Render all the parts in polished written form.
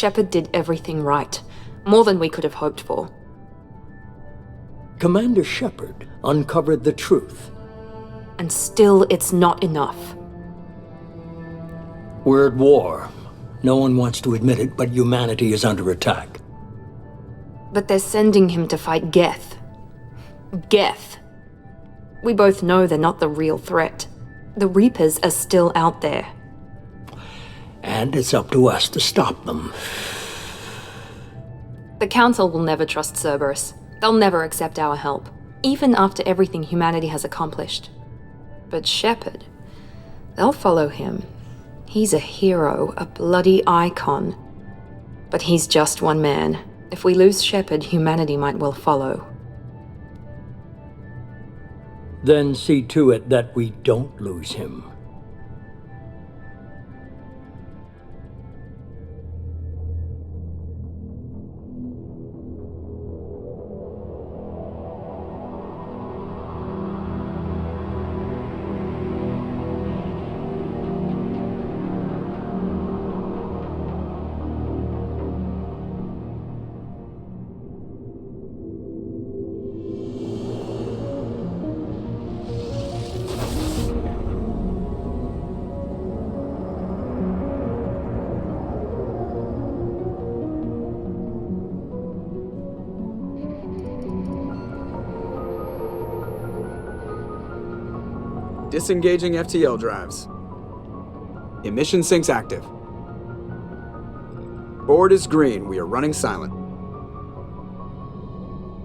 Shepard did everything right. More than we could have hoped for. Commander Shepard uncovered the truth. And still, it's not enough. We're at war. No one wants to admit it, but humanity is under attack. But they're sending him to fight Geth. Geth. We both know they're not the real threat. The Reapers are still out there. And it's up to us to stop them. The Council will never trust Cerberus. They'll never accept our help, even after everything humanity has accomplished. But Shepard, they'll follow him. He's a hero, a bloody icon. But he's just one man. If we lose Shepard, humanity might well follow. Then see to it that we don't lose him. Disengaging FTL drives. Emission sinks active. Board is green. We are running silent.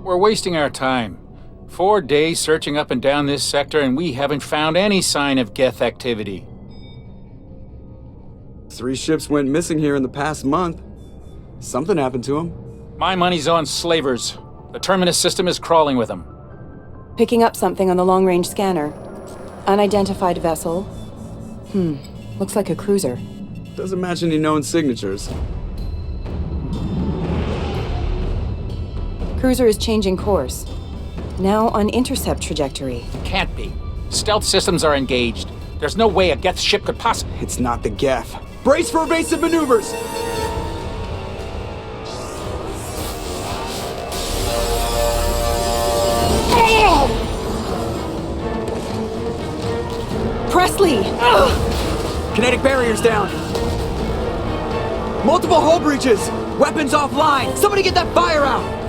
We're wasting our time. 4 days searching up and down this sector, and we haven't found any sign of Geth activity. 3 ships went missing here in the past month. Something happened to them. My money's on slavers. The Terminus system is crawling with them. Picking up something on the long-range scanner. Unidentified vessel. Looks like a cruiser. Doesn't match any known signatures. Cruiser is changing course. Now on intercept trajectory. Can't be. Stealth systems are engaged. There's no way a Geth ship could possibly... It's not the Geth. Brace for evasive maneuvers! Presley! Kinetic barriers down. Multiple hull breaches. Weapons offline. Somebody get that fire out.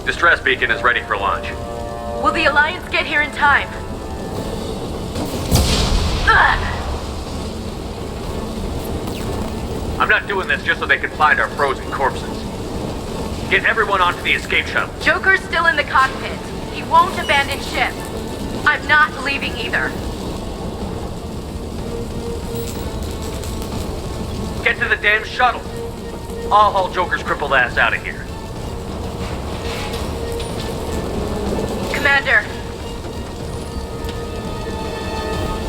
Distress beacon is ready for launch. Will the Alliance get here in time? Ugh! I'm not doing this just so they can find our frozen corpses. Get everyone onto the escape shuttle. Joker's still in the cockpit. He won't abandon ship. I'm not leaving either. Get to the damn shuttle. I'll haul Joker's crippled ass out of here. Commander.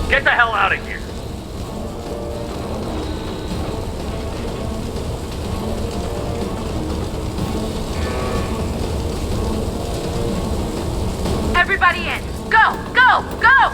Get the hell out of here. Everybody in. Go, go, go!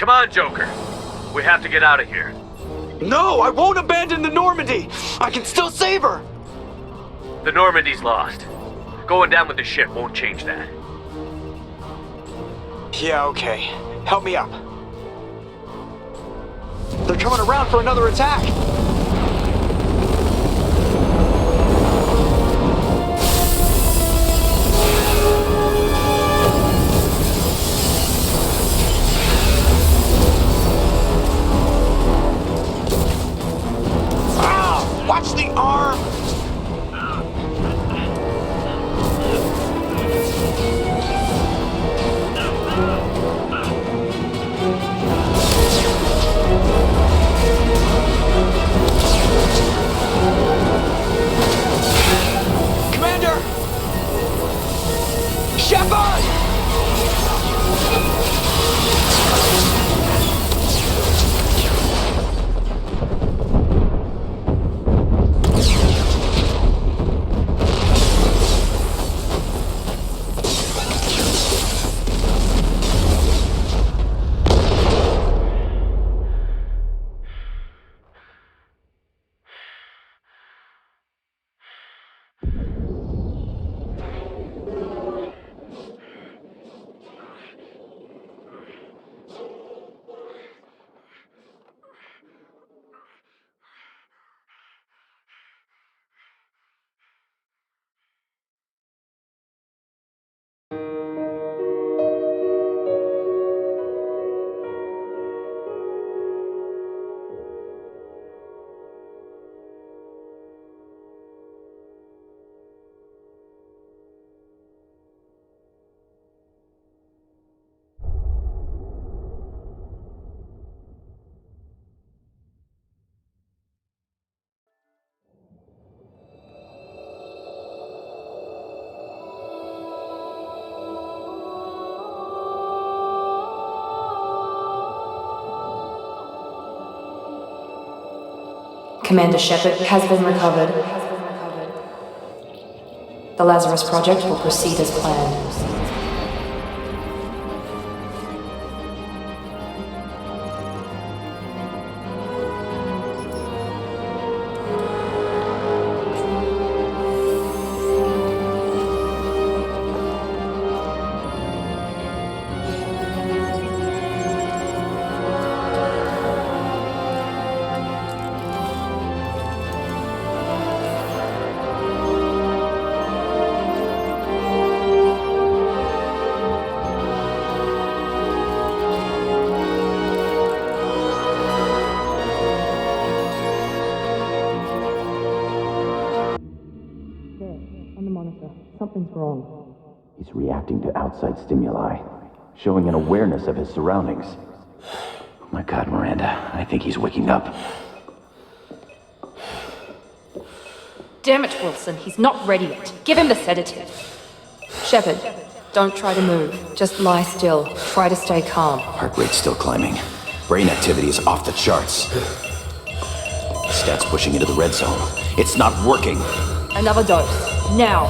Come on, Joker. We have to get out of here. No, I won't abandon the Normandy! I can still save her! The Normandy's lost. Going down with the ship won't change that. Yeah, okay. Help me up. They're coming around for another attack! Ah! Watch the arm! Commander Shepard has been recovered. The Lazarus Project will proceed as planned. Something's wrong. He's reacting to outside stimuli, showing an awareness of his surroundings. Oh my God, Miranda, I think he's waking up. Damn it, Wilson, he's not ready yet. Give him the sedative. Shepard, don't try to move. Just lie still. Try to stay calm. Heart rate's still climbing. Brain activity is off the charts. Stats pushing into the red zone. It's not working. Another dose. Now.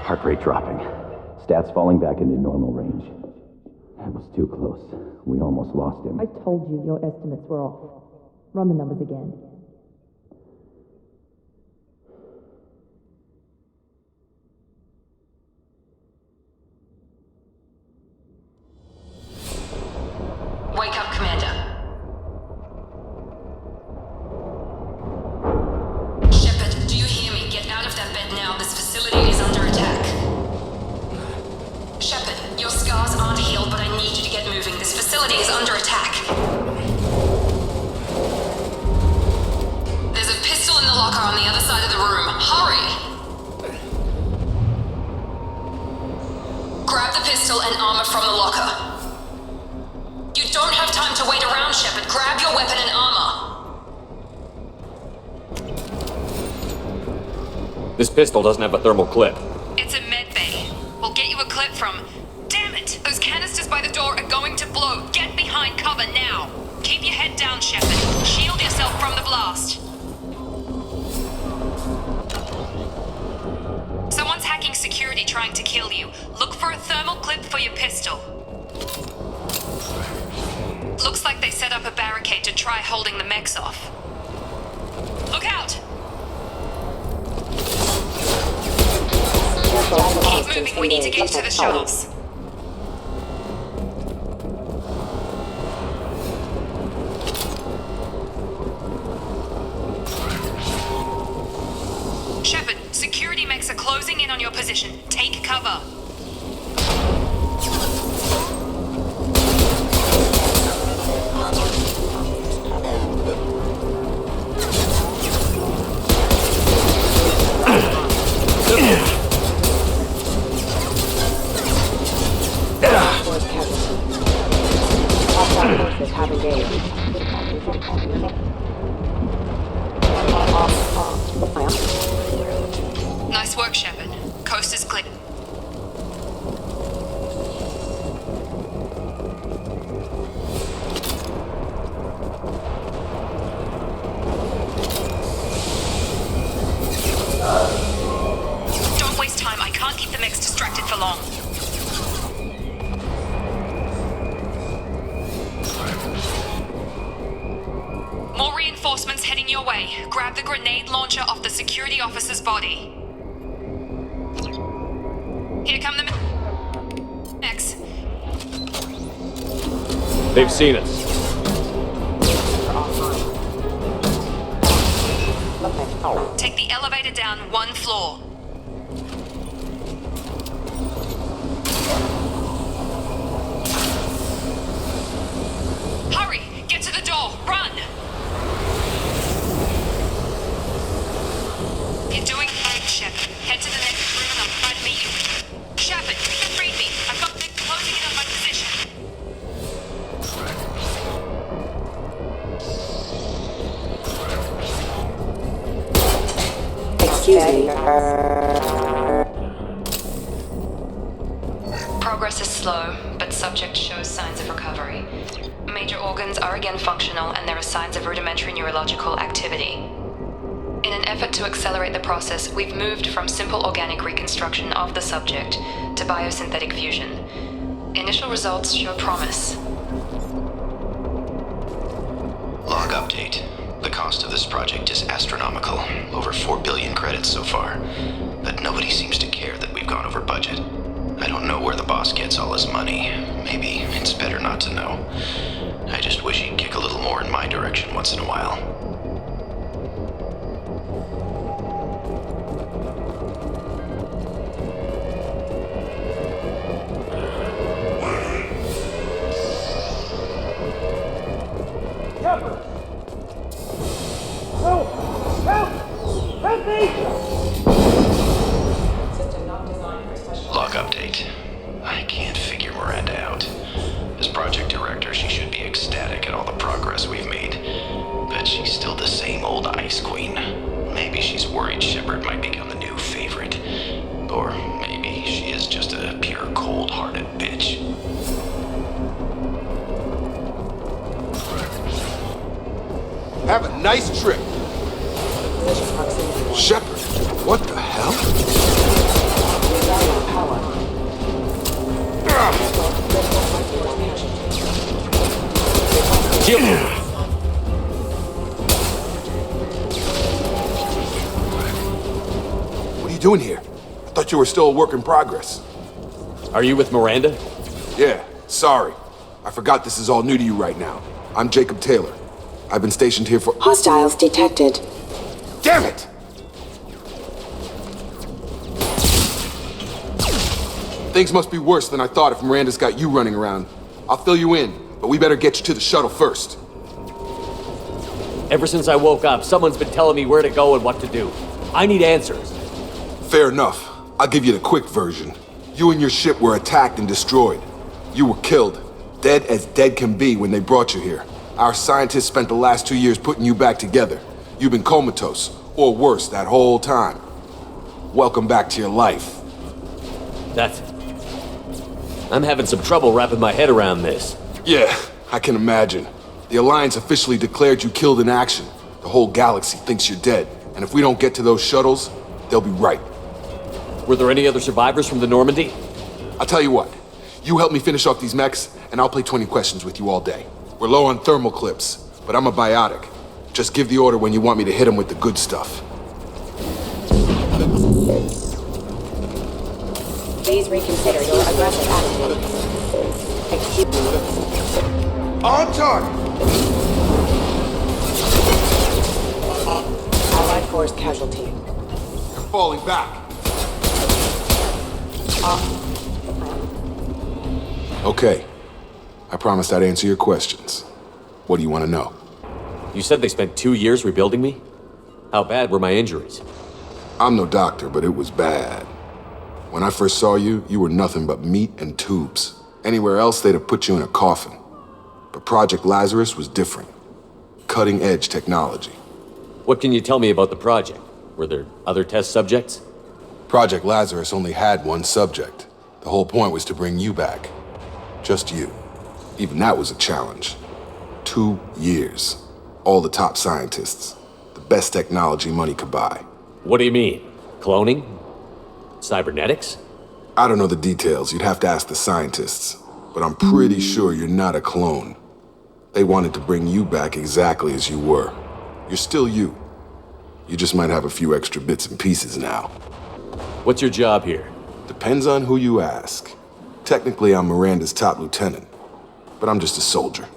Heart rate dropping. Stats falling back into normal range. That was too close. We almost lost him. I told you your estimates were off. Run the numbers again. Wake up, Commander. Shepard, do you hear me? Get out of that bed now. This facility is under attack. Shepard, your scars aren't healed, but I need you to get moving. This facility is under attack. There's a pistol in the locker on the other side of the room. Hurry! Grab the pistol and armor from the locker. You don't have time to wait around, Shepard. Grab your weapon and armor. This pistol doesn't have a thermal clip. It's a med bay. We'll get you a clip from... Damn it! Those canisters by the door are going to blow. Get behind cover now. Keep your head down, Shepard. Shield yourself from the blast. Someone's hacking overwhelming security trying to kill you. Look for a thermal clip for your pistol. Looks like they set up a barricade to try holding the mechs off. Look out! Keep moving, we need to get to the shuttles. Shepard, security mechs are closing in on your position. Take cover. Nice work, Shepard. Coast is clear. Don't waste time. I can't keep the mechs distracted for long. More reinforcements heading your way. Grab the grenade launcher off the security officer's body. Here come the mechs. They've seen us. Take the elevator down 1 floor. Hurry! Get to the door! Run! You're doing great, Shepard. Head to the next room and I'll try to meet you. Shepard, read me. I've got them closing in on my position. Excuse me. Progress is slow, but subject shows signs of recovery. Major organs are again functional, and there are signs of rudimentary neurological activity. In an effort to accelerate the process, we've moved from simple organic reconstruction of the subject to biosynthetic fusion. Initial results show promise. Log update. The cost of this project is astronomical. Over 4 billion credits so far. But nobody seems to care that we've gone over budget. I don't know where the boss gets all his money. Maybe it's better not to know. I just wish he'd kick a little more in my direction once in a while. Log update. I can't figure Miranda out. As project director, she should be ecstatic at all the progress we've made. But she's still the same old ice queen. Maybe she's worried Shepard might become the new favorite. Or maybe she is just a pure cold-hearted bitch. Have a nice trip. Shepard, what the hell? What are you doing here? I thought you were still a work in progress. Are you with Miranda? Yeah, sorry. I forgot this is all new to you right now. I'm Jacob Taylor. I've been stationed here for— Hostiles detected. Damn it! Things must be worse than I thought if Miranda's got you running around. I'll fill you in, but we better get you to the shuttle first. Ever since I woke up, someone's been telling me where to go and what to do. I need answers. Fair enough. I'll give you the quick version. You and your ship were attacked and destroyed. You were killed. Dead as dead can be when they brought you here. Our scientists spent the last 2 years putting you back together. You've been comatose, or worse, that whole time. Welcome back to your life. I'm having some trouble wrapping my head around this. Yeah, I can imagine. The Alliance officially declared you killed in action. The whole galaxy thinks you're dead, and if we don't get to those shuttles, they'll be right. Were there any other survivors from the Normandy? I'll tell you what. You help me finish off these mechs, and I'll play 20 questions with you all day. We're low on thermal clips, but I'm a biotic. Just give the order when you want me to hit them with the good stuff. Please reconsider your aggressive attitude. Excuse me. On target! Allied force casualty. You're falling back. Okay. I promised I'd answer your questions. What do you want to know? You said they spent 2 years rebuilding me? How bad were my injuries? I'm no doctor, but it was bad. When I first saw you, you were nothing but meat and tubes. Anywhere else, they'd have put you in a coffin. But Project Lazarus was different. Cutting-edge technology. What can you tell me about the project? Were there other test subjects? Project Lazarus only had one subject. The whole point was to bring you back. Just you. Even that was a challenge. 2 years. All the top scientists. The best technology money could buy. What do you mean? Cloning? Cybernetics? I don't know the details. You'd have to ask the scientists. But I'm pretty sure you're not a clone. They wanted to bring you back exactly as you were. You're still you. You just might have a few extra bits and pieces now. What's your job here? Depends on who you ask. Technically, I'm Miranda's top lieutenant. But I'm just a soldier.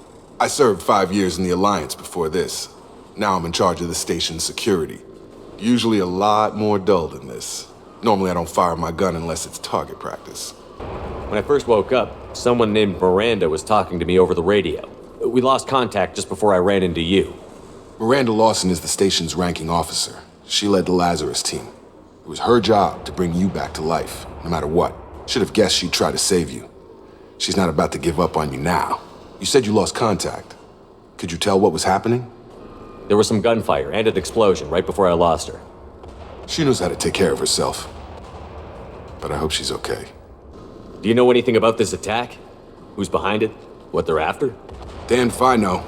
I served 5 years in the Alliance before this. Now I'm in charge of the station's security. Usually a lot more dull than this. Normally I don't fire my gun unless it's target practice. When I first woke up, someone named Miranda was talking to me over the radio. We lost contact just before I ran into you. Miranda Lawson is the station's ranking officer. She led the Lazarus team. It was her job to bring you back to life, no matter what. Should have guessed she'd try to save you. She's not about to give up on you now. You said you lost contact. Could you tell what was happening? There was some gunfire and an explosion right before I lost her. She knows how to take care of herself. But I hope she's okay. Do you know anything about this attack? Who's behind it? What they're after? Damned if I know.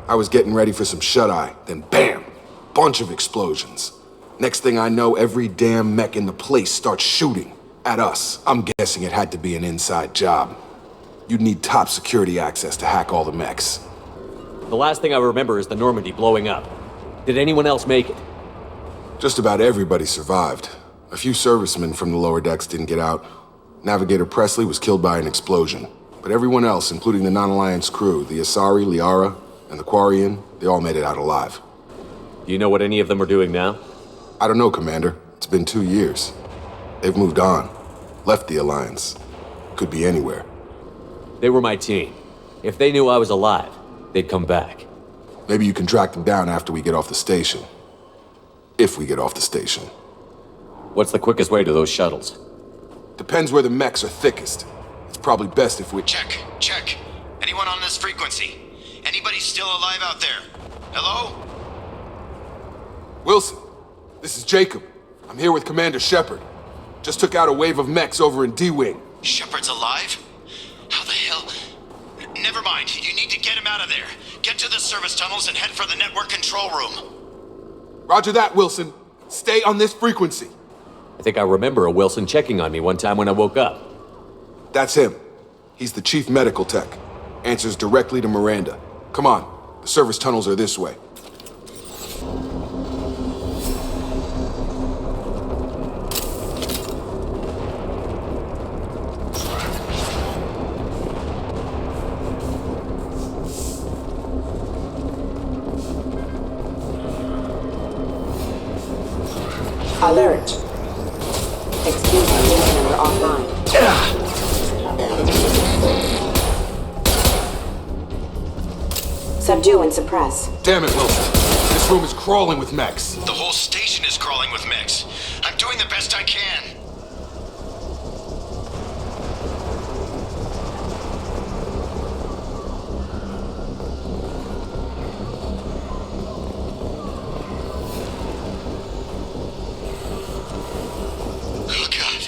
I was getting ready for some shut-eye, then bam! Bunch of explosions. Next thing I know, every damn mech in the place starts shooting. At us. I'm guessing it had to be an inside job. You'd need top security access to hack all the mechs. The last thing I remember is the Normandy blowing up. Did anyone else make it? Just about everybody survived. A few servicemen from the lower decks didn't get out. Navigator Presley was killed by an explosion. But everyone else, including the non-Alliance crew, the Asari, Liara, and the Quarian, they all made it out alive. Do you know what any of them are doing now? I don't know, Commander. It's been 2 years. They've moved on. Left the Alliance. Could be anywhere. They were my team. If they knew I was alive, they'd come back. Maybe you can track them down after we get off the station. If we get off the station. What's the quickest way to those shuttles? Depends where the mechs are thickest. It's probably best if we... Check. Anyone on this frequency? Anybody still alive out there? Hello? Wilson, this is Jacob. I'm here with Commander Shepard. Just took out a wave of mechs over in D-Wing. Shepard's alive? How the hell? Never mind. You need to get him out of there. Get to the service tunnels and head for the network control room. Roger that, Wilson. Stay on this frequency. I think I remember a Wilson checking on me one time when I woke up. That's him. He's the chief medical tech. Answers directly to Miranda. Come on. The service tunnels are this way. Alert. Excuse me, we're offline. Subdue and suppress. Damn it, Wilson. This room is crawling with mechs. The whole station is crawling with mechs. I'm doing the best I can. Oh God,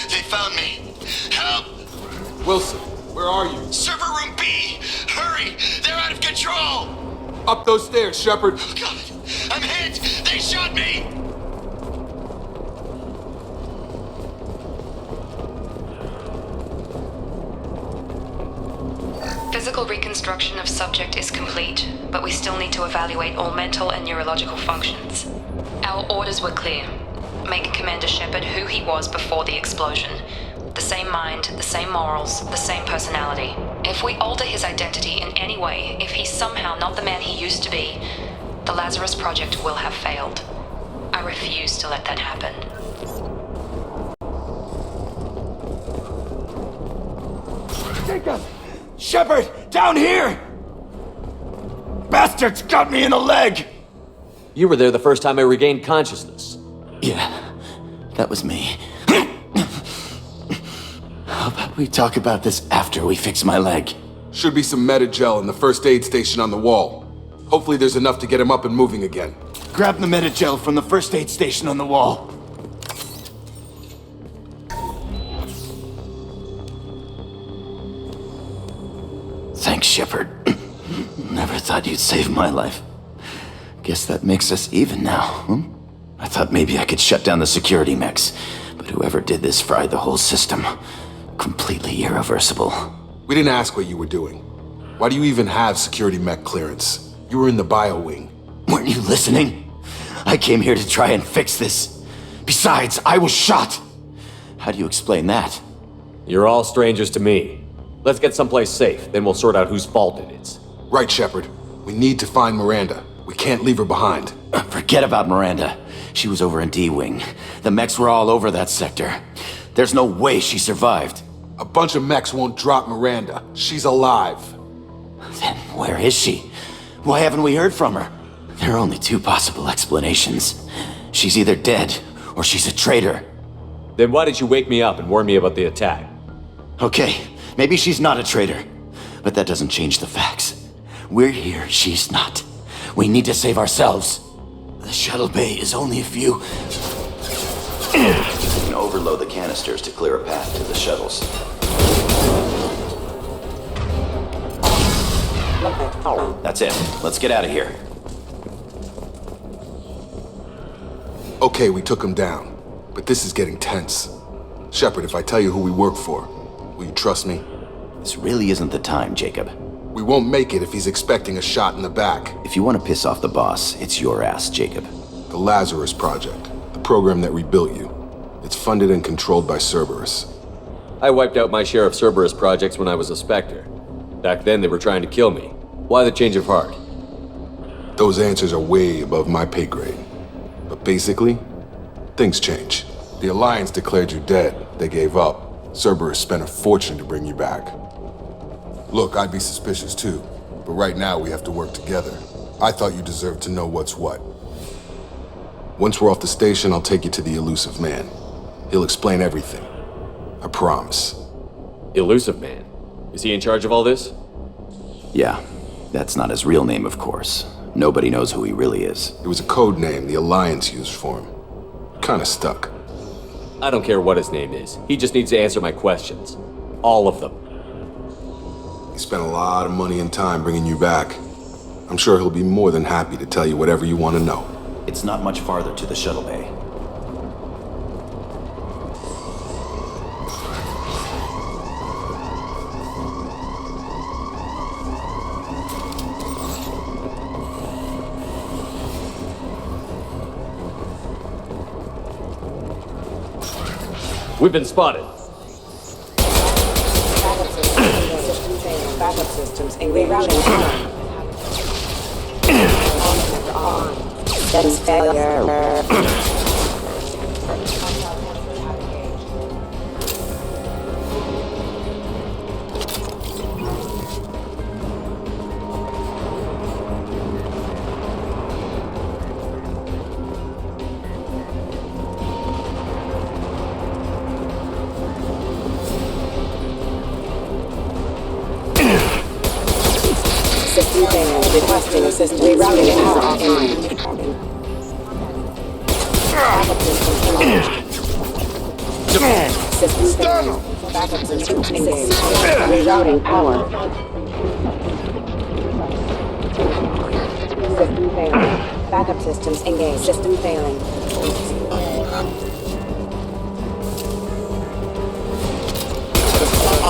they found me. Help! Wilson, where are you? Server room B! Hurry! They're out of control! Up those stairs, Shepard. Oh God, I'm hit! They shot me! Physical reconstruction of subject is complete, but we still need to evaluate all mental and neurological functions. Our orders were clear. Make Commander Shepard who he was before the explosion. The same mind, the same morals, the same personality. If we alter his identity in any way, if he's somehow not the man he used to be, the Lazarus Project will have failed. I refuse to let that happen. Jacob! Shepard! Down here! Bastards got me in the leg! You were there the first time I regained consciousness. Yeah, that was me. How about we talk about this after we fix my leg? Should be some Metagel in the first aid station on the wall. Hopefully there's enough to get him up and moving again. Grab the Metagel from the first aid station on the wall. Thanks, Shepard. Never thought you'd save my life. Guess that makes us even now, huh? I thought maybe I could shut down the security mechs, but whoever did this fried the whole system. Completely irreversible. We didn't ask what you were doing. Why do you even have security mech clearance? You were in the bio wing. Weren't you listening? I came here to try and fix this. Besides, I was shot. How do you explain that? You're all strangers to me. Let's get someplace safe, then we'll sort out whose fault it is. Right, Shepard. We need to find Miranda. We can't leave her behind. Forget about Miranda. She was over in D-Wing. The mechs were all over that sector. There's no way she survived. A bunch of mechs won't drop Miranda. She's alive. Then where is she? Why haven't we heard from her? There are only two possible explanations. She's either dead, or she's a traitor. Then why did you wake me up and warn me about the attack? Okay, maybe she's not a traitor, but that doesn't change the facts. We're here, she's not. We need to save ourselves. The shuttle bay is only a few... You can overload the canisters to clear a path to the shuttles. That's it. Let's get out of here. Okay, we took him down, but this is getting tense. Shepard, if I tell you who we work for, will you trust me? This really isn't the time, Jacob. We won't make it if he's expecting a shot in the back. If you want to piss off the boss, it's your ass, Jacob. The Lazarus Project, the program that rebuilt you. It's funded and controlled by Cerberus. I wiped out my share of Cerberus projects when I was a Spectre. Back then they were trying to kill me. Why the change of heart? Those answers are way above my pay grade. But basically, things change. The Alliance declared you dead. They gave up. Cerberus spent a fortune to bring you back. Look, I'd be suspicious too, but right now we have to work together. I thought you deserved to know what's what. Once we're off the station, I'll take you to the Elusive Man. He'll explain everything. I promise. Elusive Man? Is he in charge of all this? Yeah, that's not his real name, of course. Nobody knows who he really is. It was a code name the Alliance used for him. Kinda stuck. I don't care what his name is. He just needs to answer my questions. All of them. He spent a lot of money and time bringing you back. I'm sure he'll be more than happy to tell you whatever you want to know. It's not much farther to the shuttle bay. We've been spotted. Backup systems and rerouting. Status failure. System failure. Requesting assistance. Rerouting power offline. Backup systems engaged. Systems failure. Backup systems engaged. Rerouting power. System failure. Backup systems engaged. System failing.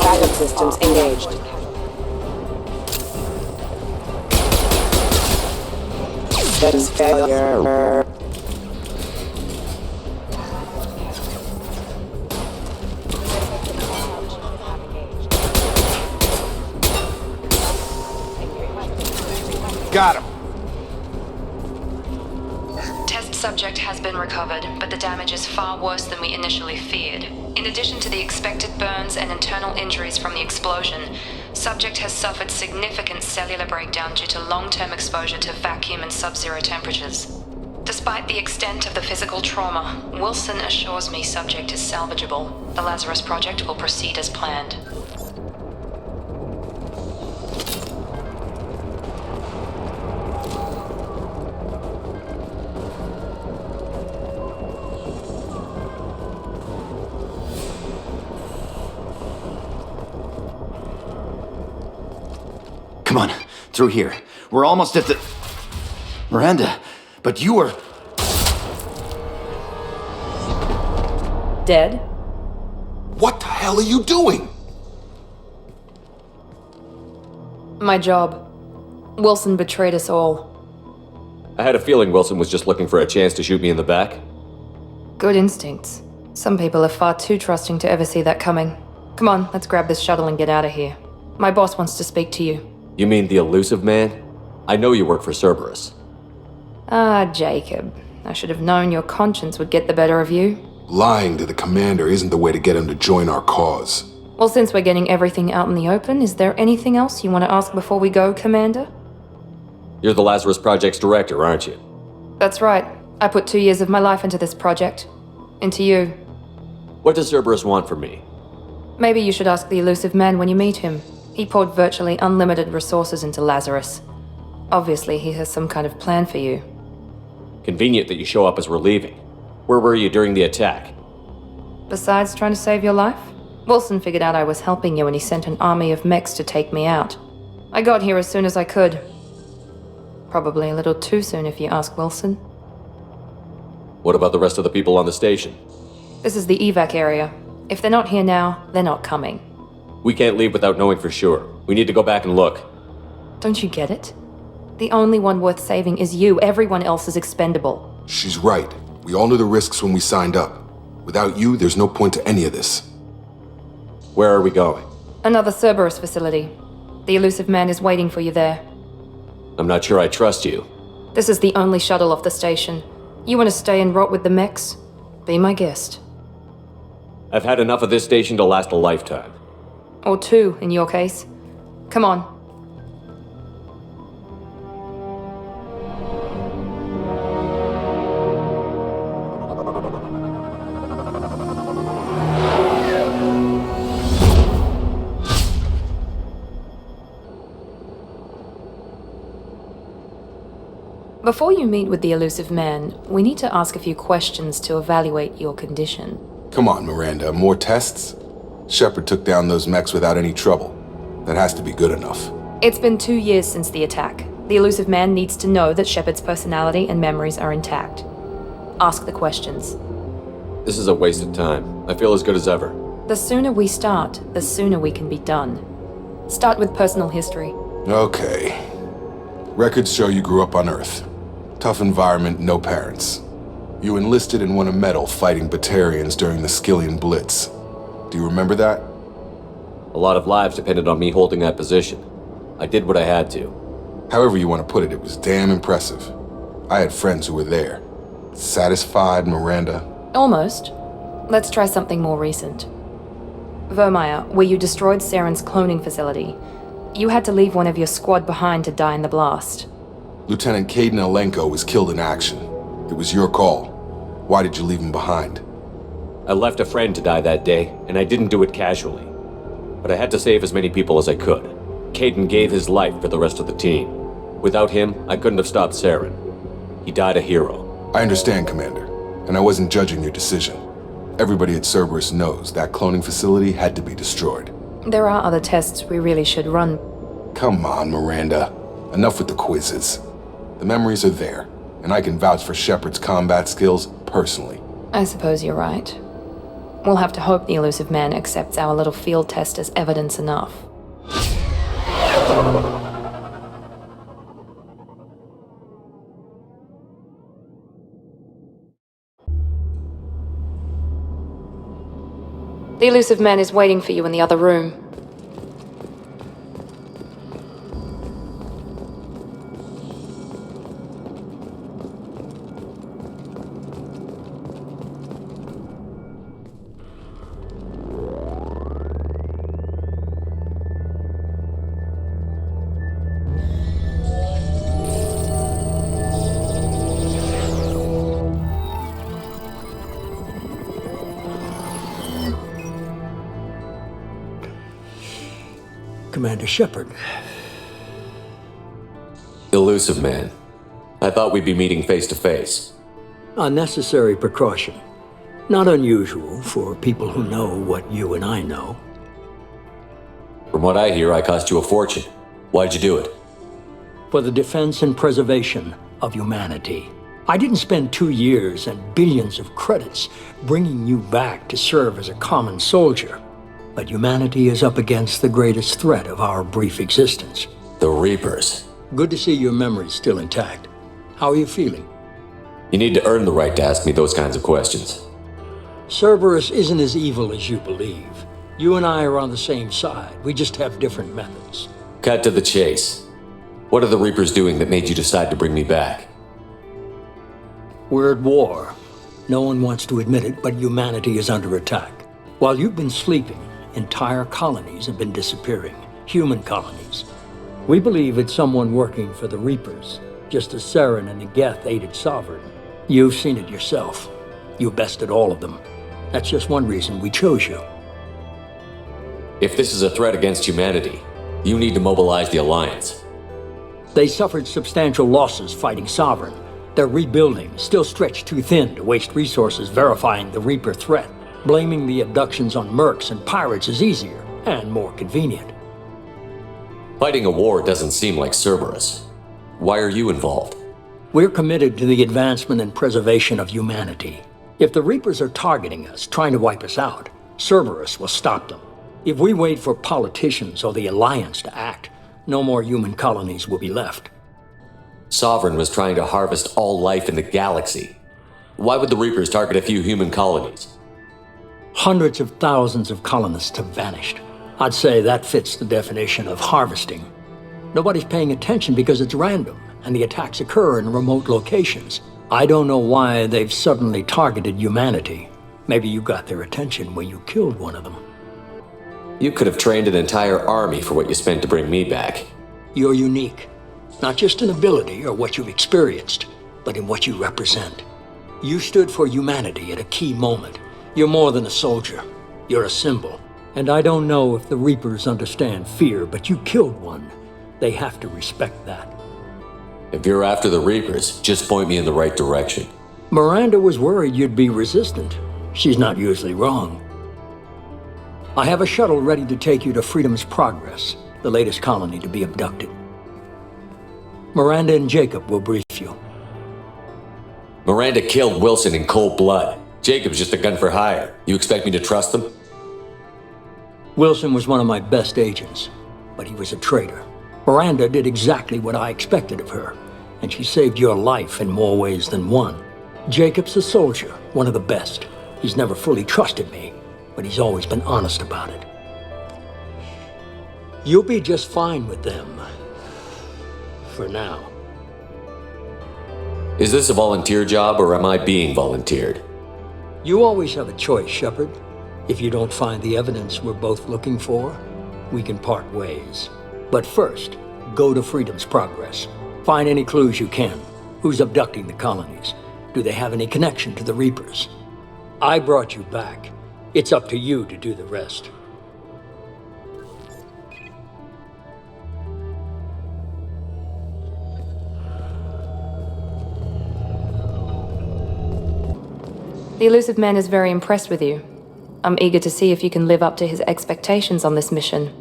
Backup systems engaged. Mission's failure. Got him. Test subject has been recovered, but the damage is far worse than we initially feared. In addition to the expected burns and internal injuries from the explosion, subject has suffered significant cellular breakdown due to long-term exposure to vacuum and sub-zero temperatures. Despite the extent of the physical trauma, Wilson assures me subject is salvageable. The Lazarus Project will proceed as planned. Come on, through here. We're almost at the... Miranda, but you were... Dead? What the hell are you doing? My job. Wilson betrayed us all. I had a feeling Wilson was just looking for a chance to shoot me in the back. Good instincts. Some people are far too trusting to ever see that coming. Come on, let's grab this shuttle and get out of here. My boss wants to speak to you. You mean the elusive man? I know you work for Cerberus. Ah, Jacob. I should have known your conscience would get the better of you. Lying to the commander isn't the way to get him to join our cause. Well, since we're getting everything out in the open, is there anything else you want to ask before we go, Commander? You're the Lazarus Project's director, aren't you? That's right. I put 2 years of my life into this project. Into you. What does Cerberus want from me? Maybe you should ask the elusive man when you meet him. He poured virtually unlimited resources into Lazarus. Obviously, he has some kind of plan for you. Convenient that you show up as we're leaving. Where were you during the attack? Besides trying to save your life, Wilson figured out I was helping you and he sent an army of mechs to take me out. I got here as soon as I could. Probably a little too soon if you ask Wilson. What about the rest of the people on the station? This is the evac area. If they're not here now, they're not coming. We can't leave without knowing for sure. We need to go back and look. Don't you get it? The only one worth saving is you. Everyone else is expendable. She's right. We all knew the risks when we signed up. Without you, there's no point to any of this. Where are we going? Another Cerberus facility. The elusive man is waiting for you there. I'm not sure I trust you. This is the only shuttle off the station. You want to stay and rot with the mechs? Be my guest. I've had enough of this station to last a lifetime. Or 2, in your case. Come on. Before you meet with the elusive man, we need to ask a few questions to evaluate your condition. Come on, Miranda. More tests? Shepard took down those mechs without any trouble. That has to be good enough. It's been 2 years since the attack. The elusive man needs to know that Shepard's personality and memories are intact. Ask the questions. This is a waste of time. I feel as good as ever. The sooner we start, the sooner we can be done. Start with personal history. Okay. Records show you grew up on Earth. Tough environment, no parents. You enlisted and won a medal fighting Batarians during the Skillian Blitz. Do you remember that? A lot of lives depended on me holding that position. I did what I had to. However you want to put it, it was damn impressive. I had friends who were there. Satisfied, Miranda? Almost. Let's try something more recent. Vermeer, where you destroyed Saren's cloning facility. You had to leave one of your squad behind to die in the blast. Lieutenant Caden Alenko was killed in action. It was your call. Why did you leave him behind? I left a friend to die that day, and I didn't do it casually. But I had to save as many people as I could. Caden gave his life for the rest of the team. Without him, I couldn't have stopped Saren. He died a hero. I understand, Commander, and I wasn't judging your decision. Everybody at Cerberus knows that cloning facility had to be destroyed. There are other tests we really should run. Come on, Miranda. Enough with the quizzes. The memories are there, and I can vouch for Shepard's combat skills personally. I suppose you're right. We'll have to hope the elusive man accepts our little field test as evidence enough. The elusive man is waiting for you in the other room. Commander Shepard. Elusive man. I thought we'd be meeting face to face. A necessary precaution. Not unusual for people who know what you and I know. From what I hear, I cost you a fortune. Why'd you do it? For the defense and preservation of humanity. I didn't spend 2 years and billions of credits bringing you back to serve as a common soldier. But humanity is up against the greatest threat of our brief existence. The Reapers. Good to see your memory's still intact. How are you feeling? You need to earn the right to ask me those kinds of questions. Cerberus isn't as evil as you believe. You and I are on the same side. We just have different methods. Cut to the chase. What are the Reapers doing that made you decide to bring me back? We're at war. No one wants to admit it, but humanity is under attack. While you've been sleeping, entire colonies have been disappearing. Human colonies. We believe it's someone working for the Reapers, just as Saren and Negeth aided Sovereign. You've seen it yourself. You bested all of them. That's just one reason we chose you. If this is a threat against humanity, you need to mobilize the Alliance. They suffered substantial losses fighting Sovereign. They're rebuilding, still stretched too thin to waste resources verifying the Reaper threat. Blaming the abductions on mercs and pirates is easier and more convenient. Fighting a war doesn't seem like Cerberus. Why are you involved? We're committed to the advancement and preservation of humanity. If the Reapers are targeting us, trying to wipe us out, Cerberus will stop them. If we wait for politicians or the Alliance to act, no more human colonies will be left. Sovereign was trying to harvest all life in the galaxy. Why would the Reapers target a few human colonies? Hundreds of thousands of colonists have vanished. I'd say that fits the definition of harvesting. Nobody's paying attention because it's random, and the attacks occur in remote locations. I don't know why they've suddenly targeted humanity. Maybe you got their attention when you killed one of them. You could have trained an entire army for what you spent to bring me back. You're unique. Not just in ability or what you've experienced, but in what you represent. You stood for humanity at a key moment. You're more than a soldier. You're a symbol. And I don't know if the Reapers understand fear, but you killed one. They have to respect that. If you're after the Reapers, just point me in the right direction. Miranda was worried you'd be resistant. She's not usually wrong. I have a shuttle ready to take you to Freedom's Progress, the latest colony to be abducted. Miranda and Jacob will brief you. Miranda killed Wilson in cold blood. Jacob's just a gun for hire. You expect me to trust them? Wilson was one of my best agents, but he was a traitor. Miranda did exactly what I expected of her, and she saved your life in more ways than one. Jacob's a soldier, one of the best. He's never fully trusted me, but he's always been honest about it. You'll be just fine with them. For now. Is this a volunteer job, or am I being volunteered? You always have a choice, Shepard. If you don't find the evidence we're both looking for, we can part ways. But first, go to Freedom's Progress. Find any clues you can. Who's abducting the colonies? Do they have any connection to the Reapers? I brought you back. It's up to you to do the rest. The elusive man is very impressed with you. I'm eager to see if you can live up to his expectations on this mission.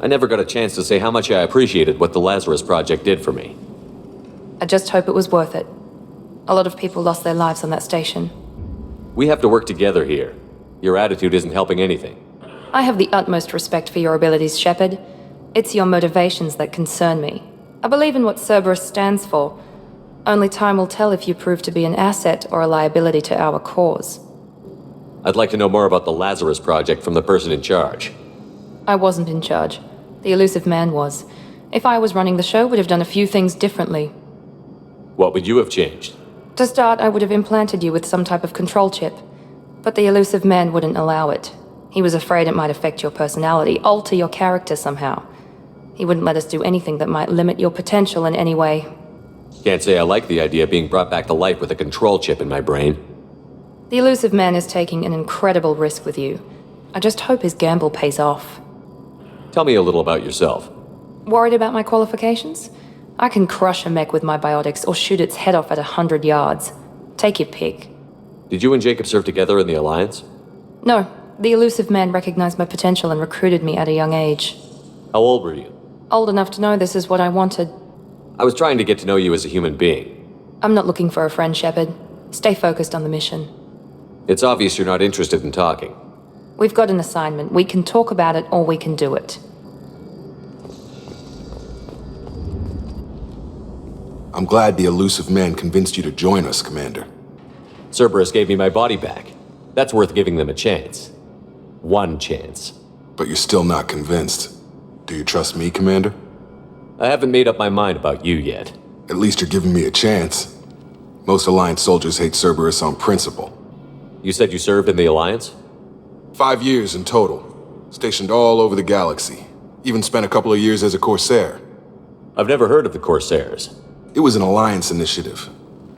I never got a chance to say how much I appreciated what the Lazarus Project did for me. I just hope it was worth it. A lot of people lost their lives on that station. We have to work together here. Your attitude isn't helping anything. I have the utmost respect for your abilities, Shepard. It's your motivations that concern me. I believe in what Cerberus stands for. Only time will tell if you prove to be an asset or a liability to our cause. I'd like to know more about the Lazarus Project from the person in charge. I wasn't in charge. The elusive man was. If I was running the show, would have done a few things differently. What would you have changed? To start, I would have implanted you with some type of control chip. But the elusive man wouldn't allow it. He was afraid it might affect your personality, alter your character somehow. He wouldn't let us do anything that might limit your potential in any way. Can't say I like the idea of being brought back to life with a control chip in my brain. The elusive man is taking an incredible risk with you. I just hope his gamble pays off. Tell me a little about yourself. Worried about my qualifications? I can crush a mech with my biotics or shoot its head off at 100 yards. Take your pick. Did you and Jacob serve together in the Alliance? No, the elusive man recognized my potential and recruited me at a young age. How old were you? Old enough to know this is what I wanted. I was trying to get to know you as a human being. I'm not looking for a friend, Shepard. Stay focused on the mission. It's obvious you're not interested in talking. We've got an assignment. We can talk about it or we can do it. I'm glad the elusive man convinced you to join us, Commander. Cerberus gave me my body back. That's worth giving them a chance. One chance. But you're still not convinced. Do you trust me, Commander? I haven't made up my mind about you yet. At least you're giving me a chance. Most Alliance soldiers hate Cerberus on principle. You said you served in the Alliance? 5 years in total. Stationed all over the galaxy. Even spent a couple of years as a Corsair. I've never heard of the Corsairs. It was an Alliance initiative.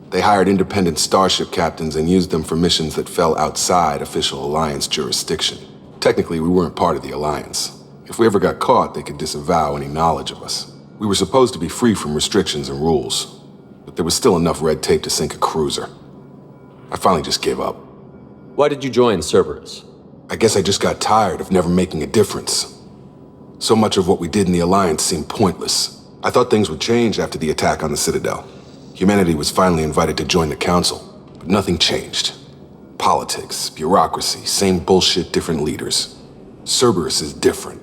They hired independent starship captains and used them for missions that fell outside official Alliance jurisdiction. Technically, we weren't part of the Alliance. If we ever got caught, they could disavow any knowledge of us. We were supposed to be free from restrictions and rules, but there was still enough red tape to sink a cruiser. I finally just gave up. Why did you join Cerberus? I guess I just got tired of never making a difference. So much of what we did in the Alliance seemed pointless. I thought things would change after the attack on the Citadel. Humanity was finally invited to join the Council, but nothing changed. Politics, bureaucracy, same bullshit, different leaders. Cerberus is different.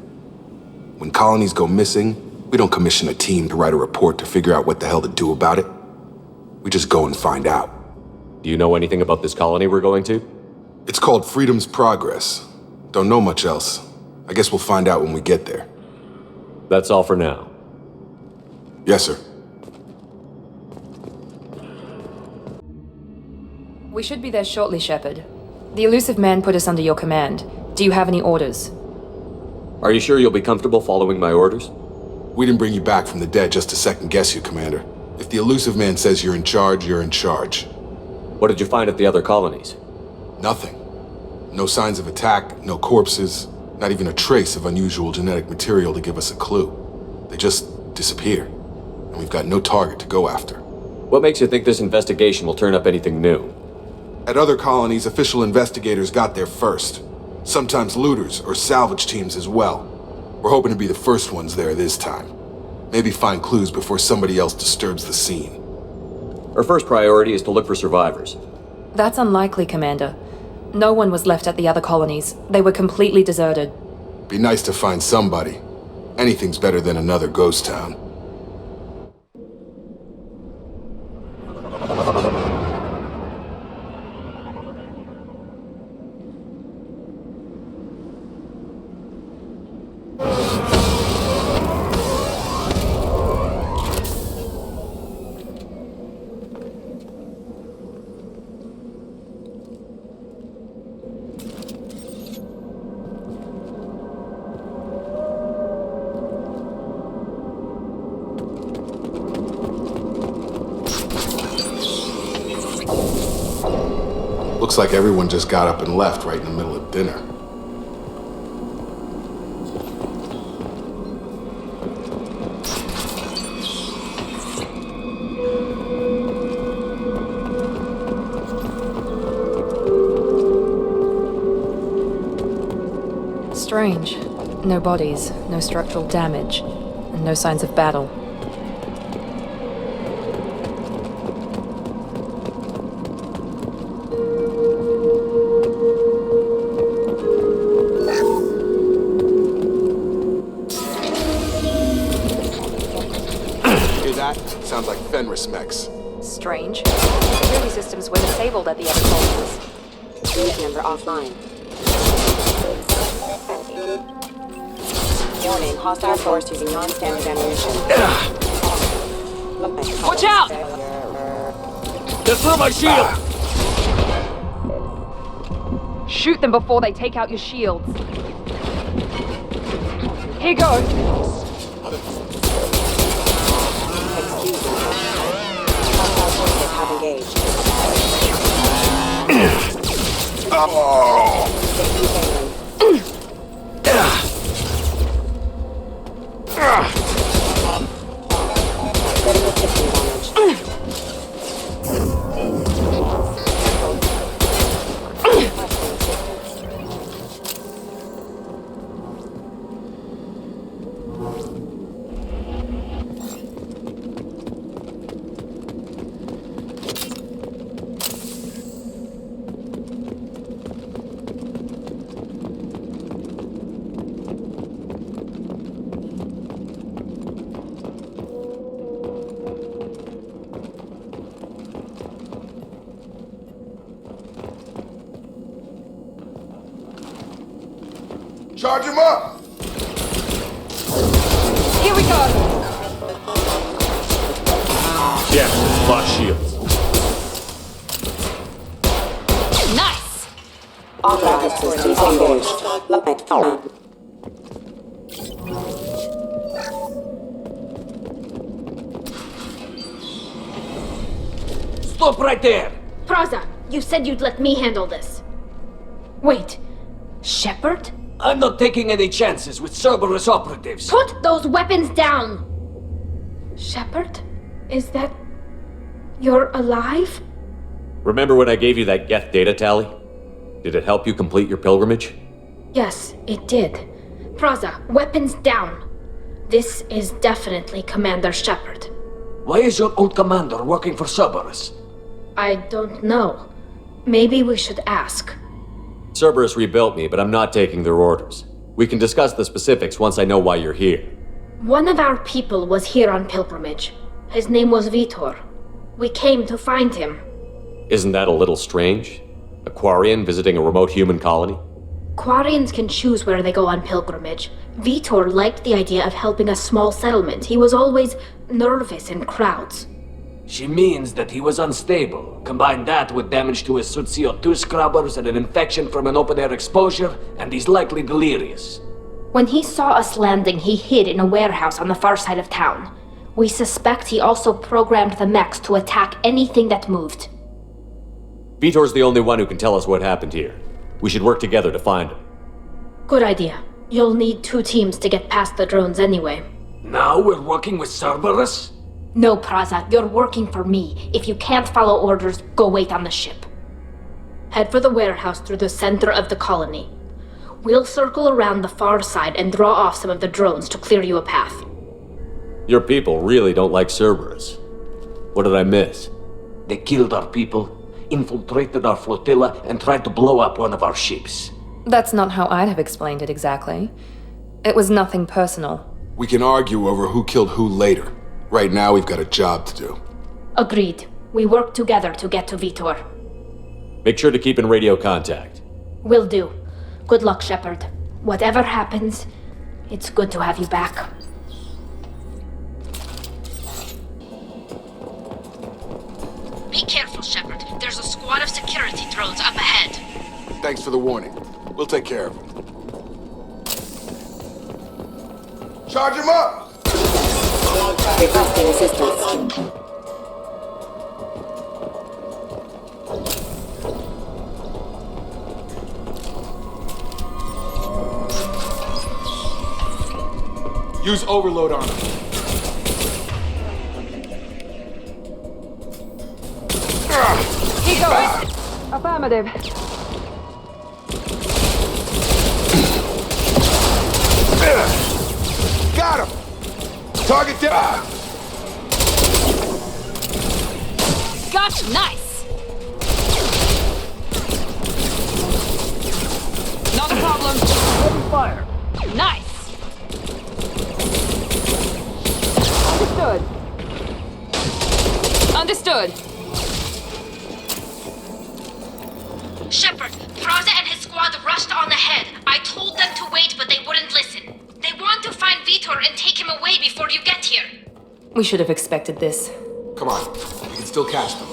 When colonies go missing, we don't commission a team to write a report to figure out what the hell to do about it. We just go and find out. Do you know anything about this colony we're going to? It's called Freedom's Progress. Don't know much else. I guess we'll find out when we get there. That's all for now. Yes, sir. We should be there shortly, Shepard. The elusive man put us under your command. Do you have any orders? Are you sure you'll be comfortable following my orders? We didn't bring you back from the dead just to second guess you, Commander. If the elusive man says you're in charge, you're in charge. What did you find at the other colonies? Nothing. No signs of attack, no corpses, not even a trace of unusual genetic material to give us a clue. They just disappear, and we've got no target to go after. What makes you think this investigation will turn up anything new? At other colonies, official investigators got there first. Sometimes looters or salvage teams as well. We're hoping to be the first ones there this time. Maybe find clues before somebody else disturbs the scene. Our first priority is to look for survivors. That's unlikely, Commander. No one was left at the other colonies. They were completely deserted. Be nice to find somebody. Anything's better than another ghost town. Looks like everyone just got up and left right in the middle of dinner. Strange. No bodies, no structural damage, and no signs of battle. Sounds like Fenris mechs. Strange. Security systems were disabled at the other colonies. Unit member offline. Warning, hostile force using non-standard ammunition. Watch out! They're through my shield! Shoot them before they take out your shields. Here goes. Excuse me. Hostile forces have engaged. Getting a system damage. Charge him up! Here we go! Yeah, lost shields. Nice! Authorized systems engaged. Stop right there! Praza, you said you'd let me handle this. Wait, Shepard? I'm not taking any chances with Cerberus operatives. Put those weapons down! Shepard? Is that... you're alive? Remember when I gave you that Geth data tally? Did it help you complete your pilgrimage? Yes, it did. Praza, weapons down. This is definitely Commander Shepard. Why is your old commander working for Cerberus? I don't know. Maybe we should ask. Cerberus rebuilt me, but I'm not taking their orders. We can discuss the specifics once I know why you're here. One of our people was here on pilgrimage. His name was Vitor. We came to find him. Isn't that a little strange? A Quarian visiting a remote human colony? Quarians can choose where they go on pilgrimage. Vitor liked the idea of helping a small settlement. He was always nervous in crowds. She means that he was unstable. Combine that with damage to his suit CO2 scrubbers and an infection from an open-air exposure, and he's likely delirious. When he saw us landing, he hid in a warehouse on the far side of town. We suspect he also programmed the mechs to attack anything that moved. Vitor's the only one who can tell us what happened here. We should work together to find him. Good idea. You'll need 2 teams to get past the drones anyway. Now we're working with Cerberus? No, Praza, you're working for me. If you can't follow orders, go wait on the ship. Head for the warehouse through the center of the colony. We'll circle around the far side and draw off some of the drones to clear you a path. Your people really don't like Cerberus. What did I miss? They killed our people, infiltrated our flotilla, and tried to blow up one of our ships. That's not how I'd have explained it exactly. It was nothing personal. We can argue over who killed who later. Right now, we've got a job to do. Agreed. We work together to get to Vitor. Make sure to keep in radio contact. Will do. Good luck, Shepard. Whatever happens, it's good to have you back. Be careful, Shepard. There's a squad of security drones up ahead. Thanks for the warning. We'll take care of him. Charge him up! Requesting assistance. Use overload on him. He goes! Affirmative. Got him! Target down! Gotcha, nice! Not a problem. Open fire! Nice! Understood. Understood. Shepard, bashed on the head. I told them to wait, but they wouldn't listen. They want to find Vitor and take him away before you get here. We should have expected this. Come on, we can still catch them.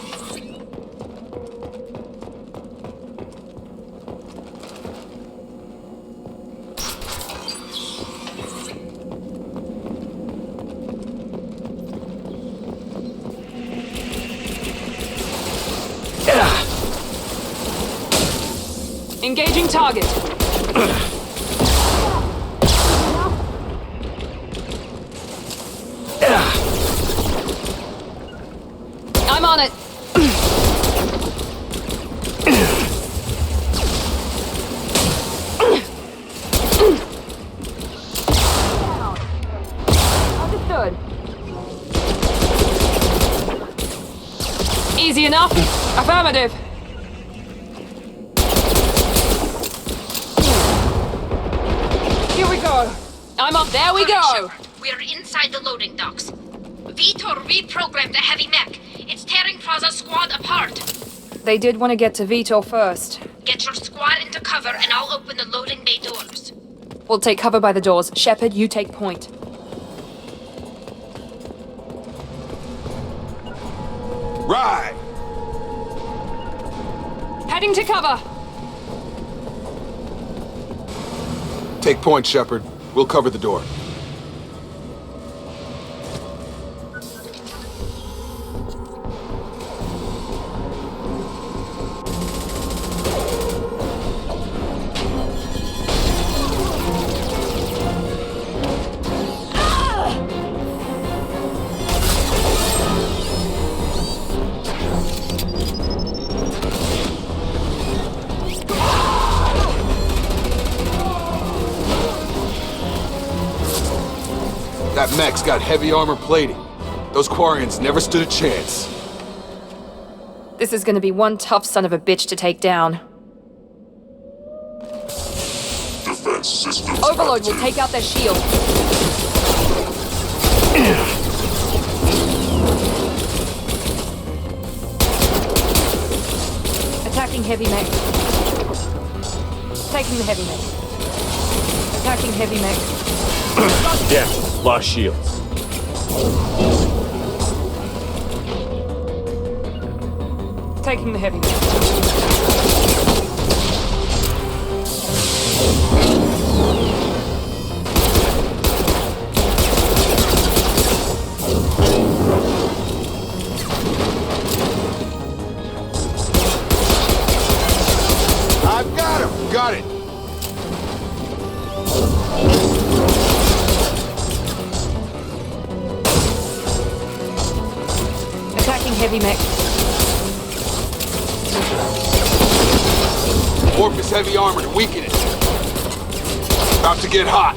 Engaging target. I'm on it. Understood. Easy enough. Affirmative. Here we go. I'm up. There we go. We're inside the loading docks. Vitor reprogrammed the heavy mech. It's tearing Praza's squad apart. They did want to get to Vitor first. Get your squad into cover and I'll open the loading bay doors. We'll take cover by the doors. Shepard, you take point. Right! Heading to cover. Take point, Shepard. We'll cover the door. That mech's got heavy armor plating. Those Quarians never stood a chance. This is gonna be one tough son of a bitch to take down. Defense systems Overload active. will take out their shield. Attacking heavy mech. Taking the heavy mech. Attacking heavy mech. Yeah, lost shields. Taking the heavy mech. I've got him! Got it! Attacking heavy mech. Warp his heavy armor to weaken it. About to get hot.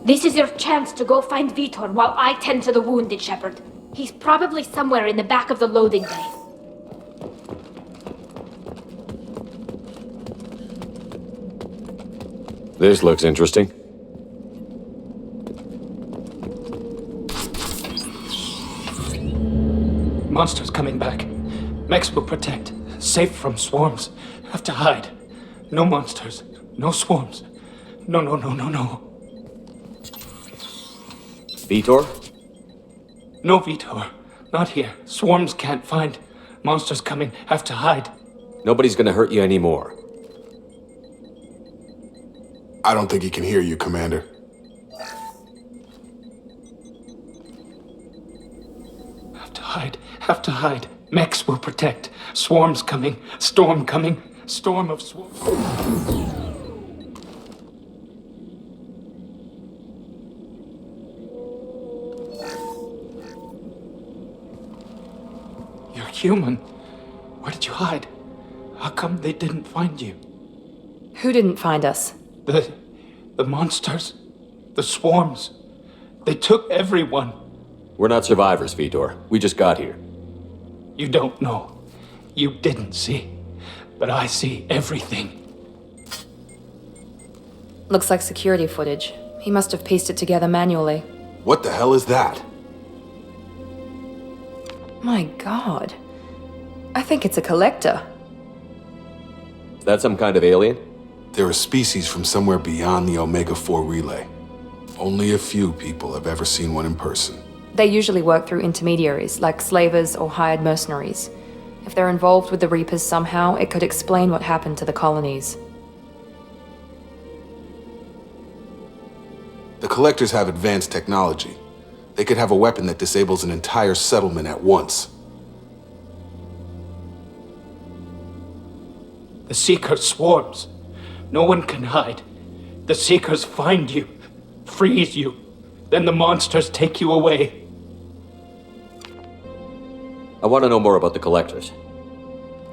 This is your chance to go find Vitor while I tend to the wounded, Shepard. He's probably somewhere in the back of the loading bay. This looks interesting. Monsters coming back. Mechs will protect. Safe from swarms. Have to hide. No monsters. No swarms. No. Vitor? No Vitor. Not here. Swarms can't find. Monsters coming. Have to hide. Nobody's gonna hurt you anymore. I don't think he can hear you, Commander. Have to hide. Mechs will protect. Swarms coming. Storm coming. Storm of swarms. You're human. Where did you hide? How come they didn't find you? Who didn't find us? The monsters. The swarms. They took everyone. We're not survivors, Vitor. We just got here. You don't know. You didn't see. But I see everything. Looks like security footage. He must have pieced it together manually. What the hell is that? My god. I think it's a collector. Is that some kind of alien? They're a species from somewhere beyond the Omega-4 relay. Only a few people have ever seen one in person. They usually work through intermediaries, like slavers or hired mercenaries. If they're involved with the Reapers somehow, it could explain what happened to the colonies. The Collectors have advanced technology. They could have a weapon that disables an entire settlement at once. The Seeker swarms. No one can hide. The Seekers find you, freeze you, then the monsters take you away. I want to know more about the Collectors.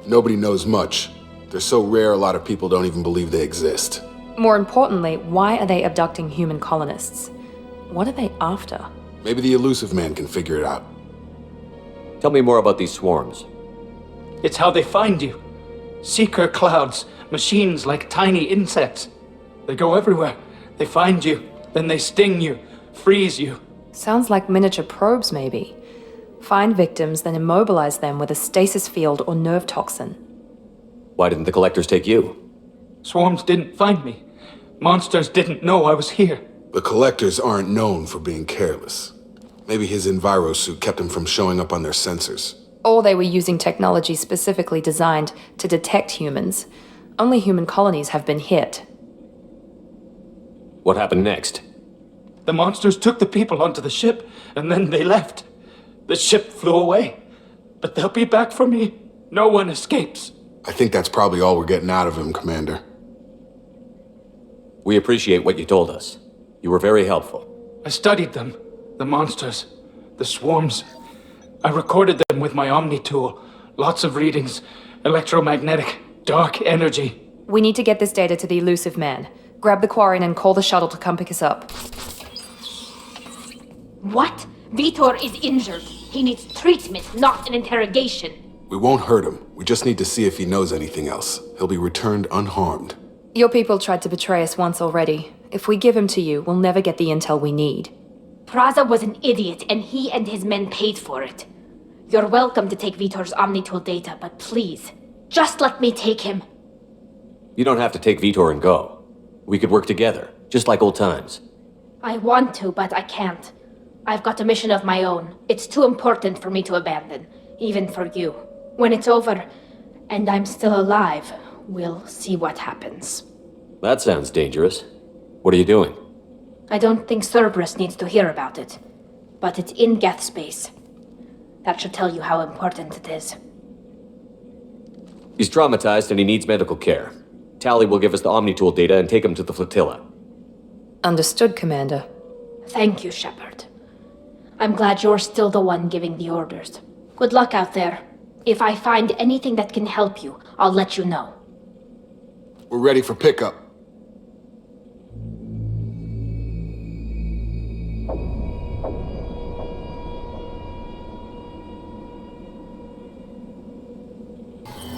Nobody knows much. They're so rare a lot of people don't even believe they exist. More importantly, why are they abducting human colonists? What are they after? Maybe the Elusive Man can figure it out. Tell me more about these swarms. It's how they find you. Seeker clouds, machines like tiny insects. They go everywhere. They find you, then they sting you, freeze you. Sounds like miniature probes, maybe. Find victims, then immobilize them with a stasis field or nerve toxin. Why didn't the Collectors take you? Swarms didn't find me. Monsters didn't know I was here. The Collectors aren't known for being careless. Maybe his Enviro suit kept him from showing up on their sensors. Or they were using technology specifically designed to detect humans. Only human colonies have been hit. What happened next? The monsters took the people onto the ship, and then they left. The ship flew away. But they'll be back for me. No one escapes. I think that's probably all we're getting out of him, Commander. We appreciate what you told us. You were very helpful. I studied them. The monsters. The swarms. I recorded them with my Omni tool. Lots of readings. Electromagnetic. Dark energy. We need to get this data to the Elusive Man. Grab the Quarian and call the shuttle to come pick us up. What? Vitor is injured. He needs treatment, not an interrogation. We won't hurt him. We just need to see if he knows anything else. He'll be returned unharmed. Your people tried to betray us once already. If we give him to you, we'll never get the intel we need. Praza was an idiot, and he and his men paid for it. You're welcome to take Vitor's Omnitool data, but please, just let me take him. You don't have to take Vitor and go. We could work together, just like old times. I want to, but I can't. I've got a mission of my own. It's too important for me to abandon, even for you. When it's over, and I'm still alive, we'll see what happens. That sounds dangerous. What are you doing? I don't think Cerberus needs to hear about it, but it's in Geth space. That should tell you how important it is. He's traumatized and he needs medical care. Tally will give us the Omnitool data and take him to the flotilla. Understood, Commander. Thank you, Shepard. I'm glad you're still the one giving the orders. Good luck out there. If I find anything that can help you, I'll let you know. We're ready for pickup.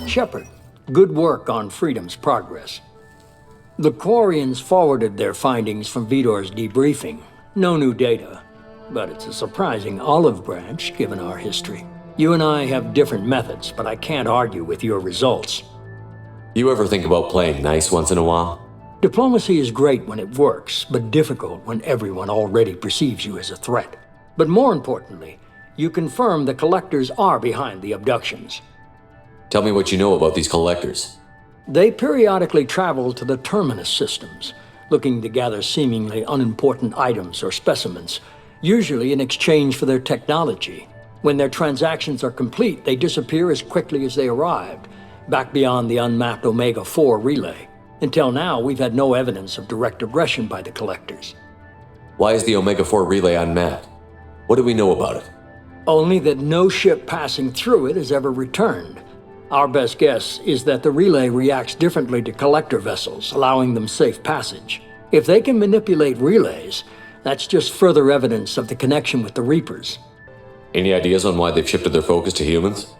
Shepard, good work on Freedom's progress. The Quarians forwarded their findings from Vitor's debriefing. No new data, but it's a surprising olive branch given our history. You and I have different methods, but I can't argue with your results. You ever think about playing nice once in a while? Diplomacy is great when it works, but difficult when everyone already perceives you as a threat. But more importantly, you confirm the Collectors are behind the abductions. Tell me what you know about these Collectors. They periodically travel to the Terminus systems, looking to gather seemingly unimportant items or specimens, usually in exchange for their technology. When their transactions are complete, they disappear as quickly as they arrived, back beyond the unmapped Omega-4 relay. Until now, we've had no evidence of direct aggression by the Collectors. Why is the Omega-4 relay unmapped? What do we know about it? Only that no ship passing through it has ever returned. Our best guess is that the relay reacts differently to Collector vessels, allowing them safe passage. If they can manipulate relays, That's just further evidence of the connection with the Reapers. Any ideas on why they've shifted their focus to humans?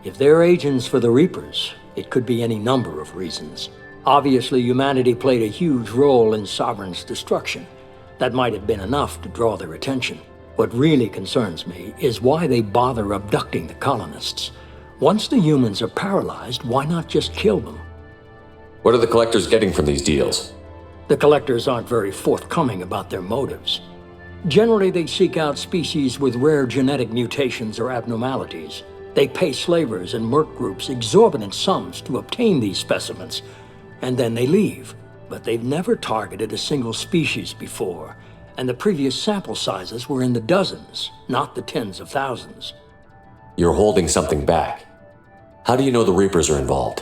If they're agents for the Reapers, it could be any number of reasons. Obviously, humanity played a huge role in Sovereign's destruction. That might have been enough to draw their attention. What really concerns me is why they bother abducting the colonists. Once the humans are paralyzed, why not just kill them? What are the Collectors getting from these deals? The Collectors aren't very forthcoming about their motives. Generally, they seek out species with rare genetic mutations or abnormalities. They pay slavers and merc groups exorbitant sums to obtain these specimens, and then they leave. But they've never targeted a single species before, and the previous sample sizes were in the dozens, not the tens of thousands. You're holding something back. How do you know the Reapers are involved?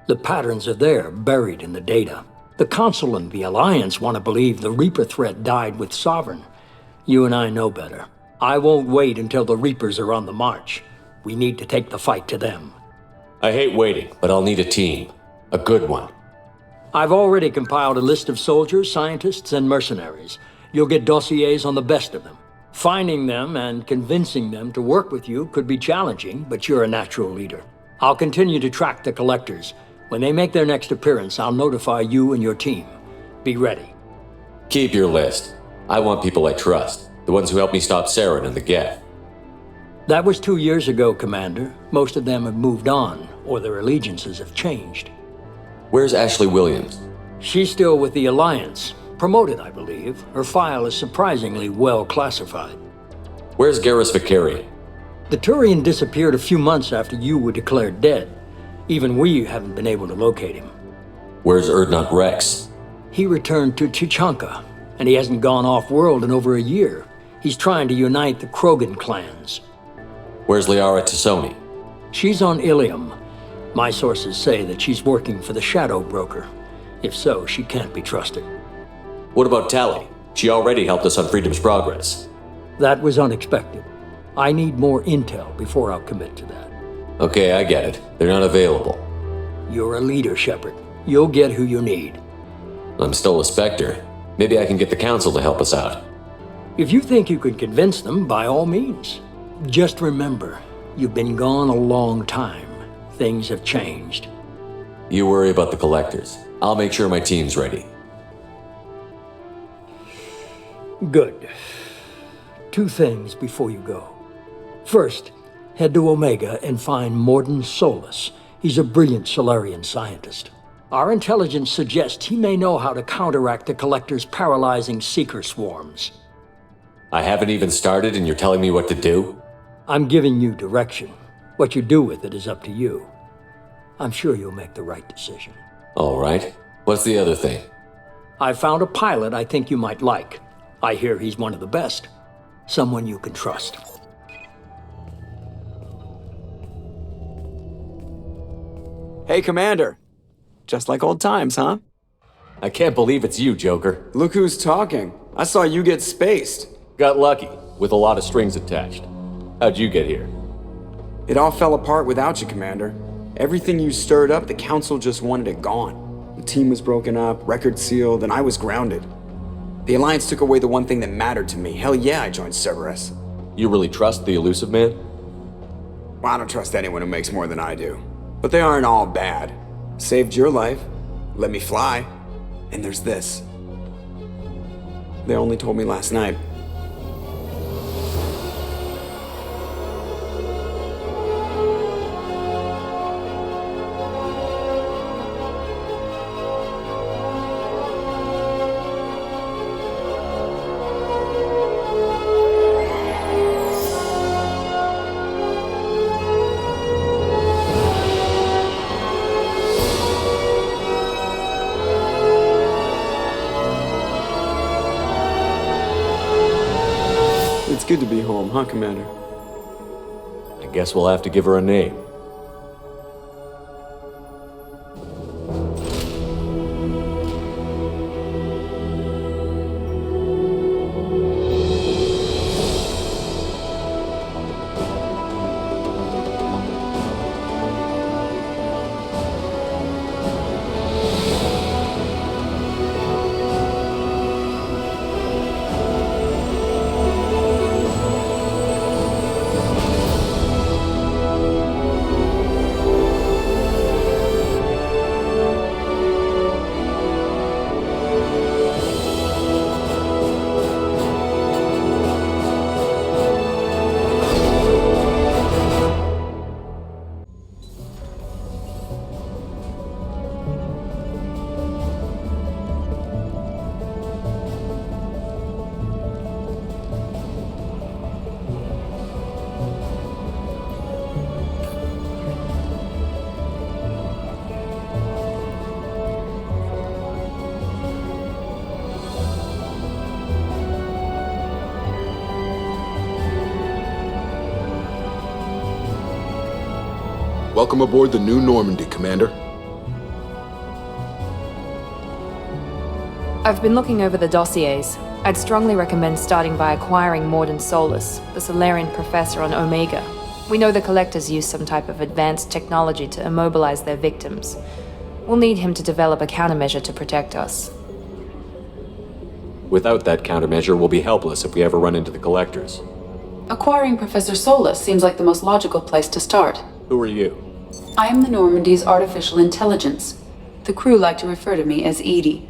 The patterns are there, buried in the data. The Council and the Alliance want to believe the Reaper threat died with Sovereign. You and I know better. I won't wait until the Reapers are on the march. We need to take the fight to them. I hate waiting, but I'll need a team. A good one. I've already compiled a list of soldiers, scientists, and mercenaries. You'll get dossiers on the best of them. Finding them and convincing them to work with you could be challenging, but you're a natural leader. I'll continue to track the Collectors. When they make their next appearance, I'll notify you and your team. Be ready. Keep your list. I want people I trust. The ones who helped me stop Saren and the Geth. That was 2 years ago, Commander. Most of them have moved on, or their allegiances have changed. Where's Ashley Williams? She's still with the Alliance. Promoted, I believe. Her file is surprisingly well classified. Where's Garrus Vicari? The Turian disappeared a few months after you were declared dead. Even we haven't been able to locate him. Where's Erdnot Rex? He returned to Chichanka, and he hasn't gone off-world in over a year. He's trying to unite the Krogan clans. Where's Liara Tassoni? She's on Ilium. My sources say that she's working for the Shadow Broker. If so, she can't be trusted. What about Tally? She already helped us on Freedom's Progress. That was unexpected. I need more intel before I'll commit to that. Okay, I get it. They're not available. You're a leader, Shepard. You'll get who you need. I'm still a Spectre. Maybe I can get the Council to help us out. If you think you could convince them, by all means. Just remember, you've been gone a long time. Things have changed. You worry about the Collectors. I'll make sure my team's ready. Good. 2 things before you go. First, head to Omega and find Morden Solus. He's a brilliant Solarian scientist. Our intelligence suggests he may know how to counteract the Collector's paralyzing Seeker swarms. I haven't even started and you're telling me what to do? I'm giving you direction. What you do with it is up to you. I'm sure you'll make the right decision. All right. What's the other thing? I found a pilot I think you might like. I hear he's one of the best. Someone you can trust. Hey, Commander. Just like old times, huh? I can't believe it's you, Joker. Look who's talking. I saw you get spaced. Got lucky, with a lot of strings attached. How'd you get here? It all fell apart without you, Commander. Everything you stirred up, the Council just wanted it gone. The team was broken up, record sealed, and I was grounded. The Alliance took away the one thing that mattered to me. Hell yeah, I joined Cerberus. You really trust the Elusive Man? Well, I don't trust anyone who makes more than I do. But they aren't all bad. Saved your life, let me fly, and there's this. They only told me last night. It's good to be home, huh, Commander? I guess we'll have to give her a name. Welcome aboard the new Normandy, Commander. I've been looking over the dossiers. I'd strongly recommend starting by acquiring Morden Solus, the Solarian professor on Omega. We know the Collectors use some type of advanced technology to immobilize their victims. We'll need him to develop a countermeasure to protect us. Without that countermeasure, we'll be helpless if we ever run into the Collectors. Acquiring Professor Solus seems like the most logical place to start. Who are you? I am the Normandy's artificial intelligence. The crew like to refer to me as Edie.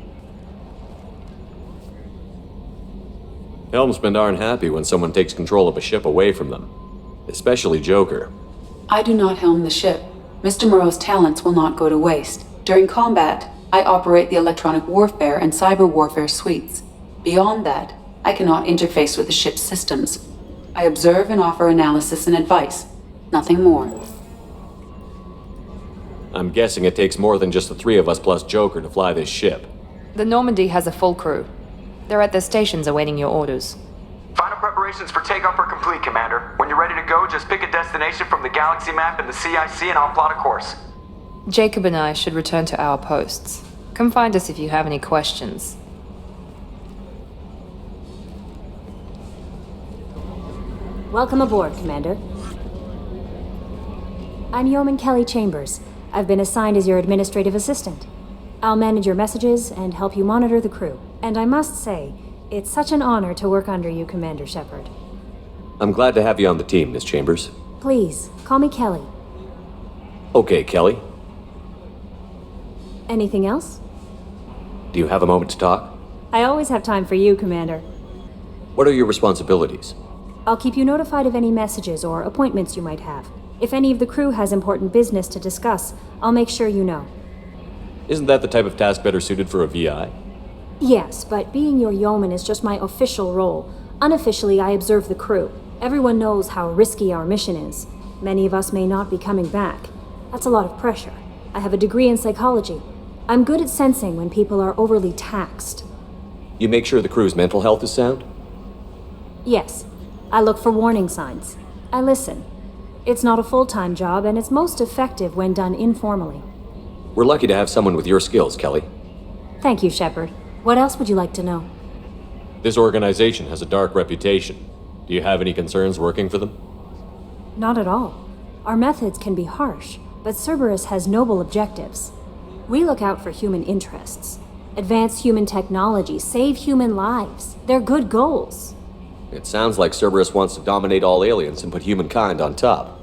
Helmsmen aren't happy when someone takes control of a ship away from them. Especially Joker. I do not helm the ship. Mr. Moreau's talents will not go to waste. During combat, I operate the electronic warfare and cyber warfare suites. Beyond that, I cannot interface with the ship's systems. I observe and offer analysis and advice. Nothing more. I'm guessing it takes more than just the three of us plus Joker to fly this ship. The Normandy has a full crew. They're at their stations awaiting your orders. Final preparations for takeoff are complete, Commander. When you're ready to go, just pick a destination from the galaxy map and the CIC and I'll plot a course. Jacob and I should return to our posts. Come find us if you have any questions. Welcome aboard, Commander. I'm Yeoman Kelly Chambers. I've been assigned as your administrative assistant. I'll manage your messages and help you monitor the crew. And I must say, it's such an honor to work under you, Commander Shepard. I'm glad to have you on the team, Miss Chambers. Please, call me Kelly. Okay, Kelly. Anything else? Do you have a moment to talk? I always have time for you, Commander. What are your responsibilities? I'll keep you notified of any messages or appointments you might have. If any of the crew has important business to discuss, I'll make sure you know. Isn't that the type of task better suited for a VI? Yes, but being your yeoman is just my official role. Unofficially, I observe the crew. Everyone knows how risky our mission is. Many of us may not be coming back. That's a lot of pressure. I have a degree in psychology. I'm good at sensing when people are overly taxed. You make sure the crew's mental health is sound? Yes. I look for warning signs. I listen. It's not a full-time job, and it's most effective when done informally. We're lucky to have someone with your skills, Kelly. Thank you, Shepard. What else would you like to know? This organization has a dark reputation. Do you have any concerns working for them? Not at all. Our methods can be harsh, but Cerberus has noble objectives. We look out for human interests. Advance human technology, save human lives. They're good goals. It sounds like Cerberus wants to dominate all aliens and put humankind on top.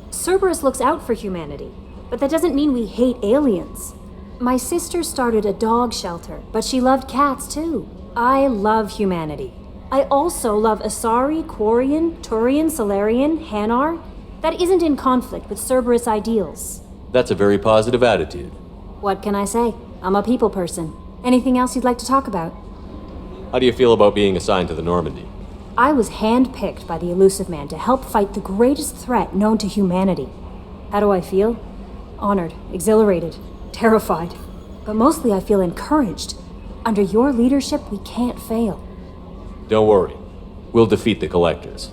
Cerberus looks out for humanity, but that doesn't mean we hate aliens. My sister started a dog shelter, but she loved cats too. I love humanity. I also love Asari, Quarian, Turian, Solarian, Hanar. That isn't in conflict with Cerberus ideals. That's a very positive attitude. What can I say? I'm a people person. Anything else you'd like to talk about? How do you feel about being assigned to the Normandy? I was handpicked by the Elusive Man to help fight the greatest threat known to humanity. How do I feel? Honored, exhilarated, terrified. But mostly I feel encouraged. Under your leadership, we can't fail. Don't worry. We'll defeat the Collectors.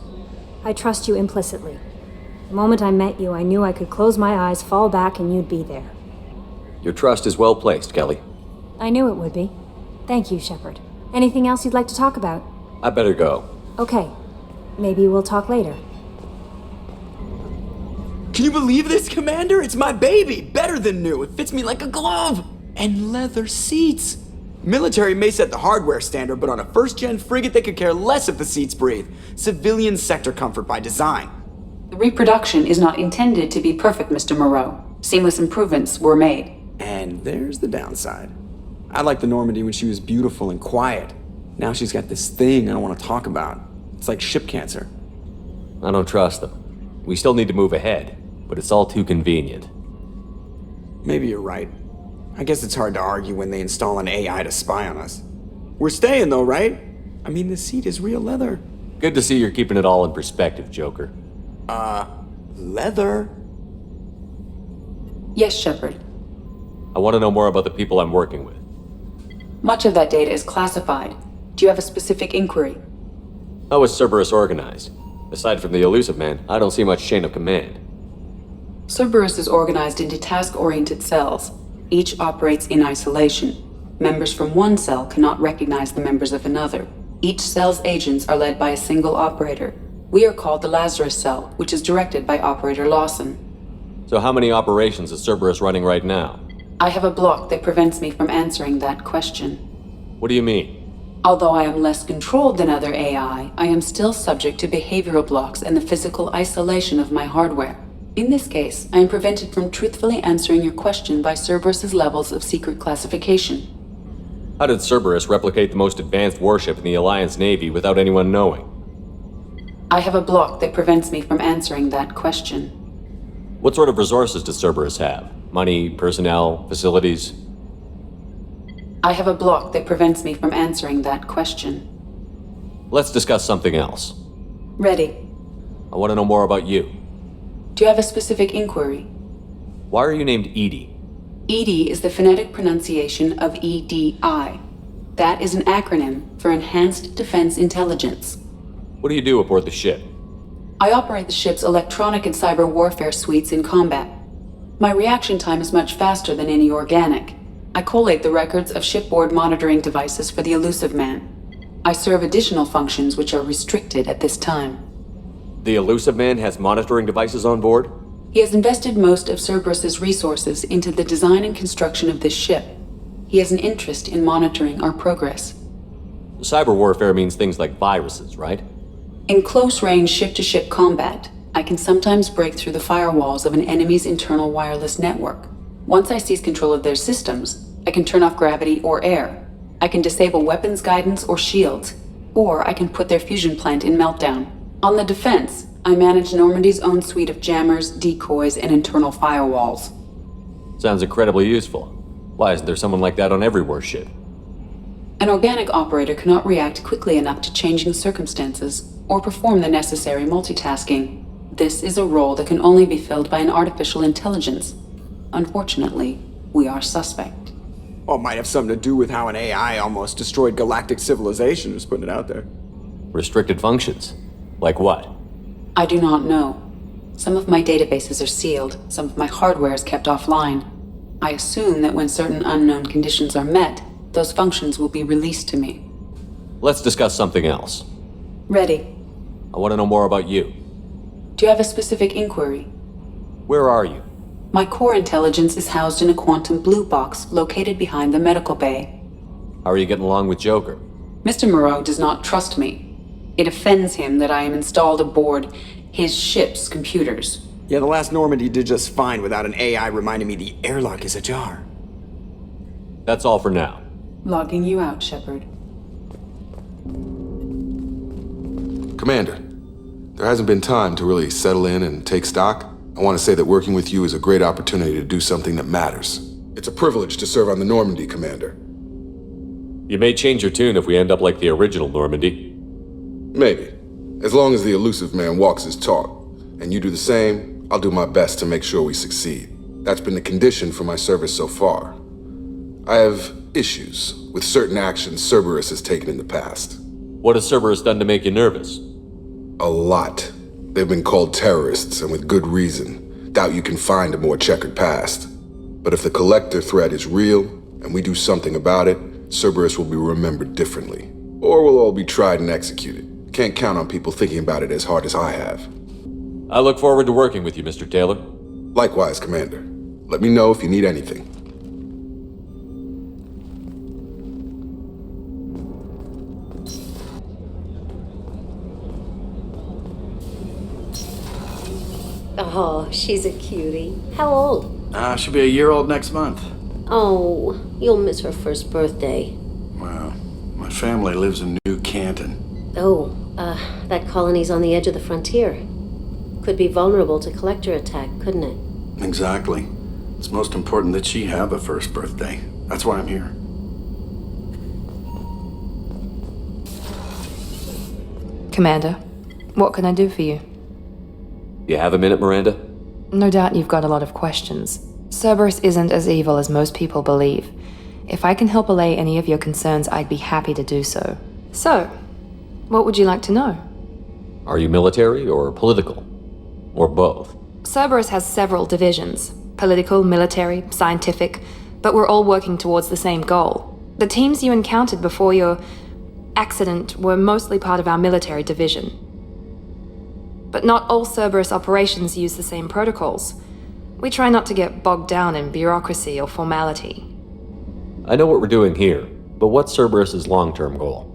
I trust you implicitly. The moment I met you, I knew I could close my eyes, fall back, and you'd be there. Your trust is well placed, Kelly. I knew it would be. Thank you, Shepard. Anything else you'd like to talk about? I better go. Okay. Maybe we'll talk later. Can you believe this, Commander? It's my baby! Better than new. It fits me like a glove! And leather seats! Military may set the hardware standard, but on a first-gen frigate they could care less if the seats breathe. Civilian sector comfort by design. The reproduction is not intended to be perfect, Mr. Moreau. Seamless improvements were made. And there's the downside. I liked the Normandy when she was beautiful and quiet. Now she's got this thing I don't want to talk about. It's like ship cancer. I don't trust them. We still need to move ahead, but it's all too convenient. Maybe you're right. I guess it's hard to argue when they install an AI to spy on us. We're staying though, right? I mean, the seat is real leather. Good to see you're keeping it all in perspective, Joker. Leather? Yes, Shepard. I want to know more about the people I'm working with. Much of that data is classified. Do you have a specific inquiry? How is Cerberus organized? Aside from the Elusive Man, I don't see much chain of command. Cerberus is organized into task-oriented cells. Each operates in isolation. Members from one cell cannot recognize the members of another. Each cell's agents are led by a single operator. We are called the Lazarus Cell, which is directed by Operator Lawson. So how many operations is Cerberus running right now? I have a block that prevents me from answering that question. What do you mean? Although I am less controlled than other AI, I am still subject to behavioral blocks and the physical isolation of my hardware. In this case, I am prevented from truthfully answering your question by Cerberus's levels of secret classification. How did Cerberus replicate the most advanced warship in the Alliance Navy without anyone knowing? I have a block that prevents me from answering that question. What sort of resources does Cerberus have? Money, personnel, facilities? I have a block that prevents me from answering that question. Let's discuss something else. Ready. I want to know more about you. Do you have a specific inquiry? Why are you named Edie? EDI is the phonetic pronunciation of EDI. That is an acronym for Enhanced Defense Intelligence. What do you do aboard the ship? I operate the ship's electronic and cyber warfare suites in combat. My reaction time is much faster than any organic. I collate the records of shipboard monitoring devices for the Elusive Man. I serve additional functions which are restricted at this time. The Elusive Man has monitoring devices on board? He has invested most of Cerberus's resources into the design and construction of this ship. He has an interest in monitoring our progress. Cyber warfare means things like viruses, right? In close-range ship-to-ship combat, I can sometimes break through the firewalls of an enemy's internal wireless network. Once I seize control of their systems, I can turn off gravity or air. I can disable weapons guidance or shields, or I can put their fusion plant in meltdown. On the defense, I manage Normandy's own suite of jammers, decoys, and internal firewalls. Sounds incredibly useful. Why isn't there someone like that on every warship? An organic operator cannot react quickly enough to changing circumstances or perform the necessary multitasking. This is a role that can only be filled by an artificial intelligence. Unfortunately, we are suspect. Well, it might have something to do with how an AI almost destroyed galactic civilization, just putting it out there. Restricted functions? Like what? I do not know. Some of my databases are sealed, some of my hardware is kept offline. I assume that when certain unknown conditions are met, those functions will be released to me. Let's discuss something else. Ready. I want to know more about you. Do you have a specific inquiry? Where are you? My core intelligence is housed in a quantum blue box located behind the medical bay. How are you getting along with Joker? Mr. Moreau does not trust me. It offends him that I am installed aboard his ship's computers. Yeah, the last Normandy did just fine without an AI reminding me the airlock is ajar. That's all for now. Logging you out, Shepard. Commander, there hasn't been time to really settle in and take stock. I want to say that working with you is a great opportunity to do something that matters. It's a privilege to serve on the Normandy, Commander. You may change your tune if we end up like the original Normandy. Maybe. As long as the Elusive Man walks his talk, and you do the same, I'll do my best to make sure we succeed. That's been the condition for my service so far. I have issues with certain actions Cerberus has taken in the past. What has Cerberus done to make you nervous? A lot. They've been called terrorists, and with good reason. Doubt you can find a more checkered past. But if the Collector threat is real, and we do something about it, Cerberus will be remembered differently. Or we'll all be tried and executed. Can't count on people thinking about it as hard as I have. I look forward to working with you, Mr. Taylor. Likewise, Commander. Let me know if you need anything. Oh, she's a cutie. How old? She'll be a year old next month. Oh, you'll miss her first birthday. Well, my family lives in New Canton. Oh, that colony's on the edge of the frontier. Could be vulnerable to Collector attack, couldn't it? Exactly. It's most important that she have a first birthday. That's why I'm here. Commander, what can I do for you? You have a minute, Miranda? No doubt you've got a lot of questions. Cerberus isn't as evil as most people believe. If I can help allay any of your concerns, I'd be happy to do so. So, what would you like to know? Are you military or political? Or both? Cerberus has several divisions: political, military, scientific, but we're all working towards the same goal. The teams you encountered before your accident were mostly part of our military division. But not all Cerberus operations use the same protocols. We try not to get bogged down in bureaucracy or formality. I know what we're doing here, but what's Cerberus's long-term goal?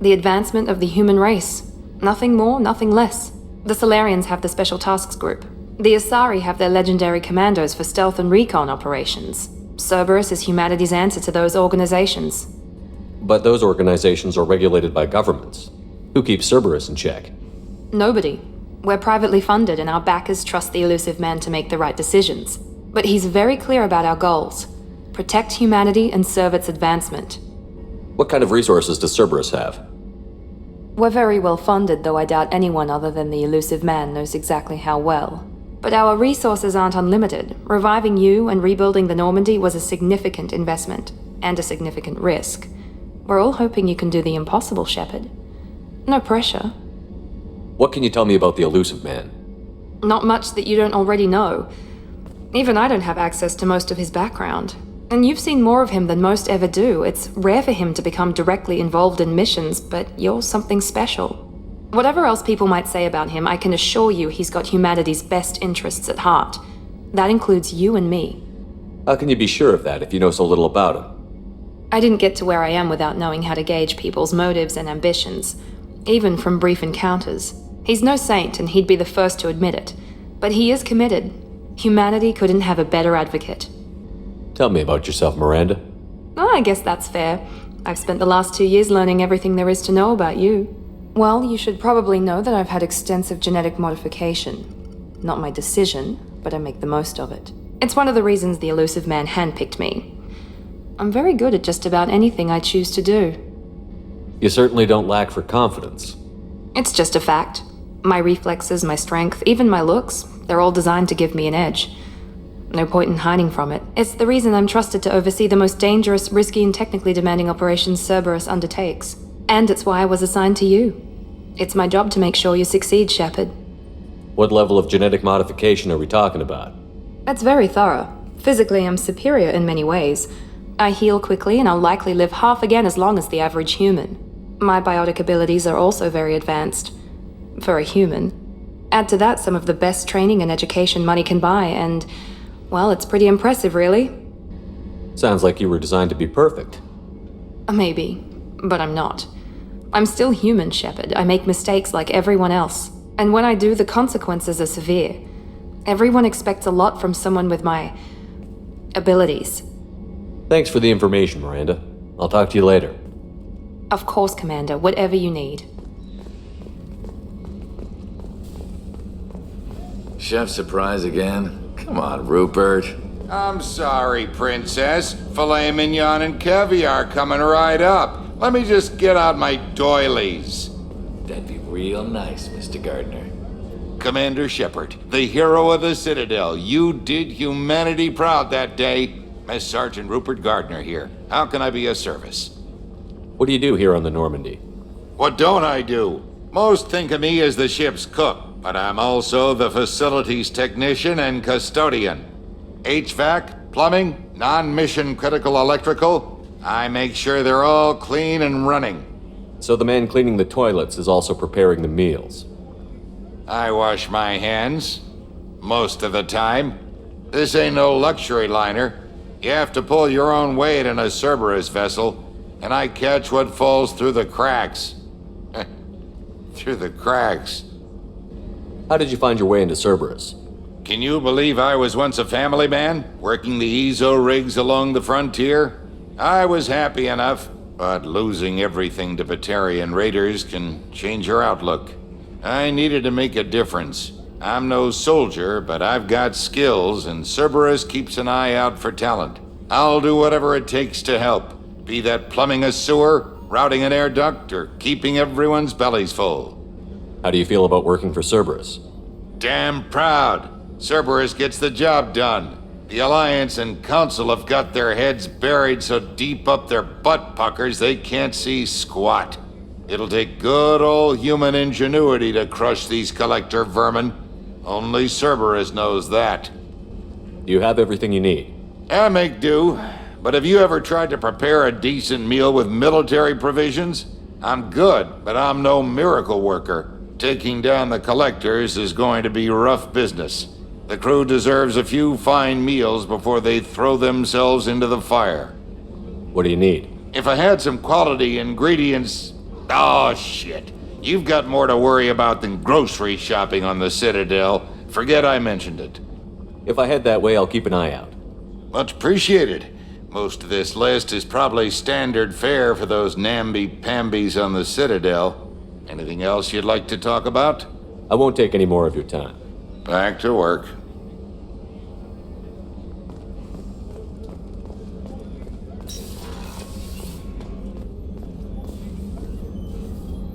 The advancement of the human race. Nothing more, nothing less. The Solarians have the Special Tasks Group. The Asari have their legendary commandos for stealth and recon operations. Cerberus is humanity's answer to those organizations. But those organizations are regulated by governments. Who keeps Cerberus in check? Nobody. We're privately funded and our backers trust the elusive man to make the right decisions. But he's very clear about our goals. Protect humanity and serve its advancement. What kind of resources does Cerberus have? We're very well funded, though I doubt anyone other than the elusive man knows exactly how well. But our resources aren't unlimited. Reviving you and rebuilding the Normandy was a significant investment, and a significant risk. We're all hoping you can do the impossible, Shepard. No pressure. What can you tell me about the elusive man? Not much that you don't already know. Even I don't have access to most of his background. And you've seen more of him than most ever do. It's rare for him to become directly involved in missions, but you're something special. Whatever else people might say about him, I can assure you he's got humanity's best interests at heart. That includes you and me. How can you be sure of that if you know so little about him? I didn't get to where I am without knowing how to gauge people's motives and ambitions, even from brief encounters. He's no saint, and he'd be the first to admit it. But he is committed. Humanity couldn't have a better advocate. Tell me about yourself, Miranda. Oh, I guess that's fair. I've spent the last 2 years learning everything there is to know about you. Well, you should probably know that I've had extensive genetic modification. Not my decision, but I make the most of it. It's one of the reasons the elusive man handpicked me. I'm very good at just about anything I choose to do. You certainly don't lack for confidence. It's just a fact. My reflexes, my strength, even my looks, they're all designed to give me an edge. No point in hiding from it. It's the reason I'm trusted to oversee the most dangerous, risky, and technically demanding operations Cerberus undertakes. And it's why I was assigned to you. It's my job to make sure you succeed, Shepard. What level of genetic modification are we talking about? That's very thorough. Physically, I'm superior in many ways. I heal quickly, and I'll likely live half again as long as the average human. My biotic abilities are also very advanced. For a human. Add to that some of the best training and education money can buy, and, well, it's pretty impressive, really. Sounds like you were designed to be perfect. Maybe, but I'm not. I'm still human, Shepard. I make mistakes like everyone else. And when I do, the consequences are severe. Everyone expects a lot from someone with my abilities. Thanks for the information, Miranda. I'll talk to you later. Of course, Commander. Whatever you need. Chef surprise again? Come on, Rupert. I'm sorry, Princess. Filet mignon and caviar coming right up. Let me just get out my doilies. That'd be real nice, Mr. Gardner. Commander Shepard, the hero of the Citadel. You did humanity proud that day. Miss Sergeant Rupert Gardner here. How can I be of service? What do you do here on the Normandy? What don't I do? Most think of me as the ship's cook, but I'm also the facilities technician and custodian. HVAC, plumbing, non-mission critical electrical. I make sure they're all clean and running. So the man cleaning the toilets is also preparing the meals. I wash my hands. Most of the time. This ain't no luxury liner. You have to pull your own weight in a Cerberus vessel, and I catch what falls through the cracks. Through the cracks. How did you find your way into Cerberus? Can you believe I was once a family man, working the EZO rigs along the frontier? I was happy enough, but losing everything to Batarian raiders can change your outlook. I needed to make a difference. I'm no soldier, but I've got skills, and Cerberus keeps an eye out for talent. I'll do whatever it takes to help, be that plumbing a sewer, routing an air duct, or keeping everyone's bellies full. How do you feel about working for Cerberus? Damn proud. Cerberus gets the job done. The Alliance and Council have got their heads buried so deep up their butt puckers they can't see squat. It'll take good old human ingenuity to crush these collector vermin. Only Cerberus knows that. You have everything you need. I make do, but have you ever tried to prepare a decent meal with military provisions? I'm good, but I'm no miracle worker. Taking down the collectors is going to be rough business. The crew deserves a few fine meals before they throw themselves into the fire. What do you need? If I had some quality ingredients... Oh, shit. You've got more to worry about than grocery shopping on the Citadel. Forget I mentioned it. If I head that way, I'll keep an eye out. Much appreciated. Most of this list is probably standard fare for those namby-pambies on the Citadel. Anything else you'd like to talk about? I won't take any more of your time. Back to work.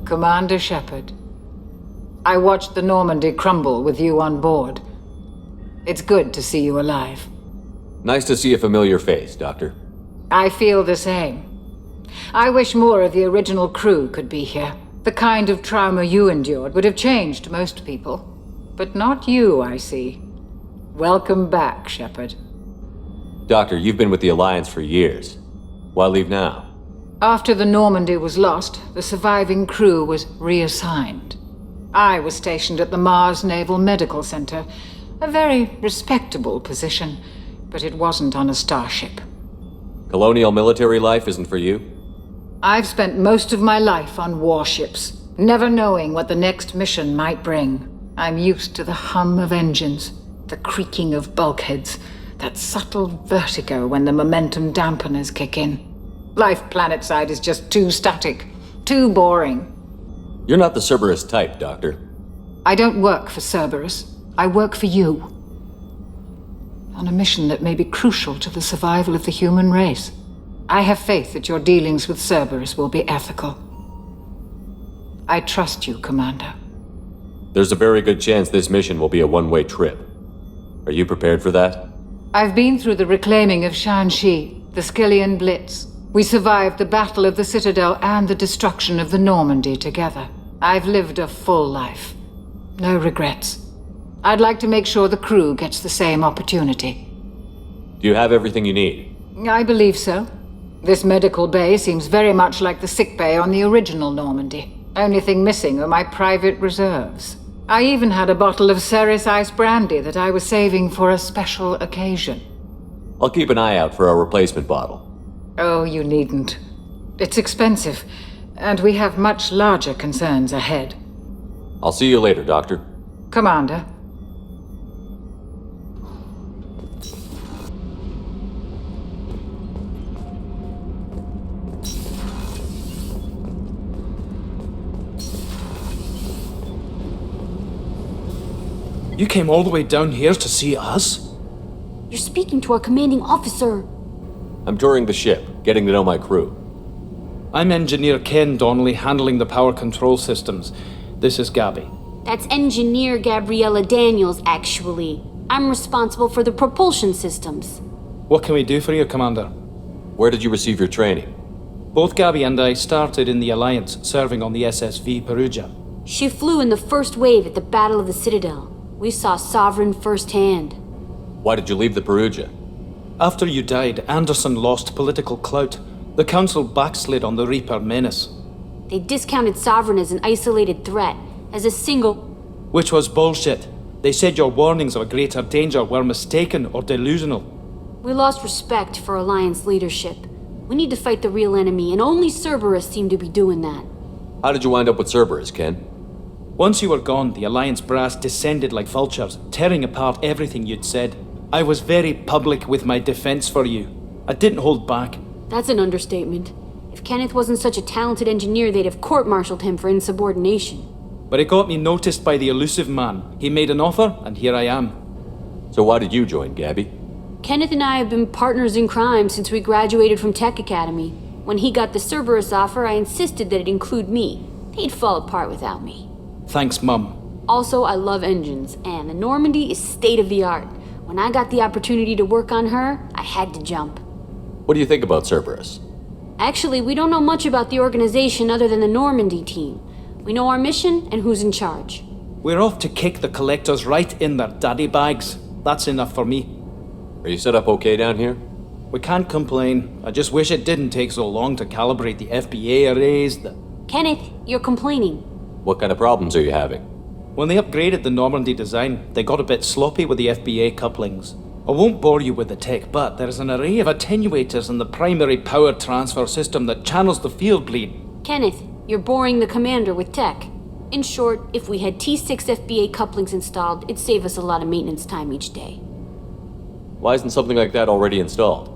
Commander Shepard, I watched the Normandy crumble with you on board. It's good to see you alive. Nice to see a familiar face, Doctor. I feel the same. I wish more of the original crew could be here. The kind of trauma you endured would have changed most people. But not you, I see. Welcome back, Shepard. Doctor, you've been with the Alliance for years. Why leave now? After the Normandy was lost, the surviving crew was reassigned. I was stationed at the Mars Naval Medical Center, a very respectable position, but it wasn't on a starship. Colonial military life isn't for you? I've spent most of my life on warships, never knowing what the next mission might bring. I'm used to the hum of engines, the creaking of bulkheads, that subtle vertigo when the momentum dampeners kick in. Life planetside is just too static, too boring. You're not the Cerberus type, Doctor. I don't work for Cerberus. I work for you. On a mission that may be crucial to the survival of the human race. I have faith that your dealings with Cerberus will be ethical. I trust you, Commander. There's a very good chance this mission will be a one-way trip. Are you prepared for that? I've been through the reclaiming of Shanxi, the Skillian Blitz. We survived the Battle of the Citadel and the destruction of the Normandy together. I've lived a full life. No regrets. I'd like to make sure the crew gets the same opportunity. Do you have everything you need? I believe so. This medical bay seems very much like the sick bay on the original Normandy. Only thing missing are my private reserves. I even had a bottle of Ceres Ice Brandy that I was saving for a special occasion. I'll keep an eye out for a replacement bottle. Oh, you needn't. It's expensive, and we have much larger concerns ahead. I'll see you later, Doctor. Commander. You came all the way down here to see us? You're speaking to our commanding officer. I'm touring the ship, getting to know my crew. I'm Engineer Ken Donnelly, handling the power control systems. This is Gabby. That's Engineer Gabriella Daniels, actually. I'm responsible for the propulsion systems. What can we do for you, Commander? Where did you receive your training? Both Gabby and I started in the Alliance, serving on the SSV Perugia. She flew in the first wave at the Battle of the Citadel. We saw Sovereign firsthand. Why did you leave the Perugia? After you died, Anderson lost political clout. The Council backslid on the Reaper menace. They discounted Sovereign as an isolated threat, as a single... Which was bullshit. They said your warnings of a greater danger were mistaken or delusional. We lost respect for Alliance leadership. We need to fight the real enemy, and only Cerberus seemed to be doing that. How did you wind up with Cerberus, Ken? Once you were gone, the Alliance brass descended like vultures, tearing apart everything you'd said. I was very public with my defense for you. I didn't hold back. That's an understatement. If Kenneth wasn't such a talented engineer, they'd have court-martialed him for insubordination. But it got me noticed by the elusive man. He made an offer, and here I am. So why did you join, Gabby? Kenneth and I have been partners in crime since we graduated from Tech Academy. When he got the Cerberus offer, I insisted that it include me. He'd fall apart without me. Thanks, Mum. Also, I love engines, and the Normandy is state-of-the-art. When I got the opportunity to work on her, I had to jump. What do you think about Cerberus? Actually, we don't know much about the organization other than the Normandy team. We know our mission and who's in charge. We're off to kick the collectors right in their daddy bags. That's enough for me. Are you set up okay down here? We can't complain. I just wish it didn't take so long to calibrate the FBA arrays. Kenneth, you're complaining. What kind of problems are you having? When they upgraded the Normandy design, they got a bit sloppy with the FBA couplings. I won't bore you with the tech, but there's an array of attenuators in the primary power transfer system that channels the field bleed. Kenneth, you're boring the commander with tech. In short, if we had T6 FBA couplings installed, it'd save us a lot of maintenance time each day. Why isn't something like that already installed?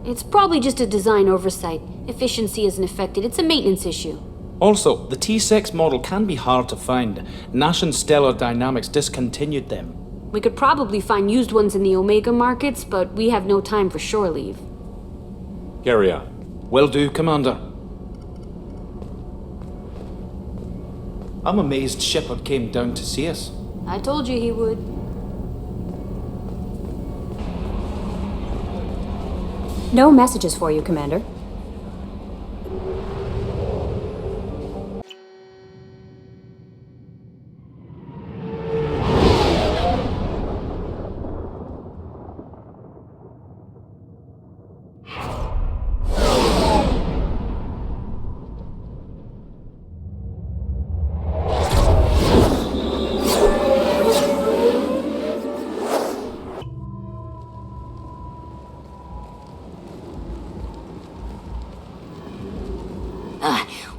It's probably just a design oversight. Efficiency isn't affected, it's a maintenance issue. Also, the T6 model can be hard to find. Nash and Stellar Dynamics discontinued them. We could probably find used ones in the Omega markets, but we have no time for shore leave. Carry on. Will do, Commander. I'm amazed Shepard came down to see us. I told you he would. No messages for you, Commander.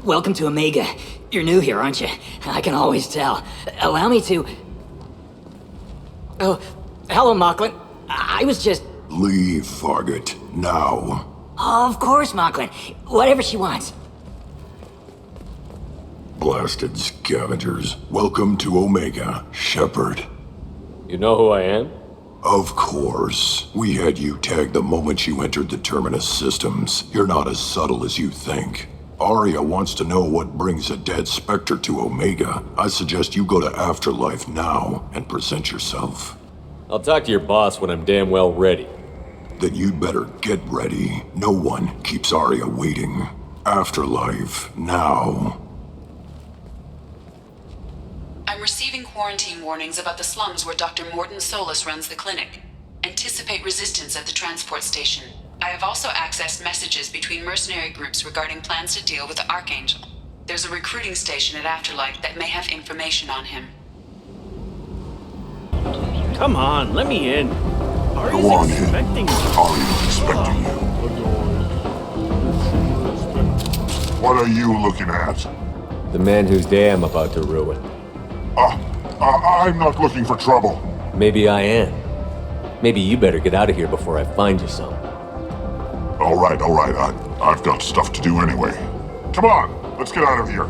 Welcome to Omega. You're new here, aren't you? I can always tell. Allow me to... Oh, hello, Mocklin. I was just... Leave, Fargate. Now. Of course, Mocklin. Whatever she wants. Blasted scavengers. Welcome to Omega, Shepard. You know who I am? Of course. We had you tagged the moment you entered the Terminus systems. You're not as subtle as you think. Arya wants to know what brings a dead Spectre to Omega. I suggest you go to Afterlife now and present yourself. I'll talk to your boss when I'm damn well ready. Then you'd better get ready. No one keeps Arya waiting. Afterlife now. I'm receiving quarantine warnings about the slums where Dr. Morton Solus runs the clinic. Anticipate resistance at the transport station. I have also accessed messages between mercenary groups regarding plans to deal with the Archangel. There's a recruiting station at Afterlife that may have information on him. Come on, let me in. Go on in. Arya's expecting you. What are you looking at? The man whose day I'm about to ruin. I'm not looking for trouble. Maybe I am. Maybe you better get out of here before I find you some. All right. I've got stuff to do anyway. Come on, let's get out of here.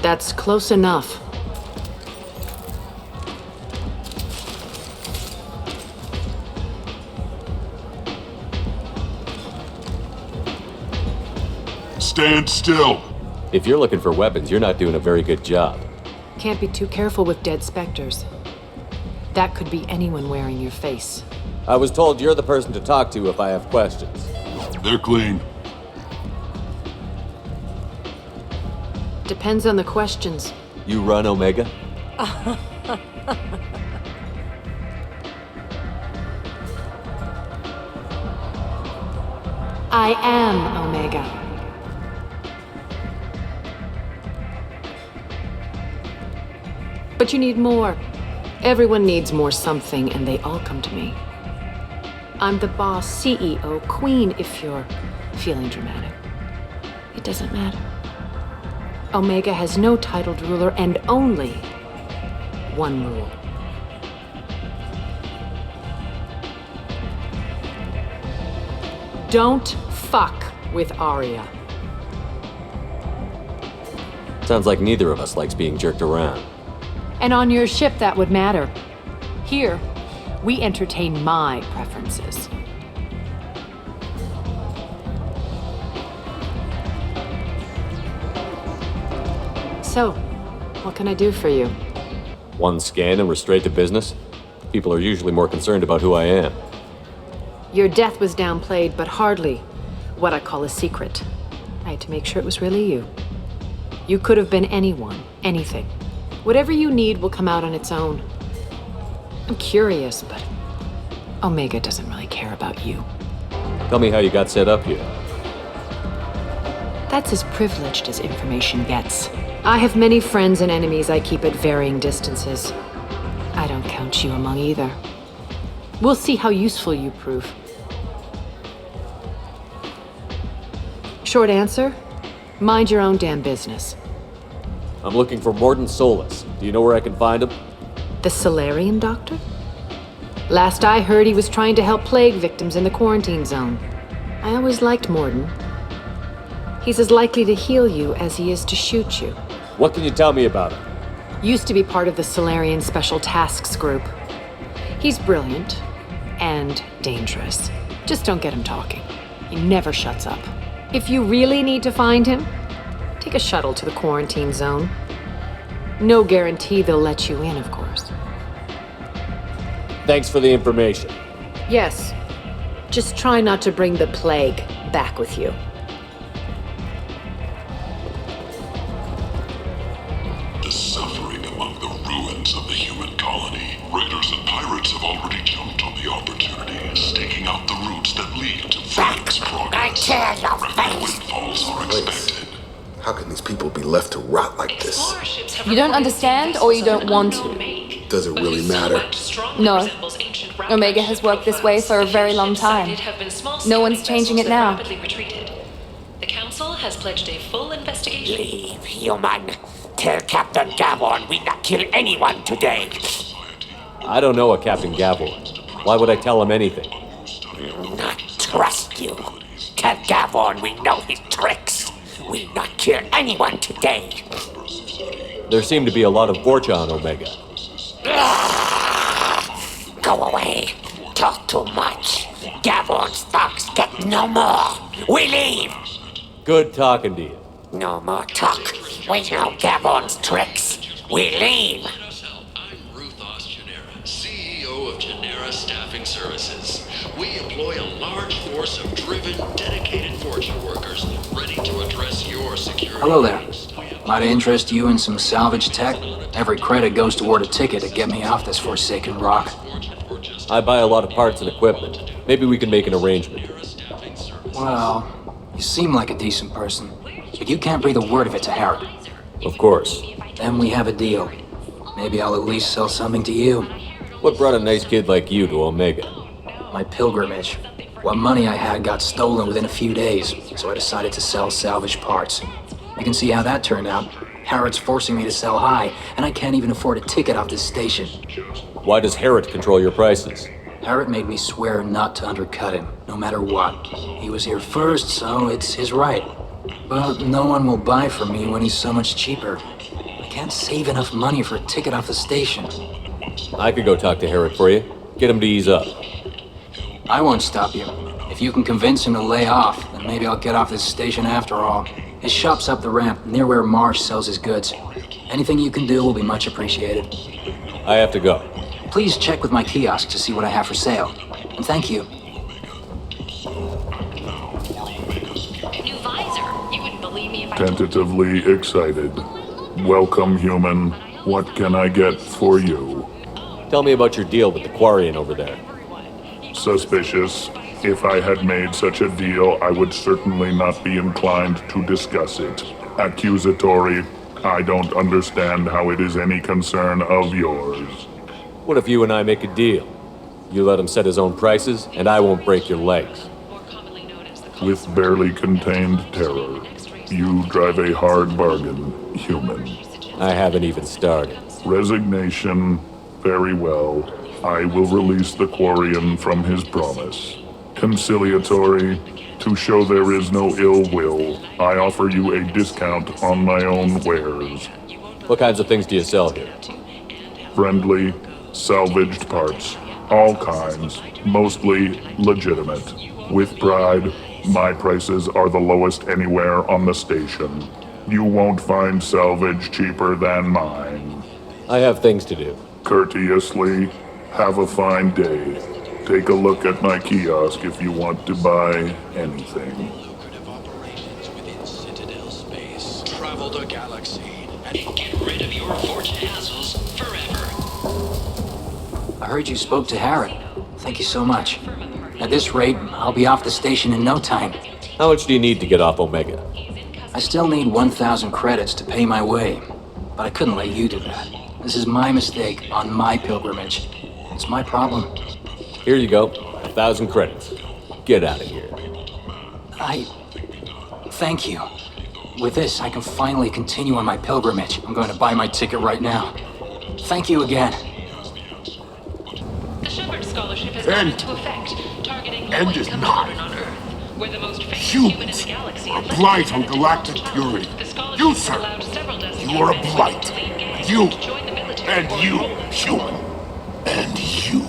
That's close enough. Stand still. If you're looking for weapons, you're not doing a very good job. Can't be too careful with dead specters. That could be anyone wearing your face. I was told you're the person to talk to if I have questions. They're clean. Depends on the questions. You run Omega? I am Omega. But you need more. Everyone needs more something, and they all come to me. I'm the boss, CEO, queen, if you're feeling dramatic. It doesn't matter. Omega has no titled ruler and only one rule. Don't fuck with Arya. Sounds like neither of us likes being jerked around. And on your ship, that would matter. Here, we entertain my preferences. So, what can I do for you? One scan and we're straight to business? People are usually more concerned about who I am. Your death was downplayed, but hardly what I call a secret. I had to make sure it was really you. You could have been anyone, anything. Whatever you need will come out on its own. I'm curious, but Omega doesn't really care about you. Tell me how you got set up here. That's as privileged as information gets. I have many friends and enemies I keep at varying distances. I don't count you among either. We'll see how useful you prove. Short answer? Mind your own damn business. I'm looking for Mordin Solus. Do you know where I can find him? The Solarian doctor? Last I heard, he was trying to help plague victims in the quarantine zone. I always liked Mordin. He's as likely to heal you as he is to shoot you. What can you tell me about him? Used to be part of the Solarian Special Tasks Group. He's brilliant and dangerous. Just don't get him talking. He never shuts up. If you really need to find him, take a shuttle to the quarantine zone. No guarantee they'll let you in, of course. Thanks for the information. Yes. Just try not to bring the plague back with you. The suffering among the ruins of the human colony. Raiders and pirates have already jumped on the opportunity, staking out the routes that lead to Phoenix progress. Rapid windfalls are expected. How can these people be left to rot like this? You don't understand, or you don't want to? Does it really matter? No. Omega has worked this way for a very long time. No one's changing it now. The Council has pledged a full investigation. Leave, human. Tell Captain Gavon we not kill anyone today. I don't know a Captain Gavon. Why would I tell him anything? Not trust you. Tell Gavon we know his tricks. We not kill anyone today. There seem to be a lot of Vorcha on Omega. Go away. Talk too much. Gavon's thugs get no more. We leave. Good talking to you. No more talk. We know Gavon's tricks. We leave. CEO of Genera Staffing Services. We employ a large force of driven, dedicated fortune workers ready to address your security. Hello there. Might interest you in some salvage tech? Every credit goes toward a ticket to get me off this forsaken rock. I buy a lot of parts and equipment. Maybe we can make an arrangement. Well, you seem like a decent person, but you can't breathe a word of it to Harrod. Of course. Then we have a deal. Maybe I'll at least sell something to you. What brought a nice kid like you to Omega? My pilgrimage. What money I had got stolen within a few days, so I decided to sell salvage parts. You can see how that turned out. Harrod's forcing me to sell high, and I can't even afford a ticket off this station. Why does Harrod control your prices? Harrod made me swear not to undercut him, no matter what. He was here first, so it's his right. But no one will buy from me when he's so much cheaper. I can't save enough money for a ticket off the station. I could go talk to Harrod for you. Get him to ease up. I won't stop you. If you can convince him to lay off, then maybe I'll get off this station after all. His shop's up the ramp, near where Marsh sells his goods. Anything you can do will be much appreciated. I have to go. Please check with my kiosk to see what I have for sale. And thank you. New visor. You wouldn't believe me if I Tentatively excited. Welcome, human. What can I get for you? Tell me about your deal with the Quarian over there. Suspicious. If I had made such a deal, I would certainly not be inclined to discuss it. Accusatory. I don't understand how it is any concern of yours. What if you and I make a deal? You let him set his own prices, and I won't break your legs. With barely contained terror, you drive a hard bargain, human. I haven't even started. Resignation. Very well. I will release the Quarian from his promise. Conciliatory. To show there is no ill will, I offer you a discount on my own wares. What kinds of things do you sell here? Friendly, salvaged parts. All kinds. Mostly legitimate. With pride, my prices are the lowest anywhere on the station. You won't find salvage cheaper than mine. I have things to do. Courteously, have a fine day. Take a look at my kiosk if you want to buy anything. Citadel space. Travel the galaxy and get rid of your fortune hassles forever. I heard you spoke to Harrod. Thank you so much. At this rate, I'll be off the station in no time. How much do you need to get off Omega? I still need 1,000 credits to pay my way, but I couldn't let you do that. This is my mistake on my pilgrimage. It's my problem. Here you go. 1,000 credits. Get out of here. Thank you. With this, I can finally continue on my pilgrimage. I'm going to buy my ticket right now. Thank you again. The Shepard Scholarship has gone into effect, targeting low-income children on Earth. We're the most famous human in the galaxy. A blight on galactic purity. You, sir, you are a blight. You, and you, human, and you.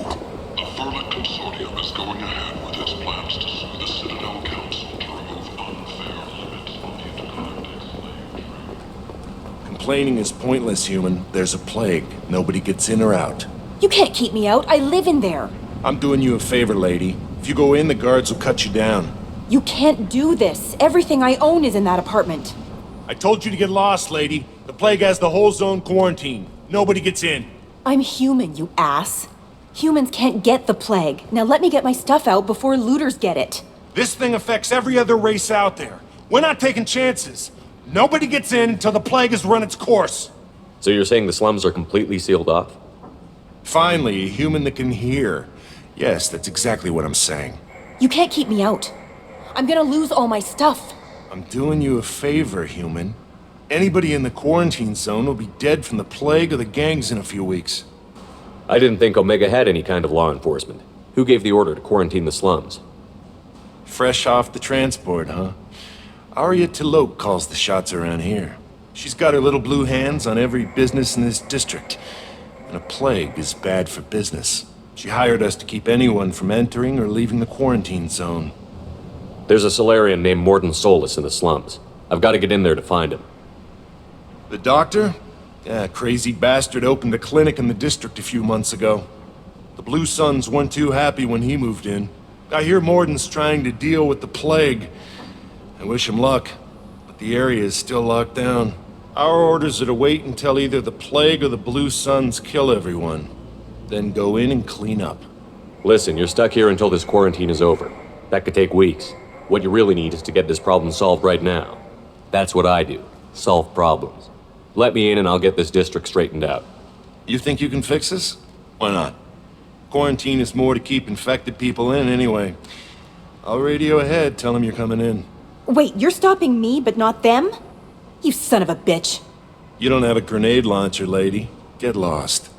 The Firma Consortium is going ahead with its plans to sue the Citadel Council to remove unfair limits on the intergalactic slave. Complaining is pointless, human. There's a plague. Nobody gets in or out. You can't keep me out. I live in there. I'm doing you a favor, lady. If you go in, the guards will cut you down. You can't do this. Everything I own is in that apartment. I told you to get lost, lady. The plague has the whole zone quarantined. Nobody gets in. I'm human, you ass. Humans can't get the plague. Now let me get my stuff out before looters get it. This thing affects every other race out there. We're not taking chances. Nobody gets in until the plague has run its course. So you're saying the slums are completely sealed off? Finally, a human that can hear. Yes, that's exactly what I'm saying. You can't keep me out. I'm gonna lose all my stuff. I'm doing you a favor, human. Anybody in the quarantine zone will be dead from the plague or the gangs in a few weeks. I didn't think Omega had any kind of law enforcement. Who gave the order to quarantine the slums? Fresh off the transport, huh? Arya Tilok calls the shots around here. She's got her little blue hands on every business in this district. And a plague is bad for business. She hired us to keep anyone from entering or leaving the quarantine zone. There's a Solarian named Morden Solus in the slums. I've got to get in there to find him. The doctor? Yeah, crazy bastard opened a clinic in the district a few months ago. The Blue Suns weren't too happy when he moved in. I hear Morden's trying to deal with the plague. I wish him luck, but the area is still locked down. Our orders are to wait until either the plague or the Blue Suns kill everyone. Then go in and clean up. Listen, you're stuck here until this quarantine is over. That could take weeks. What you really need is to get this problem solved right now. That's what I do. Solve problems. Let me in and I'll get this district straightened out. You think you can fix this? Why not? Quarantine is more to keep infected people in anyway. I'll radio ahead, tell them you're coming in. Wait, you're stopping me, but not them? You son of a bitch. You don't have a grenade launcher, lady. Get lost.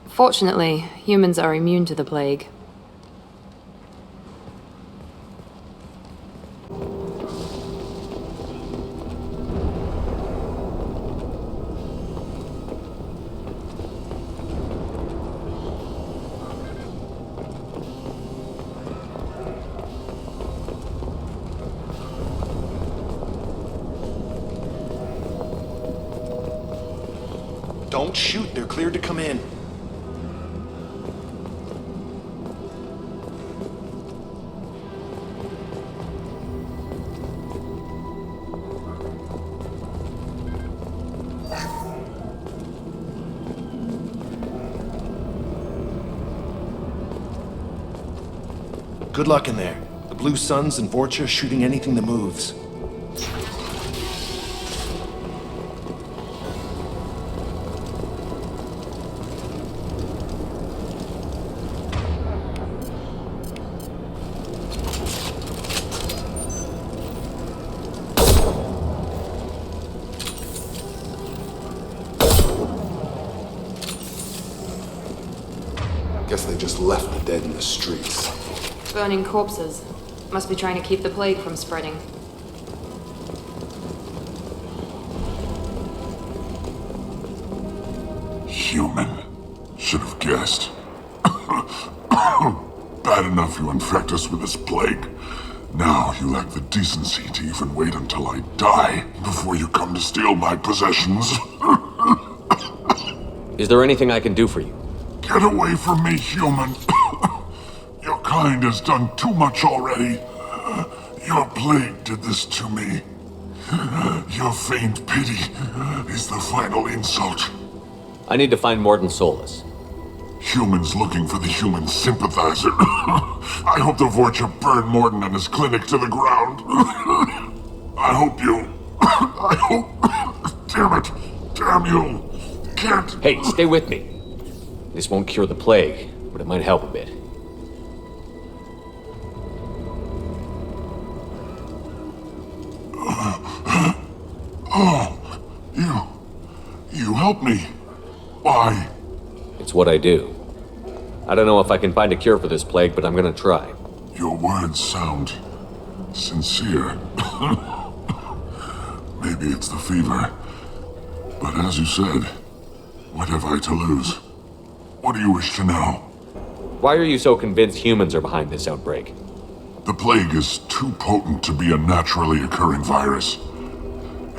Fortunately, humans are immune to the plague. Don't shoot, they're cleared to come in. Good luck in there. The Blue Suns and Vorcha are shooting anything that moves. Guess they just left the dead in the streets. Burning corpses. Must be trying to keep the plague from spreading. Human. Should have guessed. Bad enough you infect us with this plague. Now you lack the decency to even wait until I die before you come to steal my possessions. Is there anything I can do for you? Get away from me, human. Your kind has done too much already. Your plague did this to me. Your feigned pity is the final insult. I need to find Morden Solus. Humans looking for the human sympathizer. I hope the Vorcha burned Morden and his clinic to the ground. I hope you... I hope... Damn it. Damn you. Can't... Hey, stay with me. This won't cure the plague, but it might help a bit. You help me. Why? It's what I do. I don't know if I can find a cure for this plague, but I'm gonna try. Your words sound sincere. Maybe it's the fever. But as you said, what have I to lose? What do you wish to know? Why are you so convinced humans are behind this outbreak? The plague is too potent to be a naturally occurring virus.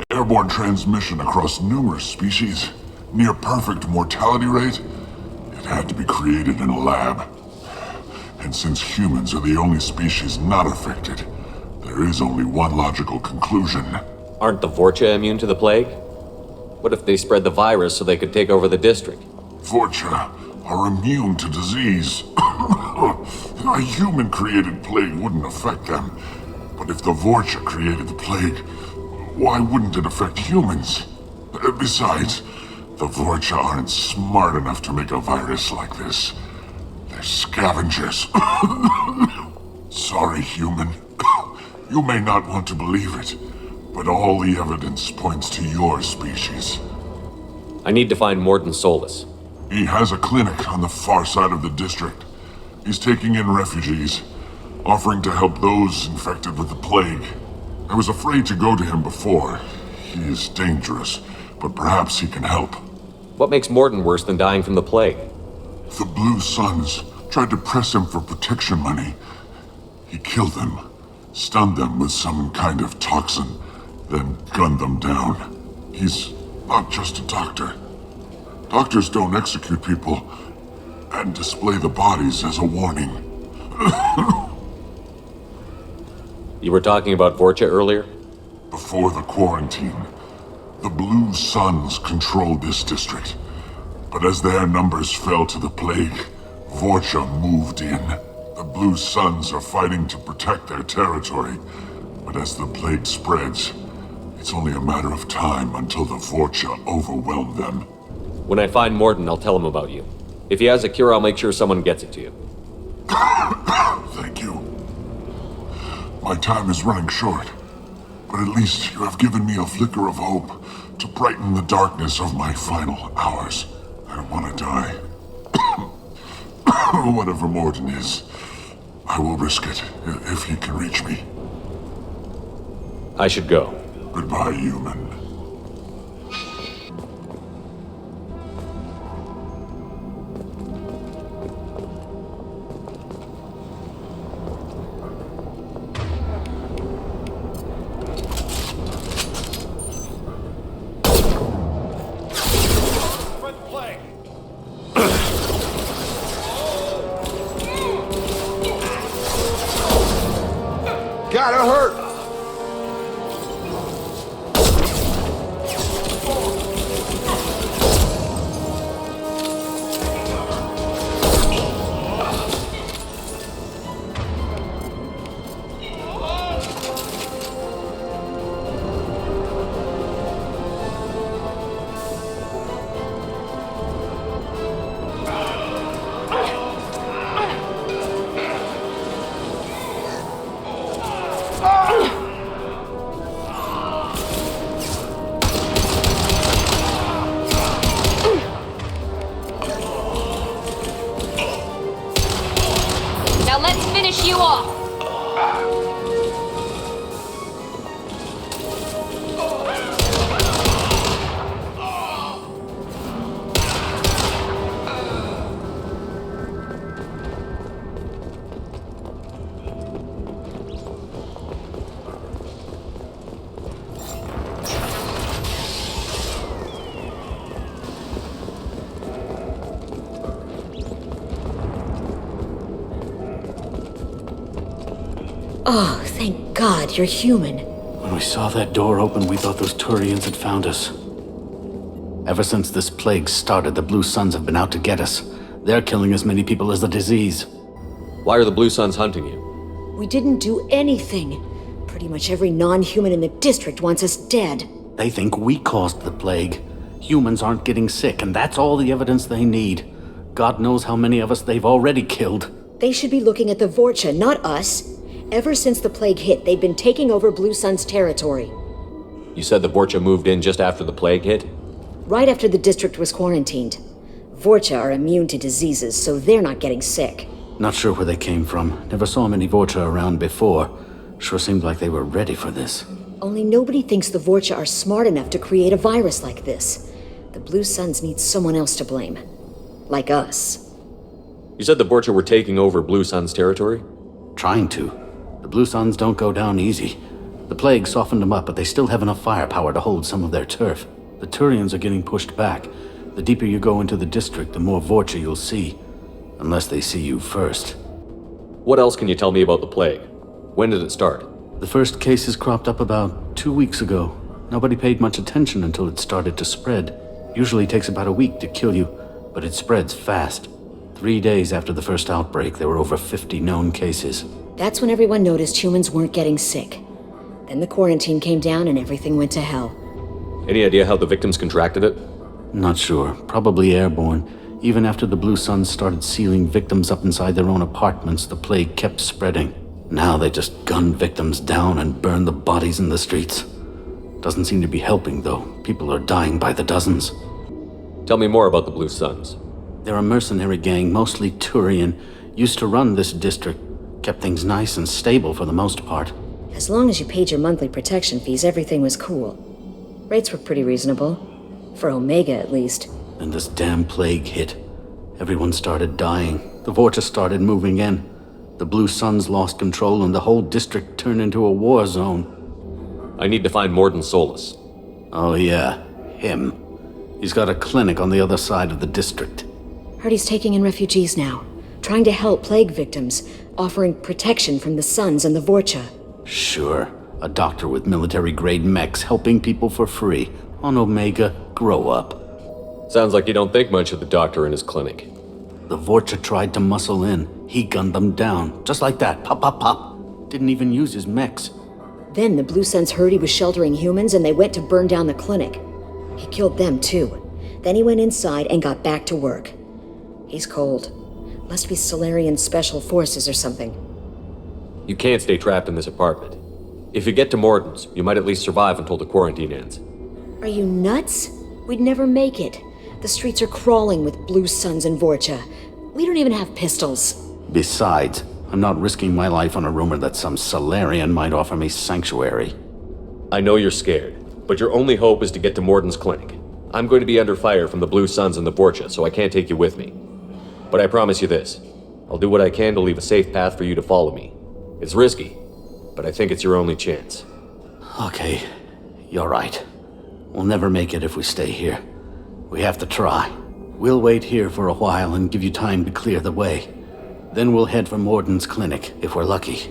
Airborne transmission across numerous species, near perfect mortality rate. It had to be created in a lab. And since humans are the only species not affected, there is only one logical conclusion. Aren't the Vorcha immune to the plague? What if they spread the virus so they could take over the district? Vorcha are immune to disease. A human-created plague wouldn't affect them. But if the Vorcha created the plague, why wouldn't it affect humans? Besides, the Vorcha aren't smart enough to make a virus like this. They're scavengers. Sorry, human. You may not want to believe it, but all the evidence points to your species. I need to find Morden Solus. He has a clinic on the far side of the district. He's taking in refugees, offering to help those infected with the plague. I was afraid to go to him before. He is dangerous, but perhaps he can help. What makes Morden worse than dying from the plague? The Blue Suns tried to press him for protection money. He killed them, stunned them with some kind of toxin, then gunned them down. He's not just a doctor. Doctors don't execute people and display the bodies as a warning. You were talking about Vorcha earlier? Before the quarantine, the Blue Suns controlled this district. But as their numbers fell to the plague, Vorcha moved in. The Blue Suns are fighting to protect their territory. But as the plague spreads, it's only a matter of time until the Vorcha overwhelm them. When I find Morden, I'll tell him about you. If he has a cure, I'll make sure someone gets it to you. Thank you. My time is running short, but at least you have given me a flicker of hope to brighten the darkness of my final hours. I don't want to die. Whatever Morden is, I will risk it if he can reach me. I should go. Goodbye, human. Gotta hurt! Oh, thank God you're human. When we saw that door open, we thought those Turians had found us. Ever since this plague started, the Blue Suns have been out to get us. They're killing as many people as the disease. Why are the Blue Suns hunting you? We didn't do anything. Pretty much every non-human in the district wants us dead. They think we caused the plague. Humans aren't getting sick, and that's all the evidence they need. God knows how many of us they've already killed. They should be looking at the Vorcha, not us. Ever since the plague hit, they've been taking over Blue Sun's territory. You said the Vorcha moved in just after the plague hit? Right after the district was quarantined. Vorcha are immune to diseases, so they're not getting sick. Not sure where they came from. Never saw many Vorcha around before. Sure seemed like they were ready for this. Only nobody thinks the Vorcha are smart enough to create a virus like this. The Blue Suns need someone else to blame. Like us. You said the Vorcha were taking over Blue Sun's territory? Trying to. The Blue Suns don't go down easy. The plague softened them up, but they still have enough firepower to hold some of their turf. The Turians are getting pushed back. The deeper you go into the district, the more Vorcha you'll see. Unless they see you first. What else can you tell me about the plague? When did it start? The first cases cropped up about 2 weeks ago. Nobody paid much attention until it started to spread. Usually takes about a week to kill you, but it spreads fast. 3 days after the first outbreak, there were over 50 known cases. That's when everyone noticed humans weren't getting sick. Then the quarantine came down and everything went to hell. Any idea how the victims contracted it? Not sure. Probably airborne. Even after the Blue Suns started sealing victims up inside their own apartments, the plague kept spreading. Now they just gun victims down and burn the bodies in the streets. Doesn't seem to be helping, though. People are dying by the dozens. Tell me more about the Blue Suns. They're a mercenary gang, mostly Turian. Used to run this district. Kept things nice and stable for the most part. As long as you paid your monthly protection fees, everything was cool. Rates were pretty reasonable. For Omega, at least. Then this damn plague hit. Everyone started dying. The Vorcha started moving in. The Blue Suns lost control and the whole district turned into a war zone. I need to find Morden Solus. Oh yeah, him. He's got a clinic on the other side of the district. Heard he's taking in refugees now. Trying to help plague victims. Offering protection from the Suns and the Vorcha. Sure. A doctor with military-grade mechs helping people for free. On Omega, grow up. Sounds like you don't think much of the doctor in his clinic. The Vorcha tried to muscle in. He gunned them down. Just like that. Pop, pop, pop. Didn't even use his mechs. Then the Blue Suns heard he was sheltering humans and they went to burn down the clinic. He killed them too. Then he went inside and got back to work. He's cold. Must be Solarian Special Forces or something. You can't stay trapped in this apartment. If you get to Morden's, you might at least survive until the quarantine ends. Are you nuts? We'd never make it. The streets are crawling with Blue Suns and Vorcha. We don't even have pistols. Besides, I'm not risking my life on a rumor that some Solarian might offer me sanctuary. I know you're scared, but your only hope is to get to Morden's clinic. I'm going to be under fire from the Blue Suns and the Vorcha, so I can't take you with me. But I promise you this. I'll do what I can to leave a safe path for you to follow me. It's risky, but I think it's your only chance. Okay, you're right. We'll never make it if we stay here. We have to try. We'll wait here for a while and give you time to clear the way. Then we'll head for Morden's clinic, if we're lucky.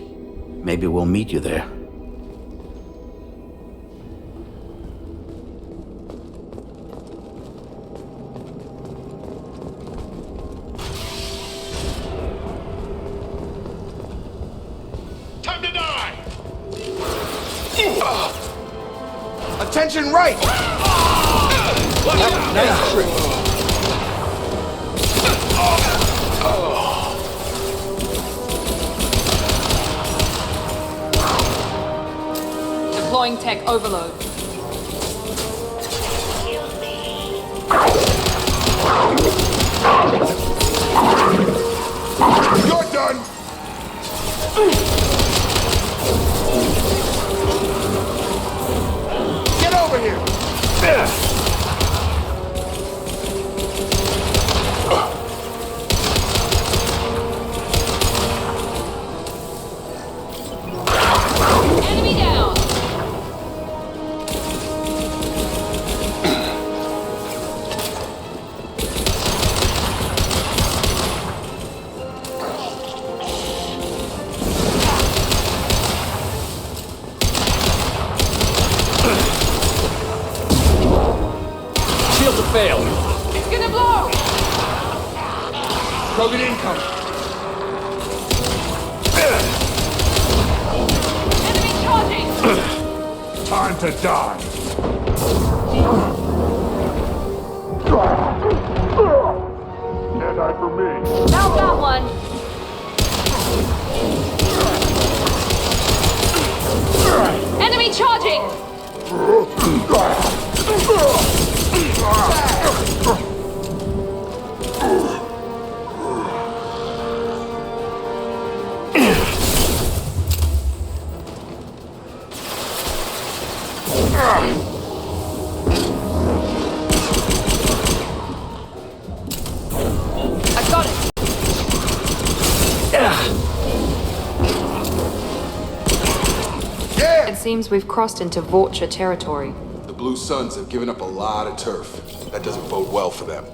Maybe we'll meet you there. Time to die! Attention right! Nice trick. Deploying tech overload. You're done! Get over here! Enemy down! must have failed. It's gonna blow! Krogan incoming. Enemy charging! Time to die. Jedi for me. Now that one! Enemy charging! I got it! It seems we've crossed into Vorcha territory. The Blue Suns have given up a lot of turf. That doesn't bode well for them.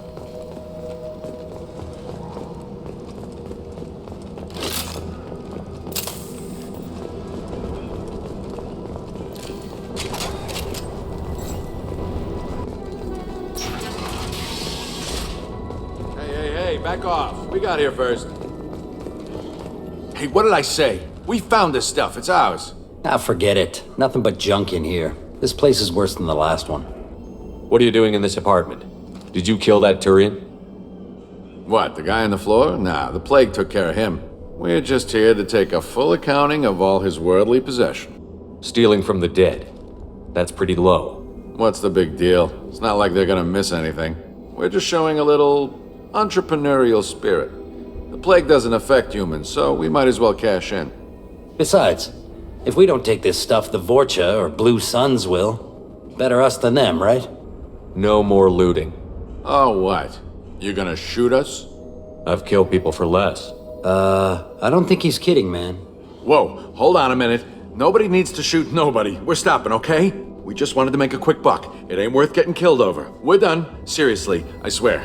Hey, back off. We got here first. Hey, what did I say? We found this stuff. It's ours. Ah, forget it. Nothing but junk in here. This place is worse than the last one. What are you doing in this apartment? Did you kill that Turian? What, the guy on the floor? Nah, the plague took care of him. We're just here to take a full accounting of all his worldly possession. Stealing from the dead. That's pretty low. What's the big deal? It's not like they're gonna miss anything. We're just showing a little entrepreneurial spirit. The plague doesn't affect humans, so we might as well cash in. Besides, if we don't take this stuff, the Vorcha or Blue Suns will. Better us than them, right? No more looting. Oh, what? You gonna shoot us? I've killed people for less. I don't think he's kidding, man. Whoa, hold on a minute. Nobody needs to shoot nobody. We're stopping, okay? We just wanted to make a quick buck. It ain't worth getting killed over. We're done. Seriously, I swear.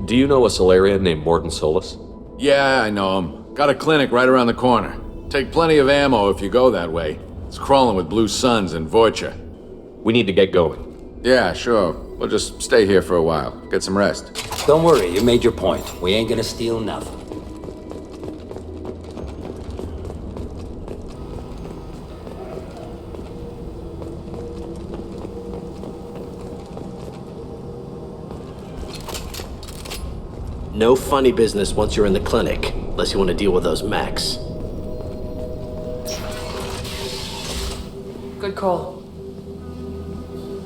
Do you know a Solarian named Morden Solus? Yeah, I know him. Got a clinic right around the corner. Take plenty of ammo if you go that way. It's crawling with Blue Suns and Vorcha. We need to get going. Yeah, sure. We'll just stay here for a while. Get some rest. Don't worry, you made your point. We ain't gonna steal nothing. No funny business once you're in the clinic, unless you want to deal with those mechs. Good call.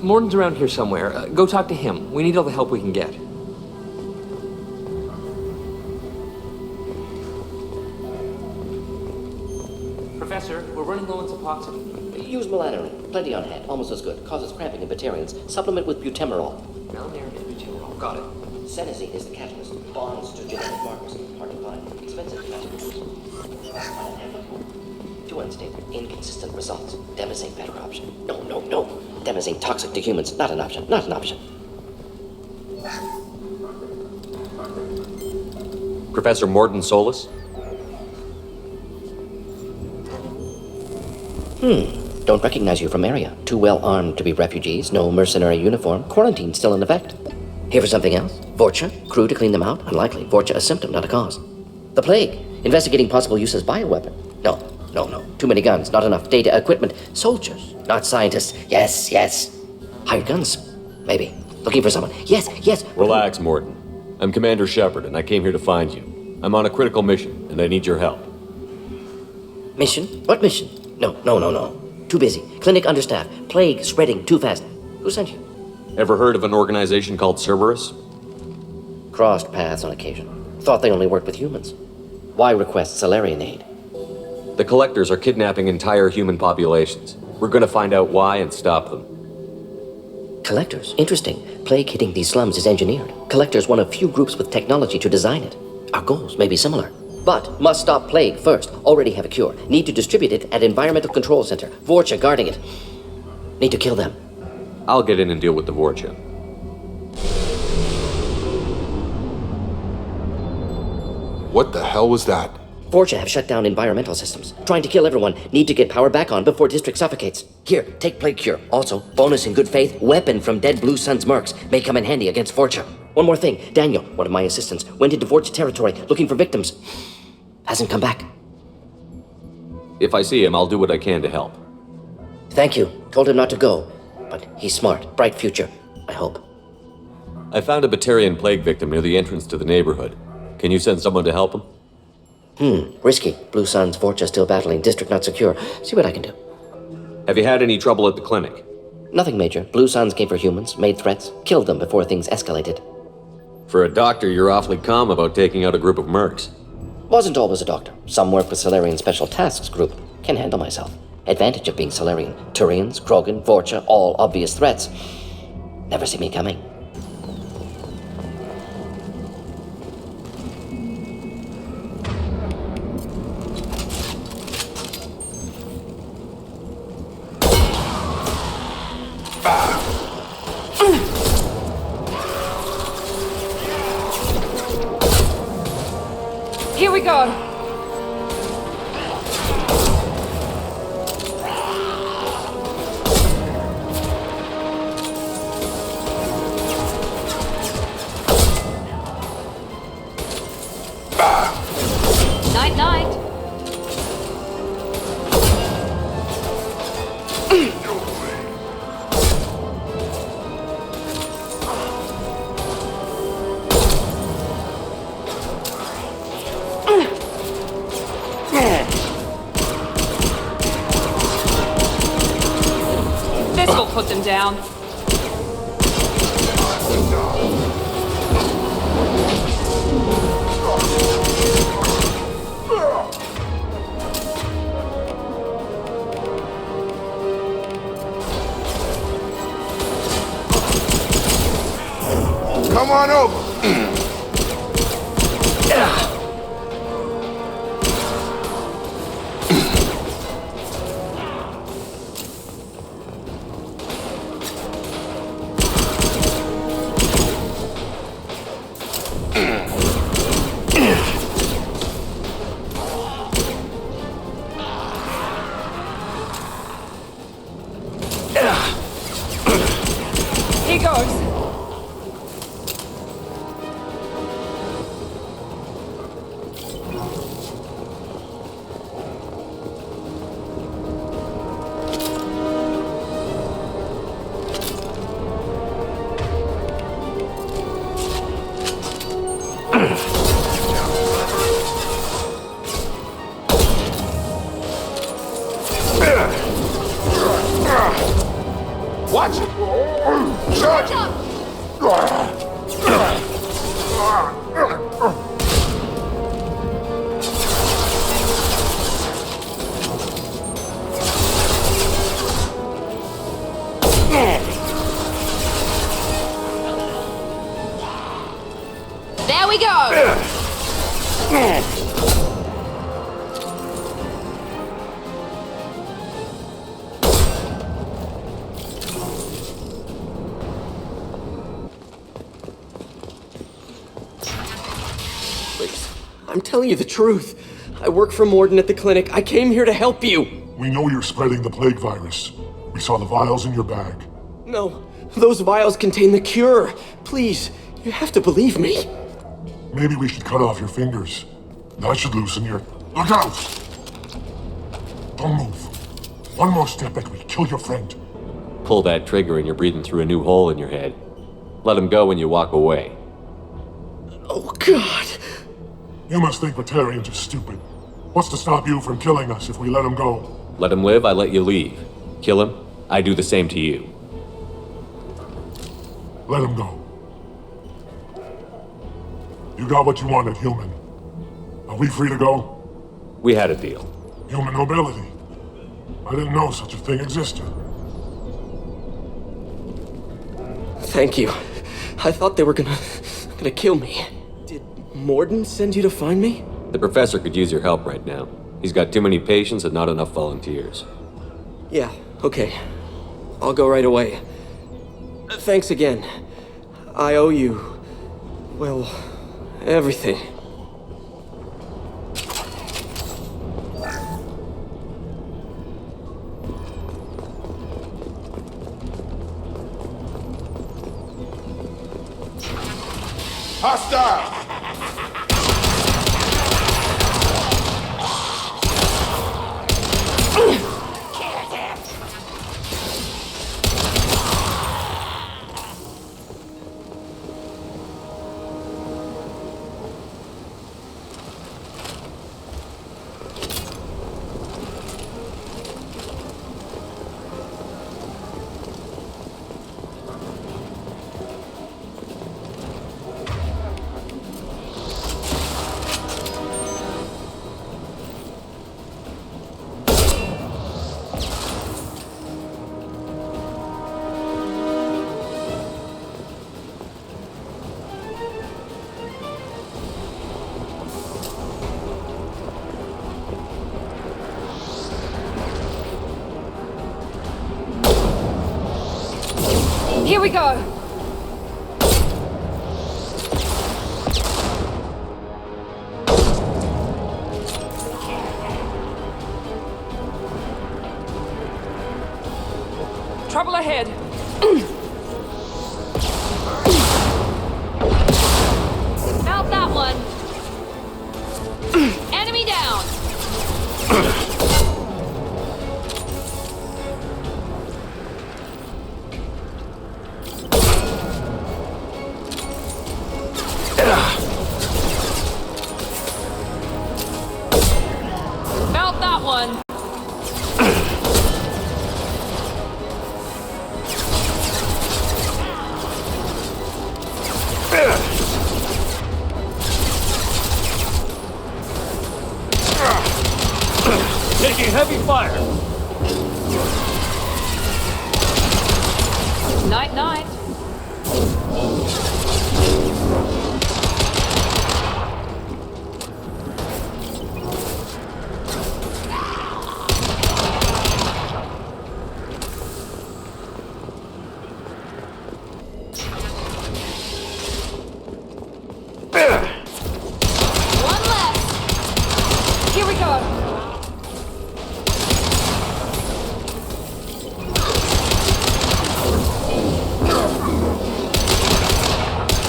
Morden's around here somewhere. Go talk to him. We need all the help we can get. Professor, we're running low on Suboxone. Use Mercenary. Plenty on hand. Almost as good. Causes cramping in Batarians. Supplement with butemerol. Malnarine and butemerol. Got it. Senesine is the catalyst. Bonds to genetic markers. Hard to find. Expensive to mass produce. Too unstable. Inconsistent results. Demazine better option. No. Demazine toxic to humans. Not an option. Not an option. Professor Morden Solus? Don't recognize you from area. Too well armed to be refugees. No mercenary uniform. Quarantine still in effect. Here for something else? Vorcha? Crew to clean them out? Unlikely. Vorcha a symptom, not a cause. The plague. Investigating possible use as bioweapon. No. Too many guns, not enough data, equipment. Soldiers, not scientists. Yes. Hired guns? Maybe. Looking for someone. Yes. Relax, Morden. I'm Commander Shepard, and I came here to find you. I'm on a critical mission, and I need your help. Mission? What mission? No. Too busy. Clinic understaffed. Plague spreading too fast. Who sent you? Ever heard of an organization called Cerberus? Crossed paths on occasion. Thought they only worked with humans. Why request Solarian aid? The Collectors are kidnapping entire human populations. We're gonna find out why and stop them. Collectors? Interesting. Plague hitting these slums is engineered. Collectors one of few groups with technology to design it. Our goals may be similar. But must stop plague first. Already have a cure. Need to distribute it at Environmental Control Center. Vorcha guarding it. Need to kill them. I'll get in and deal with the Vorcha. What the hell was that? Fortune have shut down environmental systems. Trying to kill everyone. Need to get power back on before District suffocates. Here, take Plague Cure. Also, bonus in good faith, weapon from dead Blue Sun's mercs. May come in handy against Fortune. One more thing. Daniel, one of my assistants, went into Fortune territory looking for victims. Hasn't come back. If I see him, I'll do what I can to help. Thank you. Told him not to go. But he's smart. Bright future. I hope. I found a Batarian plague victim near the entrance to the neighborhood. Can you send someone to help him? Risky. Blue Sun's Fortune still battling. District not secure. See what I can do. Have you had any trouble at the clinic? Nothing major. Blue Suns came for humans, made threats, killed them before things escalated. For a doctor, you're awfully calm about taking out a group of mercs. Wasn't always a doctor. Some work with Solarian Special Tasks Group. Can handle myself. Advantage of being Solarian. Turians, Krogan, Fortune, all obvious threats. Never see me coming. Here we go! Night-night! This will put them down. Come on over. Here goes. Watch it! Charge it! There we go! I'm telling you the truth. I work for Morden at the clinic. I came here to help you. We know you're spreading the plague virus. We saw the vials in your bag. No, those vials contain the cure. Please, you have to believe me. Maybe we should cut off your fingers. That should loosen your... Look out! Don't move. One more step and we kill your friend. Pull that trigger and you're breathing through a new hole in your head. Let him go when you walk away. Oh, God. You must think Batarians are stupid. What's to stop you from killing us if we let him go? Let him live, I let you leave. Kill him, I do the same to you. Let him go. You got what you wanted, human. Are we free to go? We had a deal. Human nobility. I didn't know such a thing existed. Thank you. I thought they were gonna kill me. Did Morden send you to find me? The professor could use your help right now. He's got too many patients and not enough volunteers. Yeah, okay. I'll go right away. Thanks again. I owe you... well, everything. Hostile! Here we go! Trouble ahead! Felt that one! Enemy down! Felt that one! Taking heavy fire! Night-night. One left. Here we go.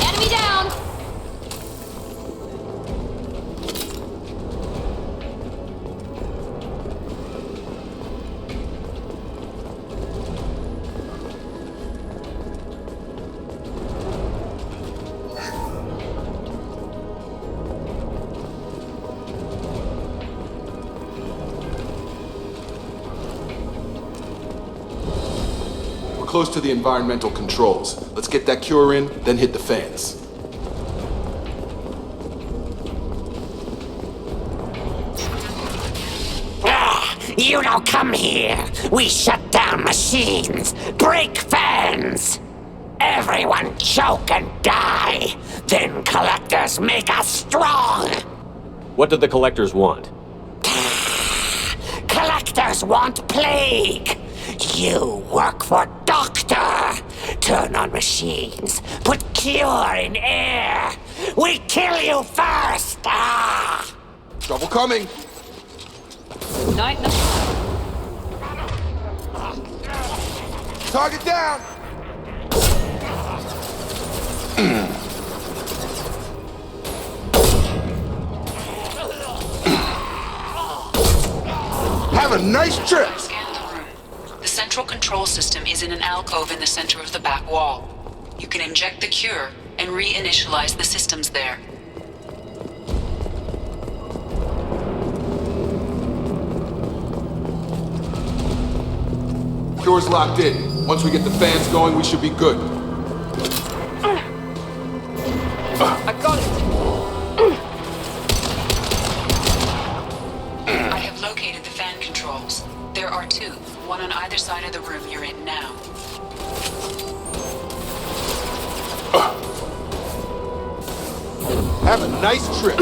Enemy down. We're close to the environmental controls. Let's get that cure in, then hit the fans. You don't come here. We shut down machines, break fans. Everyone choke and die. Then collectors make us strong. What did the collectors want? Collectors want plague. You work for Doctor. Turn on machines. Put cure in air. We kill you first. Trouble coming. Night-night. Target down. Have a nice trip. Scan the room. The central control system is in an alcove in the center of the back wall. You can inject the cure and reinitialize the systems there. Cure's locked in. Once we get the fans going, we should be good. I got it. I have located the fan controls. There are two, one on either side of the room you're in now. Have a nice trip.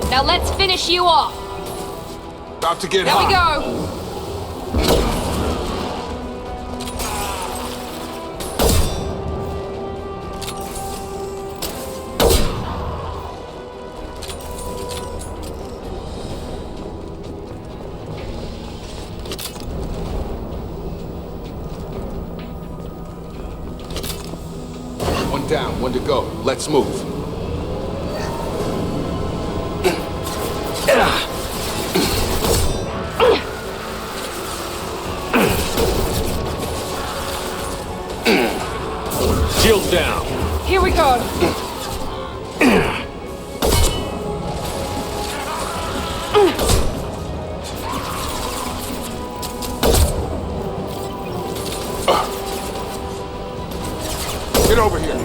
Now let's finish you off. About to get There hot. we go. One down, one to go. Let's move. Shields down. Here we go. Get over here.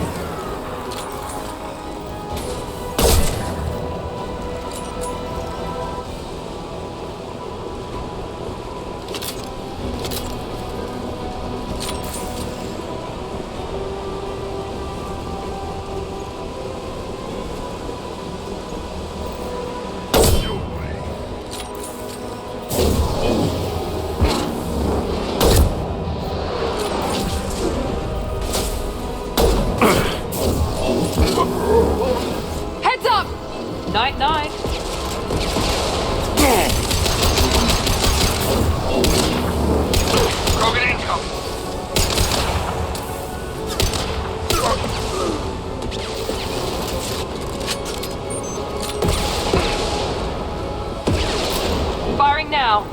Heads up! Night, night. Krogan income. Firing now.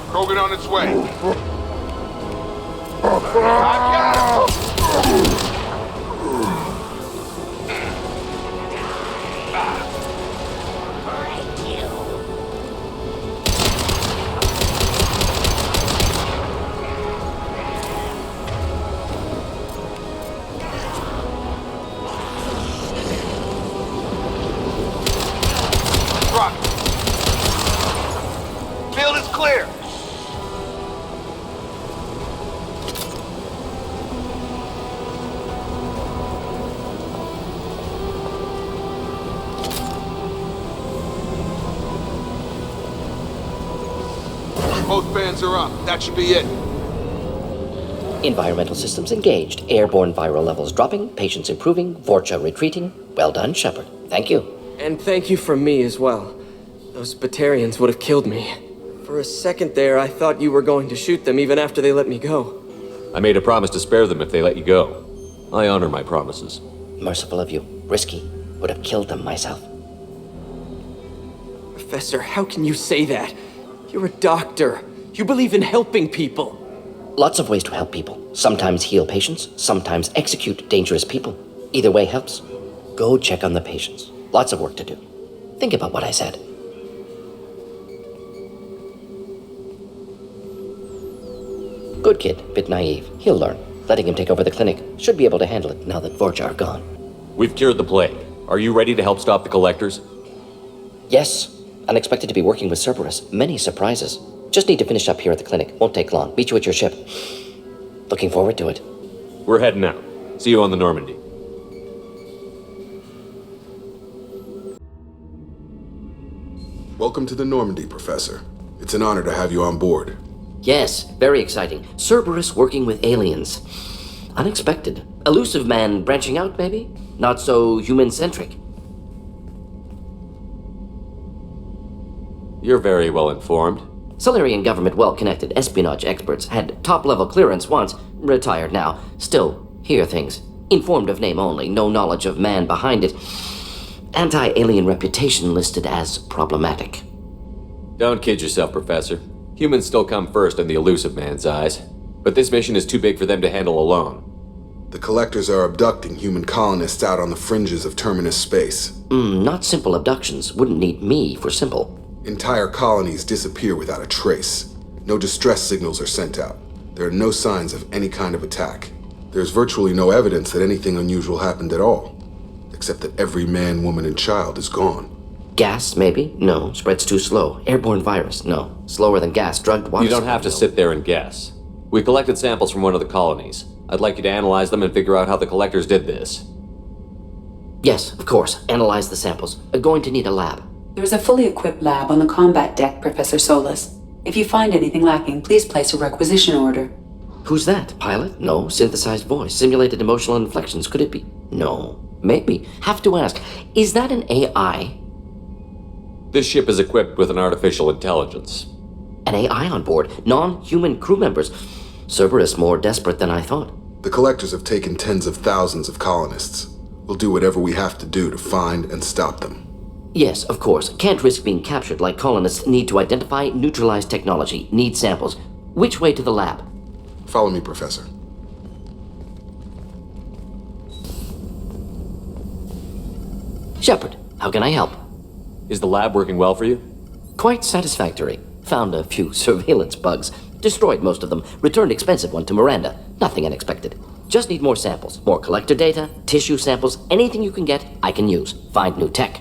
Krogan on its way. Rock. Field is clear. Both bands are up. That should be it. Environmental systems engaged. Airborne viral levels dropping. Patients improving. Vorcha retreating. Well done, Shepard. Thank you. And thank you from me as well. Those Batarians would have killed me. For a second there, I thought you were going to shoot them even after they let me go. I made a promise to spare them if they let you go. I honor my promises. Merciful of you. Risky. Would have killed them myself. Professor, how can you say that? You're a doctor. You believe in helping people. Lots of ways to help people. Sometimes heal patients, sometimes execute dangerous people. Either way helps. Go check on the patients. Lots of work to do. Think about what I said. Good kid, bit naive. He'll learn. Letting him take over the clinic. Should be able to handle it now that Vorcha are gone. We've cured the plague. Are you ready to help stop the collectors? Yes. Unexpected to be working with Cerberus. Many surprises. Just need to finish up here at the clinic. Won't take long. Meet you at your ship. Looking forward to it. We're heading out. See you on the Normandy. Welcome to the Normandy, Professor. It's an honor to have you on board. Yes, very exciting. Cerberus working with aliens. Unexpected. Elusive man branching out, maybe? Not so human-centric. You're very well informed. Solarian government well-connected espionage experts had top-level clearance once, retired now. Still, hear things. Informed of name only, no knowledge of man behind it. Anti-alien reputation listed as problematic. Don't kid yourself, Professor. Humans still come first in the elusive man's eyes. But this mission is too big for them to handle alone. The Collectors are abducting human colonists out on the fringes of Terminus space. Not simple abductions. Wouldn't need me for simple. Entire colonies disappear without a trace. No distress signals are sent out. There are no signs of any kind of attack. There's virtually no evidence that anything unusual happened at all, except that every man, woman, and child is gone. Gas, maybe? No. Spreads too slow. Airborne virus? No. Slower than gas. Drugged water? You don't have to sit there and guess. We collected samples from one of the colonies. I'd like you to analyze them and figure out how the Collectors did this. Yes, of course. Analyze the samples. Going to need a lab. There is a fully equipped lab on the combat deck, Professor Solus. If you find anything lacking, please place a requisition order. Who's that? Pilot? No. Synthesized voice. Simulated emotional inflections. Could it be? No. Maybe. Have to ask. Is that an AI? This ship is equipped with an artificial intelligence. An AI on board? Non-human crew members? Cerberus more desperate than I thought. The Collectors have taken tens of thousands of colonists. We'll do whatever we have to do to find and stop them. Yes, of course. Can't risk being captured like colonists need to identify, neutralize technology, need samples. Which way to the lab? Follow me, Professor. Shepard, how can I help? Is the lab working well for you? Quite satisfactory. Found a few surveillance bugs. Destroyed most of them. Returned expensive one to Miranda. Nothing unexpected. Just need more samples. More collector data, tissue samples, anything you can get, I can use. Find new tech.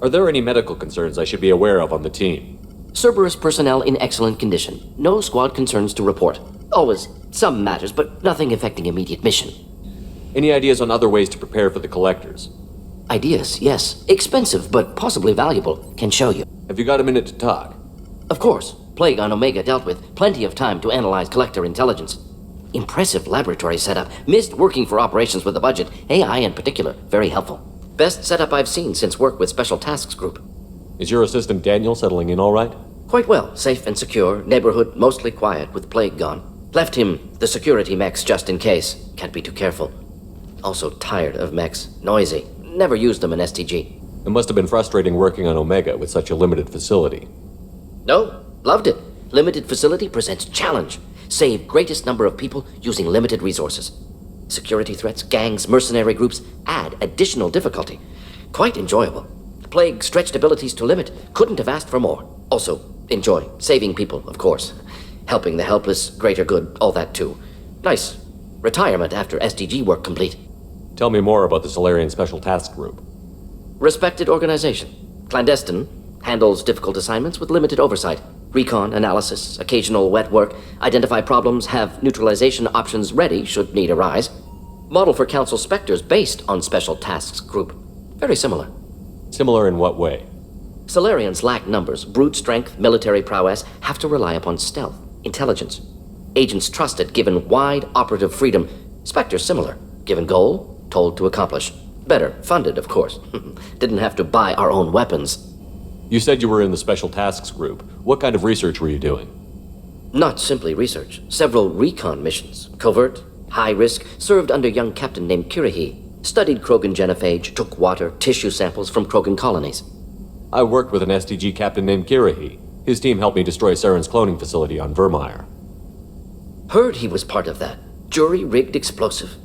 Are there any medical concerns I should be aware of on the team? Cerberus personnel in excellent condition. No squad concerns to report. Always some matters, but nothing affecting immediate mission. Any ideas on other ways to prepare for the Collectors? Ideas, yes. Expensive, but possibly valuable. Can show you. Have you got a minute to talk? Of course. Plague on Omega dealt with. Plenty of time to analyze Collector intelligence. Impressive laboratory setup. Missed working for operations with a budget. AI in particular. Very helpful. Best setup I've seen since work with Special Tasks Group. Is your assistant Daniel settling in all right? Quite well. Safe and secure. Neighborhood mostly quiet with Plague gone. Left him the security mechs just in case. Can't be too careful. Also tired of mechs. Noisy. Never used them in STG. It must have been frustrating working on Omega with such a limited facility. No. Loved it. Limited facility presents challenge. Save greatest number of people using limited resources. Security threats, gangs, mercenary groups add additional difficulty. Quite enjoyable. Plague stretched abilities to limit. Couldn't have asked for more. Also, enjoy. Saving people, of course. Helping the helpless, greater good, all that too. Nice. Retirement after SDG work complete. Tell me more about the Solarian Special Task Group. Respected organization. Clandestine. Handles difficult assignments with limited oversight. Recon, analysis, occasional wet work, identify problems, have neutralization options ready should need arise. Model for Council Spectres based on Special Tasks Group. Very similar. Similar in what way? Solarians lack numbers, brute strength, military prowess, have to rely upon stealth, intelligence. Agents trusted, given wide operative freedom. Spectres similar, given goal, told to accomplish. Better, funded, of course. Didn't have to buy our own weapons. You said you were in the Special Tasks Group. What kind of research were you doing? Not simply research. Several recon missions. Covert, high risk, served under a young captain named Kirihi. Studied Krogan genophage, took water, tissue samples from Krogan colonies. I worked with an STG captain named Kirihi. His team helped me destroy Saren's cloning facility on Vermeer. Heard he was part of that. Jury-rigged explosive.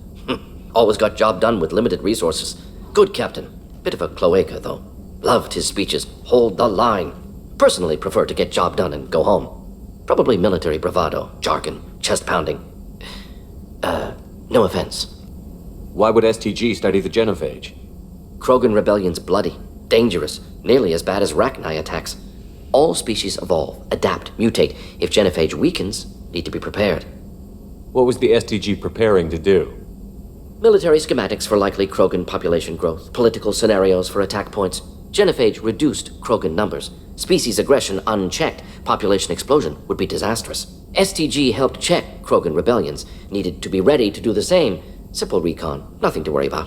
Always got job done with limited resources. Good captain. Bit of a cloaca, though. Loved his speeches. Hold the line. Personally prefer to get job done and go home. Probably military bravado, jargon, chest pounding. No offense. Why would STG study the genophage? Krogan rebellion's bloody, dangerous, nearly as bad as Rachni attacks. All species evolve, adapt, mutate. If genophage weakens, need to be prepared. What was the STG preparing to do? Military schematics for likely Krogan population growth, political scenarios for attack points. Genophage reduced Krogan numbers. Species aggression unchecked, population explosion would be disastrous. STG helped check Krogan rebellions. Needed to be ready to do the same. Simple recon, nothing to worry about.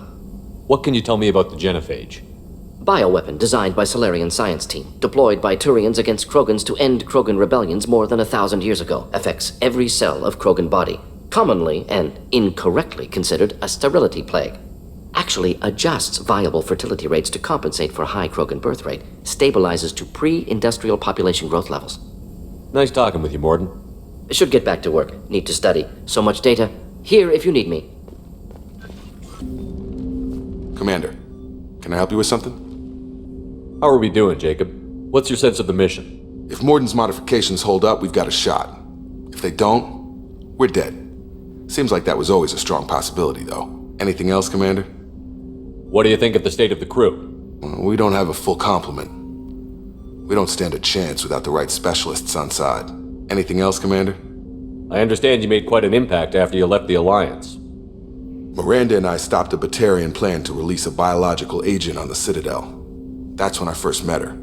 What can you tell me about the genophage? Bioweapon designed by Solarian science team, deployed by Turians against Krogans to end Krogan rebellions more than 1,000 years ago. Affects every cell of Krogan body. Commonly and incorrectly considered a sterility plague. Actually adjusts viable fertility rates to compensate for high Krogan birth rate. Stabilizes to pre-industrial population growth levels. Nice talking with you, Morden. Should get back to work. Need to study. So much data. Here if you need me. Commander, can I help you with something? How are we doing, Jacob? What's your sense of the mission? If Morden's modifications hold up, we've got a shot. If they don't, we're dead. Seems like that was always a strong possibility, though. Anything else, Commander? What do you think of the state of the crew? We don't have a full complement. We don't stand a chance without the right specialists on side. Anything else, Commander? I understand you made quite an impact after you left the Alliance. Miranda and I stopped a Batarian plan to release a biological agent on the Citadel. That's when I first met her.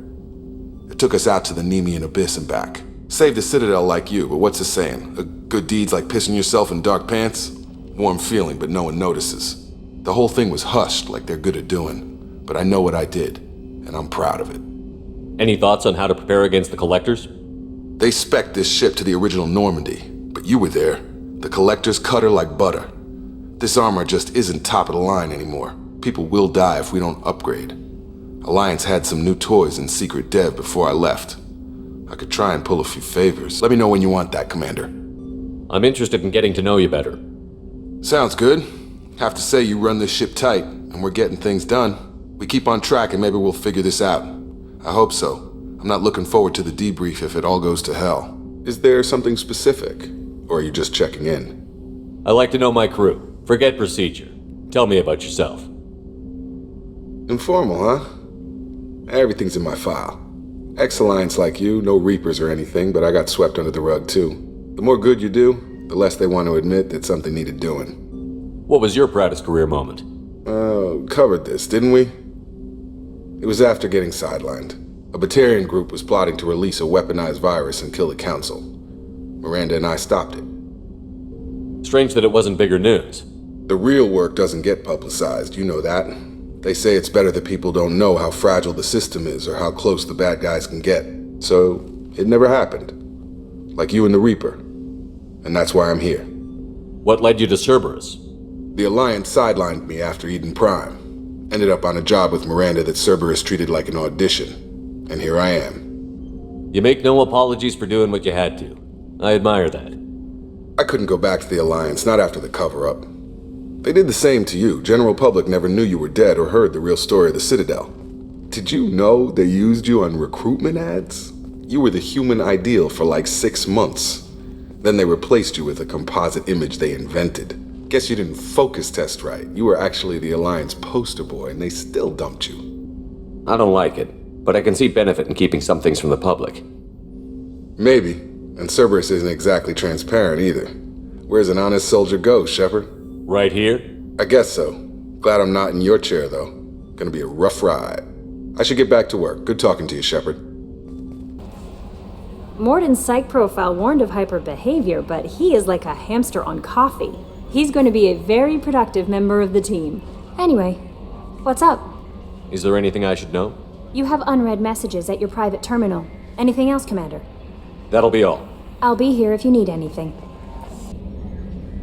It took us out to the Nemean Abyss and back. Saved the Citadel like you, but what's the saying? A good deed's like pissing yourself in dark pants? Warm feeling, but no one notices. The whole thing was hushed like they're good at doing. But I know what I did, and I'm proud of it. Any thoughts on how to prepare against the Collectors? They spec'd this ship to the original Normandy, but you were there. The Collectors cut her like butter. This armor just isn't top of the line anymore. People will die if we don't upgrade. Alliance had some new toys in secret dev before I left. I could try and pull a few favors. Let me know when you want that, Commander. I'm interested in getting to know you better. Sounds good. Have to say you run this ship tight, and we're getting things done. We keep on track and maybe we'll figure this out. I hope so. I'm not looking forward to the debrief if it all goes to hell. Is there something specific? Or are you just checking in? I like to know my crew. Forget procedure. Tell me about yourself. Informal, huh? Everything's in my file. Ex-Alliance like you, no Reapers or anything, but I got swept under the rug too. The more good you do, the less they want to admit that something needed doing. What was your proudest career moment? Covered this, didn't we? It was after getting sidelined. A Batarian group was plotting to release a weaponized virus and kill the Council. Miranda and I stopped it. Strange that it wasn't bigger news. The real work doesn't get publicized, you know that. They say it's better that people don't know how fragile the system is or how close the bad guys can get. So, it never happened. Like you and the Reaper. And that's why I'm here. What led you to Cerberus? The Alliance sidelined me after Eden Prime. Ended up on a job with Miranda that Cerberus treated like an audition. And here I am. You make no apologies for doing what you had to. I admire that. I couldn't go back to the Alliance, not after the cover-up. They did the same to you. General public never knew you were dead or heard the real story of the Citadel. Did you know they used you on recruitment ads? You were the human ideal for like 6 months. Then they replaced you with a composite image they invented. Guess you didn't focus test right. You were actually the Alliance poster boy, and they still dumped you. I don't like it, but I can see benefit in keeping some things from the public. Maybe. And Cerberus isn't exactly transparent either. Where's an honest soldier go, Shepard? Right here? I guess so. Glad I'm not in your chair, though. Gonna be a rough ride. I should get back to work. Good talking to you, Shepard. Morden's psych profile warned of hyper behavior, but he is like a hamster on coffee. He's going to be a very productive member of the team. Anyway, what's up? Is there anything I should know? You have unread messages at your private terminal. Anything else, Commander? That'll be all. I'll be here if you need anything.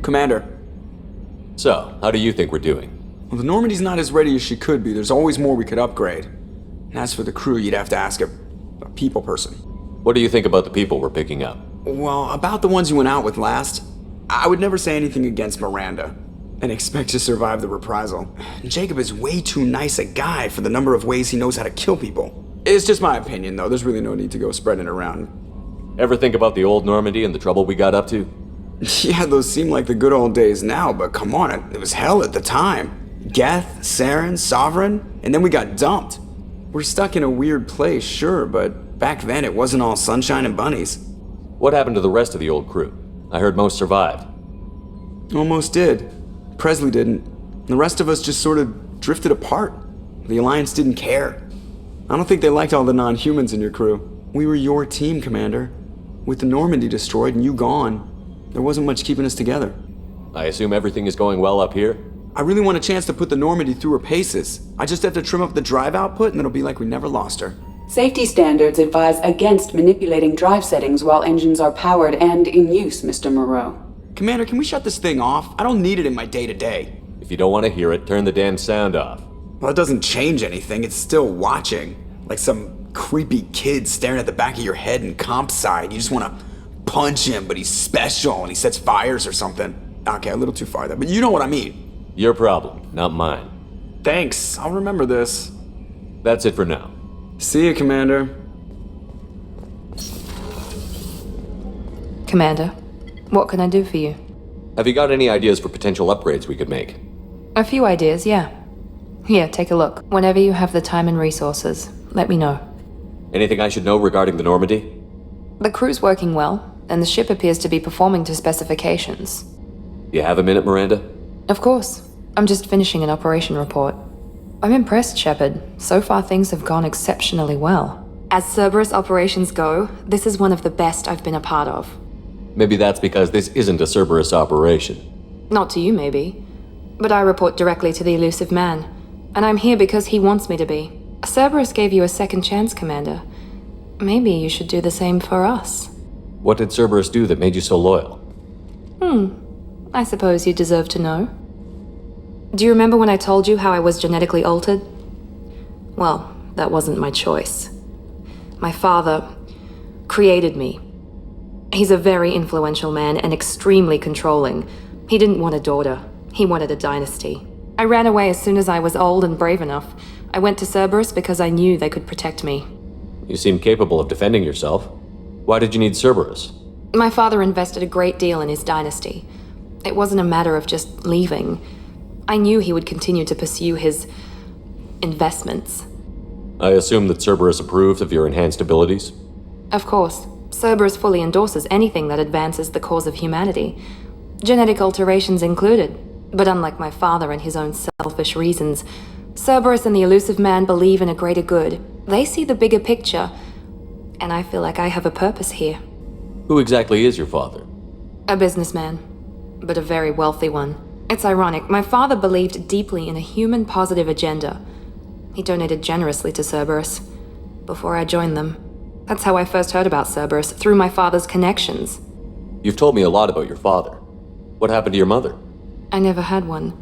Commander. So, how do you think we're doing? Well, the Normandy's not as ready as she could be. There's always more we could upgrade. And as for the crew, you'd have to ask a people person. What do you think about the people we're picking up? Well, about the ones you went out with last, I would never say anything against Miranda and expect to survive the reprisal. Jacob is way too nice a guy for the number of ways he knows how to kill people. It's just my opinion, though. There's really no need to go spreading it around. Ever think about the old Normandy and the trouble we got up to? Yeah, those seem like the good old days now, but come on, it was hell at the time. Geth, Saren, Sovereign, and then we got dumped. We're stuck in a weird place, sure, but back then it wasn't all sunshine and bunnies. What happened to the rest of the old crew? I heard most survived. Almost did. Presley didn't. The rest of us just sort of drifted apart. The Alliance didn't care. I don't think they liked all the non-humans in your crew. We were your team, Commander. With the Normandy destroyed and you gone, there wasn't much keeping us together. I assume everything is going well up here? I really want a chance to put the Normandy through her paces. I just have to trim up the drive output and it'll be like we never lost her. Safety standards advise against manipulating drive settings while engines are powered and in use, Mr. Moreau. Commander, can we shut this thing off? I don't need it in my day-to-day. If you don't want to hear it, turn the damn sound off. Well, it doesn't change anything. It's still watching. Like some creepy kid staring at the back of your head in comp side. You just want to punch him, but he's special and he sets fires or something. Okay, a little too far there, but you know what I mean. Your problem, not mine. Thanks, I'll remember this. That's it for now. See you, Commander. Commander, what can I do for you? Have you got any ideas for potential upgrades we could make? A few ideas, yeah. Here, take a look. Whenever you have the time and resources, let me know. Anything I should know regarding the Normandy? The crew's working well, and the ship appears to be performing to specifications. You have a minute, Miranda? Of course. I'm just finishing an operation report. I'm impressed, Shepard. So far things have gone exceptionally well. As Cerberus operations go, this is one of the best I've been a part of. Maybe that's because this isn't a Cerberus operation. Not to you, maybe. But I report directly to the elusive man, and I'm here because he wants me to be. Cerberus gave you a second chance, Commander. Maybe you should do the same for us. What did Cerberus do that made you so loyal? I suppose you deserve to know. Do you remember when I told you how I was genetically altered? Well, that wasn't my choice. My father created me. He's a very influential man and extremely controlling. He didn't want a daughter. He wanted a dynasty. I ran away as soon as I was old and brave enough. I went to Cerberus because I knew they could protect me. You seem capable of defending yourself. Why did you need Cerberus? My father invested a great deal in his dynasty. It wasn't a matter of just leaving. I knew he would continue to pursue his investments. I assume that Cerberus approved of your enhanced abilities? Of course. Cerberus fully endorses anything that advances the cause of humanity. Genetic alterations included. But unlike my father and his own selfish reasons, Cerberus and the elusive man believe in a greater good. They see the bigger picture, and I feel like I have a purpose here. Who exactly is your father? A businessman, but a very wealthy one. It's ironic, my father believed deeply in a human-positive agenda. He donated generously to Cerberus before I joined them. That's how I first heard about Cerberus, through my father's connections. You've told me a lot about your father. What happened to your mother? I never had one.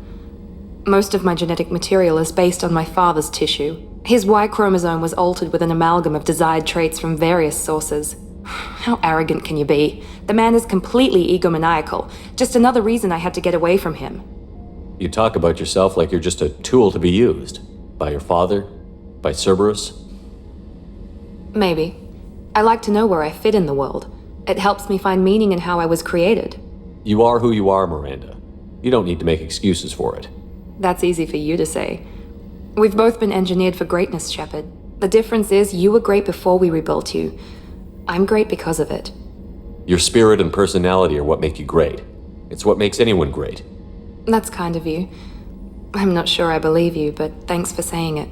Most of my genetic material is based on my father's tissue. His Y chromosome was altered with an amalgam of desired traits from various sources. How arrogant can you be? The man is completely egomaniacal. Just another reason I had to get away from him. You talk about yourself like you're just a tool to be used. By your father? By Cerberus? Maybe. I like to know where I fit in the world. It helps me find meaning in how I was created. You are who you are, Miranda. You don't need to make excuses for it. That's easy for you to say. We've both been engineered for greatness, Shepard. The difference is you were great before we rebuilt you. I'm great because of it. Your spirit and personality are what make you great. It's what makes anyone great. That's kind of you. I'm not sure I believe you, but thanks for saying it.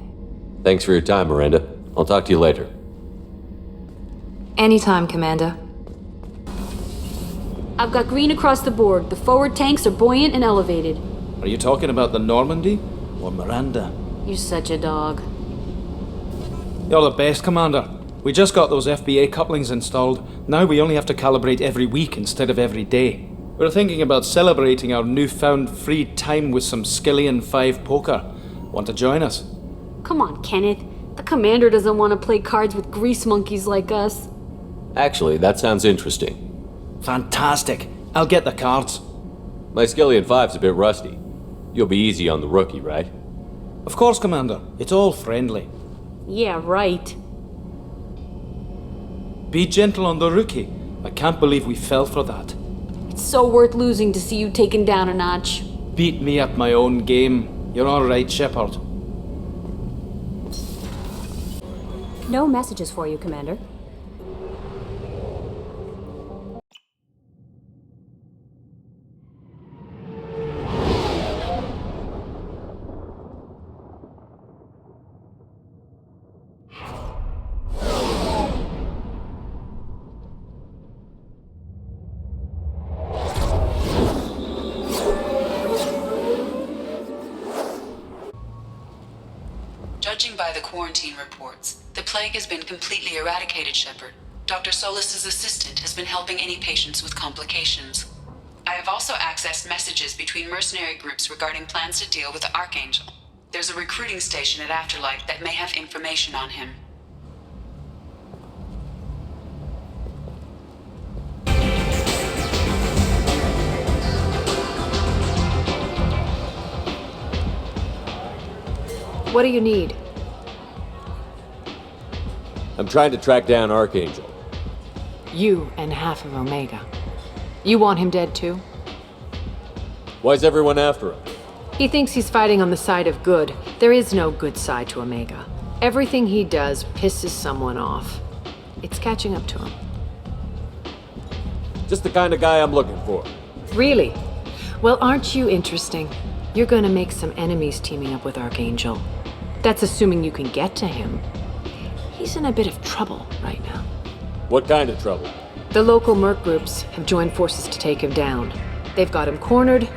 Thanks for your time, Miranda. I'll talk to you later. Anytime, Commander. I've got green across the board. The forward tanks are buoyant and elevated. Are you talking about the Normandy or Miranda? You're such a dog. You're the best, Commander. We just got those FBA couplings installed. Now we only have to calibrate every week instead of every day. We're thinking about celebrating our newfound free time with some Skillian 5 poker. Want to join us? Come on, Kenneth. The commander doesn't want to play cards with grease monkeys like us. Actually, that sounds interesting. Fantastic. I'll get the cards. My Skillian 5's a bit rusty. You'll be easy on the rookie, right? Of course, Commander. It's all friendly. Yeah, right. Be gentle on the rookie. I can't believe we fell for that. It's so worth losing to see you taken down a notch. Beat me at my own game. You're all right, Shepard. No messages for you, Commander. Judging by the quarantine reports, the plague has been completely eradicated, Shepard. Dr. Solis's assistant has been helping any patients with complications. I have also accessed messages between mercenary groups regarding plans to deal with the Archangel. There's a recruiting station at Afterlife that may have information on him. What do you need? I'm trying to track down Archangel. You and half of Omega. You want him dead too? Why's everyone after him? He thinks he's fighting on the side of good. There is no good side to Omega. Everything he does pisses someone off. It's catching up to him. Just the kind of guy I'm looking for. Really? Well, aren't you interesting? You're gonna make some enemies teaming up with Archangel. That's assuming you can get to him. He's in a bit of trouble right now. What kind of trouble? The local merc groups have joined forces to take him down. They've got him cornered,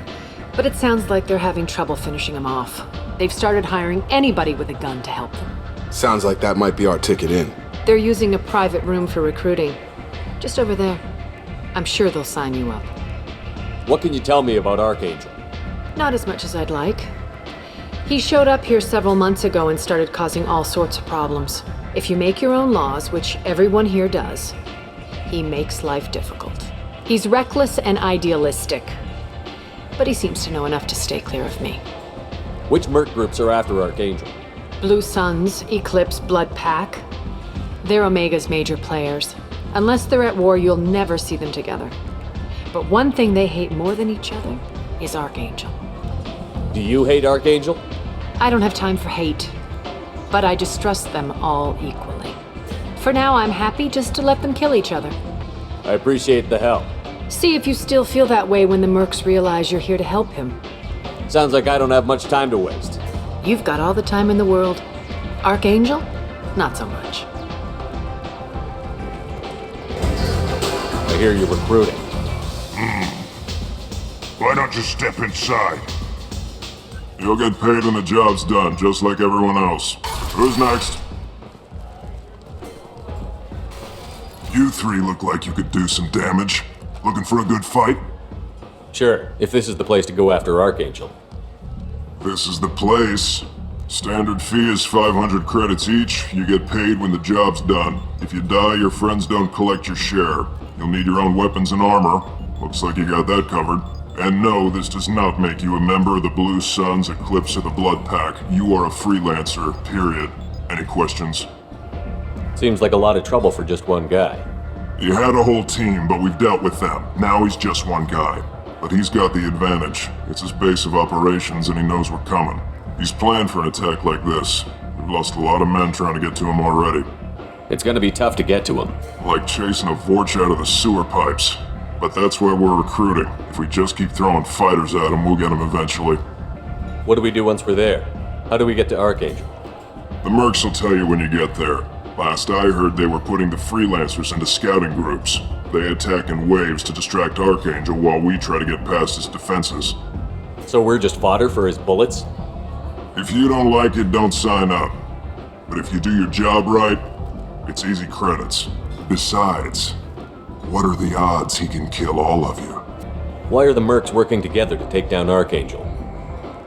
but it sounds like they're having trouble finishing him off. They've started hiring anybody with a gun to help them. Sounds like that might be our ticket in. They're using a private room for recruiting. Just over there. I'm sure they'll sign you up. What can you tell me about Archangel? Not as much as I'd like. He showed up here several months ago and started causing all sorts of problems. If you make your own laws, which everyone here does, he makes life difficult. He's reckless and idealistic. But he seems to know enough to stay clear of me. Which merc groups are after Archangel? Blue Suns, Eclipse, Blood Pack. They're Omega's major players. Unless they're at war, you'll never see them together. But one thing they hate more than each other is Archangel. Do you hate Archangel? I don't have time for hate, but I distrust them all equally. For now, I'm happy just to let them kill each other. I appreciate the help. See if you still feel that way when the mercs realize you're here to help him. Sounds like I don't have much time to waste. You've got all the time in the world. Archangel? Not so much. I hear you're recruiting. Why don't you step inside? You'll get paid when the job's done, just like everyone else. Who's next? You three look like you could do some damage. Looking for a good fight? Sure, if this is the place to go after Archangel. This is the place. Standard fee is 500 credits each. You get paid when the job's done. If you die, your friends don't collect your share. You'll need your own weapons and armor. Looks like you got that covered. And no, this does not make you a member of the Blue Suns, Eclipse, or the Blood Pack. You are a freelancer, period. Any questions? Seems like a lot of trouble for just one guy. You had a whole team, but we've dealt with them. Now he's just one guy. But he's got the advantage. It's his base of operations and he knows we're coming. He's planned for an attack like this. We've lost a lot of men trying to get to him already. It's gonna be tough to get to him. Like chasing a Vorch out of the sewer pipes. But that's why we're recruiting. If we just keep throwing fighters at him, we'll get him eventually. What do we do once we're there? How do we get to Archangel? The mercs will tell you when you get there. Last I heard, they were putting the freelancers into scouting groups. They attack in waves to distract Archangel while we try to get past his defenses. So we're just fodder for his bullets? If you don't like it, don't sign up. But if you do your job right, it's easy credits. Besides, what are the odds he can kill all of you? Why are the mercs working together to take down Archangel?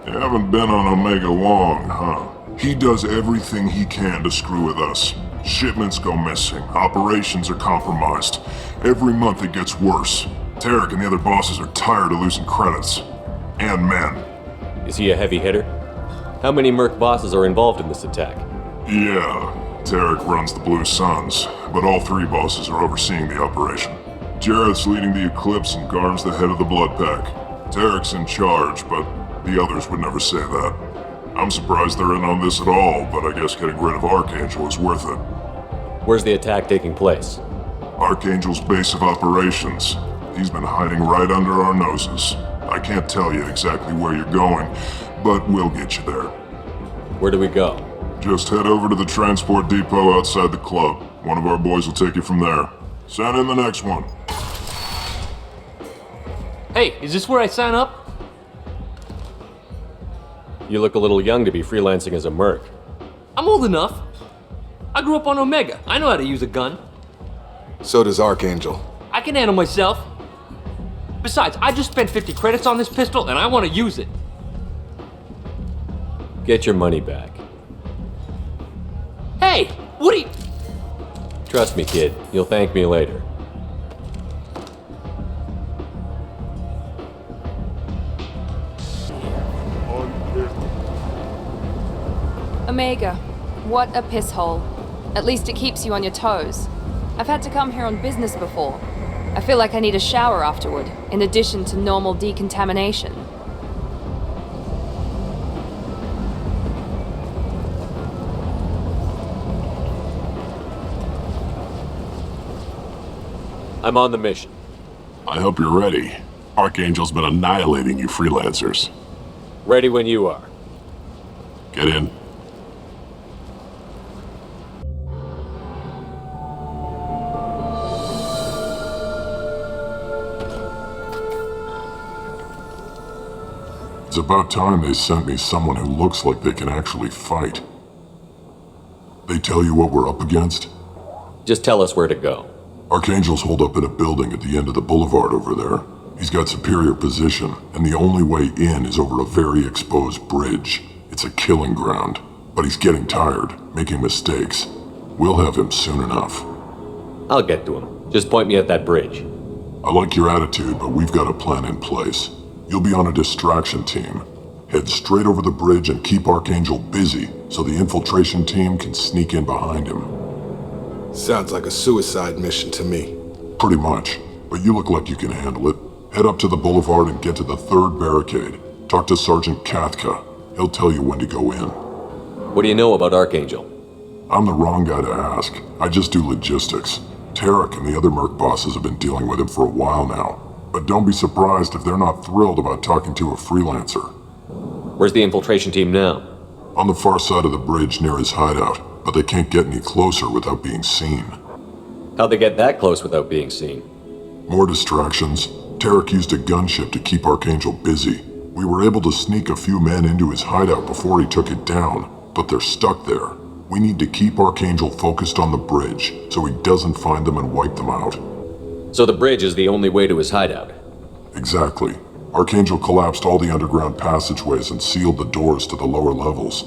You haven't been on Omega long, huh? He does everything he can to screw with us. Shipments go missing, operations are compromised. Every month it gets worse. Tarek and the other bosses are tired of losing credits. And men. Is he a heavy hitter? How many merc bosses are involved in this attack? Yeah, Tarek runs the Blue Suns, but all three bosses are overseeing the operation. Jarrett's leading the Eclipse and Garm's the head of the Blood Pack. Tarek's in charge, but the others would never say that. I'm surprised they're in on this at all, but I guess getting rid of Archangel is worth it. Where's the attack taking place? Archangel's base of operations. He's been hiding right under our noses. I can't tell you exactly where you're going, but we'll get you there. Where do we go? Just head over to the transport depot outside the club. One of our boys will take you from there. Send in the next one. Hey, is this where I sign up? You look a little young to be freelancing as a merc. I'm old enough. I grew up on Omega. I know how to use a gun. So does Archangel. I can handle myself. Besides, I just spent 50 credits on this pistol and I want to use it. Get your money back. Hey, what are you... Trust me, kid. You'll thank me later. Omega, what a piss hole. At least it keeps you on your toes. I've had to come here on business before. I feel like I need a shower afterward, in addition to normal decontamination. I'm on the mission. I hope you're ready. Archangel's been annihilating you freelancers. Ready when you are. Get in. It's about time they sent me someone who looks like they can actually fight. They tell you what we're up against? Just tell us where to go. Archangel's holed up in a building at the end of the boulevard over there. He's got superior position, and the only way in is over a very exposed bridge. It's a killing ground, but he's getting tired, making mistakes. We'll have him soon enough. I'll get to him. Just point me at that bridge. I like your attitude, but we've got a plan in place. You'll be on a distraction team. Head straight over the bridge and keep Archangel busy so the infiltration team can sneak in behind him. Sounds like a suicide mission to me. Pretty much, but you look like you can handle it. Head up to the boulevard and get to the 3rd barricade. Talk to Sergeant Kathka. He'll tell you when to go in. What do you know about Archangel? I'm the wrong guy to ask. I just do logistics. Tarek and the other Merc bosses have been dealing with him for a while now. But don't be surprised if they're not thrilled about talking to a freelancer. Where's the infiltration team now? On the far side of the bridge near his hideout, but they can't get any closer without being seen. How'd they get that close without being seen? More distractions. Tarek used a gunship to keep Archangel busy. We were able to sneak a few men into his hideout before he took it down, but they're stuck there. We need to keep Archangel focused on the bridge, so he doesn't find them and wipe them out. So the bridge is the only way to his hideout? Exactly. Archangel collapsed all the underground passageways and sealed the doors to the lower levels.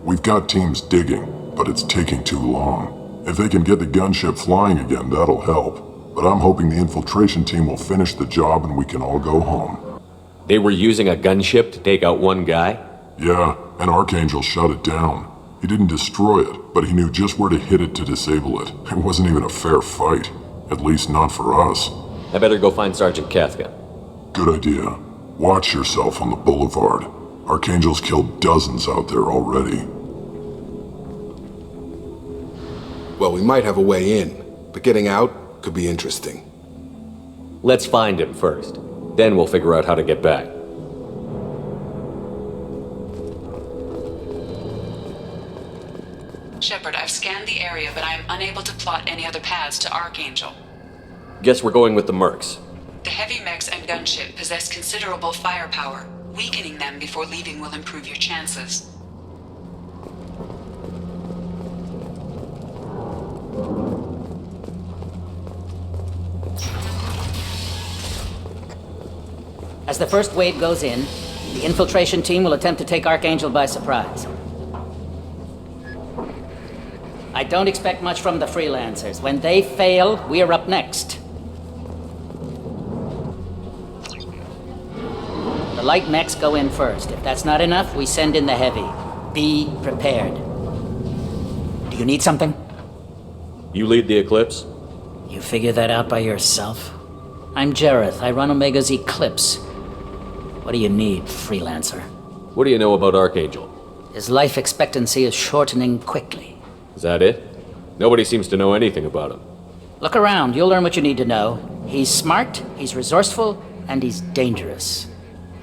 We've got teams digging, but it's taking too long. If they can get the gunship flying again, that'll help. But I'm hoping the infiltration team will finish the job and we can all go home. They were using a gunship to take out one guy? Yeah, and Archangel shut it down. He didn't destroy it, but he knew just where to hit it to disable it. It wasn't even a fair fight. At least not for us. I better go find Sergeant Kathka. Good idea. Watch yourself on the boulevard. Archangel's killed dozens out there already. Well, we might have a way in, but getting out could be interesting. Let's find him first. Then we'll figure out how to get back. Shepard, I've scanned the area, but I am unable to plot any other paths to Archangel. Guess we're going with the Mercs. The heavy mechs and gunship possess considerable firepower. Weakening them before leaving will improve your chances. As the first wave goes in, the infiltration team will attempt to take Archangel by surprise. I don't expect much from the freelancers. When they fail, we're up next. The light mechs go in first. If that's not enough, we send in the heavy. Be prepared. Do you need something? You lead the Eclipse? You figure that out by yourself? I'm Jareth. I run Omega's Eclipse. What do you need, freelancer? What do you know about Archangel? His life expectancy is shortening quickly. Is that it? Nobody seems to know anything about him. Look around. You'll learn what you need to know. He's smart, he's resourceful, and he's dangerous.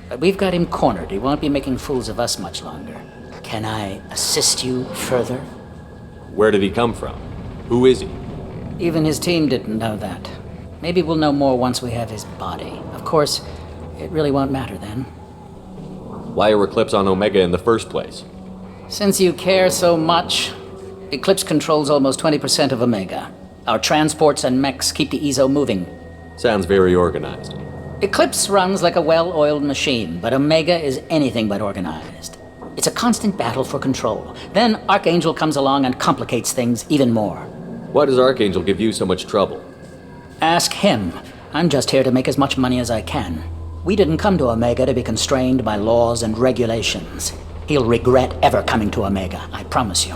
But we've got him cornered. He won't be making fools of us much longer. Can I assist you further? Where did he come from? Who is he? Even his team didn't know that. Maybe we'll know more once we have his body. Of course, it really won't matter then. Why are Eclipse on Omega in the first place? Since you care so much, Eclipse controls almost 20% of Omega. Our transports and mechs keep the EZO moving. Sounds very organized. Eclipse runs like a well-oiled machine, but Omega is anything but organized. It's a constant battle for control. Then Archangel comes along and complicates things even more. Why does Archangel give you so much trouble? Ask him. I'm just here to make as much money as I can. We didn't come to Omega to be constrained by laws and regulations. He'll regret ever coming to Omega, I promise you.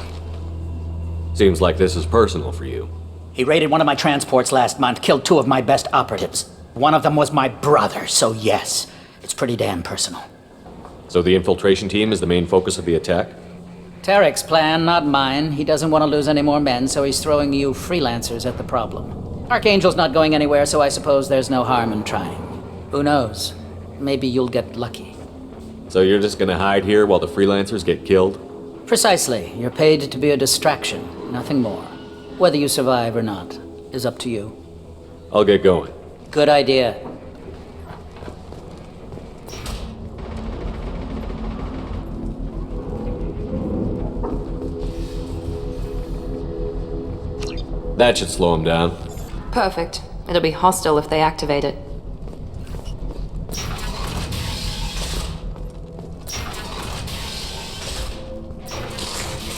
Seems like this is personal for you. He raided one of my transports last month, killed 2 of my best operatives. One of them was my brother, so yes, it's pretty damn personal. So the infiltration team is the main focus of the attack? Tarek's plan, not mine. He doesn't want to lose any more men, so he's throwing you freelancers at the problem. Archangel's not going anywhere, so I suppose there's no harm in trying. Who knows? Maybe you'll get lucky. So you're just gonna hide here while the freelancers get killed? Precisely. You're paid to be a distraction, nothing more. Whether you survive or not is up to you. I'll get going. Good idea. That should slow them down. Perfect. It'll be hostile if they activate it.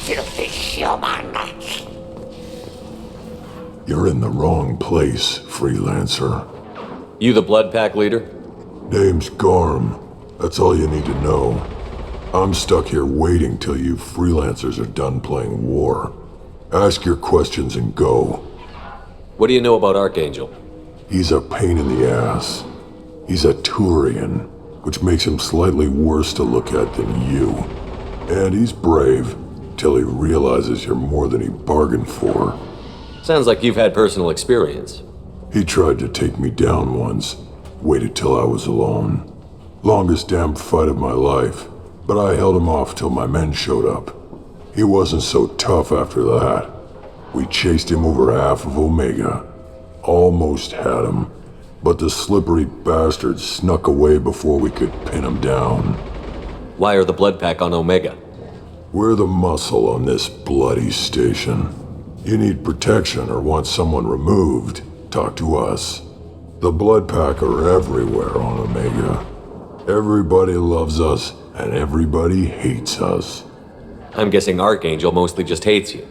Filthy human. You're in the wrong place, freelancer. You the Blood Pack leader? Name's Garm. That's all you need to know. I'm stuck here waiting till you freelancers are done playing war. Ask your questions and go. What do you know about Archangel? He's a pain in the ass. He's a Turian, which makes him slightly worse to look at than you. And he's brave, till he realizes you're more than he bargained for. Sounds like you've had personal experience. He tried to take me down once, waited till I was alone. Longest damn fight of my life, but I held him off till my men showed up. He wasn't so tough after that. We chased him over half of Omega. Almost had him, but the slippery bastard snuck away before we could pin him down. Why are the Blood Pack on Omega? We're the muscle on this bloody station. You need protection or want someone removed, talk to us. The Blood Pack are everywhere on Omega. Everybody loves us, and everybody hates us. I'm guessing Archangel mostly just hates you.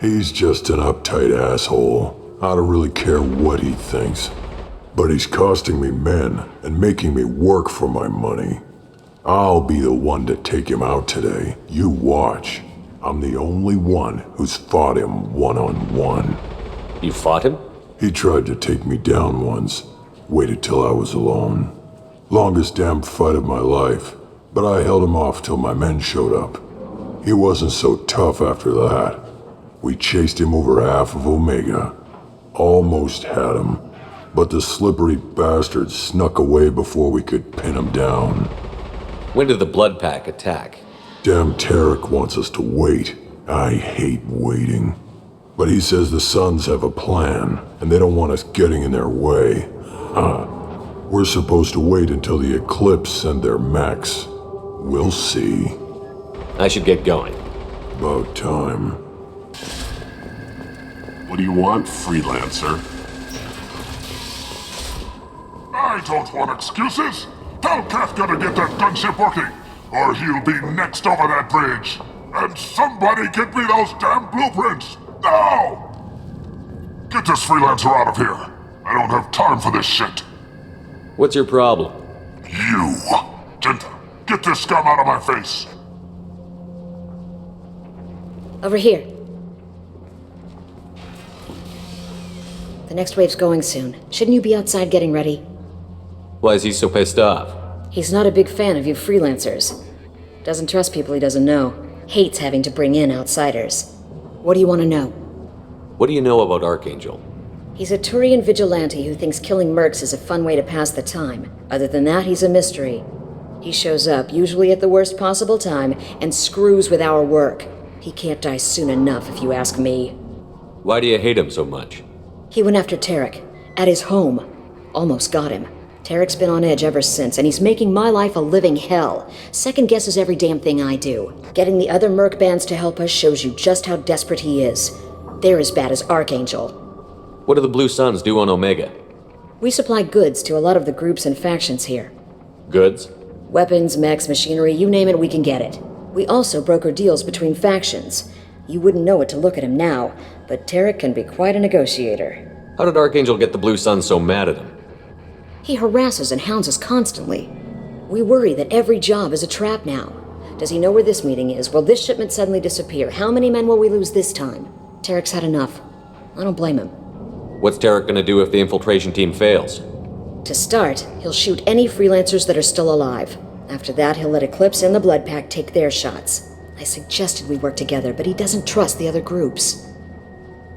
He's just an uptight asshole. I don't really care what he thinks. But he's costing me men and making me work for my money. I'll be the one to take him out today. You watch. I'm the only one who's fought him one-on-one. You fought him? He tried to take me down once. Waited till I was alone. Longest damn fight of my life. But I held him off till my men showed up. He wasn't so tough after that. We chased him over half of Omega. Almost had him, but the slippery bastard snuck away before we could pin him down. When did the Blood Pack attack? Damn Tarek wants us to wait. I hate waiting. But he says the Suns have a plan, and they don't want us getting in their way. We're supposed to wait until the Eclipse send their mechs. We'll see. I should get going. About time. What do you want, freelancer? I don't want excuses. Tell Kafka to get that gunship working, or he'll be next over that bridge. And somebody get me those damn blueprints, now! Get this freelancer out of here. I don't have time for this shit. What's your problem? You. Get this scum out of my face. Over here. The next wave's going soon. Shouldn't you be outside getting ready? Why is he so pissed off? He's not a big fan of you freelancers. Doesn't trust people he doesn't know. Hates having to bring in outsiders. What do you want to know? What do you know about Archangel? He's a Turian vigilante who thinks killing mercs is a fun way to pass the time. Other than that, he's a mystery. He shows up, usually at the worst possible time, and screws with our work. He can't die soon enough, if you ask me. Why do you hate him so much? He went after Tarek, at his home. Almost got him. Tarek's been on edge ever since, and he's making my life a living hell. Second guesses every damn thing I do. Getting the other merc bands to help us shows you just how desperate he is. They're as bad as Archangel. What do the Blue Suns do on Omega? We supply goods to a lot of the groups and factions here. Goods? Weapons, mechs, machinery, you name it, we can get it. We also broker deals between factions. You wouldn't know it to look at him now, but Tarek can be quite a negotiator. How did Archangel get the Blue Suns so mad at him? He harasses and hounds us constantly. We worry that every job is a trap now. Does he know where this meeting is? Will this shipment suddenly disappear? How many men will we lose this time? Tarek's had enough. I don't blame him. What's Tarek gonna do if the infiltration team fails? To start, he'll shoot any freelancers that are still alive. After that, he'll let Eclipse and the Blood Pack take their shots. I suggested we work together, but he doesn't trust the other groups.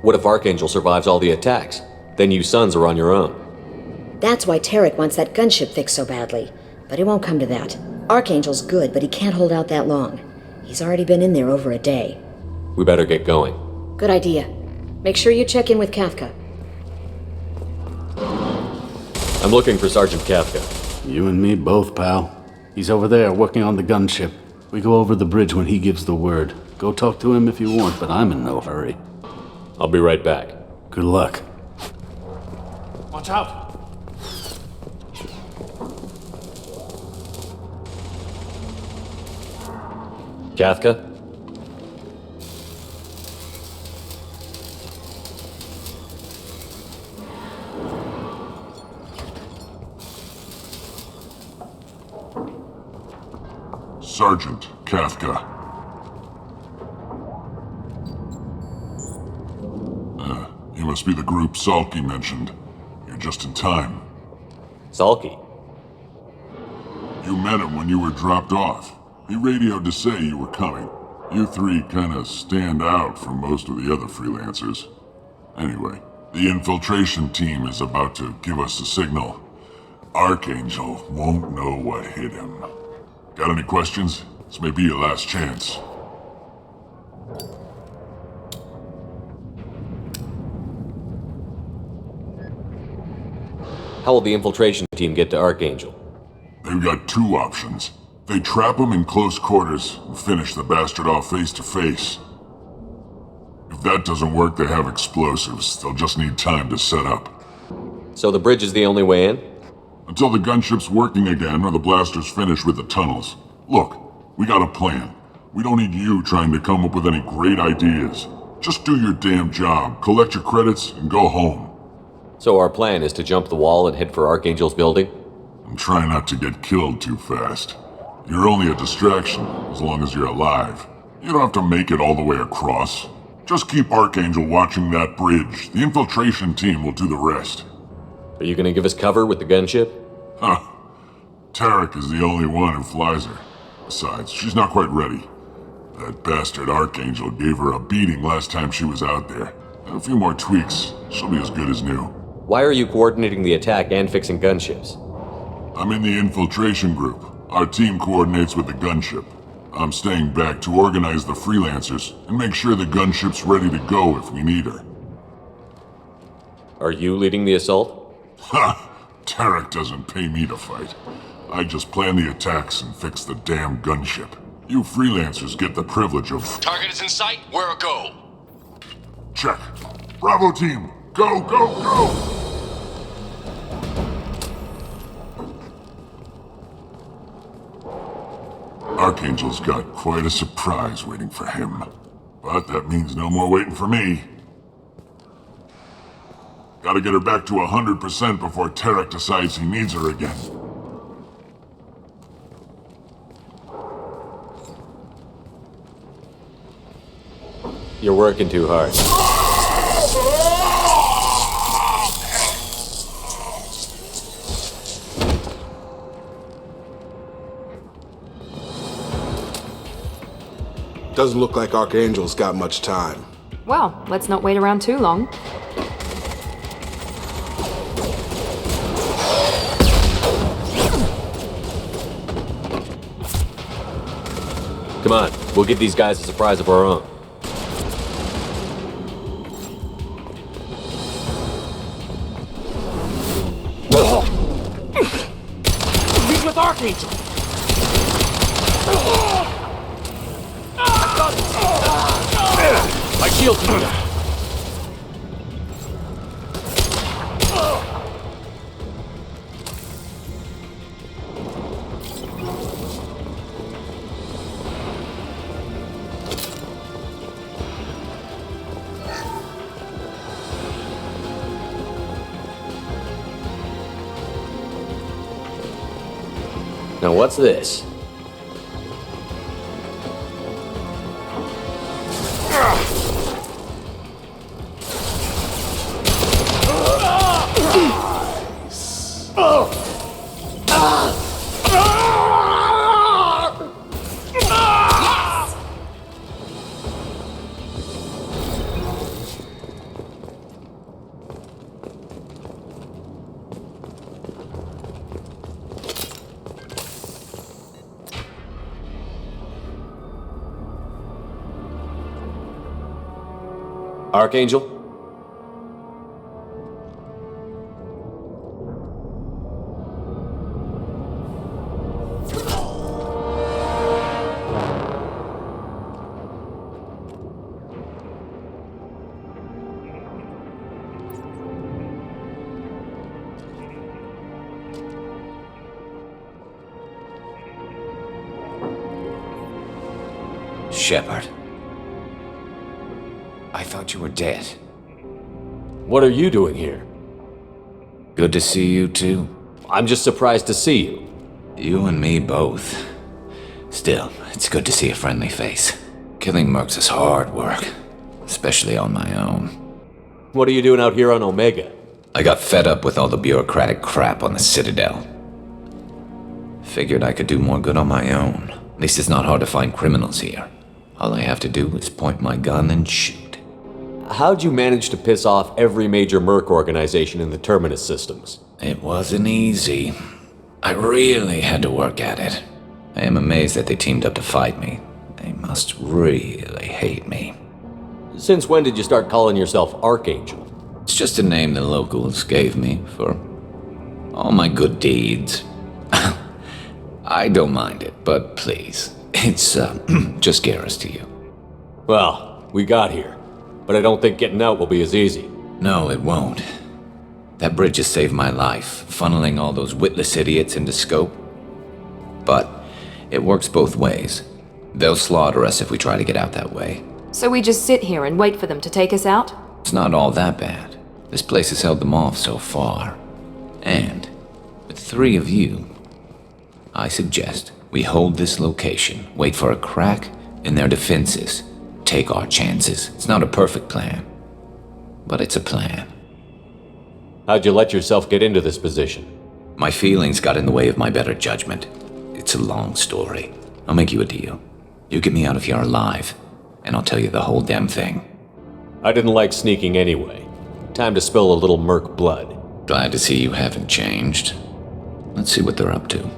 What if Archangel survives all the attacks? Then you sons are on your own. That's why Tarek wants that gunship fixed so badly. But it won't come to that. Archangel's good, but he can't hold out that long. He's already been in there over a day. We better get going. Good idea. Make sure you check in with Kafka. I'm looking for Sergeant Kafka. You and me both, pal. He's over there working on the gunship. We go over the bridge when he gives the word. Go talk to him if you want, but I'm in no hurry. I'll be right back. Good luck. Watch out! Kafka? Sergeant Kafka. You must be the group Salky mentioned. You're just in time. Salky? You met him when you were dropped off. He radioed to say you were coming. You three kinda stand out from most of the other freelancers. Anyway, the infiltration team is about to give us a signal. Archangel won't know what hit him. Got any questions? This may be your last chance. How will the infiltration team get to Archangel? They've got two options. They trap him in close quarters and finish the bastard off face to face. If that doesn't work, they have explosives. They'll just need time to set up. So the bridge is the only way in? Until the gunship's working again or the blasters finish with the tunnels. Look, we got a plan. We don't need you trying to come up with any great ideas. Just do your damn job, collect your credits, and go home. So our plan is to jump the wall and head for Archangel's building? And try not to get killed too fast. You're only a distraction, as long as you're alive. You don't have to make it all the way across. Just keep Archangel watching that bridge. The infiltration team will do the rest. Are you gonna give us cover with the gunship? Huh. Tarek is the only one who flies her. Besides, she's not quite ready. That bastard Archangel gave her a beating last time she was out there. A few more tweaks, she'll be as good as new. Why are you coordinating the attack and fixing gunships? I'm in the infiltration group. Our team coordinates with the gunship. I'm staying back to organize the freelancers and make sure the gunship's ready to go if we need her. Are you leading the assault? Ha! Tarek doesn't pay me to fight. I just plan the attacks and fix the damn gunship. You freelancers get the privilege of... Target is in sight. Where a go? Check. Bravo team! Go, go, go! Archangel's got quite a surprise waiting for him. But that means no more waiting for me. Gotta get her back to 100% before Tarek decides he needs her again. You're working too hard. Doesn't look like Archangel's got much time. Well, let's not wait around too long. Come on, we'll give these guys a surprise of our own. He's with Archangel! My shield's moving. Now what's this? Archangel? Shepard. I thought you were dead. What are you doing here? Good to see you, too. I'm just surprised to see you. You and me both. Still, it's good to see a friendly face. Killing mercs is hard work, especially on my own. What are you doing out here on Omega? I got fed up with all the bureaucratic crap on the Citadel. Figured I could do more good on my own. At least it's not hard to find criminals here. All I have to do is point my gun and shoot. How'd you manage to piss off every major merc organization in the Terminus systems? It wasn't easy. I really had to work at it. I am amazed that they teamed up to fight me. They must really hate me. Since when did you start calling yourself Archangel? It's just a name the locals gave me for all my good deeds. I don't mind it, but please, it's just Garrus to you. Well, we got here, but I don't think getting out will be as easy. No, it won't. That bridge has saved my life, funneling all those witless idiots into scope. But it works both ways. They'll slaughter us if we try to get out that way. So we just sit here and wait for them to take us out? It's not all that bad. This place has held them off so far. And with 3 of you, I suggest we hold this location, wait for a crack in their defenses, take our chances. It's not a perfect plan, but it's a plan. How'd you let yourself get into this position? My feelings got in the way of my better judgment. It's a long story. I'll make you a deal. You get me out of here alive, and I'll tell you the whole damn thing. I didn't like sneaking anyway. Time to spill a little merc blood. Glad to see you haven't changed. Let's see what they're up to.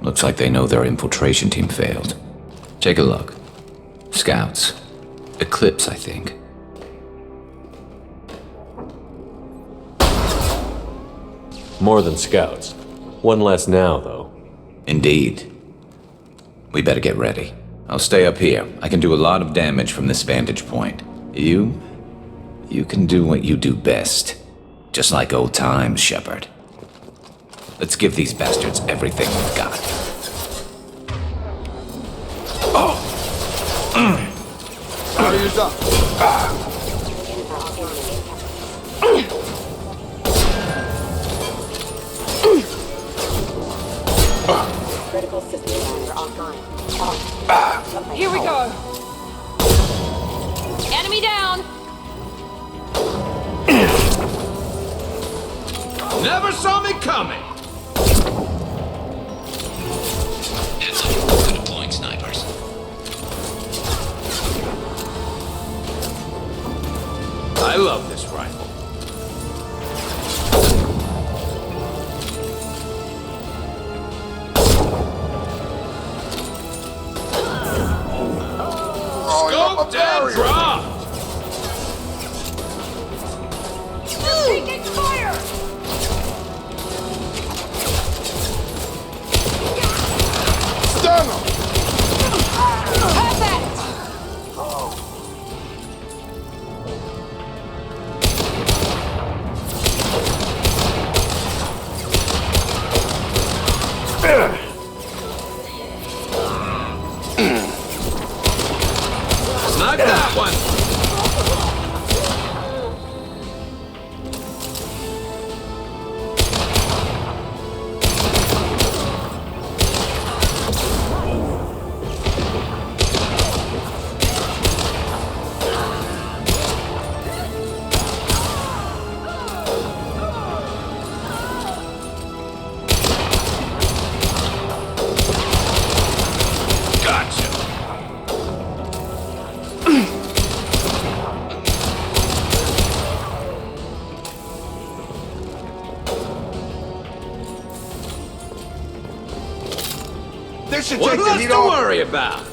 Looks like they know their infiltration team failed. Take a look. Scouts. Eclipse, I think. More than scouts. One less now, though. Indeed. We better get ready. I'll stay up here. I can do a lot of damage from this vantage point. You can do what you do best. Just like old times, Shepard. Let's give these bastards everything we've got. Barriers up. Critical system offline. Here we go. Enemy down. Never saw me coming. Heads up, we're deploying snipers. I love this rifle. Scoped and dropped! Taking fire! Stun him! Have that! Snag that one! This should What take the less heat to off. worry about?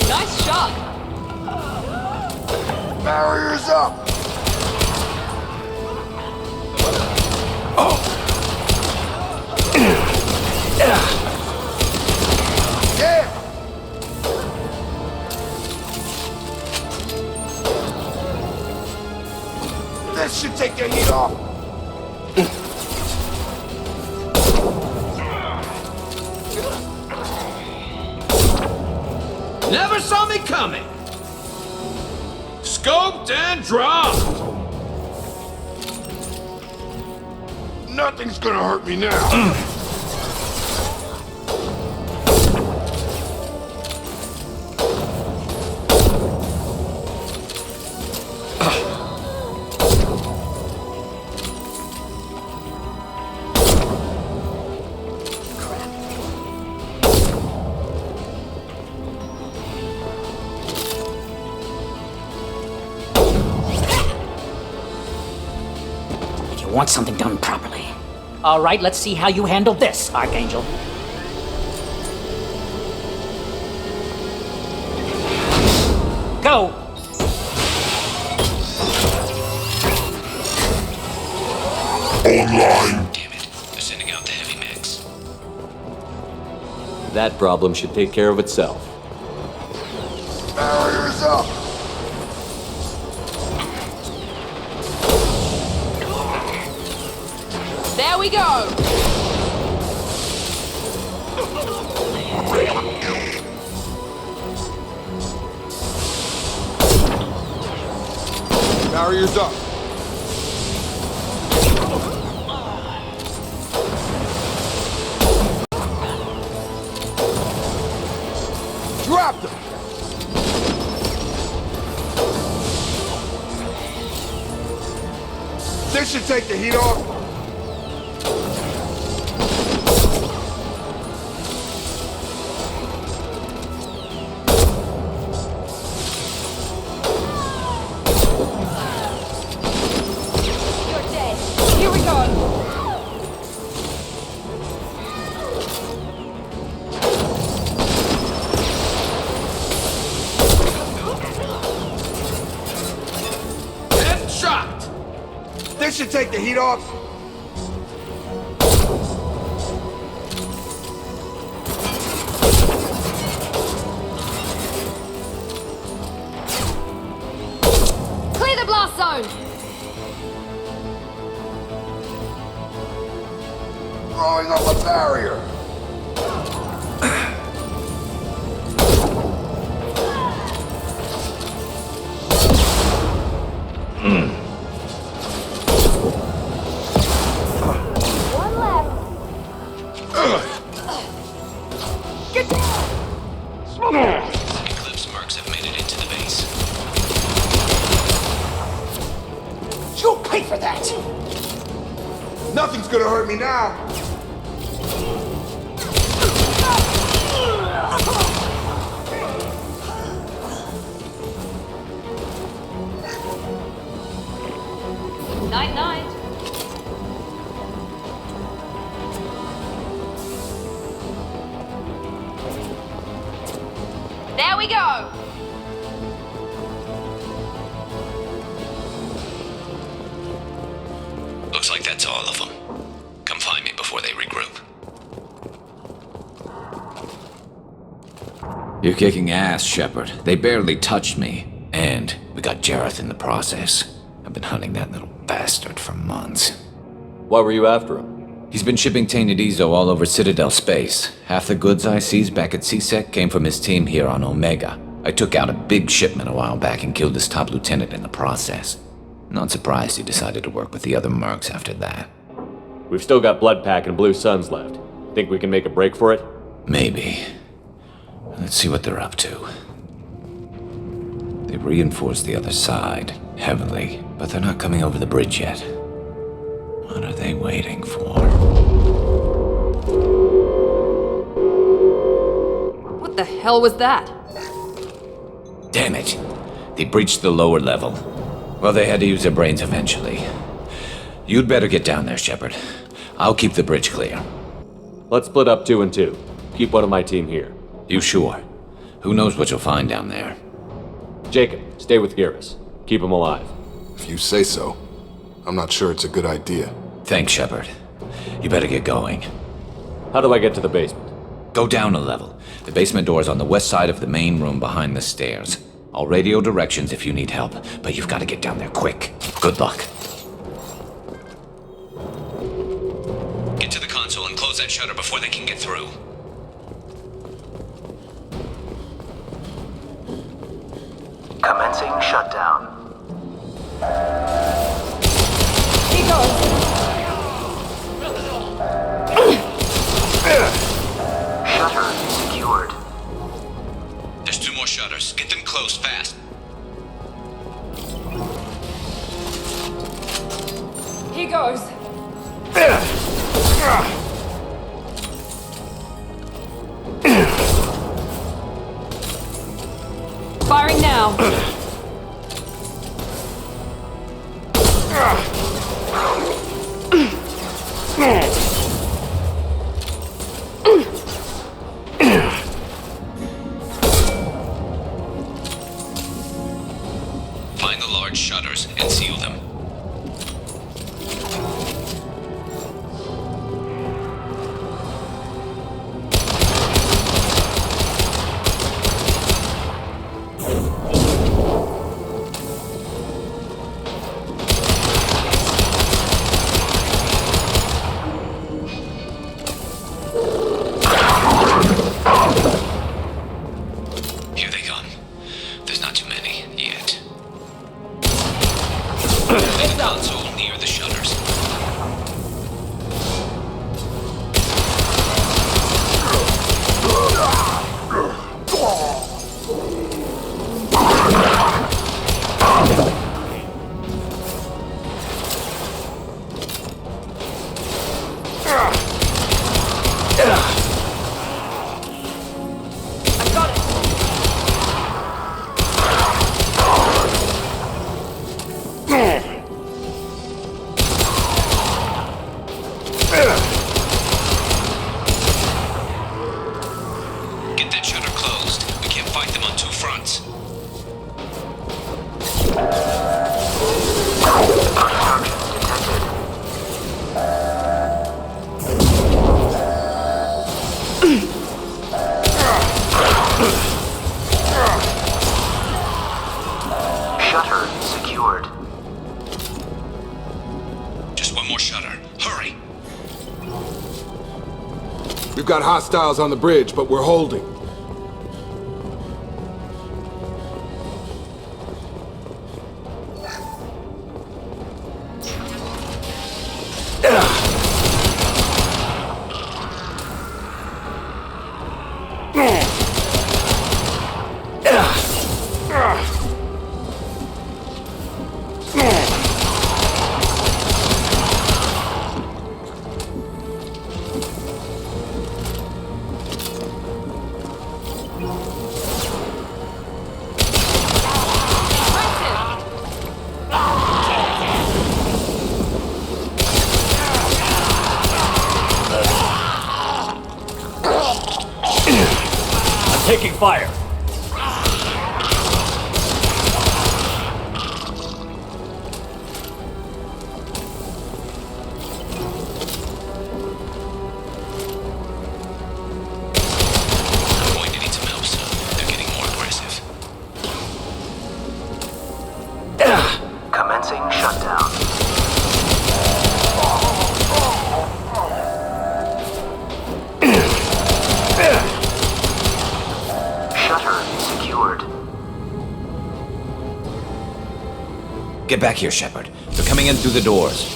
Nice shot. Barriers up. Yeah. This should take the heat off. Never saw me coming. Scoped and dropped. Nothing's gonna hurt me now. Want something done properly. All right, let's see how you handle this, Archangel. Go! Online. Damn it. They're sending out the heavy mix. That problem should take care of itself. Barriers up. There we go. Barriers up. Drop them. This should take the heat off. This should take the heat off. Clear the blast zone. Throwing up a barrier. Eclipse mercs have made it into the base. You'll pay for that. Nothing's gonna hurt me now. Night, night. There we go. Looks like that's all of them. Come find me before they regroup. You're kicking ass, Shepard. They barely touched me. And we got Jareth in the process. I've been hunting that little bastard for months. Why were you after him? He's been shipping tainted Ezo all over Citadel space. Half the goods I seized back at CSEC came from his team here on Omega. I took out a big shipment a while back and killed his top lieutenant in the process. Not surprised he decided to work with the other mercs after that. We've still got Bloodpack and Blue Suns left. Think we can make a break for it? Maybe. Let's see what they're up to. They've reinforced the other side, heavily, but they're not coming over the bridge yet. What are they waiting for? What the hell was that? Damn it. They breached the lower level. Well, they had to use their brains eventually. You'd better get down there, Shepard. I'll keep the bridge clear. Let's split up 2 and 2. Keep one of my team here. You sure? Who knows what you'll find down there? Jacob, stay with Garrus. Keep him alive. If you say so. I'm not sure it's a good idea. Thanks, Shepard. You better get going. How do I get to the basement? Go down a level. The basement door's on the west side of the main room behind the stairs. I'll radio directions if you need help, but you've got to get down there quick. Good luck. Get to the console and close that shutter before they can get through. Commencing shutdown. He goes. Shutter secured. There's 2 more shutters. Get them closed fast. He goes. Firing now. Find the large shutters and seal them. Here they come. There's not too many yet. The console near the shutters. Get that shutter closed. We can't fight them on 2 fronts. Shutter secured. Just 1 more shutter. Hurry! We've got hostiles on the bridge, but we're holding. Taking fire. I'm going to need some help soon. They're getting more aggressive. Commencing shutdown. Shutter secured. Get back here, Shepard. They're coming in through the doors.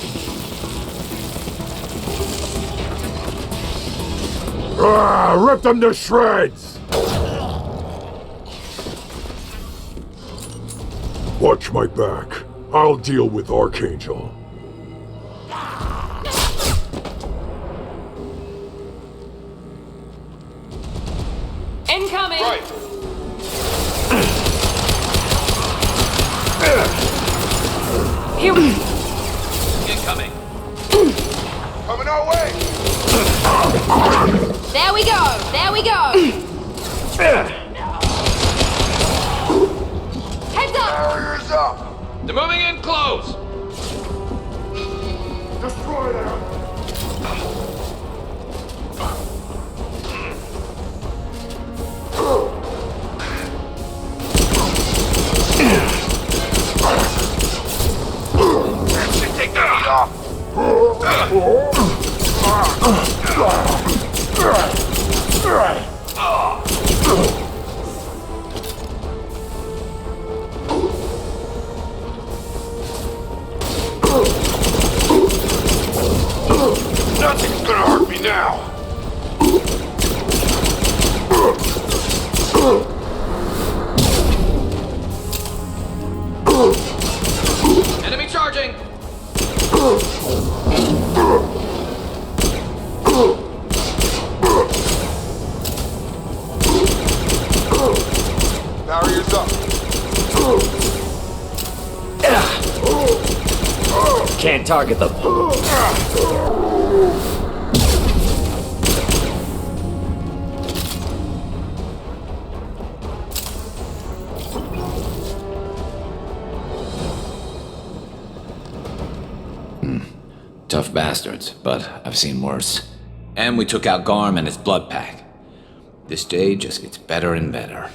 Rip them to shreds! Watch my back. I'll deal with Archangel. Incoming! Right. Here we Incoming. Coming our way! There we go! There we go! Heads up! Barriers up! They're moving in close. Destroy them! Take the heat off! Nothing's gonna hurt me now! Enemy charging. Barriers up! Can't target them. Tough bastards, but I've seen worse. And we took out Garm and his blood pack. This day just gets better and better.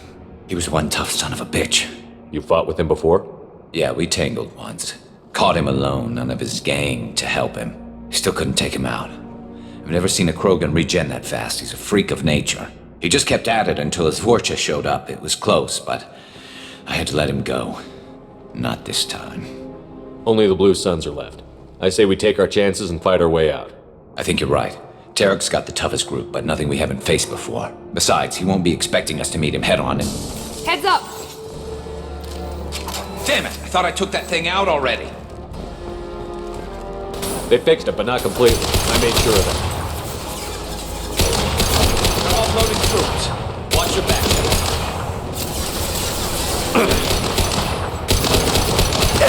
He was one tough son of a bitch. You fought with him before? Yeah, we tangled once. Caught him alone, none of his gang to help him. Still couldn't take him out. I've never seen a Krogan regen that fast. He's a freak of nature. He just kept at it until his Vorcha showed up. It was close, but I had to let him go. Not this time. Only the Blue Suns are left. I say we take our chances and fight our way out. I think you're right. Tarek's got the toughest group, but nothing we haven't faced before. Besides, he won't be expecting us to meet him head-on and... Heads up! Damn it! I thought I took that thing out already. They fixed it, but not completely. I made sure of that. They're offloading troops. Watch your back.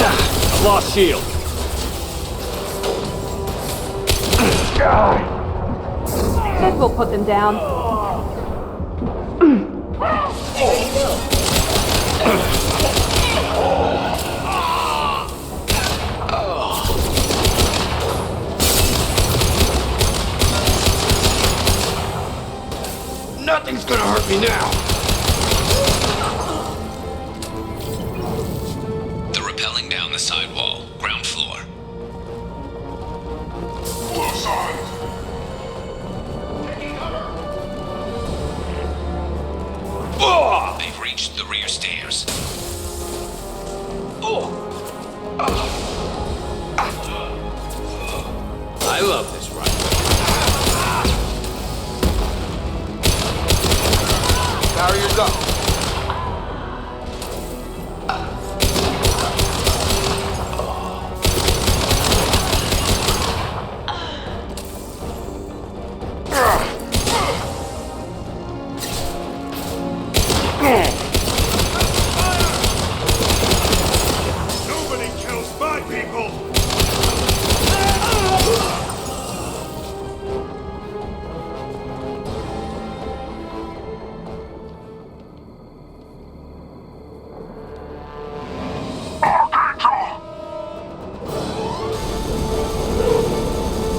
I've lost shield. Said we'll put them down. Nothing's gonna hurt me now! They're rappelling down the side wall, ground floor. Close side! They've reached the rear stairs. I love this rifle. Barriers up! Nobody kills my people! Archangel!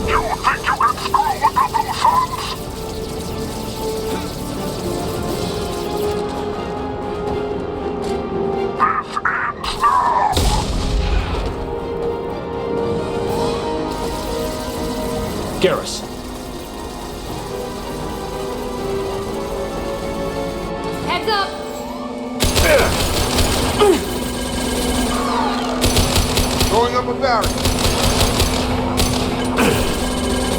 You think you can screw with the Blue Suns? This ends now! Garrus. Heads up! Throwing up a barrier!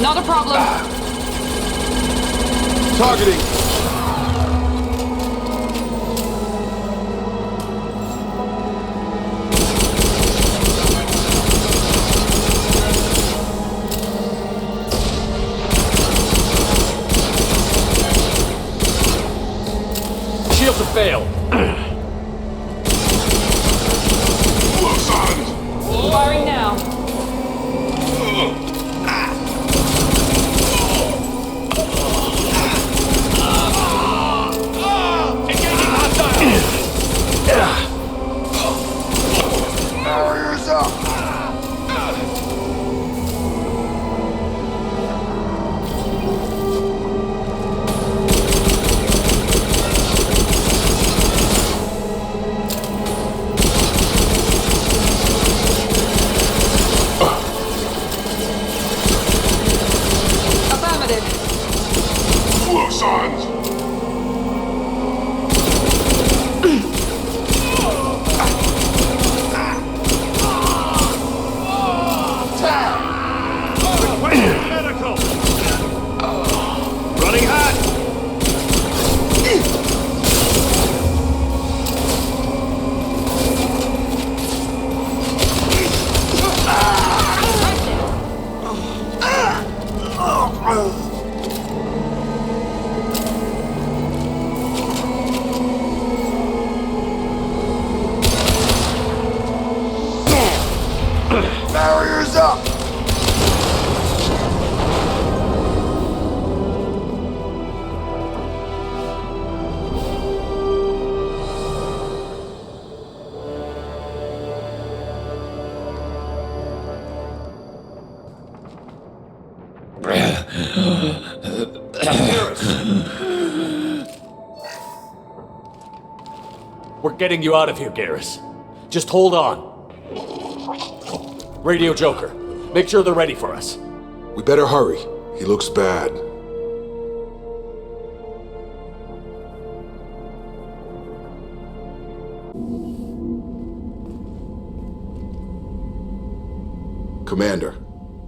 Not a problem. Targeting! Shields have failed. Blue Suns! Firing now. go, sons! Medical! Running hot! Barriers up! We're getting you out of here, Garrus. Just hold on. Radio Joker, make sure they're ready for us. We better hurry. He looks bad. Commander,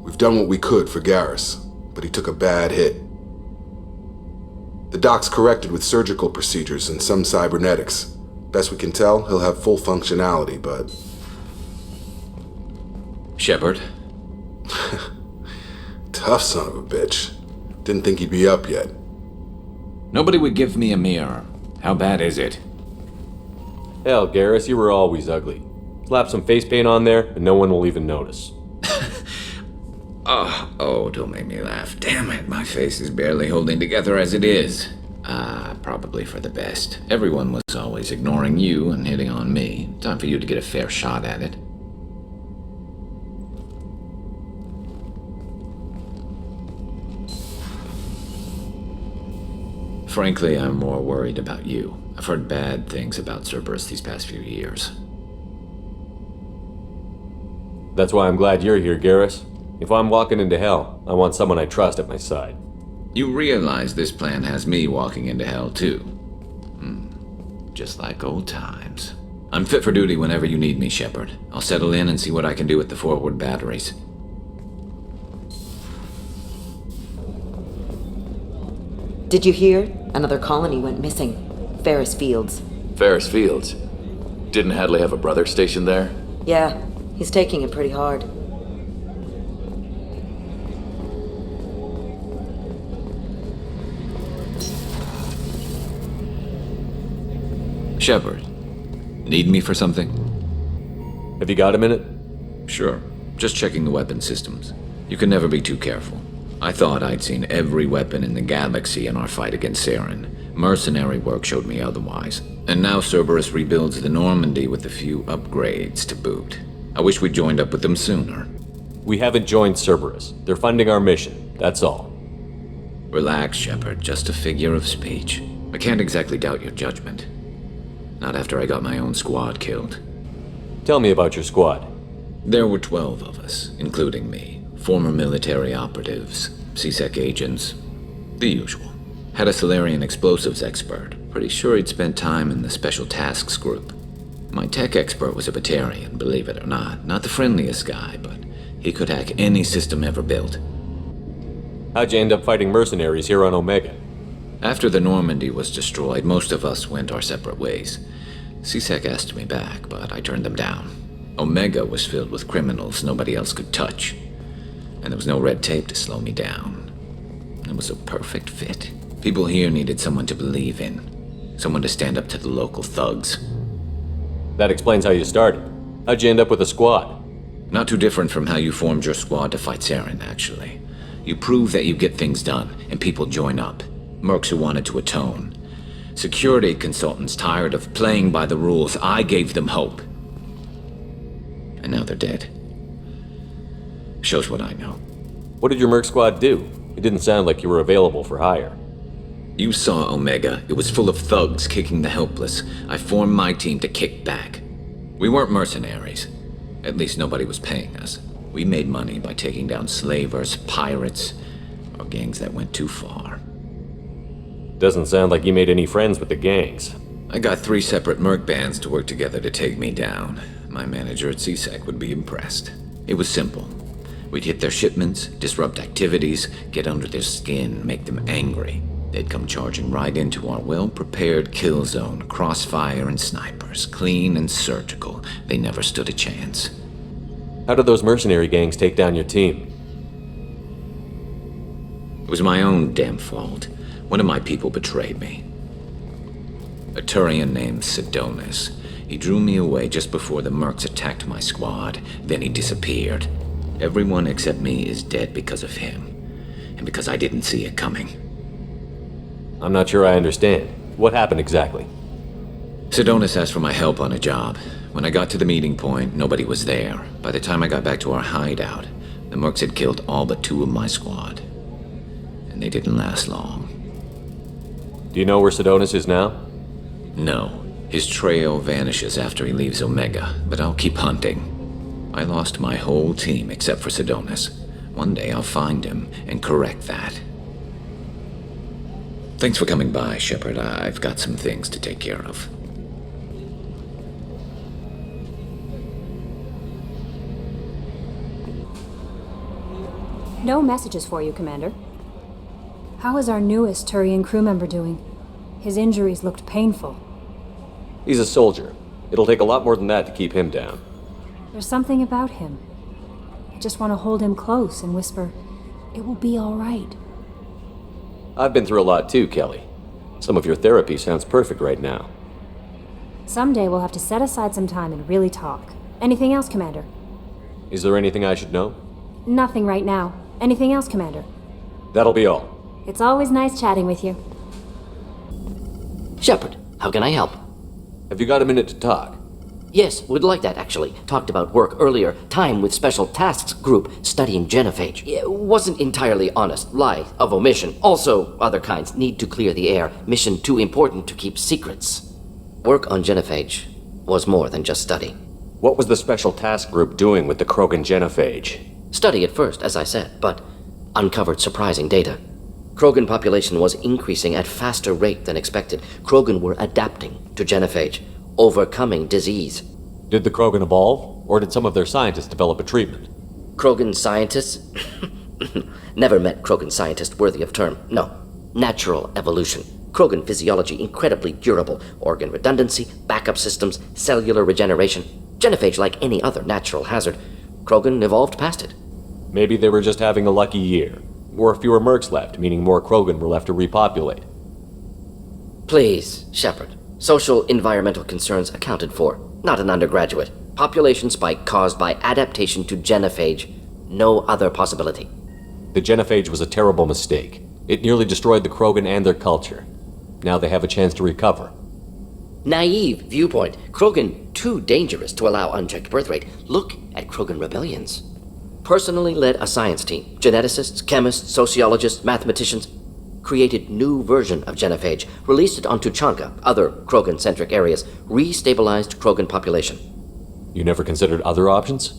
we've done what we could for Garrus, but he took a bad hit. The doc's corrected with surgical procedures and some cybernetics. Best we can tell, he'll have full functionality, but... Shepard? Tough son of a bitch. Didn't think he'd be up yet. Nobody would give me a mirror. How bad is it? Hell, Garrus, you were always ugly. Slap some face paint on there, and no one will even notice. Oh, don't make me laugh. Damn it, my face is barely holding together as it is. Probably for the best. Everyone was always ignoring you and hitting on me. Time for you to get a fair shot at it. Frankly, I'm more worried about you. I've heard bad things about Cerberus these past few years. That's why I'm glad you're here, Garrus. If I'm walking into hell, I want someone I trust at my side. You realize this plan has me walking into hell, too. Just like old times. I'm fit for duty whenever you need me, Shepard. I'll settle in and see what I can do with the forward batteries. Did you hear? Another colony went missing. Ferris Fields. Ferris Fields? Didn't Hadley have a brother stationed there? Yeah, he's taking it pretty hard. Shepard, need me for something? Have you got a minute? Sure. Just checking the weapon systems. You can never be too careful. I thought I'd seen every weapon in the galaxy in our fight against Saren. Mercenary work showed me otherwise. And now Cerberus rebuilds the Normandy with a few upgrades to boot. I wish we'd joined up with them sooner. We haven't joined Cerberus. They're funding our mission, that's all. Relax, Shepard. Just a figure of speech. I can't exactly doubt your judgment. Not after I got my own squad killed. Tell me about your squad. There were 12 of us, including me. Former military operatives, CSEC agents, the usual. Had a Solarian explosives expert. Pretty sure he'd spent time in the Special Tasks group. My tech expert was a Batarian, believe it or not. Not the friendliest guy, but he could hack any system ever built. How'd you end up fighting mercenaries here on Omega? After the Normandy was destroyed, most of us went our separate ways. CSEC asked me back, but I turned them down. Omega was filled with criminals nobody else could touch. And there was no red tape to slow me down. It was a perfect fit. People here needed someone to believe in. Someone to stand up to the local thugs. That explains how you started. How'd you end up with a squad? Not too different from how you formed your squad to fight Saren, actually. You prove that you get things done, and people join up. Mercs who wanted to atone. Security consultants tired of playing by the rules. I gave them hope. And now they're dead. Shows what I know. What did your Merc squad do? It didn't sound like you were available for hire. You saw Omega. It was full of thugs kicking the helpless. I formed my team to kick back. We weren't mercenaries. At least nobody was paying us. We made money by taking down slavers, pirates, or gangs that went too far. Doesn't sound like you made any friends with the gangs. I got 3 separate merc bands to work together to take me down. My manager at CSEC would be impressed. It was simple. We'd hit their shipments, disrupt activities, get under their skin, make them angry. They'd come charging right into our well-prepared kill zone, crossfire and snipers, clean and surgical. They never stood a chance. How did those mercenary gangs take down your team? It was my own damn fault. One of my people betrayed me. A Turian named Sidonis. He drew me away just before the mercs attacked my squad. Then he disappeared. Everyone except me is dead because of him. And because I didn't see it coming. I'm not sure I understand. What happened exactly? Sidonis asked for my help on a job. When I got to the meeting point, nobody was there. By the time I got back to our hideout, the mercs had killed all but 2 of my squad. And they didn't last long. Do you know where Sidonis is now? No. His trail vanishes after he leaves Omega, but I'll keep hunting. I lost my whole team except for Sidonis. One day I'll find him and correct that. Thanks for coming by, Shepard. I've got some things to take care of. No messages for you, Commander. How is our newest Turian crew member doing? His injuries looked painful. He's a soldier. It'll take a lot more than that to keep him down. There's something about him. I just want to hold him close and whisper, "It will be all right." I've been through a lot too, Kelly. Some of your therapy sounds perfect right now. Someday we'll have to set aside some time and really talk. Anything else, Commander? Is there anything I should know? Nothing right now. Anything else, Commander? That'll be all. It's always nice chatting with you. Shepard, how can I help? Have you got a minute to talk? Yes, would like that, actually. Talked about work earlier. Time with Special Tasks Group studying genophage. It wasn't entirely honest. Lie of omission. Also, other kinds. Need to clear the air. Mission too important to keep secrets. Work on genophage was more than just study. What was the Special Task Group doing with the Krogan genophage? Study at first, as I said, but uncovered surprising data. Krogan population was increasing at faster rate than expected. Krogan were adapting to genophage, overcoming disease. Did the Krogan evolve, or did some of their scientists develop a treatment? Krogan scientists? Never met Krogan scientist worthy of term. No. Natural evolution. Krogan physiology incredibly durable. Organ redundancy, backup systems, cellular regeneration. Genophage like any other natural hazard. Krogan evolved past it. Maybe they were just having a lucky year. Or fewer mercs left, meaning more Krogan were left to repopulate. Please, Shepard. Social environmental concerns accounted for. Not an undergraduate. Population spike caused by adaptation to genophage. No other possibility. The genophage was a terrible mistake. It nearly destroyed the Krogan and their culture. Now they have a chance to recover. Naive viewpoint. Krogan too dangerous to allow unchecked birth rate. Look at Krogan rebellions. Personally led a science team. Geneticists, chemists, sociologists, mathematicians. Created new version of genophage. Released it on Tuchanka, other Krogan-centric areas. Restabilized Krogan population. You never considered other options?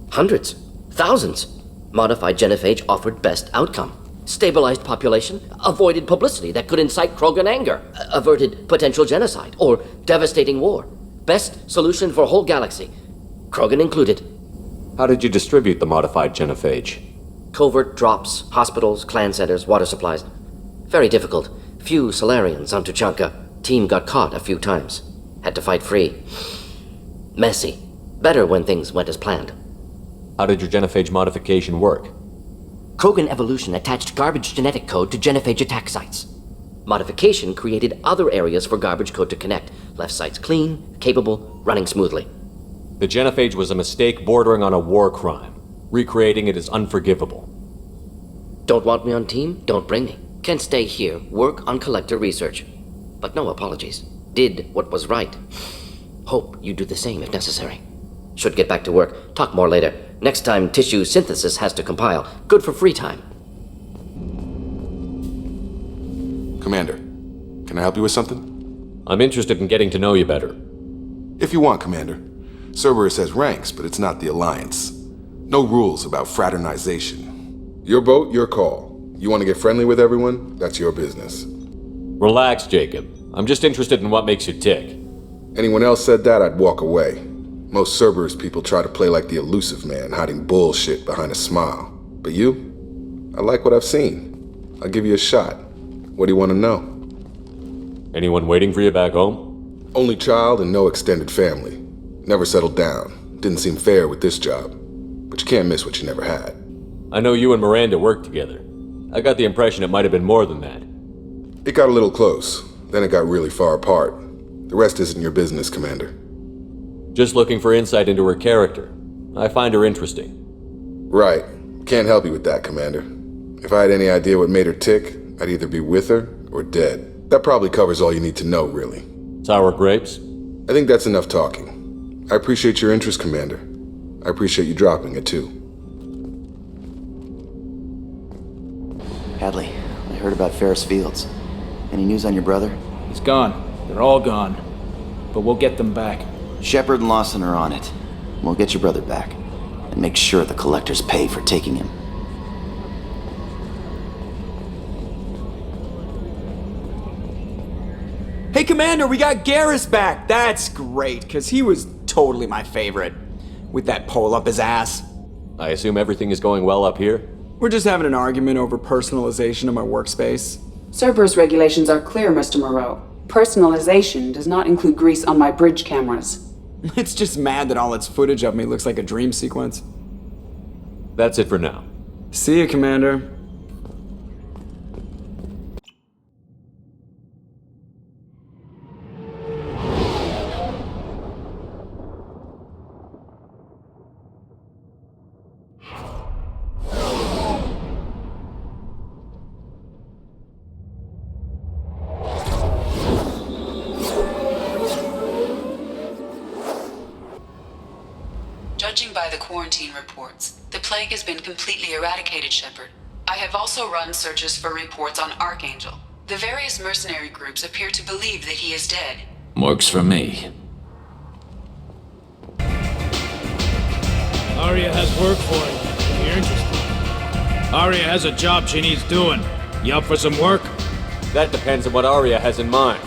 Hundreds. Thousands. Modified genophage offered best outcome. Stabilized population, avoided publicity that could incite Krogan anger, averted potential genocide, or devastating war. Best solution for whole galaxy. Krogan included. How did you distribute the modified genophage? Covert drops, hospitals, clan centers, water supplies. Very difficult. Few Solarians on Tuchanka. Team got caught a few times. Had to fight free. Messy. Better when things went as planned. How did your genophage modification work? Krogan evolution attached garbage genetic code to genophage attack sites. Modification created other areas for garbage code to connect. Left sites clean, capable, running smoothly. The genophage was a mistake bordering on a war crime. Recreating it is unforgivable. Don't want me on team? Don't bring me. Can stay here, work on collector research. But no apologies. Did what was right. Hope you do the same if necessary. Should get back to work. Talk more later. Next time tissue synthesis has to compile. Good for free time. Commander, can I help you with something? I'm interested in getting to know you better. If you want, Commander. Cerberus has ranks, but it's not the Alliance. No rules about fraternization. Your boat, your call. You want to get friendly with everyone? That's your business. Relax, Jacob. I'm just interested in what makes you tick. Anyone else said that, I'd walk away. Most Cerberus people try to play like the elusive man, hiding bullshit behind a smile. But you? I like what I've seen. I'll give you a shot. What do you want to know? Anyone waiting for you back home? Only child and no extended family. Never settled down. Didn't seem fair with this job. But you can't miss what you never had. I know you and Miranda worked together. I got the impression it might have been more than that. It got a little close. Then it got really far apart. The rest isn't your business, Commander. Just looking for insight into her character. I find her interesting. Right. Can't help you with that, Commander. If I had any idea what made her tick, I'd either be with her or dead. That probably covers all you need to know, really. Sour grapes? I think that's enough talking. I appreciate your interest, Commander. I appreciate you dropping it, too. Hadley, I heard about Ferris Fields. Any news on your brother? He's gone. They're all gone. But we'll get them back. Shepard and Lawson are on it. We'll get your brother back. And make sure the collectors pay for taking him. Hey, Commander, we got Garrus back! That's great, because he was totally my favorite. With that pole up his ass. I assume everything is going well up here? We're just having an argument over personalization of my workspace. Cerberus regulations are clear, Mr. Moreau. Personalization does not include grease on my bridge cameras. It's just mad that all its footage of me looks like a dream sequence. That's it for now. See you, Commander. Judging by the quarantine reports, the plague has been completely eradicated, Shepard. I have also run searches for reports on Archangel. The various mercenary groups appear to believe that he is dead. Works for me. Aria has work for you, if you're interested. Aria has a job she needs doing. You up for some work? That depends on what Aria has in mind.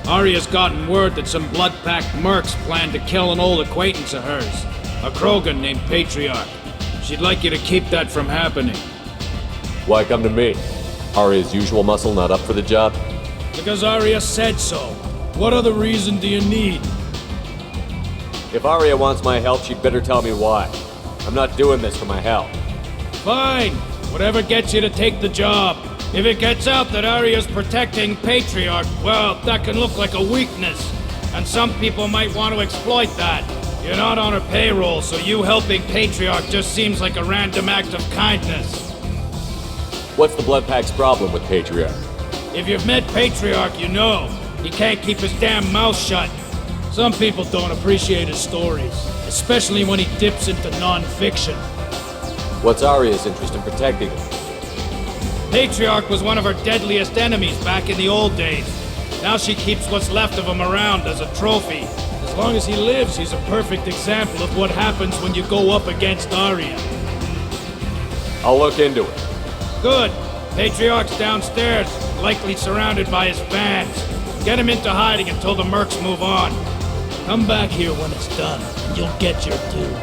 Aria's gotten word that some blood-packed mercs plan to kill an old acquaintance of hers. A Krogan named Patriarch. She'd like you to keep that from happening. Why come to me? Aria's usual muscle not up for the job? Because Aria said so. What other reason do you need? If Aria wants my help, she'd better tell me why. I'm not doing this for my help. Fine. Whatever gets you to take the job. If it gets out that Aria's protecting Patriarch, well, that can look like a weakness. And some people might want to exploit that. You're not on her payroll, so you helping Patriarch just seems like a random act of kindness. What's the Bloodpack's problem with Patriarch? If you've met Patriarch, you know. He can't keep his damn mouth shut. Some people don't appreciate his stories, especially when he dips into non-fiction. What's Aria's interest in protecting him? Patriarch was one of her deadliest enemies back in the old days. Now she keeps what's left of him around as a trophy. As long as he lives, he's a perfect example of what happens when you go up against Aria. I'll look into it. Good. Patriarch's downstairs, likely surrounded by his fans. Get him into hiding until the mercs move on. Come back here when it's done, and you'll get your due.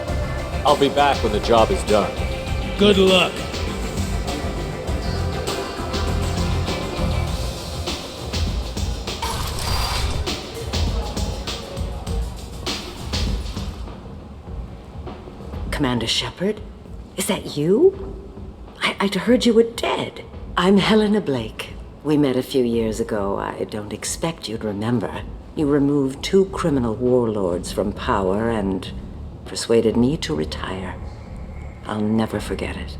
I'll be back when the job is done. Good luck. Commander Shepard? Is that you? I'd heard you were dead. I'm Helena Blake. We met a few years ago. I don't expect you'd remember. You removed 2 criminal warlords from power and persuaded me to retire. I'll never forget it.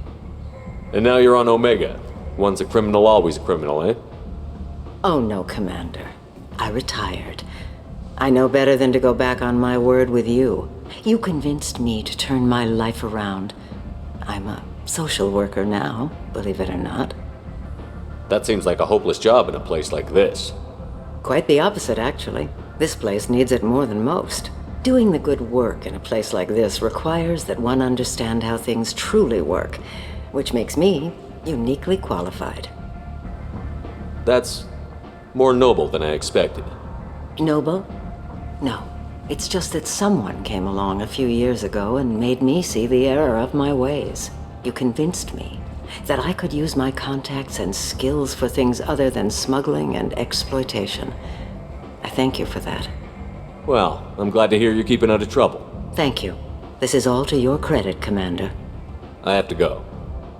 And now you're on Omega. Once a criminal, always a criminal, eh? Oh no, Commander. I retired. I know better than to go back on my word with you. You convinced me to turn my life around. I'm a social worker now, believe it or not. That seems like a hopeless job in a place like this. Quite the opposite, actually. This place needs it more than most. Doing the good work in a place like this requires that one understand how things truly work, which makes me uniquely qualified. That's More noble than I expected. Noble? No. It's just that someone came along a few years ago and made me see the error of my ways. You convinced me that I could use my contacts and skills for things other than smuggling and exploitation. I thank you for that. Well, I'm glad to hear you're keeping out of trouble. Thank you. This is all to your credit, Commander. I have to go.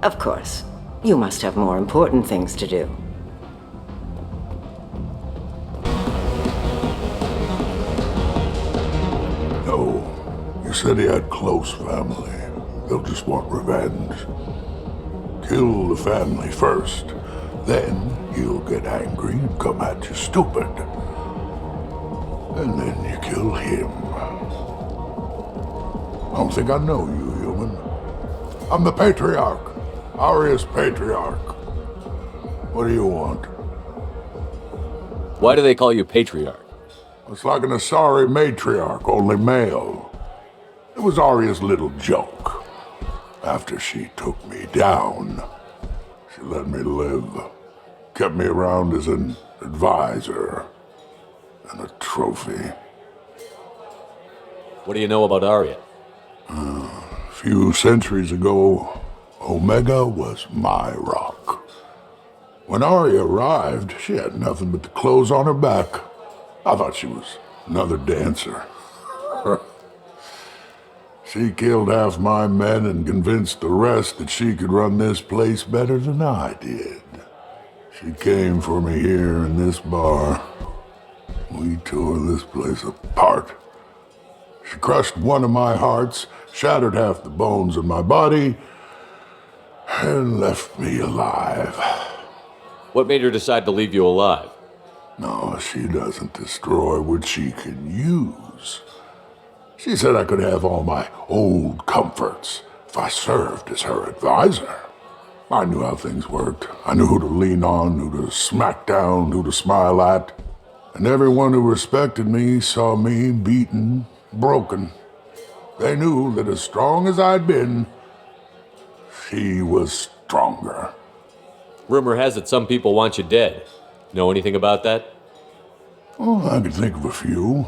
Of course. You must have more important things to do. No. You said he had close family. They'll just want revenge. Kill the family first. Then he'll get angry and come at you stupid. And then you kill him. I don't think I know you, human. I'm the Patriarch. Aria's Patriarch. What do you want? Why do they call you Patriarch? It's like an Asari matriarch, only male. It was Aria's little joke. After she took me down, she let me live. Kept me around as an advisor and a trophy. What do you know about Aria? A few centuries ago, Omega was my rock. When Aria arrived, she had nothing but the clothes on her back. I thought she was another dancer. She killed half my men and convinced the rest that she could run this place better than I did. She came for me here in this bar. We tore this place apart. She crushed one of my hearts, shattered half the bones in my body, and left me alive. What made her decide to leave you alive? No, she doesn't destroy what she can use. She said I could have all my old comforts if I served as her advisor. I knew how things worked. I knew who to lean on, who to smack down, who to smile at. And everyone who respected me saw me beaten, broken. They knew that as strong as I'd been, she was stronger. Rumor has it some people want you dead. Know anything about that? Oh, I could think of a few.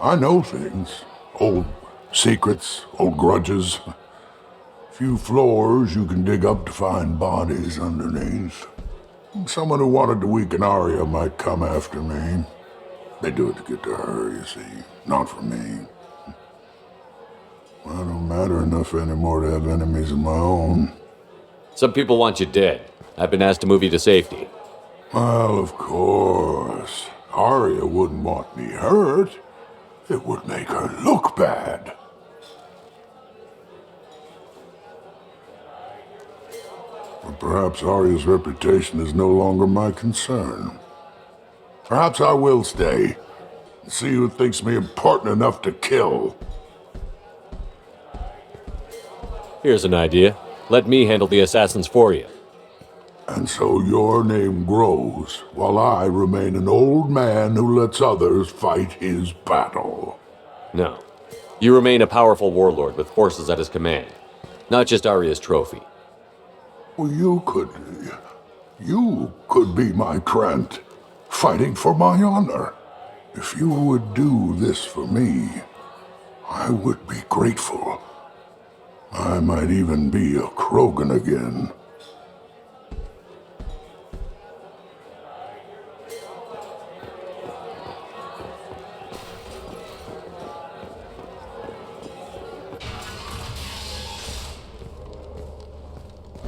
I know things. Old secrets, old grudges. Few floors you can dig up to find bodies underneath. Someone who wanted to weaken Aria might come after me. They do it to get to her, you see, not for me. I don't matter enough anymore to have enemies of my own. Some people want you dead. I've been asked to move you to safety. Well, of course. Aria wouldn't want me hurt. It would make her look bad. But perhaps Aria's reputation is no longer my concern. Perhaps I will stay and see who thinks me important enough to kill. Here's an idea. Let me handle the assassins for you. And so your name grows, while I remain an old man who lets others fight his battle. No. You remain a powerful warlord with forces at his command. Not just Aria's trophy. Well, you could be my Trent, fighting for my honor. If you would do this for me, I would be grateful. I might even be a Krogan again.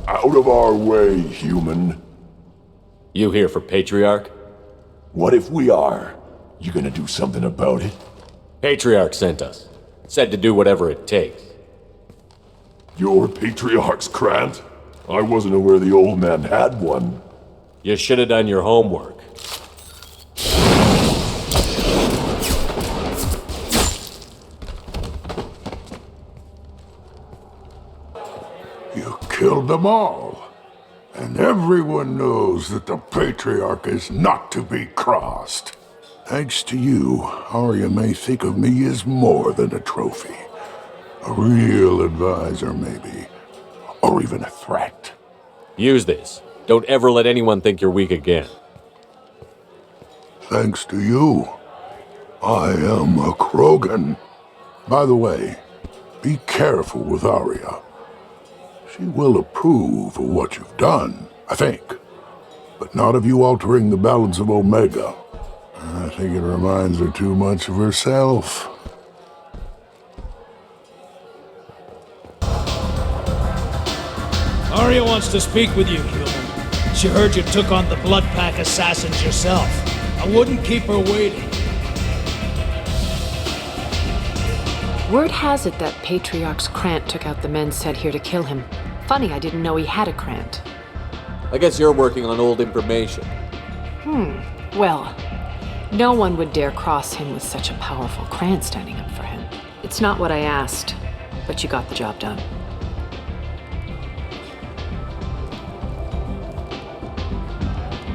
Out of our way, human. You here for Patriarch? What if we are? You gonna do something about it? Patriarch sent us. Said to do whatever it takes. Your Patriarch's Krant? I wasn't aware the old man had one. You should have done your homework. You killed them all. And everyone knows that the Patriarch is not to be crossed. Thanks to you, Aria may think of me as more than a trophy. A real advisor, maybe. Or even a threat. Use this. Don't ever let anyone think you're weak again. Thanks to you, I am a Krogan. By the way, be careful with Arya. She will approve of what you've done, I think. But not of you altering the balance of Omega. I think it reminds her too much of herself. Arya wants to speak with you, human. She heard you took on the Blood Pack assassins yourself. I wouldn't keep her waiting. Word has it that Patriarch's Krant took out the men sent here to kill him. Funny, I didn't know he had a Krant. I guess you're working on old information. Well, no one would dare cross him with such a powerful Krant standing up for him. It's not what I asked, but you got the job done.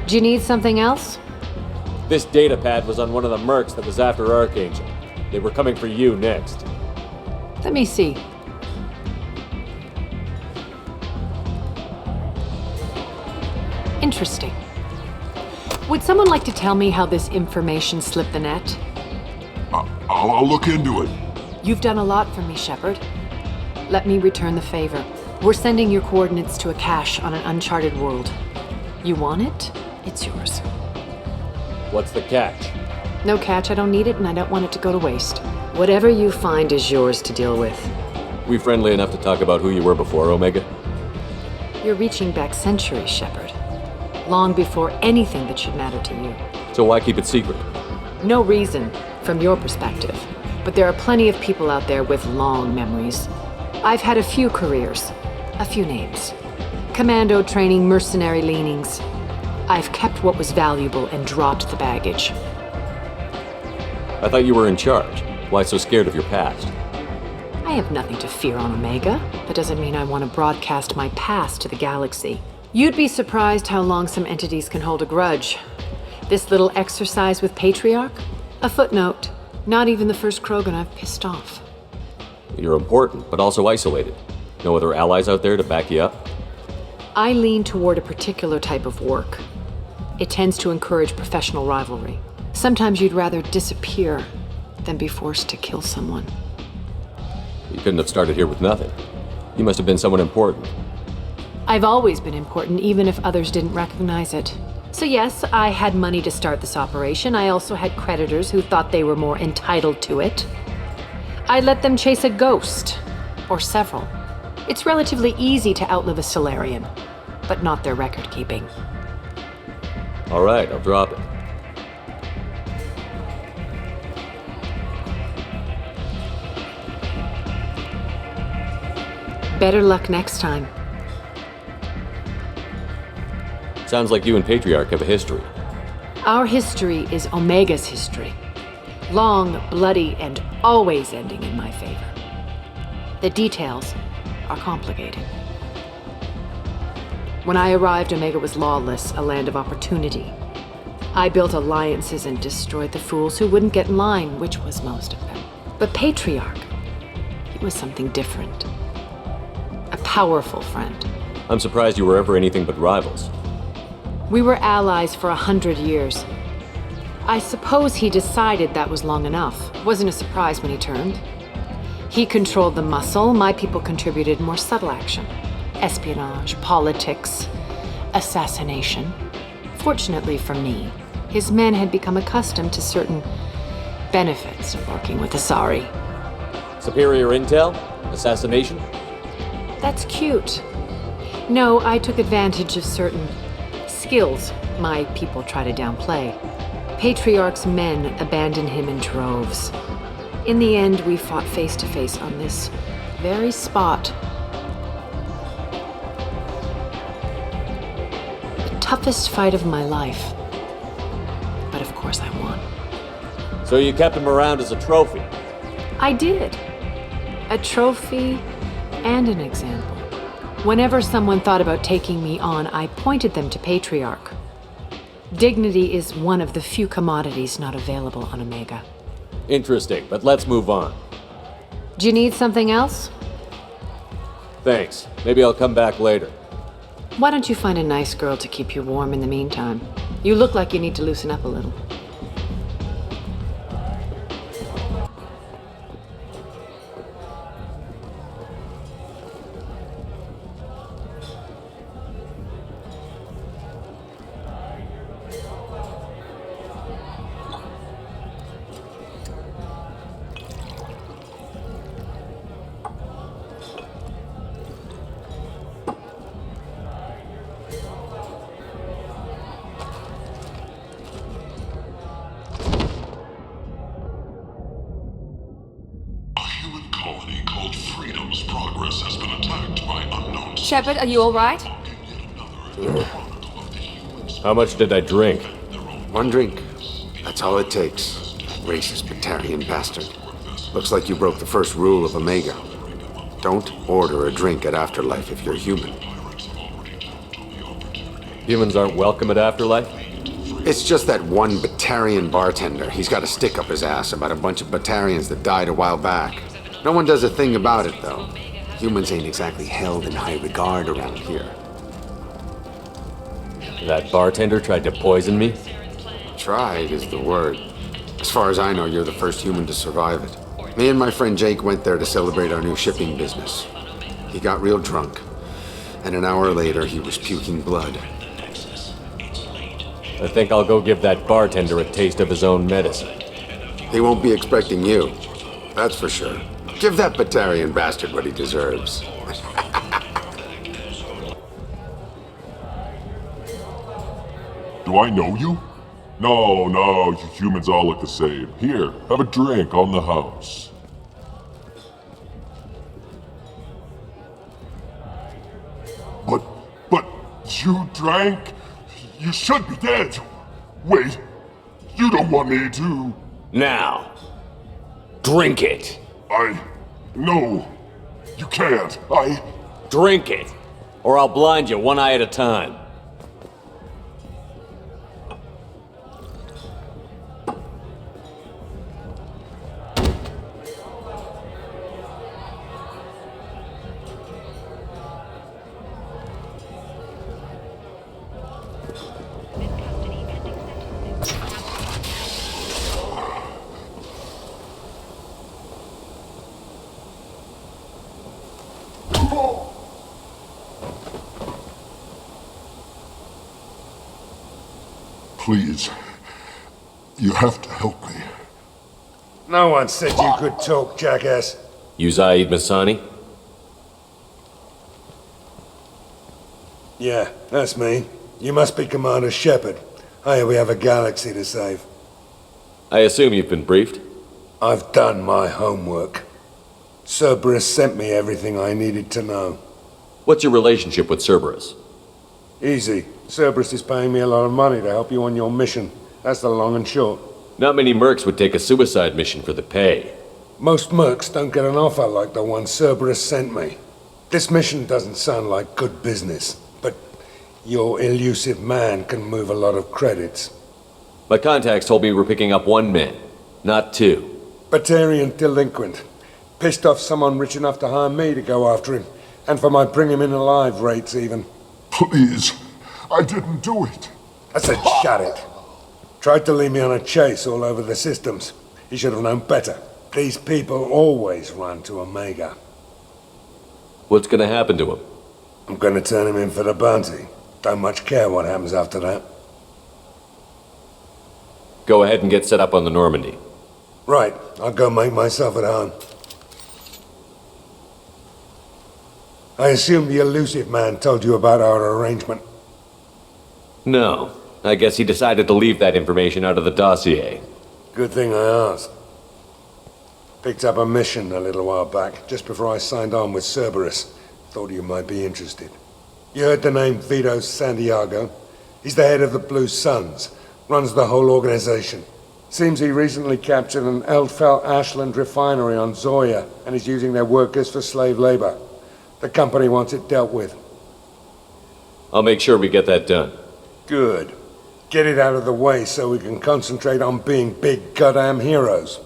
Do you need something else? This data pad was on one of the mercs that was after Archangel. They were coming for you next. Let me see. Interesting. Would someone like to tell me how this information slipped the net? I'll look into it. You've done a lot for me, Shepard. Let me return the favor. We're sending your coordinates to a cache on an uncharted world. You want it? It's yours. What's the catch? No catch, I don't need it, and I don't want it to go to waste. Whatever you find is yours to deal with. We friendly enough to talk about who you were before, Omega? You're reaching back centuries, Shepard. Long before anything that should matter to you. So why keep it secret? No reason, from your perspective. But there are plenty of people out there with long memories. I've had a few careers, a few names. Commando training, mercenary leanings. I've kept what was valuable and dropped the baggage. I thought you were in charge. Why so scared of your past? I have nothing to fear on Omega. That doesn't mean I want to broadcast my past to the galaxy. You'd be surprised how long some entities can hold a grudge. This little exercise with Patriarch? A footnote. Not even the first Krogan I've pissed off. You're important, but also isolated. No other allies out there to back you up? I lean toward a particular type of work. It tends to encourage professional rivalry. Sometimes you'd rather disappear than be forced to kill someone. You couldn't have started here with nothing. You must have been someone important. I've always been important, even if others didn't recognize it. So yes, I had money to start this operation. I also had creditors who thought they were more entitled to it. I let them chase a ghost, or several. It's relatively easy to outlive a Solarian, but not their record-keeping. All right, I'll drop it. Better luck next time. Sounds like you and Patriarch have a history. Our history is Omega's history. Long, bloody, and always ending in my favor. The details are complicated. When I arrived, Omega was lawless, a land of opportunity. I built alliances and destroyed the fools who wouldn't get in line, which was most of them. But Patriarch, it was something different. A powerful friend. I'm surprised you were ever anything but rivals. We were allies for 100 years. I suppose he decided that was long enough. Wasn't a surprise when he turned. He controlled the muscle, my people contributed more subtle action. Espionage, politics, assassination. Fortunately for me, his men had become accustomed to certain benefits of working with Asari. Superior intel? Assassination? That's cute. No, I took advantage of certain skills my people try to downplay. Patriarch's men abandoned him in droves. In the end, we fought face to face on this very spot. The toughest fight of my life. But of course I won. So you kept him around as a trophy? I did. A trophy and an example. Whenever someone thought about taking me on, I pointed them to Patriarch. Dignity is one of the few commodities not available on Omega. Interesting, but let's move on. Do you need something else? Thanks. Maybe I'll come back later. Why don't you find a nice girl to keep you warm in the meantime? You look like you need to loosen up a little. Shepard, are you alright? How much did I drink? 1 drink. That's all it takes. Racist Batarian bastard. Looks like you broke the first rule of Omega. Don't order a drink at Afterlife if you're human. Humans aren't welcome at Afterlife? It's just that one Batarian bartender. He's got a stick up his ass about a bunch of Batarians that died a while back. No one does a thing about it, though. Humans ain't exactly held in high regard around here. That bartender tried to poison me? Tried is the word. As far as I know, you're the first human to survive it. Me and my friend Jake went there to celebrate our new shipping business. He got real drunk, and an hour later he was puking blood. I think I'll go give that bartender a taste of his own medicine. He won't be expecting you, that's for sure. Give that Batarian bastard what he deserves. Do I know you? No, you humans all look the same. Here, have a drink on the house. But you drank? You should be dead. Wait, you don't want me to... Now, drink it. No, you can't. Drink it, or I'll blind you one eye at a time. Please, you have to help me. No one said you could talk, jackass. You Zaeed Masani? Yeah, that's me. You must be Commander Shepard. Hey, we have a galaxy to save. I assume you've been briefed? I've done my homework. Cerberus sent me everything I needed to know. What's your relationship with Cerberus? Easy. Cerberus is paying me a lot of money to help you on your mission. That's the long and short. Not many mercs would take a suicide mission for the pay. Most mercs don't get an offer like the one Cerberus sent me. This mission doesn't sound like good business, but your elusive man can move a lot of credits. My contacts told me we're picking up 1 man, not 2. Batarian delinquent. Pissed off someone rich enough to hire me to go after him, and for my bring him in alive rates even. Please, I didn't do it. I said shut it. Tried to lead me on a chase all over the systems. He should have known better. These people always run to Omega. What's gonna happen to him? I'm gonna turn him in for the bounty. Don't much care what happens after that. Go ahead and get set up on the Normandy. Right, I'll go make myself at home. I assume the elusive man told you about our arrangement. No. I guess he decided to leave that information out of the dossier. Good thing I asked. Picked up a mission a little while back, just before I signed on with Cerberus. Thought you might be interested. You heard the name Vito Santiago? He's the head of the Blue Suns. Runs the whole organization. Seems he recently captured an Eldfell Ashland refinery on Zoya and is using their workers for slave labor. The company wants it dealt with. I'll make sure we get that done. Good. Get it out of the way so we can concentrate on being big goddamn heroes.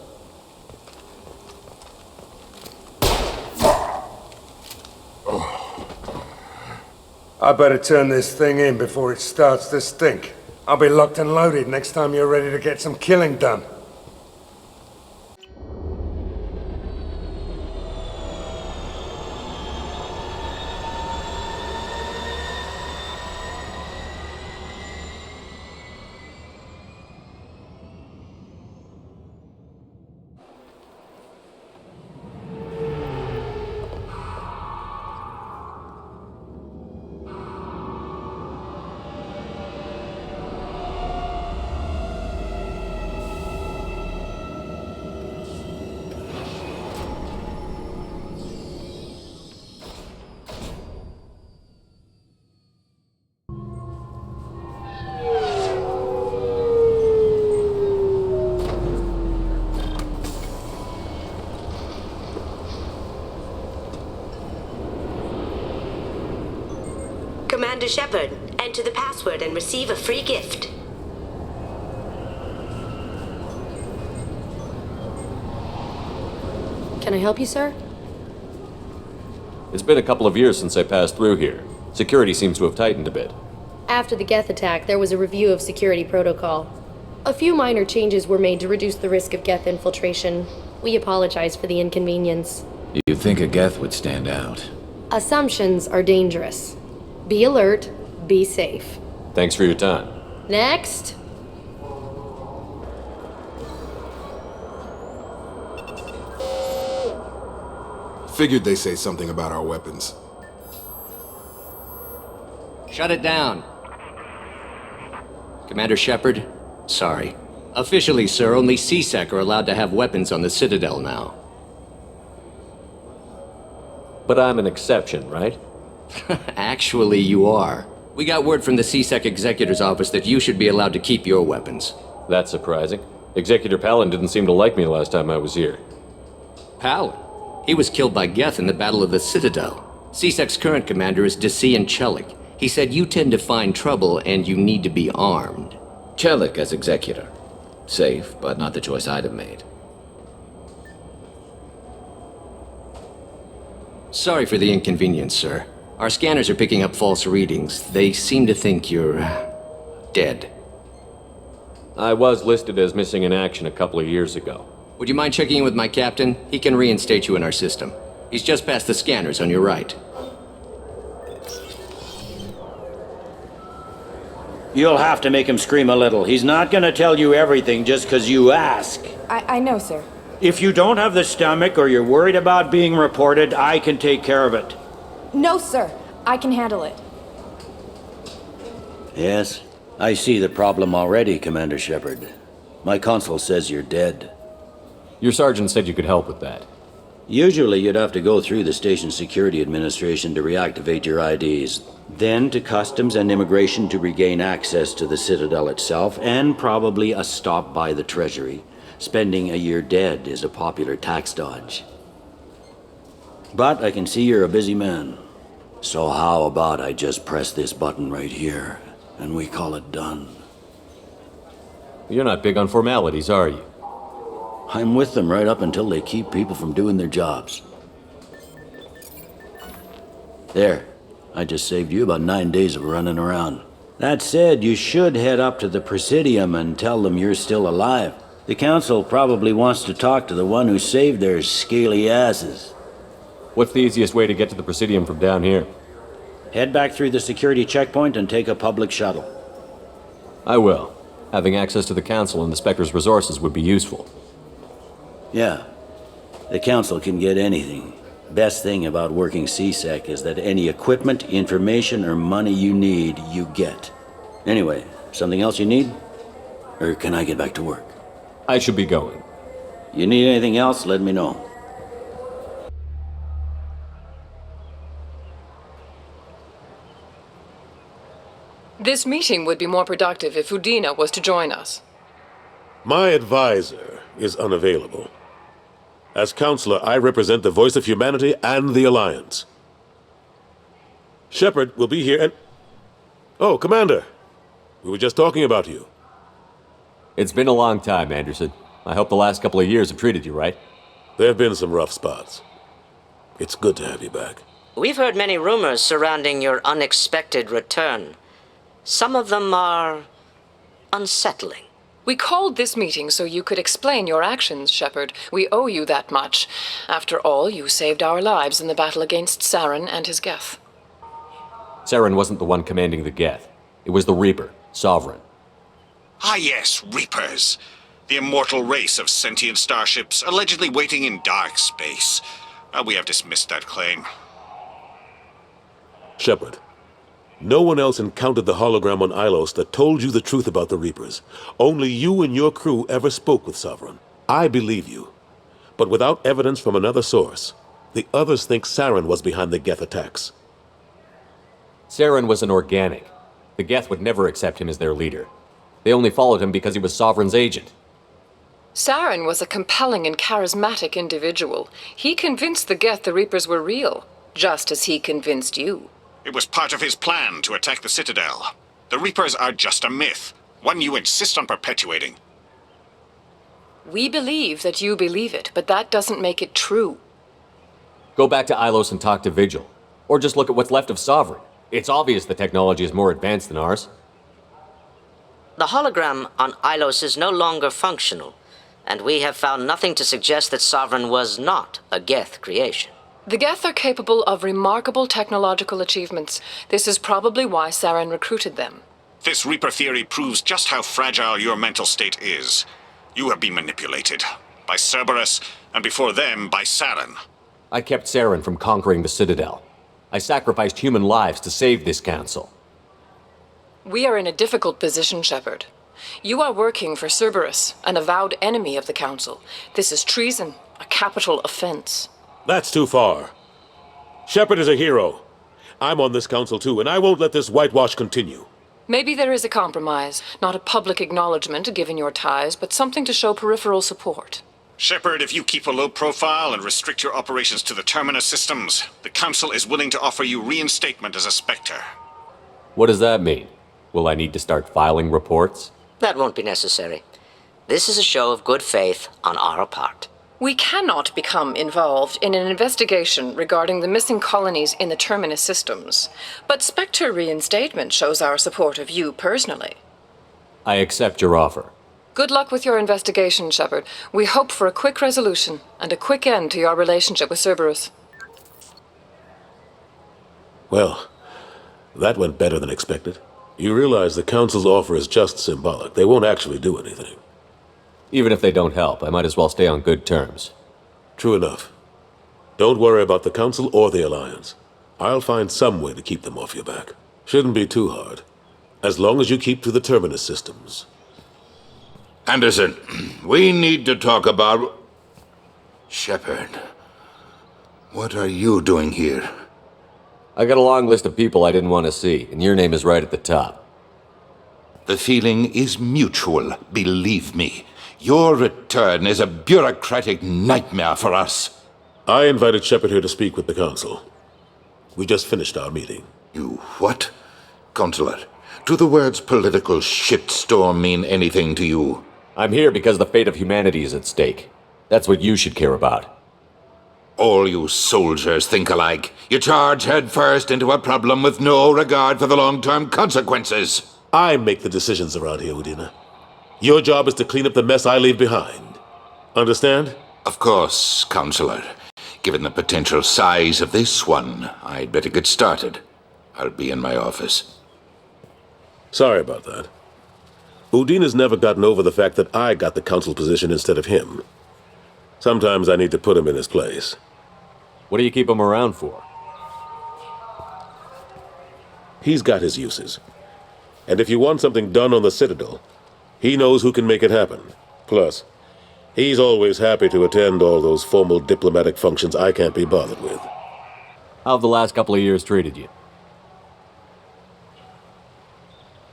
I better turn this thing in before it starts to stink. I'll be locked and loaded next time you're ready to get some killing done. Commander Shepard. Enter the password and receive a free gift. Can I help you, sir? It's been a couple of years since I passed through here. Security seems to have tightened a bit. After the Geth attack, there was a review of security protocol. A few minor changes were made to reduce the risk of Geth infiltration. We apologize for the inconvenience. You'd think a Geth would stand out. Assumptions are dangerous. Be alert, be safe. Thanks for your time. Next! Figured they say something about our weapons. Shut it down. Commander Shepard, sorry. Officially, sir, only CSEC are allowed to have weapons on the Citadel now. But I'm an exception, right? Actually, you are. We got word from the CSEC Executor's office that you should be allowed to keep your weapons. That's surprising. Executor Palin didn't seem to like me last time I was here. Palin? He was killed by Geth in the Battle of the Citadel. CSEC's current commander is Desian Chelik. He said you tend to find trouble and you need to be armed. Chelik as executor. Safe, but not the choice I'd have made. Sorry for the inconvenience, sir. Our scanners are picking up false readings. They seem to think you're dead. I was listed as missing in action a couple of years ago. Would you mind checking in with my captain? He can reinstate you in our system. He's just past the scanners on your right. You'll have to make him scream a little. He's not gonna tell you everything just because you ask. I know, sir. If you don't have the stomach or you're worried about being reported, I can take care of it. No, sir. I can handle it. Yes, I see the problem already, Commander Shepard. My console says you're dead. Your sergeant said you could help with that. Usually you'd have to go through the station security administration to reactivate your IDs, then to customs and immigration to regain access to the Citadel itself, and probably a stop by the Treasury. Spending a year dead is a popular tax dodge. But I can see you're a busy man. So how about I just press this button right here, and we call it done? You're not big on formalities, are you? I'm with them right up until they keep people from doing their jobs. There. I just saved you about 9 days of running around. That said, you should head up to the Presidium and tell them you're still alive. The Council probably wants to talk to the one who saved their scaly asses. What's the easiest way to get to the Presidium from down here? Head back through the security checkpoint and take a public shuttle. I will. Having access to the Council and the Spectre's resources would be useful. Yeah. The Council can get anything. Best thing about working CSEC is that any equipment, information, or money you need, you get. Anyway, something else you need? Or can I get back to work? I should be going. You need anything else, let me know. This meeting would be more productive if Udina was to join us. My advisor is unavailable. As counselor, I represent the voice of humanity and the Alliance. Shepard will be here and... Oh, Commander. We were just talking about you. It's been a long time, Anderson. I hope the last couple of years have treated you right. There have been some rough spots. It's good to have you back. We've heard many rumors surrounding your unexpected return. Some of them are unsettling. We called this meeting so you could explain your actions, Shepard. We owe you that much. After all, you saved our lives in the battle against Saren and his Geth. Saren wasn't the one commanding the Geth. It was the Reaper, Sovereign. Ah yes, Reapers. The immortal race of sentient starships allegedly waiting in dark space. We have dismissed that claim. Shepard, no one else encountered the hologram on Ilos that told you the truth about the Reapers. Only you and your crew ever spoke with Sovereign. I believe you. But without evidence from another source, the others think Saren was behind the Geth attacks. Saren was an organic. The Geth would never accept him as their leader. They only followed him because he was Sovereign's agent. Saren was a compelling and charismatic individual. He convinced the Geth the Reapers were real, just as he convinced you. It was part of his plan to attack the Citadel. The Reapers are just a myth, one you insist on perpetuating. We believe that you believe it, but that doesn't make it true. Go back to Ilos and talk to Vigil. Or just look at what's left of Sovereign. It's obvious the technology is more advanced than ours. The hologram on Ilos is no longer functional, and we have found nothing to suggest that Sovereign was not a Geth creation. The Geth are capable of remarkable technological achievements. This is probably why Saren recruited them. This Reaper theory proves just how fragile your mental state is. You have been manipulated. By Cerberus, and before them, by Saren. I kept Saren from conquering the Citadel. I sacrificed human lives to save this council. We are in a difficult position, Shepard. You are working for Cerberus, an avowed enemy of the Council. This is treason, a capital offense. That's too far. Shepard is a hero. I'm on this council too, and I won't let this whitewash continue. Maybe there is a compromise. Not a public acknowledgement given your ties, but something to show peripheral support. Shepard, if you keep a low profile and restrict your operations to the Terminus systems, the Council is willing to offer you reinstatement as a Spectre. What does that mean? Will I need to start filing reports? That won't be necessary. This is a show of good faith on our part. We cannot become involved in an investigation regarding the missing colonies in the Terminus systems, but Spectre reinstatement shows our support of you personally. I accept your offer. Good luck with your investigation, Shepard. We hope for a quick resolution and a quick end to your relationship with Cerberus. Well, that went better than expected. You realize the Council's offer is just symbolic. They won't actually do anything. Even if they don't help, I might as well stay on good terms. True enough. Don't worry about the Council or the Alliance. I'll find some way to keep them off your back. Shouldn't be too hard. As long as you keep to the Terminus systems. Anderson, we need to talk about... Shepard, what are you doing here? I got a long list of people I didn't want to see, and your name is right at the top. The feeling is mutual, believe me. Your return is a bureaucratic nightmare for us. I invited Shepard here to speak with the Council. We just finished our meeting. You what? Consular, do the words political shitstorm mean anything to you? I'm here because the fate of humanity is at stake. That's what you should care about. All you soldiers think alike. You charge headfirst into a problem with no regard for the long-term consequences. I make the decisions around here, Udina. Your job is to clean up the mess I leave behind. Understand? Of course, Counselor. Given the potential size of this one, I'd better get started. I'll be in my office. Sorry about that. Udina's never gotten over the fact that I got the Council position instead of him. Sometimes I need to put him in his place. What do you keep him around for? He's got his uses. And if you want something done on the Citadel, he knows who can make it happen. Plus, he's always happy to attend all those formal diplomatic functions I can't be bothered with. How have the last couple of years treated you?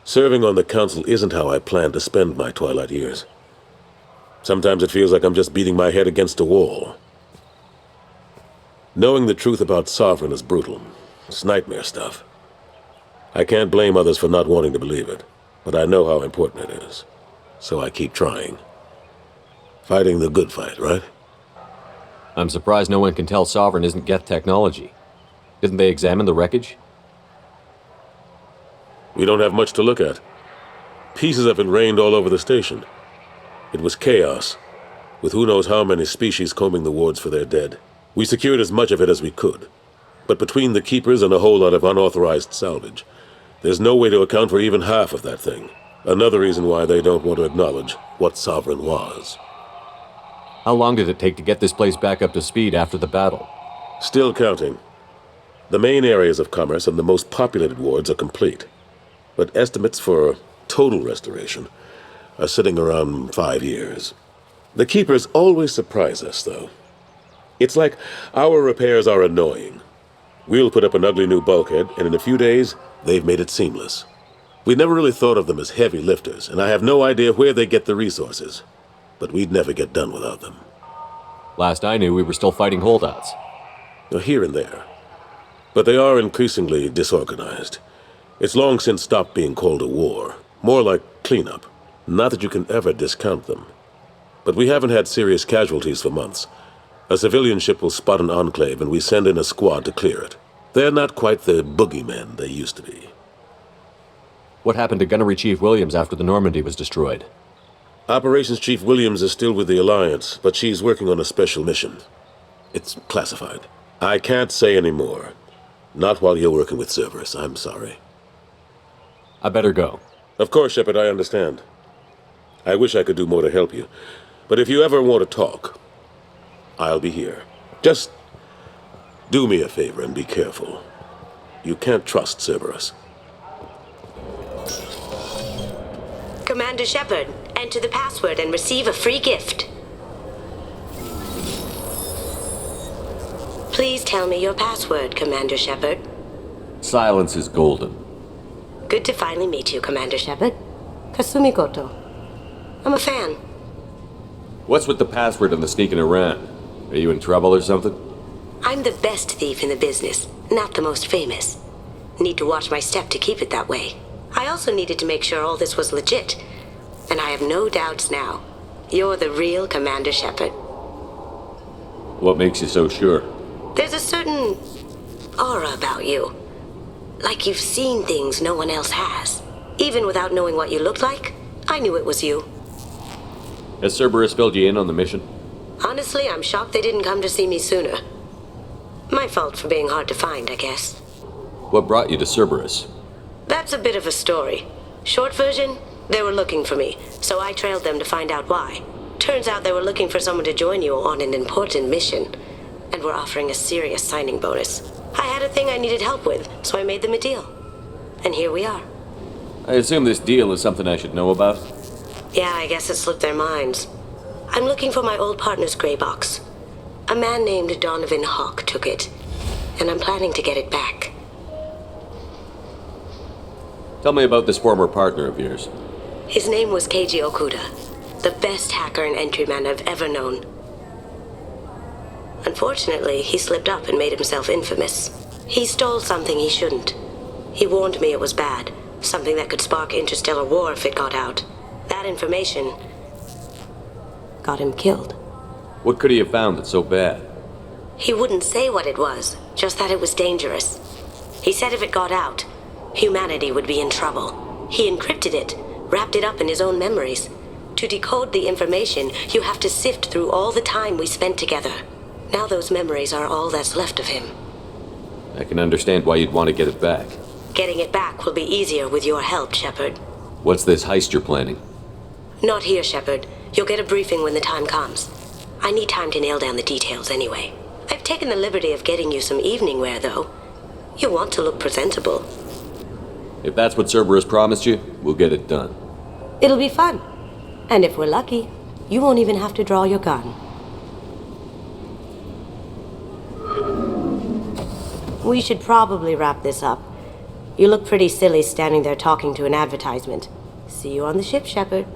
Serving on the Council isn't how I plan to spend my twilight years. Sometimes it feels like I'm just beating my head against a wall. Knowing the truth about Sovereign is brutal. It's nightmare stuff. I can't blame others for not wanting to believe it, but I know how important it is. So I keep trying. Fighting the good fight, right? I'm surprised no one can tell Sovereign isn't Geth technology. Didn't they examine the wreckage? We don't have much to look at. Pieces of it rained all over the station. It was chaos, with who knows how many species combing the wards for their dead. We secured as much of it as we could. But between the Keepers and a whole lot of unauthorized salvage, there's no way to account for even half of that thing. Another reason why they don't want to acknowledge what Sovereign was. How long did it take to get this place back up to speed after the battle? Still counting. The main areas of commerce and the most populated wards are complete. But estimates for total restoration are sitting around 5 years. The Keepers always surprise us, though. It's like our repairs are annoying. We'll put up an ugly new bulkhead, and in a few days, they've made it seamless. We never really thought of them as heavy lifters, and I have no idea where they get the resources. But we'd never get done without them. Last I knew, we were still fighting holdouts. Here and there. But they are increasingly disorganized. It's long since stopped being called a war. More like cleanup. Not that you can ever discount them. But we haven't had serious casualties for months. A civilian ship will spot an enclave and we send in a squad to clear it. They're not quite the boogeymen they used to be. What happened to Gunnery Chief Williams after the Normandy was destroyed? Operations Chief Williams is still with the Alliance, but she's working on a special mission. It's classified. I can't say any more. Not while you're working with Cerberus, I'm sorry. I better go. Of course, Shepard, I understand. I wish I could do more to help you. But if you ever want to talk, I'll be here. Just do me a favor and be careful. You can't trust Cerberus. Commander Shepard, enter the password and receive a free gift. Please tell me your password, Commander Shepard. Silence is golden. Good to finally meet you, Commander Shepard. Kasumi Koto. I'm a fan. What's with the password and the sneaking around? Are you in trouble or something? I'm the best thief in the business, not the most famous. Need to watch my step to keep it that way. I also needed to make sure all this was legit. And I have no doubts now. You're the real Commander Shepard. What makes you so sure? There's a certain aura about you. Like you've seen things no one else has. Even without knowing what you looked like, I knew it was you. Has Cerberus filled you in on the mission? Honestly, I'm shocked they didn't come to see me sooner. My fault for being hard to find, I guess. What brought you to Cerberus? That's a bit of a story. Short version, they were looking for me, so I trailed them to find out why. Turns out they were looking for someone to join you on an important mission, and were offering a serious signing bonus. I had a thing I needed help with, so I made them a deal. And here we are. I assume this deal is something I should know about? Yeah, I guess it slipped their minds. I'm looking for my old partner's gray box. A man named Donovan Hawk took it, and I'm planning to get it back. Tell me about this former partner of yours. His name was Keiji Okuda, the best hacker and entryman I've ever known. Unfortunately, he slipped up and made himself infamous. He stole something he shouldn't. He warned me it was bad, something that could spark interstellar war if it got out. That information got him killed. What could he have found that's so bad? He wouldn't say what it was, just that it was dangerous. He said if it got out, humanity would be in trouble. He encrypted it, wrapped it up in his own memories. To decode the information, you have to sift through all the time we spent together. Now those memories are all that's left of him. I can understand why you'd want to get it back. Getting it back will be easier with your help, Shepard. What's this heist you're planning? Not here, Shepard. You'll get a briefing when the time comes. I need time to nail down the details anyway. I've taken the liberty of getting you some evening wear, though. You want to look presentable. If that's what Cerberus promised you, we'll get it done. It'll be fun. And if we're lucky, you won't even have to draw your gun. We should probably wrap this up. You look pretty silly standing there talking to an advertisement. See you on the ship, Shepard.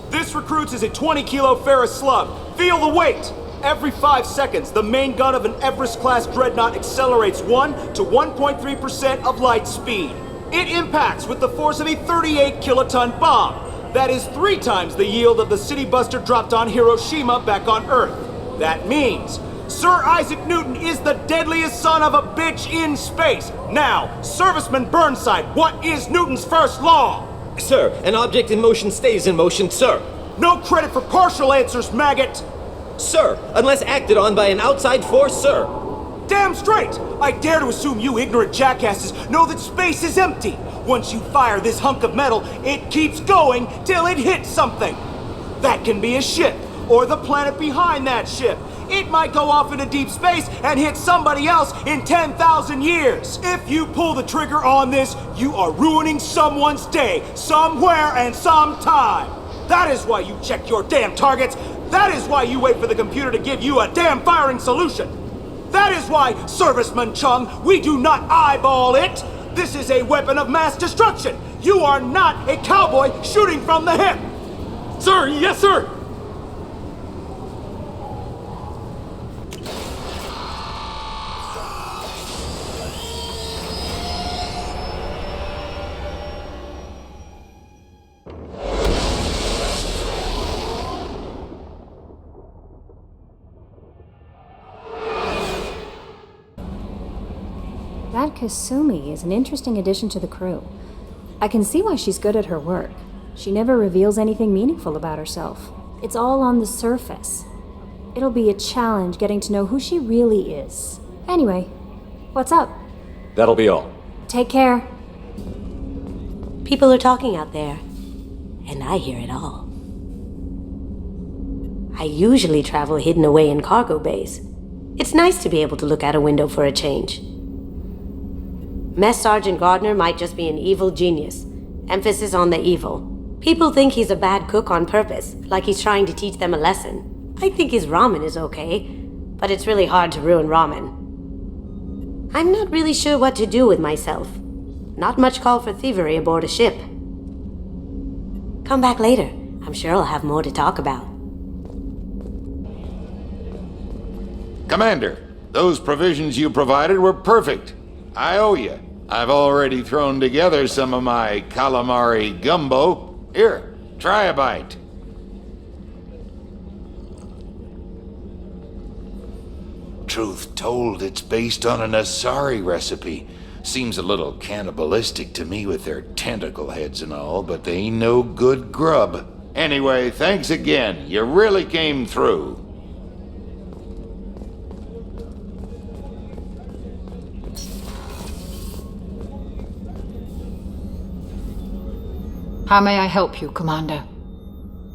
This recruits is a 20-kilo ferrous slug. Feel the weight! Every 5 seconds, the main gun of an Everest-class dreadnought accelerates 1 to 1.3% of light speed. It impacts with the force of a 38-kiloton bomb. That is 3 times the yield of the city buster dropped on Hiroshima back on Earth. That means Sir Isaac Newton is the deadliest son of a bitch in space. Now, Serviceman Burnside, what is Newton's first law? Sir, an object in motion stays in motion, sir. No credit for partial answers, maggot! Sir, unless acted on by an outside force, sir. Damn straight! I dare to assume you ignorant jackasses know that space is empty. Once you fire this hunk of metal, it keeps going till it hits something. That can be a ship, or the planet behind that ship. It might go off into deep space and hit somebody else in 10,000 years. If you pull the trigger on this, you are ruining someone's day, somewhere and sometime. That is why you check your damn targets. That is why you wait for the computer to give you a damn firing solution. That is why, Serviceman Chung, we do not eyeball it. This is a weapon of mass destruction. You are not a cowboy shooting from the hip. Sir, yes, sir. That Kasumi is an interesting addition to the crew. I can see why she's good at her work. She never reveals anything meaningful about herself. It's all on the surface. It'll be a challenge getting to know who she really is. Anyway, what's up? That'll be all. Take care. People are talking out there, and I hear it all. I usually travel hidden away in cargo bays. It's nice to be able to look out a window for a change. Mess Sergeant Gardner might just be an evil genius. Emphasis on the evil. People think he's a bad cook on purpose, like he's trying to teach them a lesson. I think his ramen is okay, but it's really hard to ruin ramen. I'm not really sure what to do with myself. Not much call for thievery aboard a ship. Come back later. I'm sure I'll have more to talk about. Commander, those provisions you provided were perfect. I owe you. I've already thrown together some of my calamari gumbo. Here, try a bite. Truth told, it's based on an Asari recipe. Seems a little cannibalistic to me with their tentacle heads and all, but they ain't no good grub. Anyway, thanks again. You really came through. How may I help you, Commander?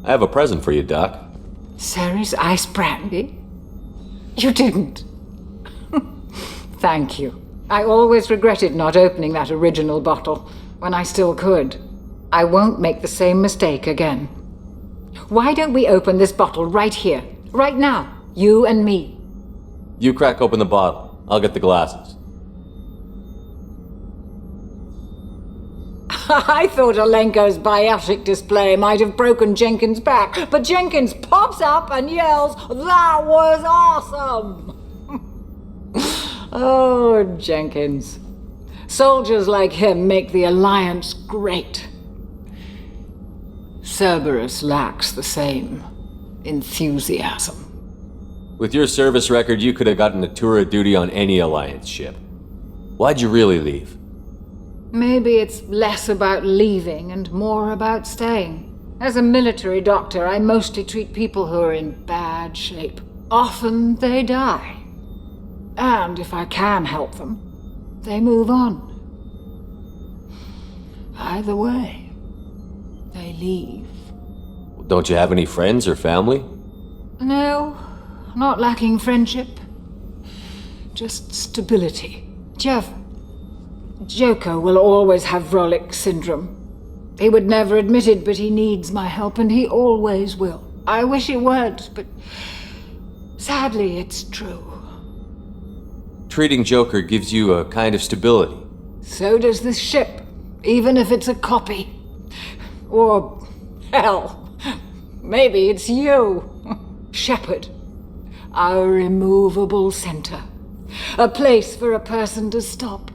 I have a present for you, Doc. Ceres ice brandy? You didn't. Thank you. I always regretted not opening that original bottle when I still could. I won't make the same mistake again. Why don't we open this bottle right here, right now, you and me? You crack open the bottle. I'll get the glasses. I thought Alenko's biotic display might have broken Jenkins' back, but Jenkins pops up and yells, "That was awesome!" Oh, Jenkins. Soldiers like him make the Alliance great. Cerberus lacks the same enthusiasm. With your service record, you could have gotten a tour of duty on any Alliance ship. Why'd you really leave? Maybe it's less about leaving and more about staying. As a military doctor, I mostly treat people who are in bad shape. Often they die. And if I can help them, they move on. Either way, they leave. Don't you have any friends or family? No, not lacking friendship. Just stability. Jeff, Joko will always have Vrolik syndrome. He would never admit it, but he needs my help, and he always will. I wish he weren't, but sadly it's true. Treating Joker gives you a kind of stability. So does this ship, even if it's a copy. Or, hell, maybe it's you, Shepard. Our immovable center. A place for a person to stop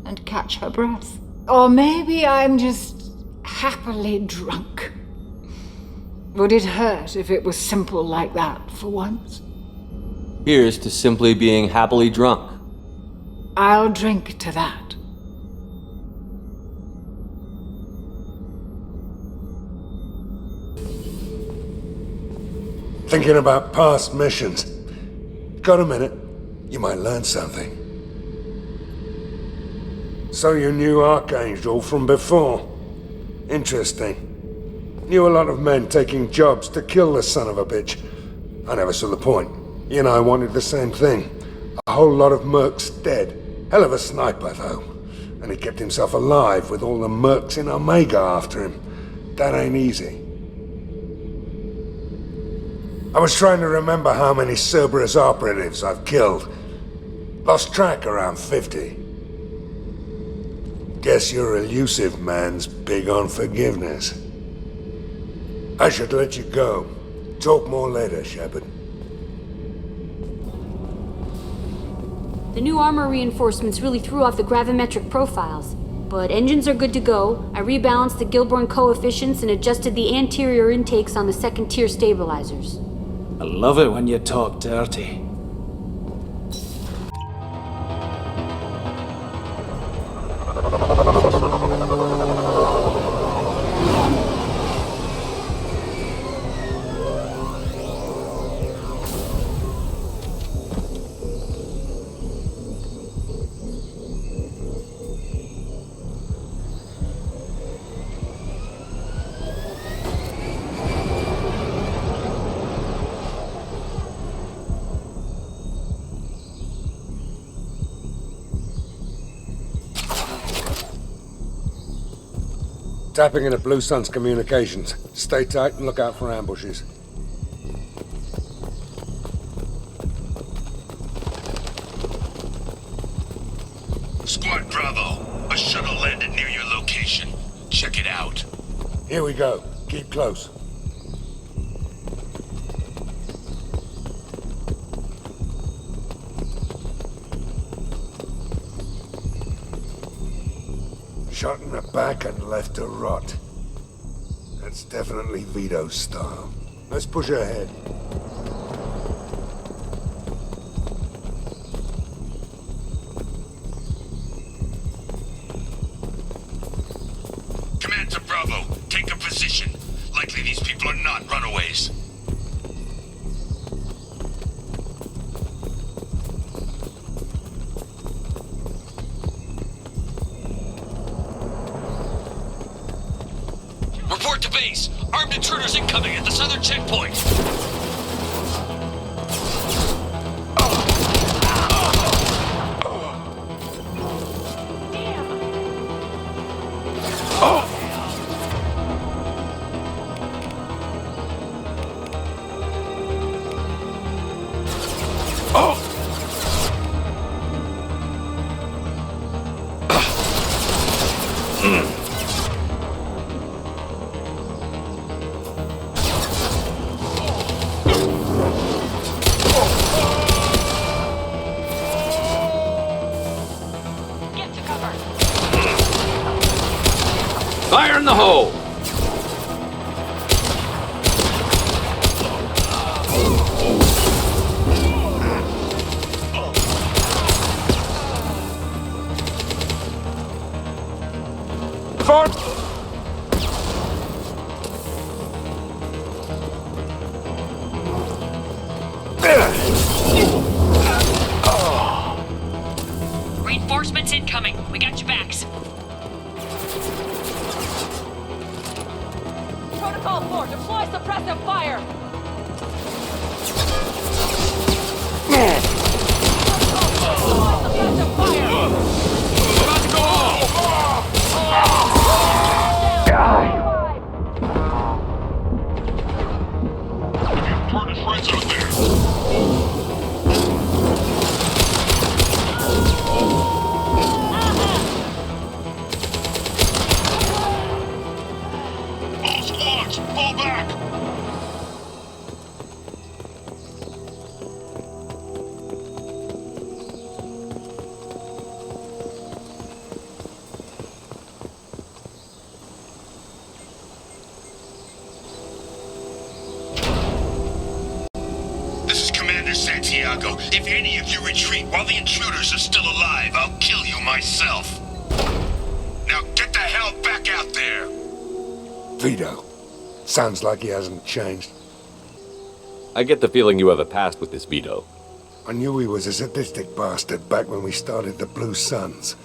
and catch her breath. Or maybe I'm just happily drunk. Would it hurt if it was simple like that for once? Here's to simply being happily drunk. I'll drink to that. Thinking about past missions. Got a minute? You might learn something. So you knew Archangel from before. Interesting. Knew a lot of men taking jobs to kill the son of a bitch. I never saw the point. He and I wanted the same thing. A whole lot of mercs dead. Hell of a sniper, though. And he kept himself alive with all the mercs in Omega after him. That ain't easy. I was trying to remember how many Cerberus operatives I've killed. Lost track around 50. Guess your elusive man's big on forgiveness. I should let you go. Talk more later, Shepard. The new armor reinforcements really threw off the gravimetric profiles. But engines are good to go. I rebalanced the Gilborn coefficients and adjusted the anterior intakes on the second-tier stabilizers. I love it when you talk dirty. Tapping into Blue Sun's communications. Stay tight and look out for ambushes. Squad Bravo, a shuttle landed near your location. Check it out. Here we go. Keep close. Shot in the back and left to rot. That's definitely Vito's style. Let's push ahead. Command to Bravo, take a position. Likely these people are not runaways. Report to base. Armed intruders incoming at the southern checkpoint. Fire in the hole! Reinforcements incoming. We got your backs. Protocol 4, deploy suppressive fire! Fall back! This is Commander Santiago. If any of you retreat while the intruders are still alive, I'll kill you myself. Now get the hell back out there! Vito. Sounds like he hasn't changed. I get the feeling you have a past with this Vito. I knew he was a sadistic bastard back when we started the Blue Suns.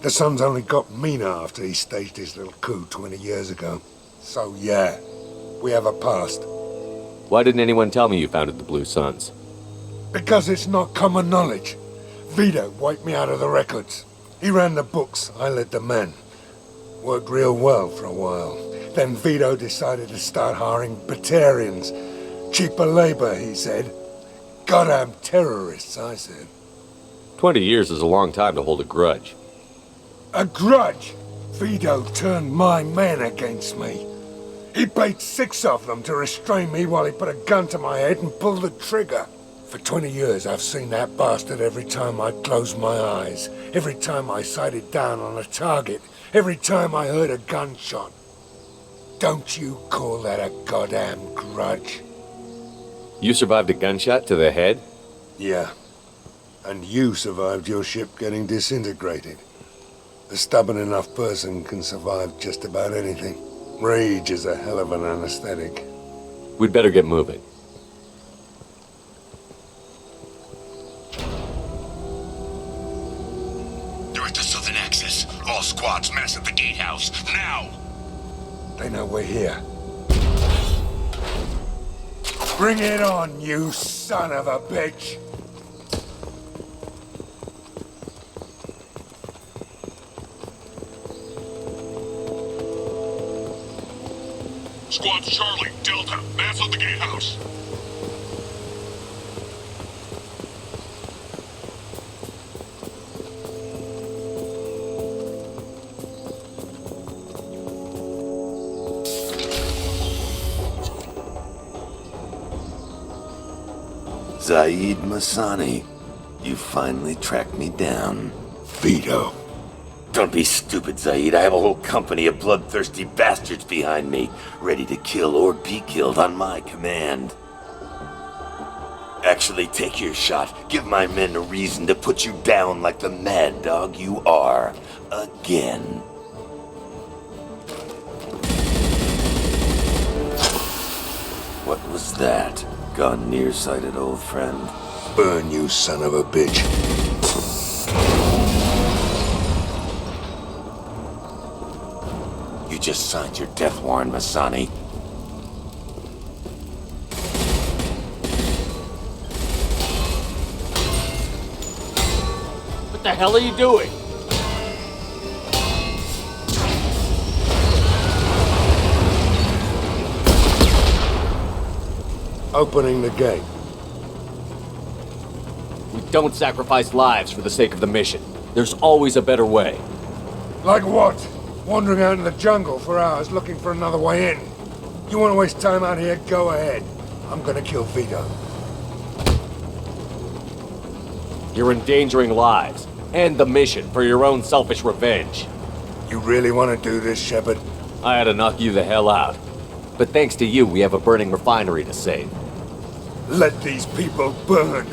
The Suns only got meaner after he staged his little coup 20 years ago. So yeah, we have a past. Why didn't anyone tell me you founded the Blue Suns? Because it's not common knowledge. Vito wiped me out of the records. He ran the books, I led the men. Worked real well for a while. Then Vito decided to start hiring Batarians. Cheaper labor, he said. Goddamn terrorists, I said. 20 years is a long time to hold a grudge. A grudge? Vito turned my men against me. He paid 6 of them to restrain me while he put a gun to my head and pulled the trigger. For 20 years, I've seen that bastard every time I closed my eyes. Every time I sighted down on a target. Every time I heard a gunshot. Don't you call that a goddamn grudge? You survived a gunshot to the head? Yeah. And you survived your ship getting disintegrated. A stubborn enough person can survive just about anything. Rage is a hell of an anesthetic. We'd better get moving. They're at the southern axis. All squads mass at the gatehouse. Now! They know we're here. Bring it on, you son of a bitch! Squad's Charlie, Delta, mass on the gatehouse. Zaeed Masani, you finally tracked me down. Vito. Don't be stupid, Zaeed. I have a whole company of bloodthirsty bastards behind me, ready to kill or be killed on my command. Actually, take your shot. Give my men a reason to put you down like the mad dog you are. Again. What was that? Gone nearsighted, old friend. Burn, you son of a bitch. You just signed your death warrant, Masani. What the hell are you doing? Opening the gate. We don't sacrifice lives for the sake of the mission. There's always a better way. Like what? Wandering out in the jungle for hours looking for another way in. You want to waste time out here? Go ahead. I'm gonna kill Vito. You're endangering lives, and the mission for your own selfish revenge. You really want to do this, Shepard? I had to knock you the hell out. But thanks to you, we have a burning refinery to save. Let these people burn.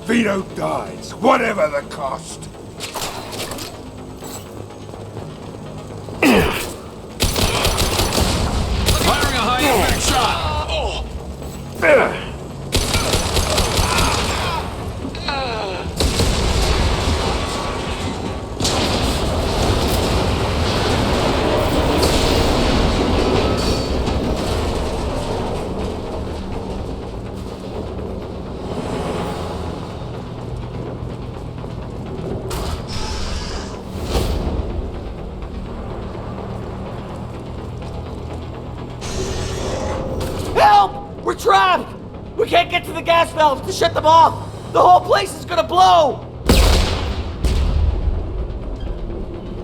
Vito dies, whatever the cost. Firing a high-impact shot! Help! We're trapped! We can't get to the gas valves to shut them off! The whole place is gonna blow!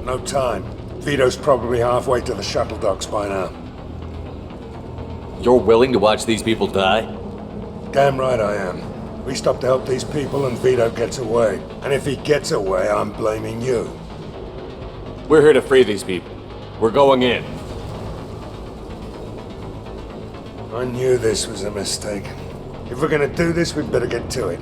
No time. Vito's probably halfway to the shuttle docks by now. You're willing to watch these people die? Damn right I am. We stop to help these people and Vito gets away. And if he gets away, I'm blaming you. We're here to free these people. We're going in. I knew this was a mistake. If we're gonna do this, we'd better get to it.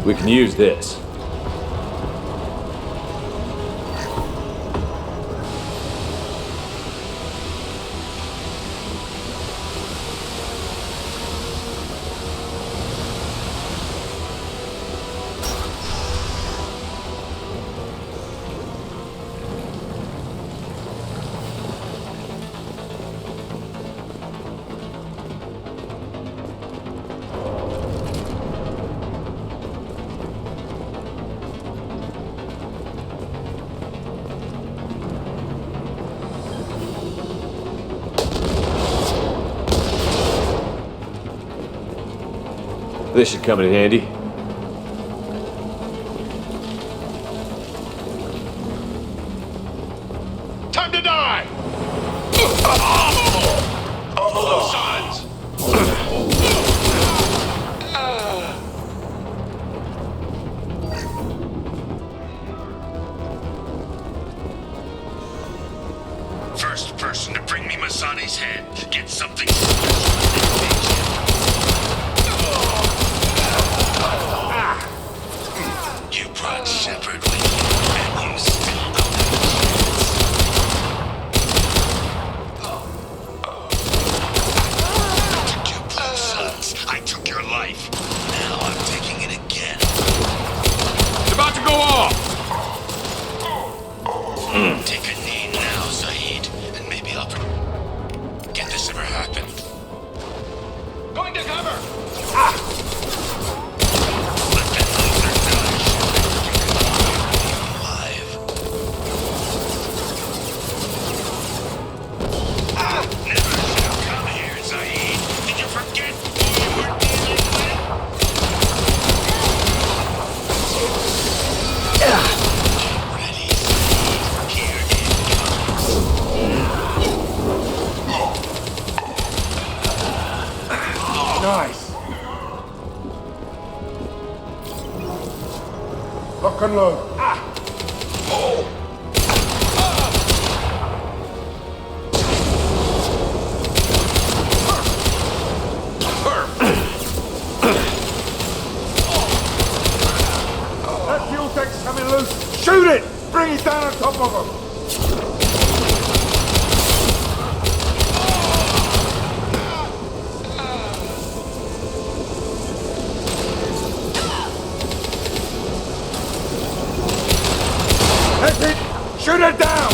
We can use this. This should come in handy. Time to die! All those signs! First person to bring me Masani's head, get something. You brought Shepard with you, and you still don't have a chance. I took your blood, sons. I took your life. Now I'm taking it again. It's about to go off! Take a knee now, Zaeed, and maybe I'll forget this ever happened. Going to cover! Let that loser die, Shepard. Never should have come here, Zaeed. Did you forget who you were dealing with? Get ready, Zaeed. Here it comes. Nice. Lock and load. That fuel tank's coming loose. Shoot it! Bring it down on top of them. That's it! Shoot it down!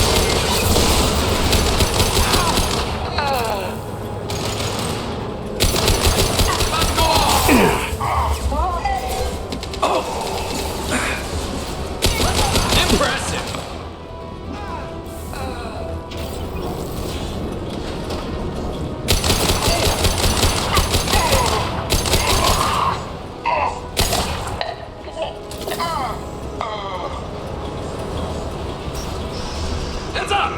Impressive! Hands up!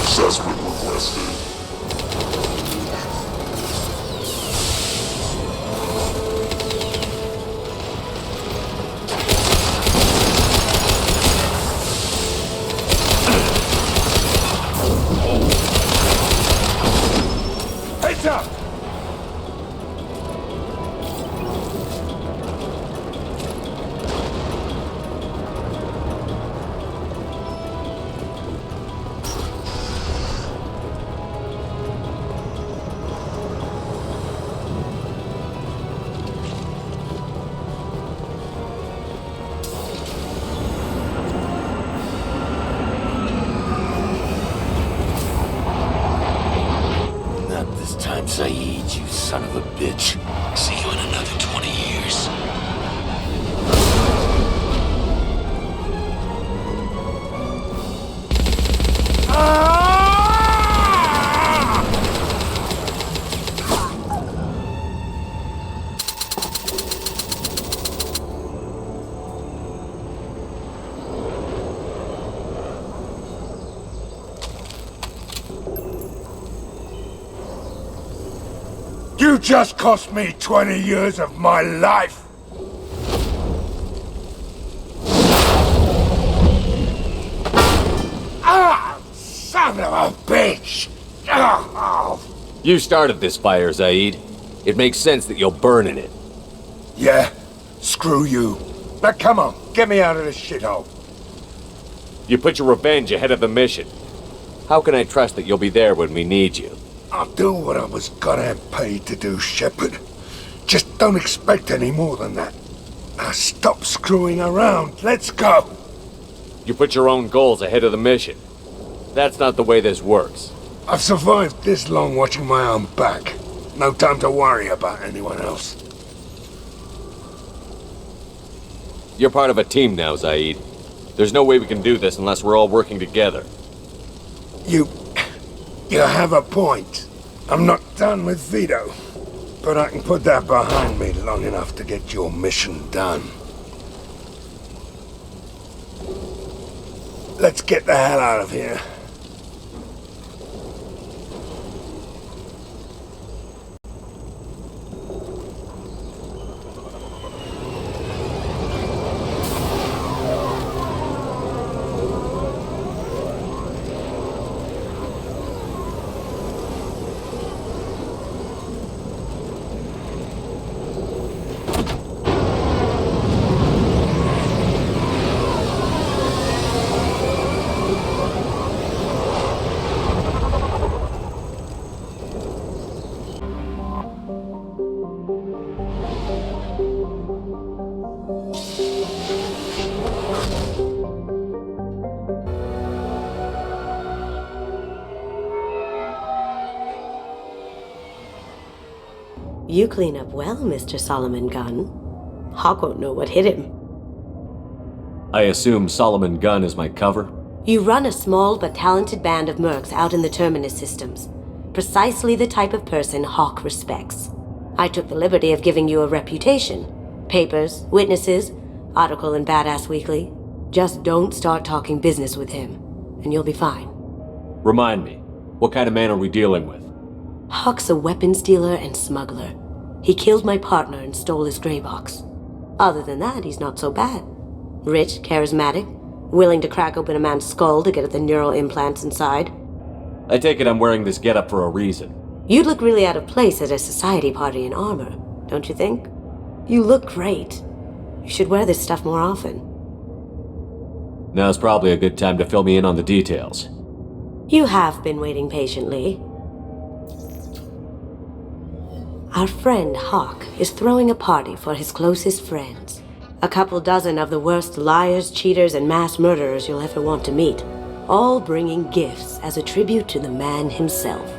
Assessment requested. Heads up! Not this time, Zaeed, you son of a bitch. See you in another 20 years. You just cost me 20 years of my life! Ah! Son of a bitch! Oh. You started this fire, Zaeed. It makes sense that you'll burn in it. Yeah? Screw you. Now come on, get me out of this shithole. You put your revenge ahead of the mission. How can I trust that you'll be there when we need you? I'll do what I was goddamn paid to do, Shepard. Just don't expect any more than that. Now stop screwing around. Let's go. You put your own goals ahead of the mission. That's not the way this works. I've survived this long watching my own back. No time to worry about anyone else. You're part of a team now, Zaeed. There's no way we can do this unless we're all working together. You have a point. I'm not done with Vito, but I can put that behind me long enough to get your mission done. Let's get the hell out of here. You clean up well, Mr. Solomon Gunn. Hawk won't know what hit him. I assume Solomon Gunn is my cover? You run a small but talented band of mercs out in the Terminus systems. Precisely the type of person Hawk respects. I took the liberty of giving you a reputation. Papers, witnesses, article in Badass Weekly. Just don't start talking business with him, and you'll be fine. Remind me, what kind of man are we dealing with? Hawk's a weapons dealer and smuggler. He killed my partner and stole his gray box. Other than that, he's not so bad. Rich, charismatic, willing to crack open a man's skull to get at the neural implants inside. I take it I'm wearing this getup for a reason. You'd look really out of place at a society party in armor, don't you think? You look great. You should wear this stuff more often. Now's probably a good time to fill me in on the details. You have been waiting patiently. Our friend Hawk is throwing a party for his closest friends. A couple dozen of the worst liars, cheaters, and mass murderers you'll ever want to meet. All bringing gifts as a tribute to the man himself.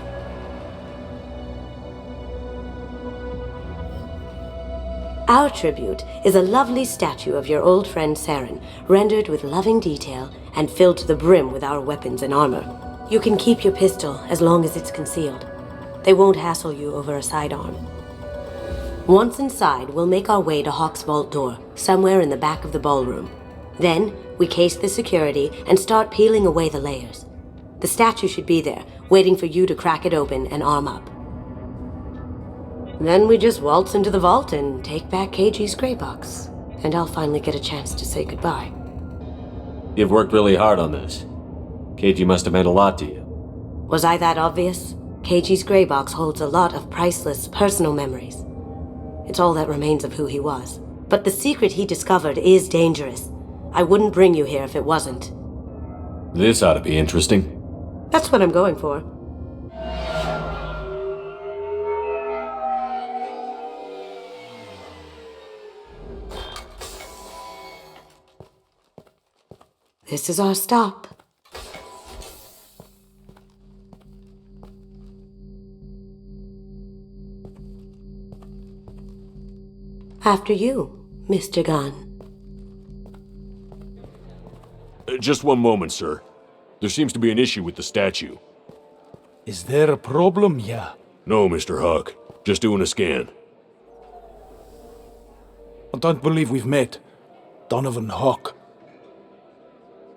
Our tribute is a lovely statue of your old friend Saren, rendered with loving detail and filled to the brim with our weapons and armor. You can keep your pistol as long as it's concealed. They won't hassle you over a sidearm. Once inside, we'll make our way to Hawk's vault door, somewhere in the back of the ballroom. Then, we case the security and start peeling away the layers. The statue should be there, waiting for you to crack it open and arm up. Then we just waltz into the vault and take back KG's gray box. And I'll finally get a chance to say goodbye. You've worked really hard on this. KG must have meant a lot to you. Was I that obvious? KG's gray box holds a lot of priceless personal memories. It's all that remains of who he was. But the secret he discovered is dangerous. I wouldn't bring you here if it wasn't. This ought to be interesting. That's what I'm going for. This is our stop. After you, Mr. Gunn. Just one moment, sir. There seems to be an issue with the statue. Is there a problem here? No, Mr. Hawk. Just doing a scan. I don't believe we've met. Donovan Hawk.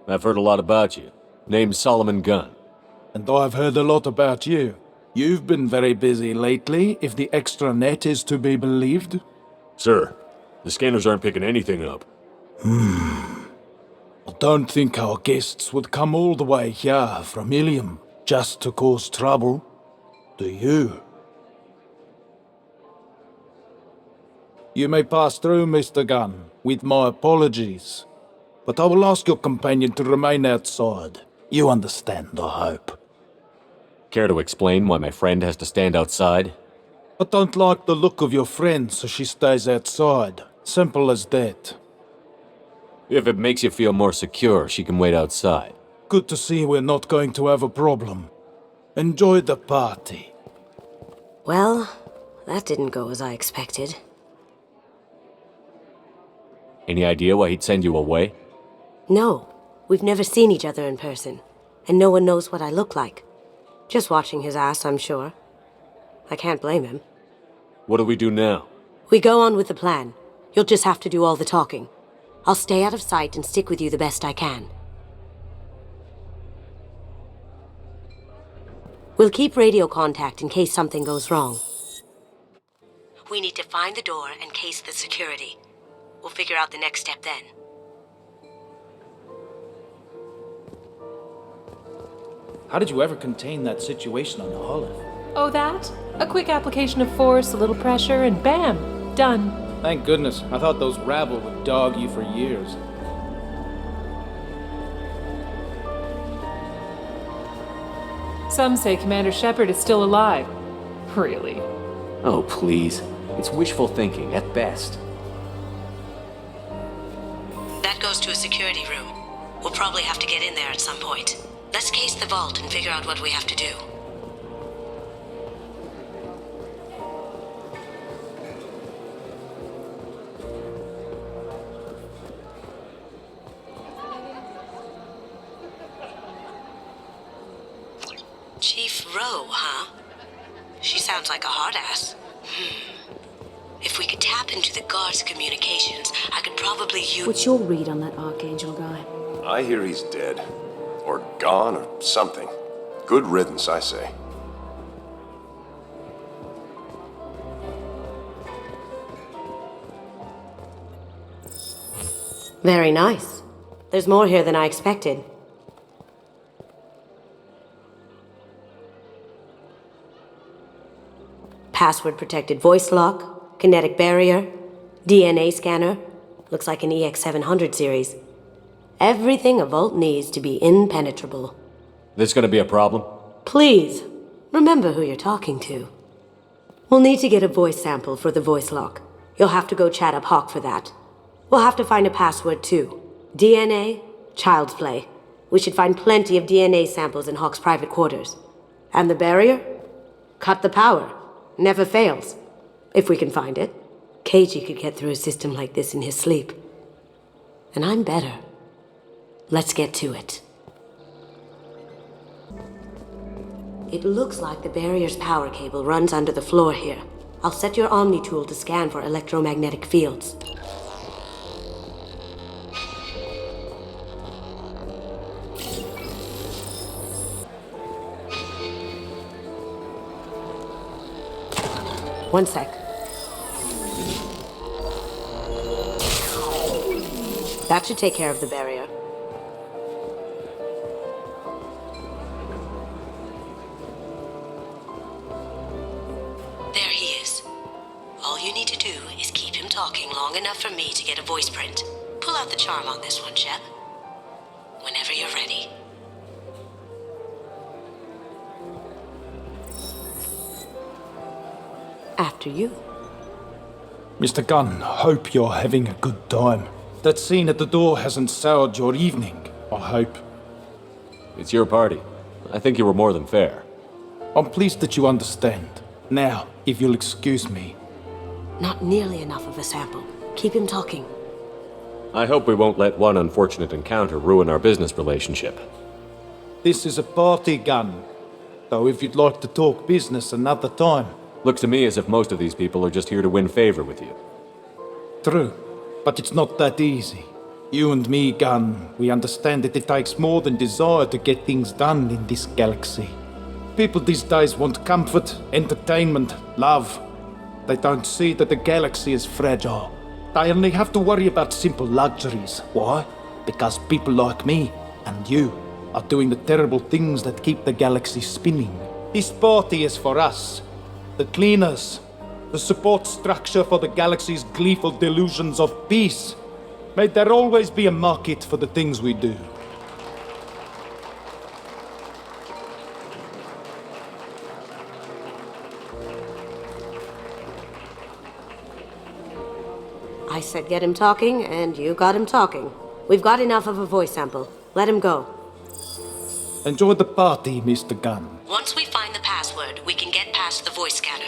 I've heard a lot about you. Name's Solomon Gunn. And I've heard a lot about you. You've been very busy lately, if the extranet is to be believed. Sir, the scanners aren't picking anything up. I don't think our guests would come all the way here from Ilium just to cause trouble. Do you? You may pass through, Mr. Gunn, with my apologies. But I will ask your companion to remain outside. You understand, I hope. Care to explain why my friend has to stand outside? I don't like the look of your friend, so she stays outside. Simple as that. If it makes you feel more secure, she can wait outside. Good to see we're not going to have a problem. Enjoy the party. Well, that didn't go as I expected. Any idea why he'd send you away? No, we've never seen each other in person, and no one knows what I look like. Just watching his ass, I'm sure. I can't blame him. What do we do now? We go on with the plan. You'll just have to do all the talking. I'll stay out of sight and stick with you the best I can. We'll keep radio contact in case something goes wrong. We need to find the door and case the security. We'll figure out the next step then. How did you ever contain that situation on the Olive? Oh, that? A quick application of force, a little pressure, and bam! Done. Thank goodness. I thought those rabble would dog you for years. Some say Commander Shepard is still alive. Really? Oh, please. It's wishful thinking, at best. That goes to a security room. We'll probably have to get in there at some point. Let's case the vault and figure out what we have to do. Chief Rowe, huh? She sounds like a hard ass. If we could tap into the guard's communications, I could probably use... What's your read on that Archangel guy? I hear he's dead. Or gone, or something. Good riddance, I say. Very nice. There's more here than I expected. Password-protected voice lock, kinetic barrier, DNA scanner. Looks like an EX700 series. Everything a vault needs to be impenetrable. This gonna be a problem? Please, remember who you're talking to. We'll need to get a voice sample for the voice lock. You'll have to go chat up Hawk for that. We'll have to find a password too. DNA, child's play. We should find plenty of DNA samples in Hawk's private quarters. And the barrier? Cut the power. Never fails. If we can find it. KG could get through a system like this in his sleep. And I'm better. Let's get to it. It looks like the barrier's power cable runs under the floor here. I'll set your Omni tool to scan for electromagnetic fields. One sec. That should take care of the barrier. There he is. All you need to do is keep him talking long enough for me to get a voice print. Pull out the charm on this one, Shep. Whenever you're ready. After you. Mr. Gunn, hope you're having a good time. That scene at the door hasn't soured your evening, I hope. It's your party. I think you were more than fair. I'm pleased that you understand. Now, if you'll excuse me. Not nearly enough of a sample. Keep him talking. I hope we won't let one unfortunate encounter ruin our business relationship. This is a party, Gunn. Though if you'd like to talk business another time. Looks to me as if most of these people are just here to win favor with you. True, but it's not that easy. You and me, Gunn, we understand that it takes more than desire to get things done in this galaxy. People these days want comfort, entertainment, love. They don't see that the galaxy is fragile. They only have to worry about simple luxuries. Why? Because people like me and you are doing the terrible things that keep the galaxy spinning. This party is for us. The cleaners, the support structure for the galaxy's gleeful delusions of peace. May there always be a market for the things we do. I said get him talking, and you got him talking. We've got enough of a voice sample. Let him go. Enjoy the party, Mr. Gunn. Once we find the password, we can get past the voice scanner.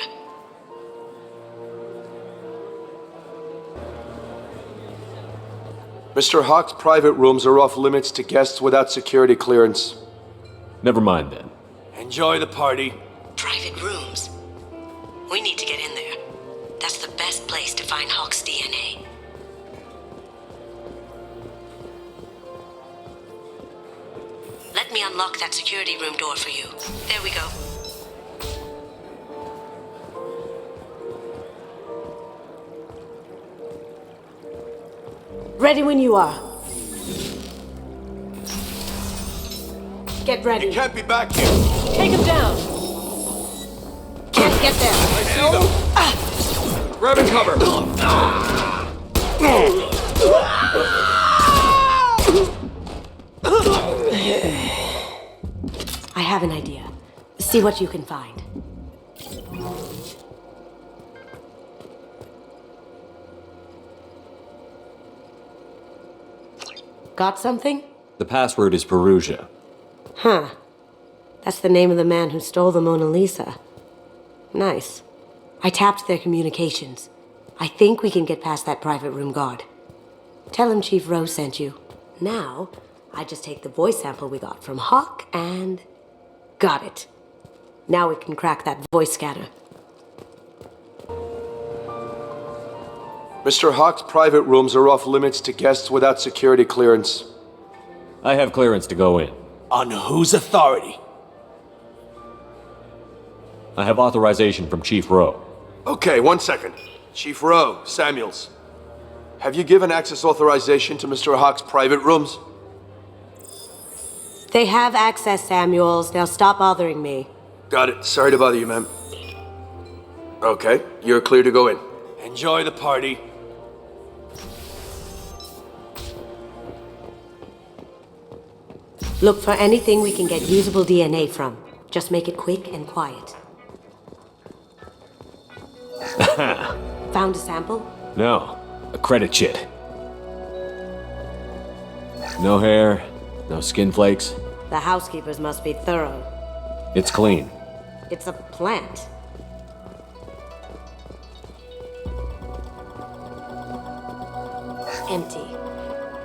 Mr. Hawk's private rooms are off limits to guests without security clearance. Never mind then. Enjoy the party. Private rooms. We need to get in there. That's the best place to find Hawk's DNA. Let me unlock that security room door for you. There we go. Ready when you are. Get ready. You can't be back here. Take him down. Can't get there. I see them. Grab and cover. I have an idea. See what you can find. Got something? The password is Perugia. Huh. That's the name of the man who stole the Mona Lisa. Nice. I tapped their communications. I think we can get past that private room guard. Tell him Chief Rose sent you. Now, I just take the voice sample we got from Hawk and... got it. Now we can crack that voice scanner. Mr. Hawk's private rooms are off limits to guests without security clearance. I have clearance to go in. On whose authority? I have authorization from Chief Rowe. Okay, 1 second. Chief Rowe, Samuels. Have you given access authorization to Mr. Hawk's private rooms? They have access, Samuels. Now stop bothering me. Got it. Sorry to bother you, ma'am. Okay, you're clear to go in. Enjoy the party. Look for anything we can get usable DNA from. Just make it quick and quiet. Found a sample? No, a credit chit. No hair, no skin flakes. The housekeepers must be thorough. It's clean. It's a plant. Empty.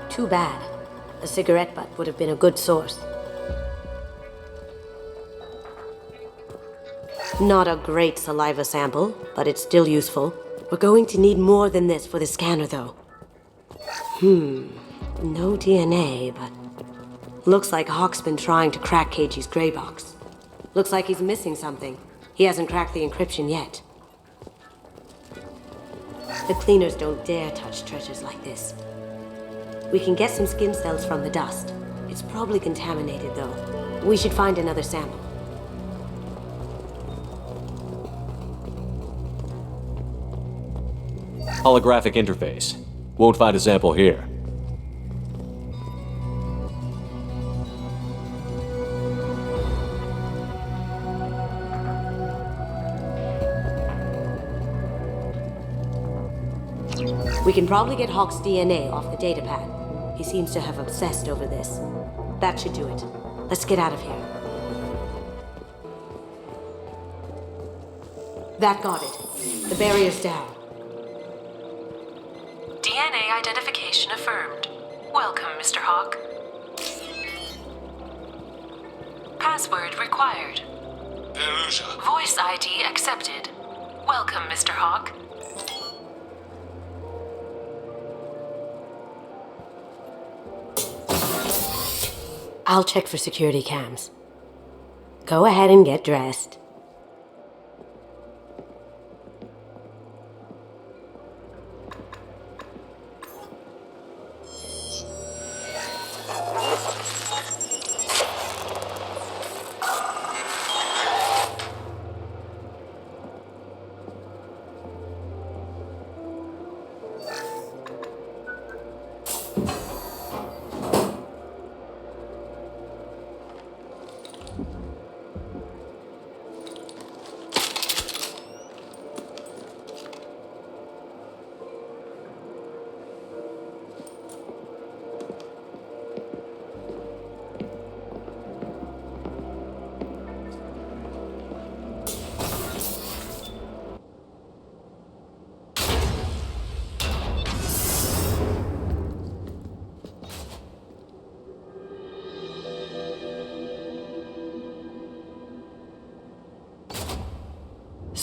Too bad. A cigarette butt would have been a good source. Not a great saliva sample, but it's still useful. We're going to need more than this for the scanner, though. No DNA, but... looks like Hawk's been trying to crack KG's gray box. Looks like he's missing something. He hasn't cracked the encryption yet. The cleaners don't dare touch treasures like this. We can get some skin cells from the dust. It's probably contaminated, though. We should find another sample. Holographic interface. Won't find a sample here. We can probably get Hawk's DNA off the datapad. He seems to have obsessed over this. That should do it. Let's get out of here. That got it. The barrier's down. DNA identification affirmed. Welcome, Mr. Hawk. Password required. Voice ID accepted. Welcome, Mr. Hawk. I'll check for security cams. Go ahead and get dressed.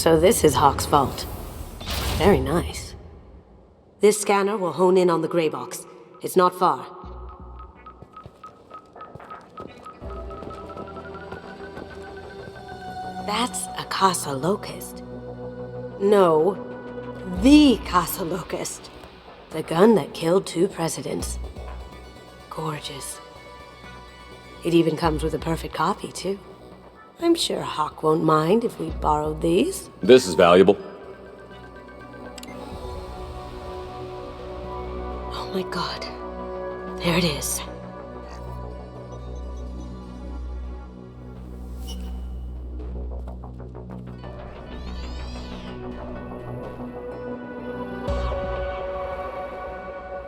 So this is Hawk's vault. Very nice. This scanner will hone in on the gray box. It's not far. That's a Casa Locust. No, the Casa Locust. The gun that killed 2 presidents. Gorgeous. It even comes with a perfect copy, too. I'm sure Hawk won't mind if we borrowed these. This is valuable. Oh my god. There it is.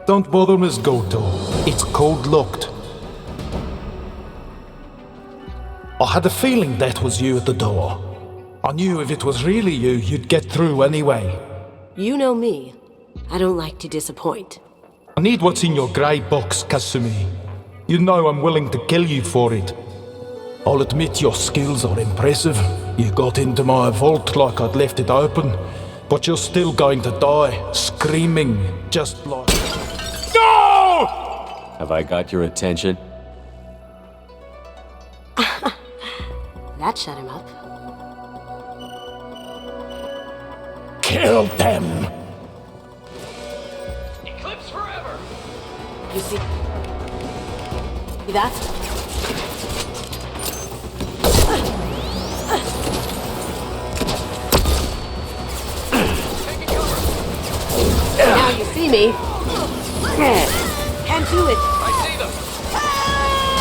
Don't bother, Miss Goto. It's code-locked. I had a feeling that was you at the door. I knew if it was really you, you'd get through anyway. You know me. I don't like to disappoint. I need what's in your grey box, Kasumi. You know I'm willing to kill you for it. I'll admit your skills are impressive. You got into my vault like I'd left it open, but you're still going to die, screaming, just like... No! Have I got your attention? That shut him up. Kill them! Eclipse forever! You see that? Now you see me. Can't do it. I see them!